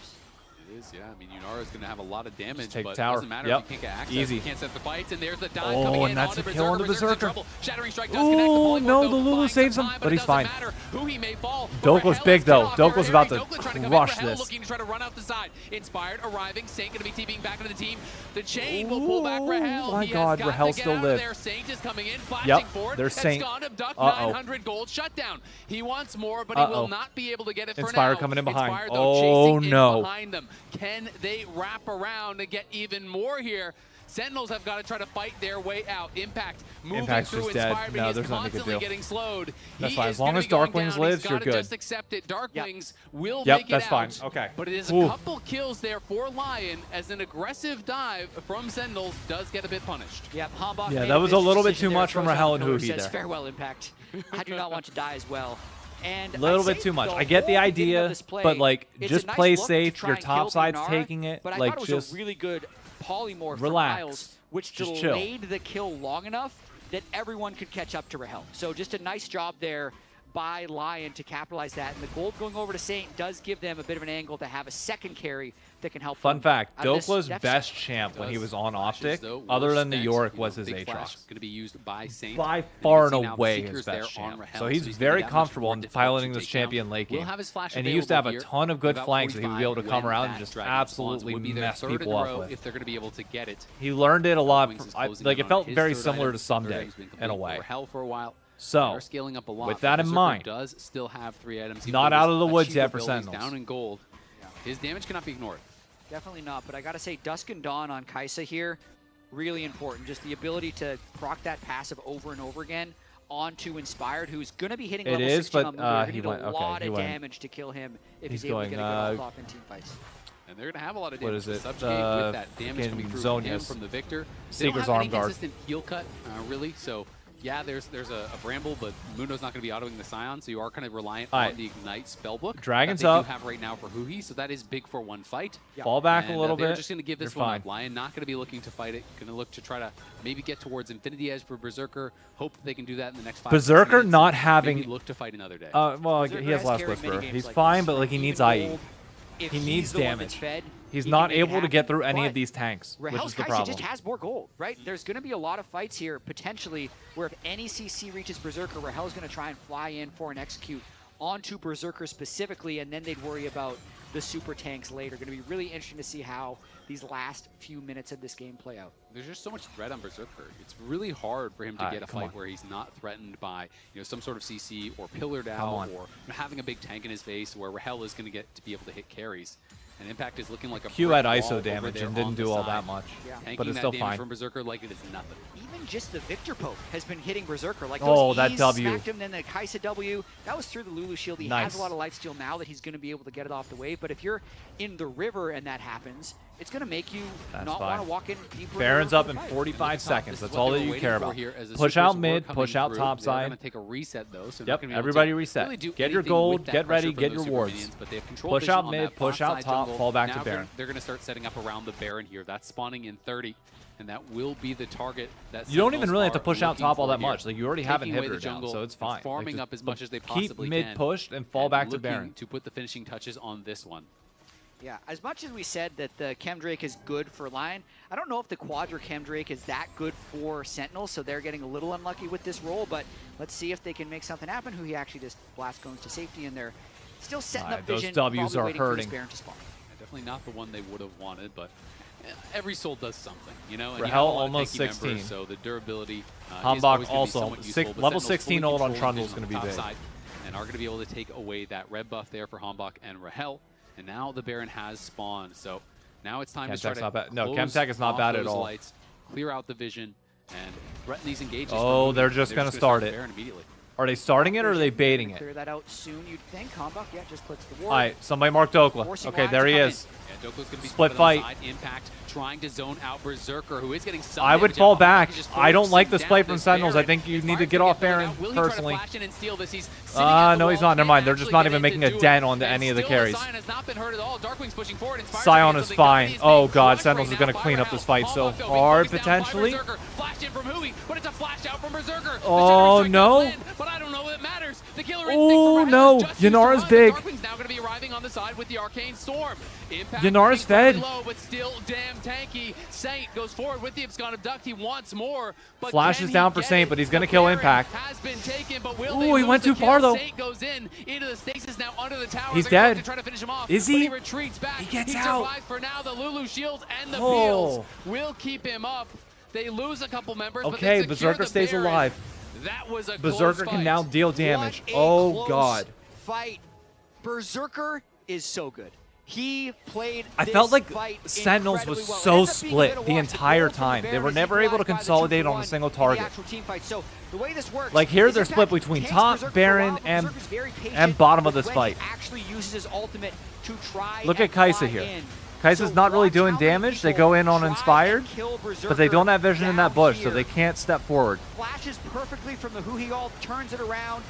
It is, yeah. I mean, Yunara is going to have a lot of damage, take but it tower. doesn't matter Yep. if you can't get access. Easy. You can't set the fights, and there's the dive Oh, coming and in that's onto a kill on the Berserker's in Berserker. trouble. Shattering strike does connect the Ooh, polymorph, no, though, the Lulu buying saves some him, time, but it he's doesn't fine. matter who he may fall. Dokla's Rahel big, is though. cut off there. Dokla's about to Dokla trying come in. crush Rahel this. looking to try to run out the side. Inspired, arriving. Saint going to be TPing back into the team. The chain will pull back Rahel. My He God, has got Rahel to get still out of lived. there. Saint is coming in, flashing Yep, forward. there's Saint. Gone, abduct, Uh-oh. 900 gold, shutdown. He wants more, but he will not be able to get it for now. Inspired coming in behind. Inspired, though, Oh, chasing in no. behind them. Can they wrap around and get even more here? Sentinels have got to try to fight their way out. Impact moving Impact's through just dead. Inspired, No, but there's he's nothing he could constantly do. getting slowed. That's He fine. is As long gonna as be going Darkwings down. lives, He's you're gotta good. just accept it. Darkwings will Yep, make it that's fine. out. Okay. But it is a Ooh. couple kills there for Lion as an aggressive dive from Sentinels does get a bit punished. Yep, Hambach Yeah, made that was a business little bit decision too there, much from throws Rahel out and the door, Huhi says, there. farewell, Impact. I do not want to die as well. And A little I'd bit say too much. the I get the whole beginning of idea, this play, but like it's just a nice play look to safe. try Your and kill top side's Yunara, taking it. But I like thought it was just a really good polymorph from relax. Isles, which Just chill. delayed the kill long enough that everyone could catch up to Rahel. So just a nice job there by LYON to capitalize that. And the gold going over to Saint does give them a bit of an angle to have a second carry that can help Fun them fact, out of this Dokla's deficit. best champ when he was on Optic, other than New York, was his Aatrox. Going to be used by Saint. By far and away his best champ. So he's very comfortable in piloting this champion late game. And he used to have a ton of good flanks that he would be able to come around and just absolutely mess people up with. If they're going to be able to get it. He learned it a lot. Like, it felt very similar to Someday in a way. For a while. So, scaling up a lot, with that in mind, does still have 3 items. Not out of the woods yet for Sentinels. Down in gold. His damage cannot be ignored. Definitely not, but I gotta say, Dusk and Dawn on Kai'Sa here, really important. Just the ability to proc that passive over and over again onto Inspired, who's gonna be hitting level 16 on Mumu. He went, a lot of damage to kill him if he's able to get a good ult off in team fights. And they're gonna have a lot of damage. What is it? With that damage coming through from him, from the Victor. Seeker's arm guard. Consistent heal cut, really. So yeah, there's a Bramble, but Mundo's not going to be autoing the Scion, so you are kind of reliant on the Ignite spellbook. Dragons that up. They do have right now for Huhi, so that is big for one fight. Fall back a little bit. They're just going to give this one up. LYON not going to be looking to fight it. Going to look to try to maybe get towards Infinity Edge for Berserker. Hope that they can do that in the next 5 Berserker minutes. not having. Maybe look to fight another day. Well, he has Last Whisperer. He's fine, but like he needs IE. He needs damage. He's not able to get through any of these tanks, which is the problem. just has more gold, right? There's going to be a lot of fights here, potentially, where if any CC reaches Berserker, Rahel's going to try and fly in for an execute onto Berserker specifically, and then they'd worry about the super tanks later. Going to be really interesting to see how these last few minutes of this game play out. There's just so much threat on Berserker. It's really hard for him to get a fight where he's not threatened by some sort of CC or pillared out or having a big tank in his face where Rahel is going to get to be able to hit carries. And Impact is looking like a Q had ISO damage and didn't do all that much, but it's still fine. From Berserker like it is nothing. Even just the Victor poke has been hitting Berserker. Like that W. Smacked him, then the Kai'Sa W. That was through the Lulu shield. He has a lot of lifesteal now that he's going to be able to get it off the wave. But if you're in the river and that happens, it's going to make you not want to walk in deeper. Baron's up in 45 seconds. That's all that you care about. Push out mid, push out top side. Going to take a reset though. So yep, everybody reset. Get your gold, get ready, get your wards. Push out mid, push out top, fall back to Baron. They're going to start setting up around the Baron here. That's spawning in 30, and that will be the target. That you don't even really have to push out top all that much. Like you already have inhibitor down, so it's fine. Farming up as much as they possibly can. Keep mid pushed and fall back to Baron. To put the finishing touches on this one. Yeah, as much as we said that the Chemdrake is good for LYON, I don't know if the Quadra Chemdrake is that good for Sentinels, so they're getting a little unlucky with this roll, but let's see if they can make something happen. Who he actually just blast cones to safety, and they're still setting up vision. Those W's are hurting. Definitely not the one they would have wanted, but every soul does something, And Rahel almost 16. Members, so the durability. Hambach also level 16 ult on Trundle is going to be big. And are going to be able to take away that red buff there for Hambach and Rahel. And now the Baron has spawned, so now it's time to start to Chemtech is not bad at all. Lights, clear out the vision, and threaten these engages. Oh, they're just going to start it. Are they starting it or are they baiting it? Clear that out soon, you'd think. Hambach, just puts the ward. All right, somebody mark Dokla. Okay, there he is. Yeah, Dokla's gonna be split fight. Impact trying to zone out Berserker, who is getting some I would fall back. I don't like this play from this Sentinels. I think you need to get off Baron, personally. No, he's not. Never mind. They're just not even making a dent on any of the carries. Scion is fine. Oh, God. Sentinels is going to clean up this fight so hard, potentially. Oh, no. Oh, no. Yanara's big. Yanara's fed. Low, but still damn tanky. Saint goes forward with the Abscond Abduct. He wants more. But Flash is down for Saint, but he's going to kill Impact. Ooh, he went too far, though. Saint goes into the stasis now under the tower. He's dead. To try to finish him off, is he? He retreats back. He gets out. Survives for now. The Lulu shields and the Peels will keep him up. They lose a couple members. Okay, but Berserker stays alive. That was a Berserker can now deal damage. Oh, God. Fight. Berserker is so good. He played. I felt like Sentinels was so split the entire time. They were never able to consolidate on a single target. So the way this works, like here, they're split between top, Baron, and bottom of this fight. Actually uses his ultimate to try. Look at Kai'Sa here. Kai'Sa's not really doing damage. They go in on Inspired, but they don't have vision in that bush, so they can't step forward. Flashes perfectly from the Huhi ult, turns it around.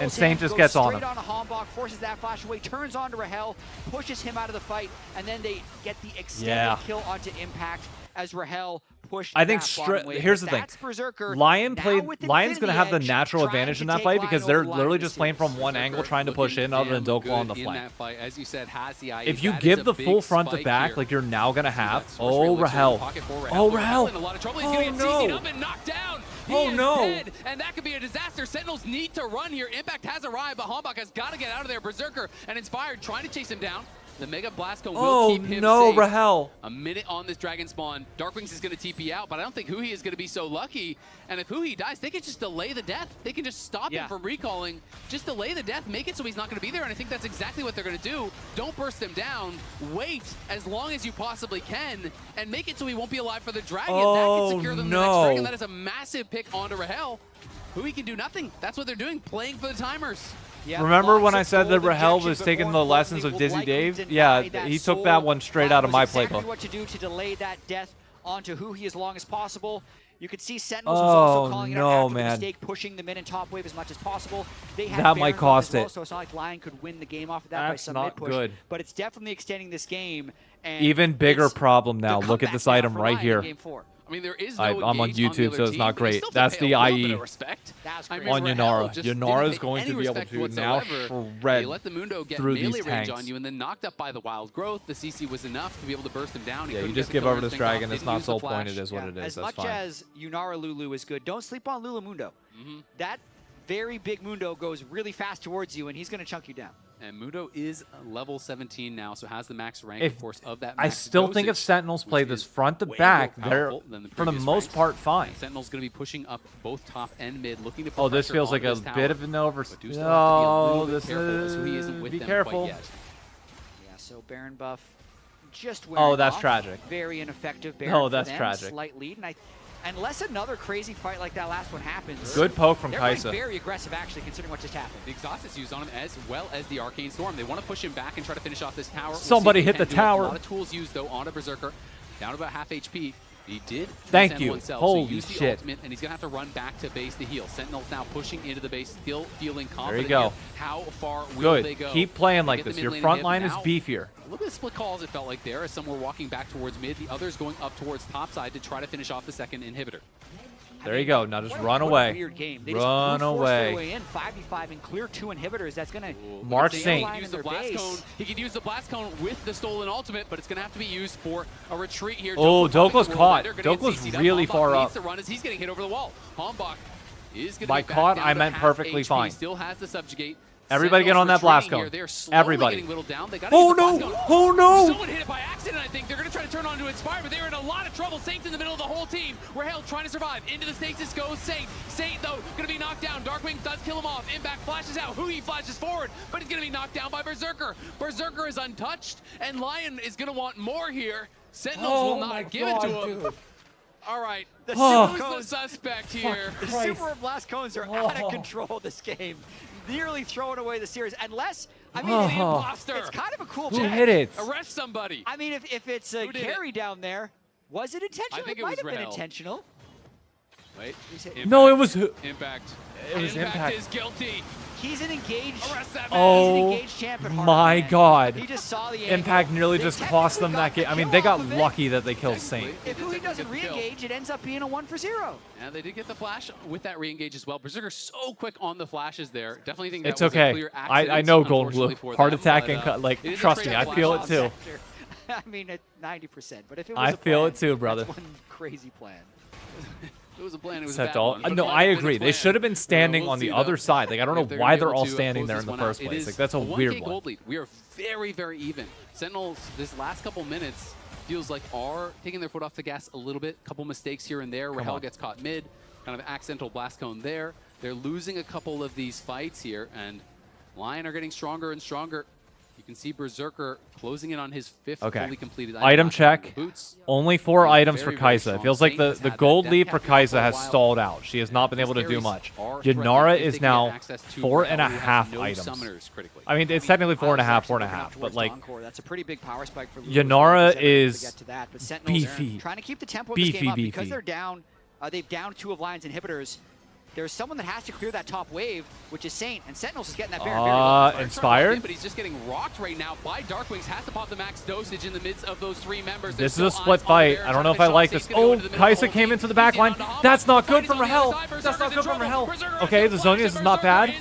And Saint just gets on him. On Hambach, forces that flash away, turns onto Rahel, pushes him out of the fight, and then they get the extended kill onto Impact as Rahel push. I think that bottom wave, here's but the thing. that's Berserker. Lion's now going with to have Infinity the Edge, natural trying advantage to in that take fight Lion because over they're Lion literally in the just playing series. from one angle, trying to push in other than Dokla on the flank. As you said, has the IE. If you give the full front to back like you're now going to have, oh, Rahel. Oh, Rahel. Oh, no. Oh no! Dead, and that could be a disaster. Sentinels need to run here. Impact has arrived, but Hombach has got to get out of there. Berserker and Inspired trying to chase him down. The Mega Blast Cone will keep him safe. Rahel. A minute on this Dragon Spawn. Darkwings is going to TP out, but I don't think Huhi is going to be so lucky. And if Huhi dies, they can just delay the death. They can just stop him from recalling. Just delay the death, make it so he's not going to be there, and I think that's exactly what they're going to do. Don't burst him down. Wait as long as you possibly can, and make it so he won't be alive for the Dragon. That can secure them the next Dragon. That is a massive pick onto Rahel. Huhi can do nothing. That's what they're doing, playing for the timers. Yeah, remember when I said that Rahel was taking the lessons of Dizzy Dave? Yeah, he took that one straight out of my playbook. What to do to delay that death onto Huhi as long as possible. You could see Sentinels was also calling it out after the mistake, pushing the mid and top wave as much as possible. They had that might cost it. So it's not like Lion could win the game off of that by some mid push. Good. But it's definitely extending this game. And even bigger problem now. Look at this item right here. I mean, there is no I'm on YouTube, so it's not great. That's the IE on Yanara. Yanara is going to be able to now shred let the Mundo get through melee these range tanks. on you, and then knocked up by the Wild Growth. The CC was enough to be able to burst him down. Yeah, you just give over this dragon. It's not soul point. It is what it is. As That's much fine. as Yunara Lulu is good, don't sleep on Lulu Mundo. That very big Mundo goes really fast towards you, and he's going to chunk you down. And Mundo is level 17 now, so has the max rank, of course, of that I max still think if Sentinels play this front to back, they're, for the most part, fine. Sentinel's going to be pushing up both top and mid, looking to put this feels like a bit of an over. Oh, this is... Be careful. Yeah, so Baron buff just wearing Oh, that's off. tragic. Very ineffective Baron No, that's for them. tragic. Slight lead, and unless another crazy fight like that last one happens. Good poke from they're Kaisa. Very aggressive, actually, considering what just happened. The Exhaust is used on him as well as the Arcane Storm. They want to push him back and try to finish off this tower. Somebody hit the tower. A lot of tools used, though, on a Berserker. Down to about half HP. He did Thank you. Oneself, Holy so use the shit. ultimate, and he's going to have to run back to base to heal. Sentinel's now pushing into the base, still feeling confident. There you go. How far will they go? Keep playing like this. Your front line is beefier. Look at the split calls it felt like there as some were walking back towards mid, the others going up towards top side to try to finish off the second inhibitor. There you go. Now just run away. Weird game. They Run just away. away. In 5v5 and clear 2 inhibitors. That's going to Mark Saint. He could use the blast cone with the stolen ultimate, but it's going to have to be used for a retreat here. Oh, Dokla's caught. Dokla's really far up. To run as he's getting hit over the wall. Hombach is going to By be back caught, down I to meant half perfectly HP. fine. Still has the subjugate. Everybody get on that blast cone. Everybody. Oh no! Oh no! Someone hit it by accident, I think. They're going to try to turn on to Inspire, but they're in a lot of trouble. Saint's in the middle of the whole team. Rahel trying to survive. Into the stasis goes Saint. Saint, though, going to be knocked down. Darkwing does kill him off. Impact flashes out. Huhi flashes forward, but he's going to be knocked down by Berserker. Berserker is untouched, and Lion is going to want more here. Sentinels will not give it to him. All right, who's the suspect here? The Super Blast Cones are out of control this game. Nearly throwing away the series. Unless, I mean, the imposter. It's kind of a cool Who check. hit it? Arrest somebody. I mean, if it's a carry down there, was it intentional? I think it it might was have been Rahel. intentional. Wait. No, it was Impact. It was Impact. Is guilty. He's an engaged. Oh he's an engaged champ at heart, my man. God! He just saw the Impact angle. nearly They just cost them that game. I mean, they got lucky that they killed Saint. If Huhi doesn't re-engage, it ends up being a 1 for 0. And they did get the flash with that re-engage as well. Berserker so quick on the flashes there. Definitely think that It's was a okay. clear I accident, know Golden Blue. unfortunately, for Heart them, attack but, and cut. Like, it is a trust me, straight I flash feel it off. too. I mean, at 90%. But if it was I a feel plan, it too, brother. That's one crazy plan. It was a plan. It was Except a bad all, one, but no, it I might have been a agree. They plan. should have been standing We'll on the see, other though, side. Like, I don't if know they're why gonna be they're able all to standing close there this in the one out. first It place. is Like, that's a a weird 1K one. gold lead. We are very, very even. Sentinels, this last couple minutes feels like are taking their foot off the gas a little bit. Couple mistakes here and there. Rahel on. gets caught mid. Kind of accidental blast cone there. They're losing a couple of these fights here, and Lion are getting stronger and stronger. You can see Berserker closing in on his 5th fully completed Item check. Boots. Only 4 items for very, very Kaisa. It strong. feels like Saint the has had gold that lead death for cap Kaisa for a has while. stalled out. She has not been able to do Carries much. are Yanara threatened if is they can now get access to 4.5 Rahel, who has no items. summoners critically. I mean, it's technically 4.5, 4.5, but like, That's a pretty big power spike for Yanara to is get to that. But Sentinels are beefy. trying to keep the tempo of this game up because Beefy. they're down. They've downed 2 of Lion's inhibitors. there's someone that has to clear that top wave, which is Saint, and Sentinels is getting that Baron. Inspired. But he's just getting rocked right now by Darkwings. Has to pop the max dosage in the midst of those 3 members. This is a split fight. I don't know if I like this. Oh, Kaisa came into the back line. That's not good from Rahel. That's not good from Rahel. Okay, the Zonius is not bad.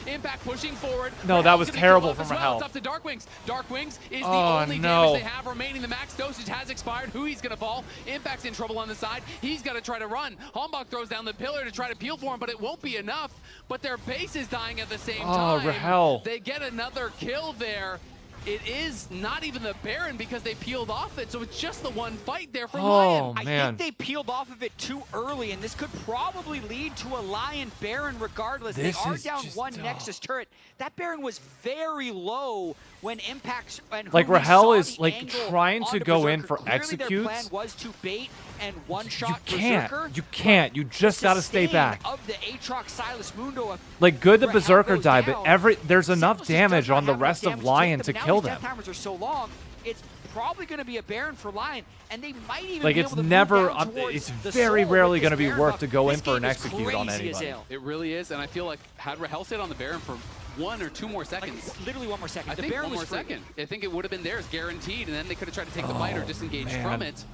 Impact pushing forward. No, that was terrible from Rahel. It's up to Darkwings. Darkwings is the only damage they have remaining. The max dosage has expired. Who he's going to fall. Impact's in trouble on the side. He's got to try to run. Hombach throws down the pillar to try to peel for him, but it won't be enough. But their base is dying at the same time. Rahel. They get another kill there. It is not even the Baron because they peeled off it, so it's just the one fight there for Lion. I think they peeled off of it too early, and this could probably lead to a Lion Baron regardless. They are down one Nexus turret. That Baron was very low when Impact and like Rahel is like trying to go in for executes. Their plan was to bait and one-shot Berserker. You can't. You just gotta stay back. Of the Aatrox Silas Mundo. Like good the Berserker die, but there's enough damage on the rest of Lion to kill them. Timers are so long, it's probably going to be a Baron for Lion, and they might even like be it's able to never. move down It's very rarely going to be worth to go in for an is execute on anybody. It really is, and I feel like had Rahel stayed on the Baron for 1 or 2 more seconds. Like, literally 1 more second. I think 1 more second. I think it would have been theirs, guaranteed, and then they could have tried to take the fight or disengage from it.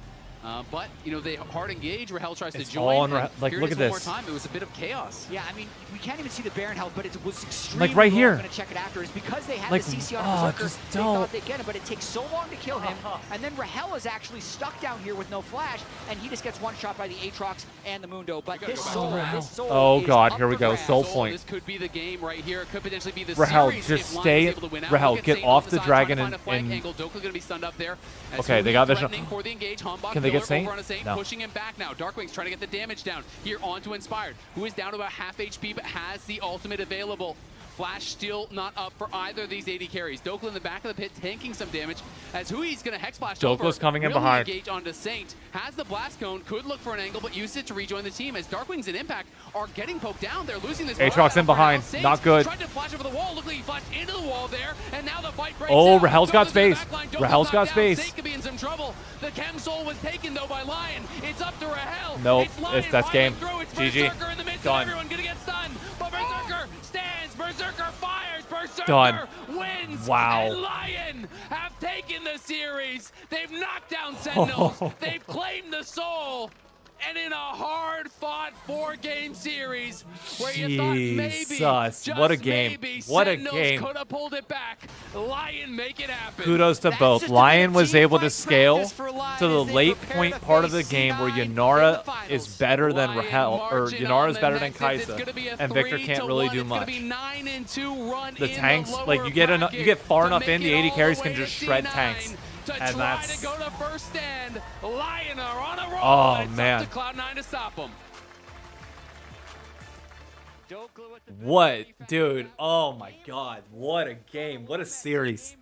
But, you know, they hard engage. Rahel tries to join. Like, look at this. One more time. It was a bit of chaos. Yeah, I mean, we can't even see the Baron health, but it was extremely like right here. I'm going to check it after. It's because they had like, the CC on Berserker. Just they thought they'd get him, but it takes so long to kill him. And then Rahel is actually stuck down here with no flash, and he just gets one shot by the Aatrox and the Mundo. But this soul, oh God, is here we go. Soul point. This could be the game right here. It could potentially be the Rahel, series just if stay. Lion's able to win out. Rahel, get off the dragon and. Doka going to be stunned up there. Okay, they got vision. For the engage. Can they get Saint? No. Pushing him back now. Darkwings trying to get the damage down. Here onto Inspired, who is down to about half HP but has the ultimate available. Flash still not up for either of these AD carries. Doka in the back of the pit tanking some damage as Hui's going to Hex Splash over. Doka's coming in behind. Engage onto Saint. Has the Blast Cone, could look for an angle, but used it to rejoin the team as Darkwings and Impact are getting poked down. They're losing this. Aatrox in behind. Not good. Tried to flash over the wall. Looked like he flashed into the wall there, and now the fight breaks Oh, out. Rahel's got space. Rahel's got Saint space. could be in some trouble. The Chem Soul was taken, though, by Lion. It's up to Rahel. Nope, It's that's game. GG. Done. Everyone gonna get stunned, but Berserker stands. Berserker fires. Berserker Done. wins. Wow. And Lion have taken the series. They've knocked down Sentinels. Oh. They've claimed the soul. And in a hard-fought 4-game series where you thought maybe, just what a game. maybe, What a Sentinels game. could have pulled it back. Lion make it happen. Kudos to both. Lion was able to scale to the late point part of the game where Yanara is better than Rahel, or Yanara is better than Kaisa, and Victor can't really do much. The tanks, like you get far enough in, the AD carries can just shred tanks. And that's. To go to first stand. Lion are on a roll. Oh, it's man. Up to Cloud9 to stop them. What, dude? Oh my God! What a game! What a series!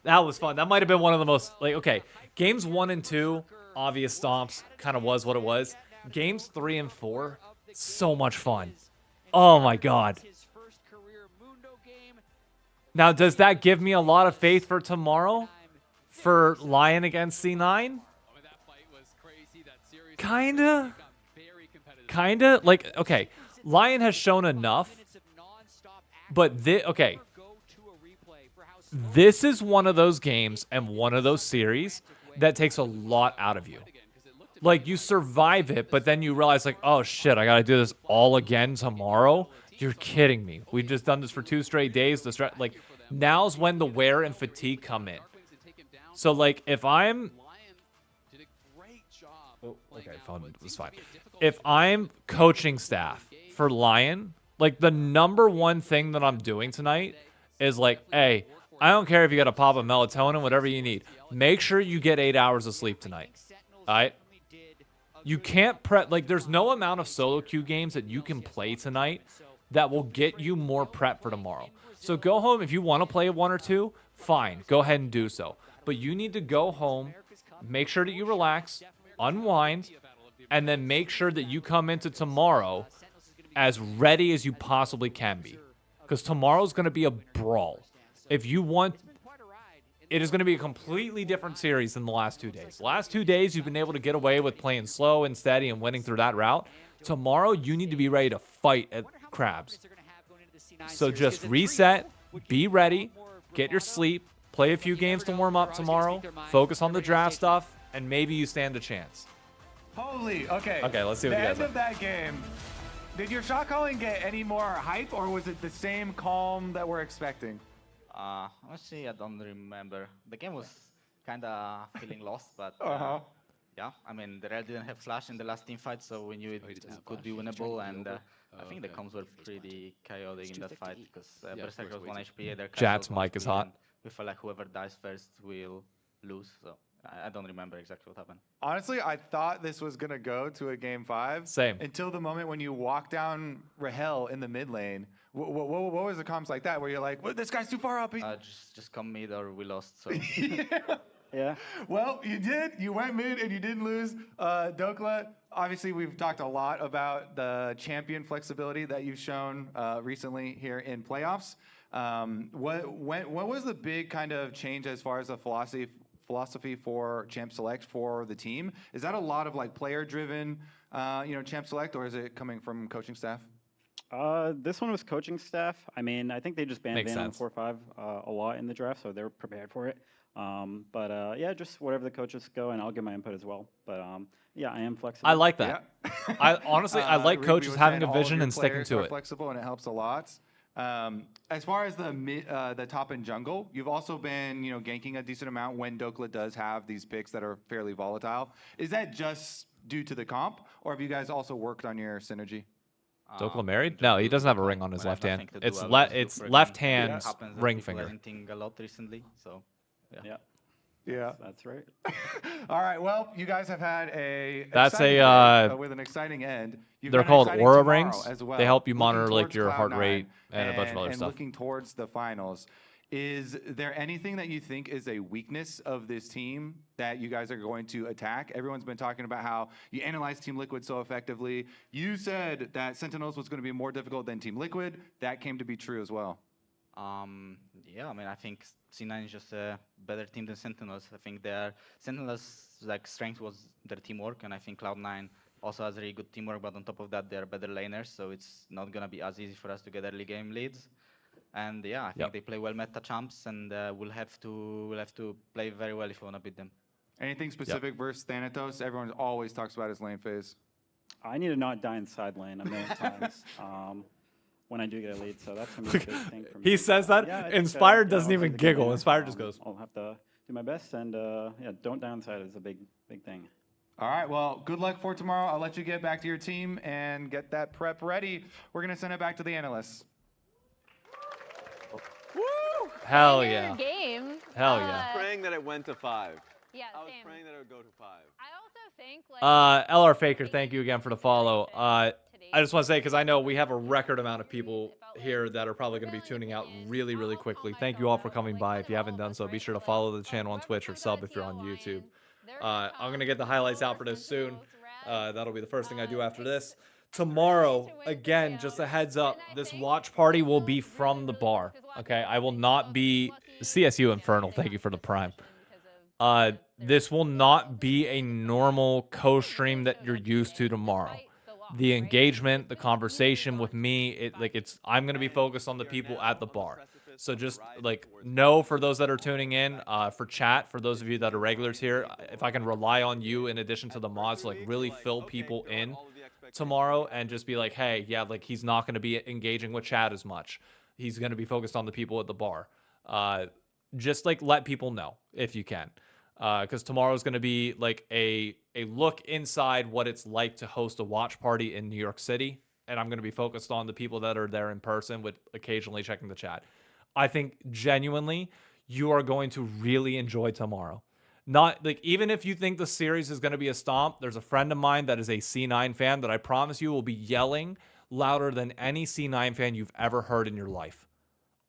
That was fun. That might have been one of the most okay. Games 1 and 2, obvious stomps, kind of was what it was. Games 3 and 4, so much fun. Oh my God! Now, does that give me a lot of faith for tomorrow? For Lion against C9? Kinda. Like, okay, Lion has shown enough, but okay, this is one of those games and one of those series that takes a lot out of you. Like, you survive it, but then you realize, like, oh shit, I gotta do this all again tomorrow? You're kidding me. We've just done this for 2 straight days. Like, now's when the wear and fatigue come in. So, like, if I'm... Oh, okay, phone was fine. If I'm coaching staff for Lion, like, the #1 thing that I'm doing tonight is, like, hey, I don't care if you got to pop a melatonin, whatever you need. Make sure you get 8 hours of sleep tonight. All right? You can't prep... Like, there's no amount of solo queue games that you can play tonight that will get you more prep for tomorrow. So go home. If you want to play 1 or 2, fine. Go ahead and do so. But you need to go home, make sure that you relax, unwind, and then make sure that you come into tomorrow as ready as you possibly can be. Because tomorrow's going to be a brawl. If you want, it is going to be a completely different series than the last 2 days. The last 2 days, you've been able to get away with playing slow and steady and winning through that route. tomorrow you need to be ready to fight at Crabs. So just reset, be ready, get your sleep, play a few games to warm up tomorrow, focus on the draft stuff, and maybe you stand a chance. Holy, okay. Okay, let's see what the you guys end of that game. Did your shot calling get any more hype, or was it the same calm that we're expecting? Honestly, I don't remember. The game was kind of feeling lost, but yeah, I mean, the Real didn't have Flash in the last team fight, so we knew it could be winnable, and I think the comms were pretty chaotic in that fight, because Berserker was 1 HP, their Jat's mic is hot. We felt like whoever dies first will lose, so I don't remember exactly what happened. Honestly, I thought this was going to go to a game 5. Same. Until the moment when you walk down Rahel in the mid lane. What was the comms like that, where you're like, this guy's too far up? Just come mid or we lost, so. Yeah. Well, you did. You went mid and you didn't lose. Dokla, obviously we've talked a lot about the champion flexibility that you've shown recently here in playoffs. What was the big kind of change as far as the philosophy for Champ Select for the team? Is that a lot of like player driven, Champ Select, or is it coming from coaching staff? This one was coaching staff. I mean, I think they just banned Van on 4-5 a lot in the draft, so they were prepared for it. Yeah, just whatever the coaches go, and I'll give my input as well. But yeah, I am flexible. I like that. Yeah. I honestly, I like coaches having a vision and sticking to it. Flexible, and it helps a lot. As far as the top and jungle, you've also been ganking a decent amount when Dokla does have these picks that are fairly volatile. Is that just due to the comp, or have you guys also worked on your synergy? Dokla married? No, he doesn't have a ring on his left hand. It's left hand ring finger. A lot recently, so yeah. That's right. All right. Well, you guys have had with an exciting end. They're called Aura rings. As well. They help you monitor like your heart rate and a bunch of other and stuff. Looking towards the finals, is there anything that you think is a weakness of this team that you guys are going to attack? Everyone's been talking about how you analyze Team Liquid so effectively. You said that Sentinels was going to be more difficult than Team Liquid. That came to be true as well. Yeah, I mean, I think C9 is just a better team than Sentinels. I think Sentinels' strength was their teamwork, and I think Cloud9 also has really good teamwork, but on top of that, they're better laners, so it's not going to be as easy for us to get early game leads. And yeah, I think they play well meta champs, and we'll have to play very well if we want to beat them. Anything specific versus Thanatos? Everyone always talks about his lane phase. I need to not die in side lane a million times. When I do get a lead, so that's gonna be a big thing for me. He says that. Yeah, Inspired doesn't even giggle. Inspired just goes. I'll have to do my best, and yeah, don't downside is a big thing. All right, well, good luck for tomorrow. I'll let you get back to your team and get that prep ready. We're gonna send it back to the analysts. Woo! Hell yeah. Game. Hell yeah. I was praying that it went to 5. Yeah, I was praying that it would go to 5. I also think like LR Faker, thank you again for the follow. I just want to say, because I know we have a record amount of people here that are probably going to be tuning out really, really quickly. Thank you all for coming by. If you haven't done so, be sure to follow the channel on Twitch or sub if you're on YouTube. I'm going to get the highlights out for this soon. That'll be the first thing I do after this. Tomorrow, again, just a heads up, this watch party will be from the bar. Okay, I will not be CSU Infernal. Thank you for the prime. This will not be a normal co-stream that you're used to tomorrow. The engagement, the conversation with me, I'm gonna be focused on the people at the bar. So just know for those that are tuning in, for chat, for those of you that are regulars here, if I can rely on you in addition to the mods, to really fill people in tomorrow and just be like, hey, yeah, he's not gonna be engaging with chat as much. He's gonna be focused on the people at the bar. Just let people know if you can. Because tomorrow is going to be a look inside what it's like to host a watch party in New York City. And I'm going to be focused on the people that are there in person with occasionally checking the chat. I think genuinely you are going to really enjoy tomorrow. Not even if you think the series is going to be a stomp, there's a friend of mine that is a C9 fan that I promise you will be yelling louder than any C9 fan you've ever heard in your life.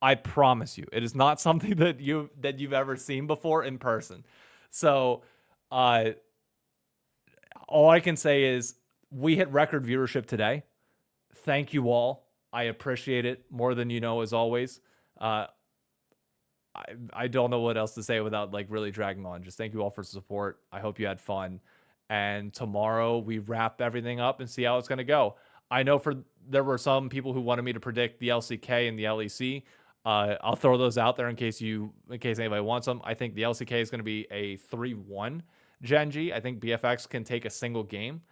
I promise you. It is not something that you've ever seen before in person. So, all I can say is we hit record viewership today. Thank you all. I appreciate it more than you know, as always. I don't know what else to say without really dragging on. Just thank you all for support. I hope you had fun. and tomorrow we wrap everything up and see how it's going to go. I know there were some people who wanted me to predict the LCK and the LEC. I'll throw those out there in case anybody wants them. I think the LCK is going to be a 3-1 Gen G. I think BFX can take a single game.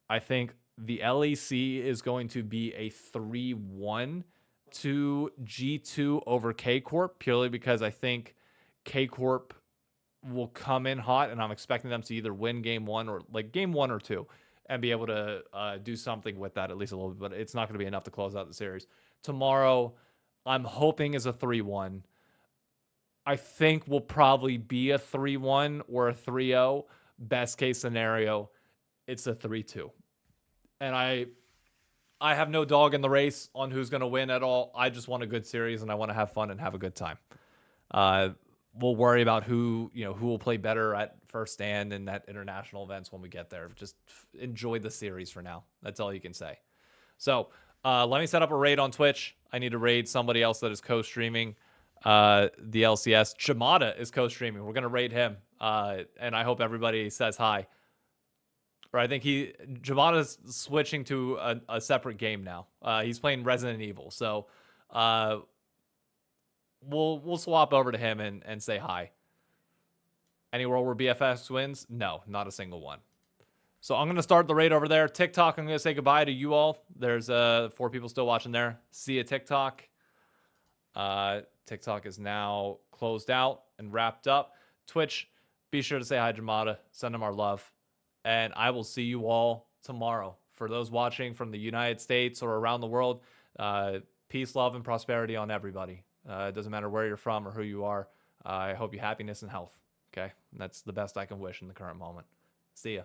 I think the LEC is going to be a 3-1 to G2 over K Corp, purely because I think K Corp will come in hot, and I'm expecting them to either win game 1 or like game 1 or 2 and be able to do something with that at least a little bit, but it's not going to be enough to close out the series. Tomorrow, I'm hoping is a 3-1. I think will probably be a 3-1 or a 3-0. Best case scenario, it's a 3-2. And I have no dog in the race on who's going to win at all. I just want a good series, and I want to have fun and have a good time. We'll worry about who will play better at first stand and at international events when we get there. Just enjoy the series for now. That's all you can say. So let me set up a raid on Twitch. I need to raid somebody else that is co-streaming the LCS. Jamada is co-streaming. We're going to raid him. And I hope everybody says hi. Or I think Jamada's switching to a separate game now. He's playing Resident Evil. So we'll swap over to him and say hi. Any world where BFX wins? No, not a single one. So I'm going to start the raid over there. TikTok, I'm going to say goodbye to you all. There's 4 people still watching there. See you, TikTok. TikTok is now closed out and wrapped up. Twitch, be sure to say hi, Jamada. Send them our love. And I will see you all tomorrow. For those watching from the United States or around the world, peace, love, and prosperity on everybody. It doesn't matter where you're from or who you are. I hope you happiness and health. Okay? And that's the best I can wish in the current moment. See ya.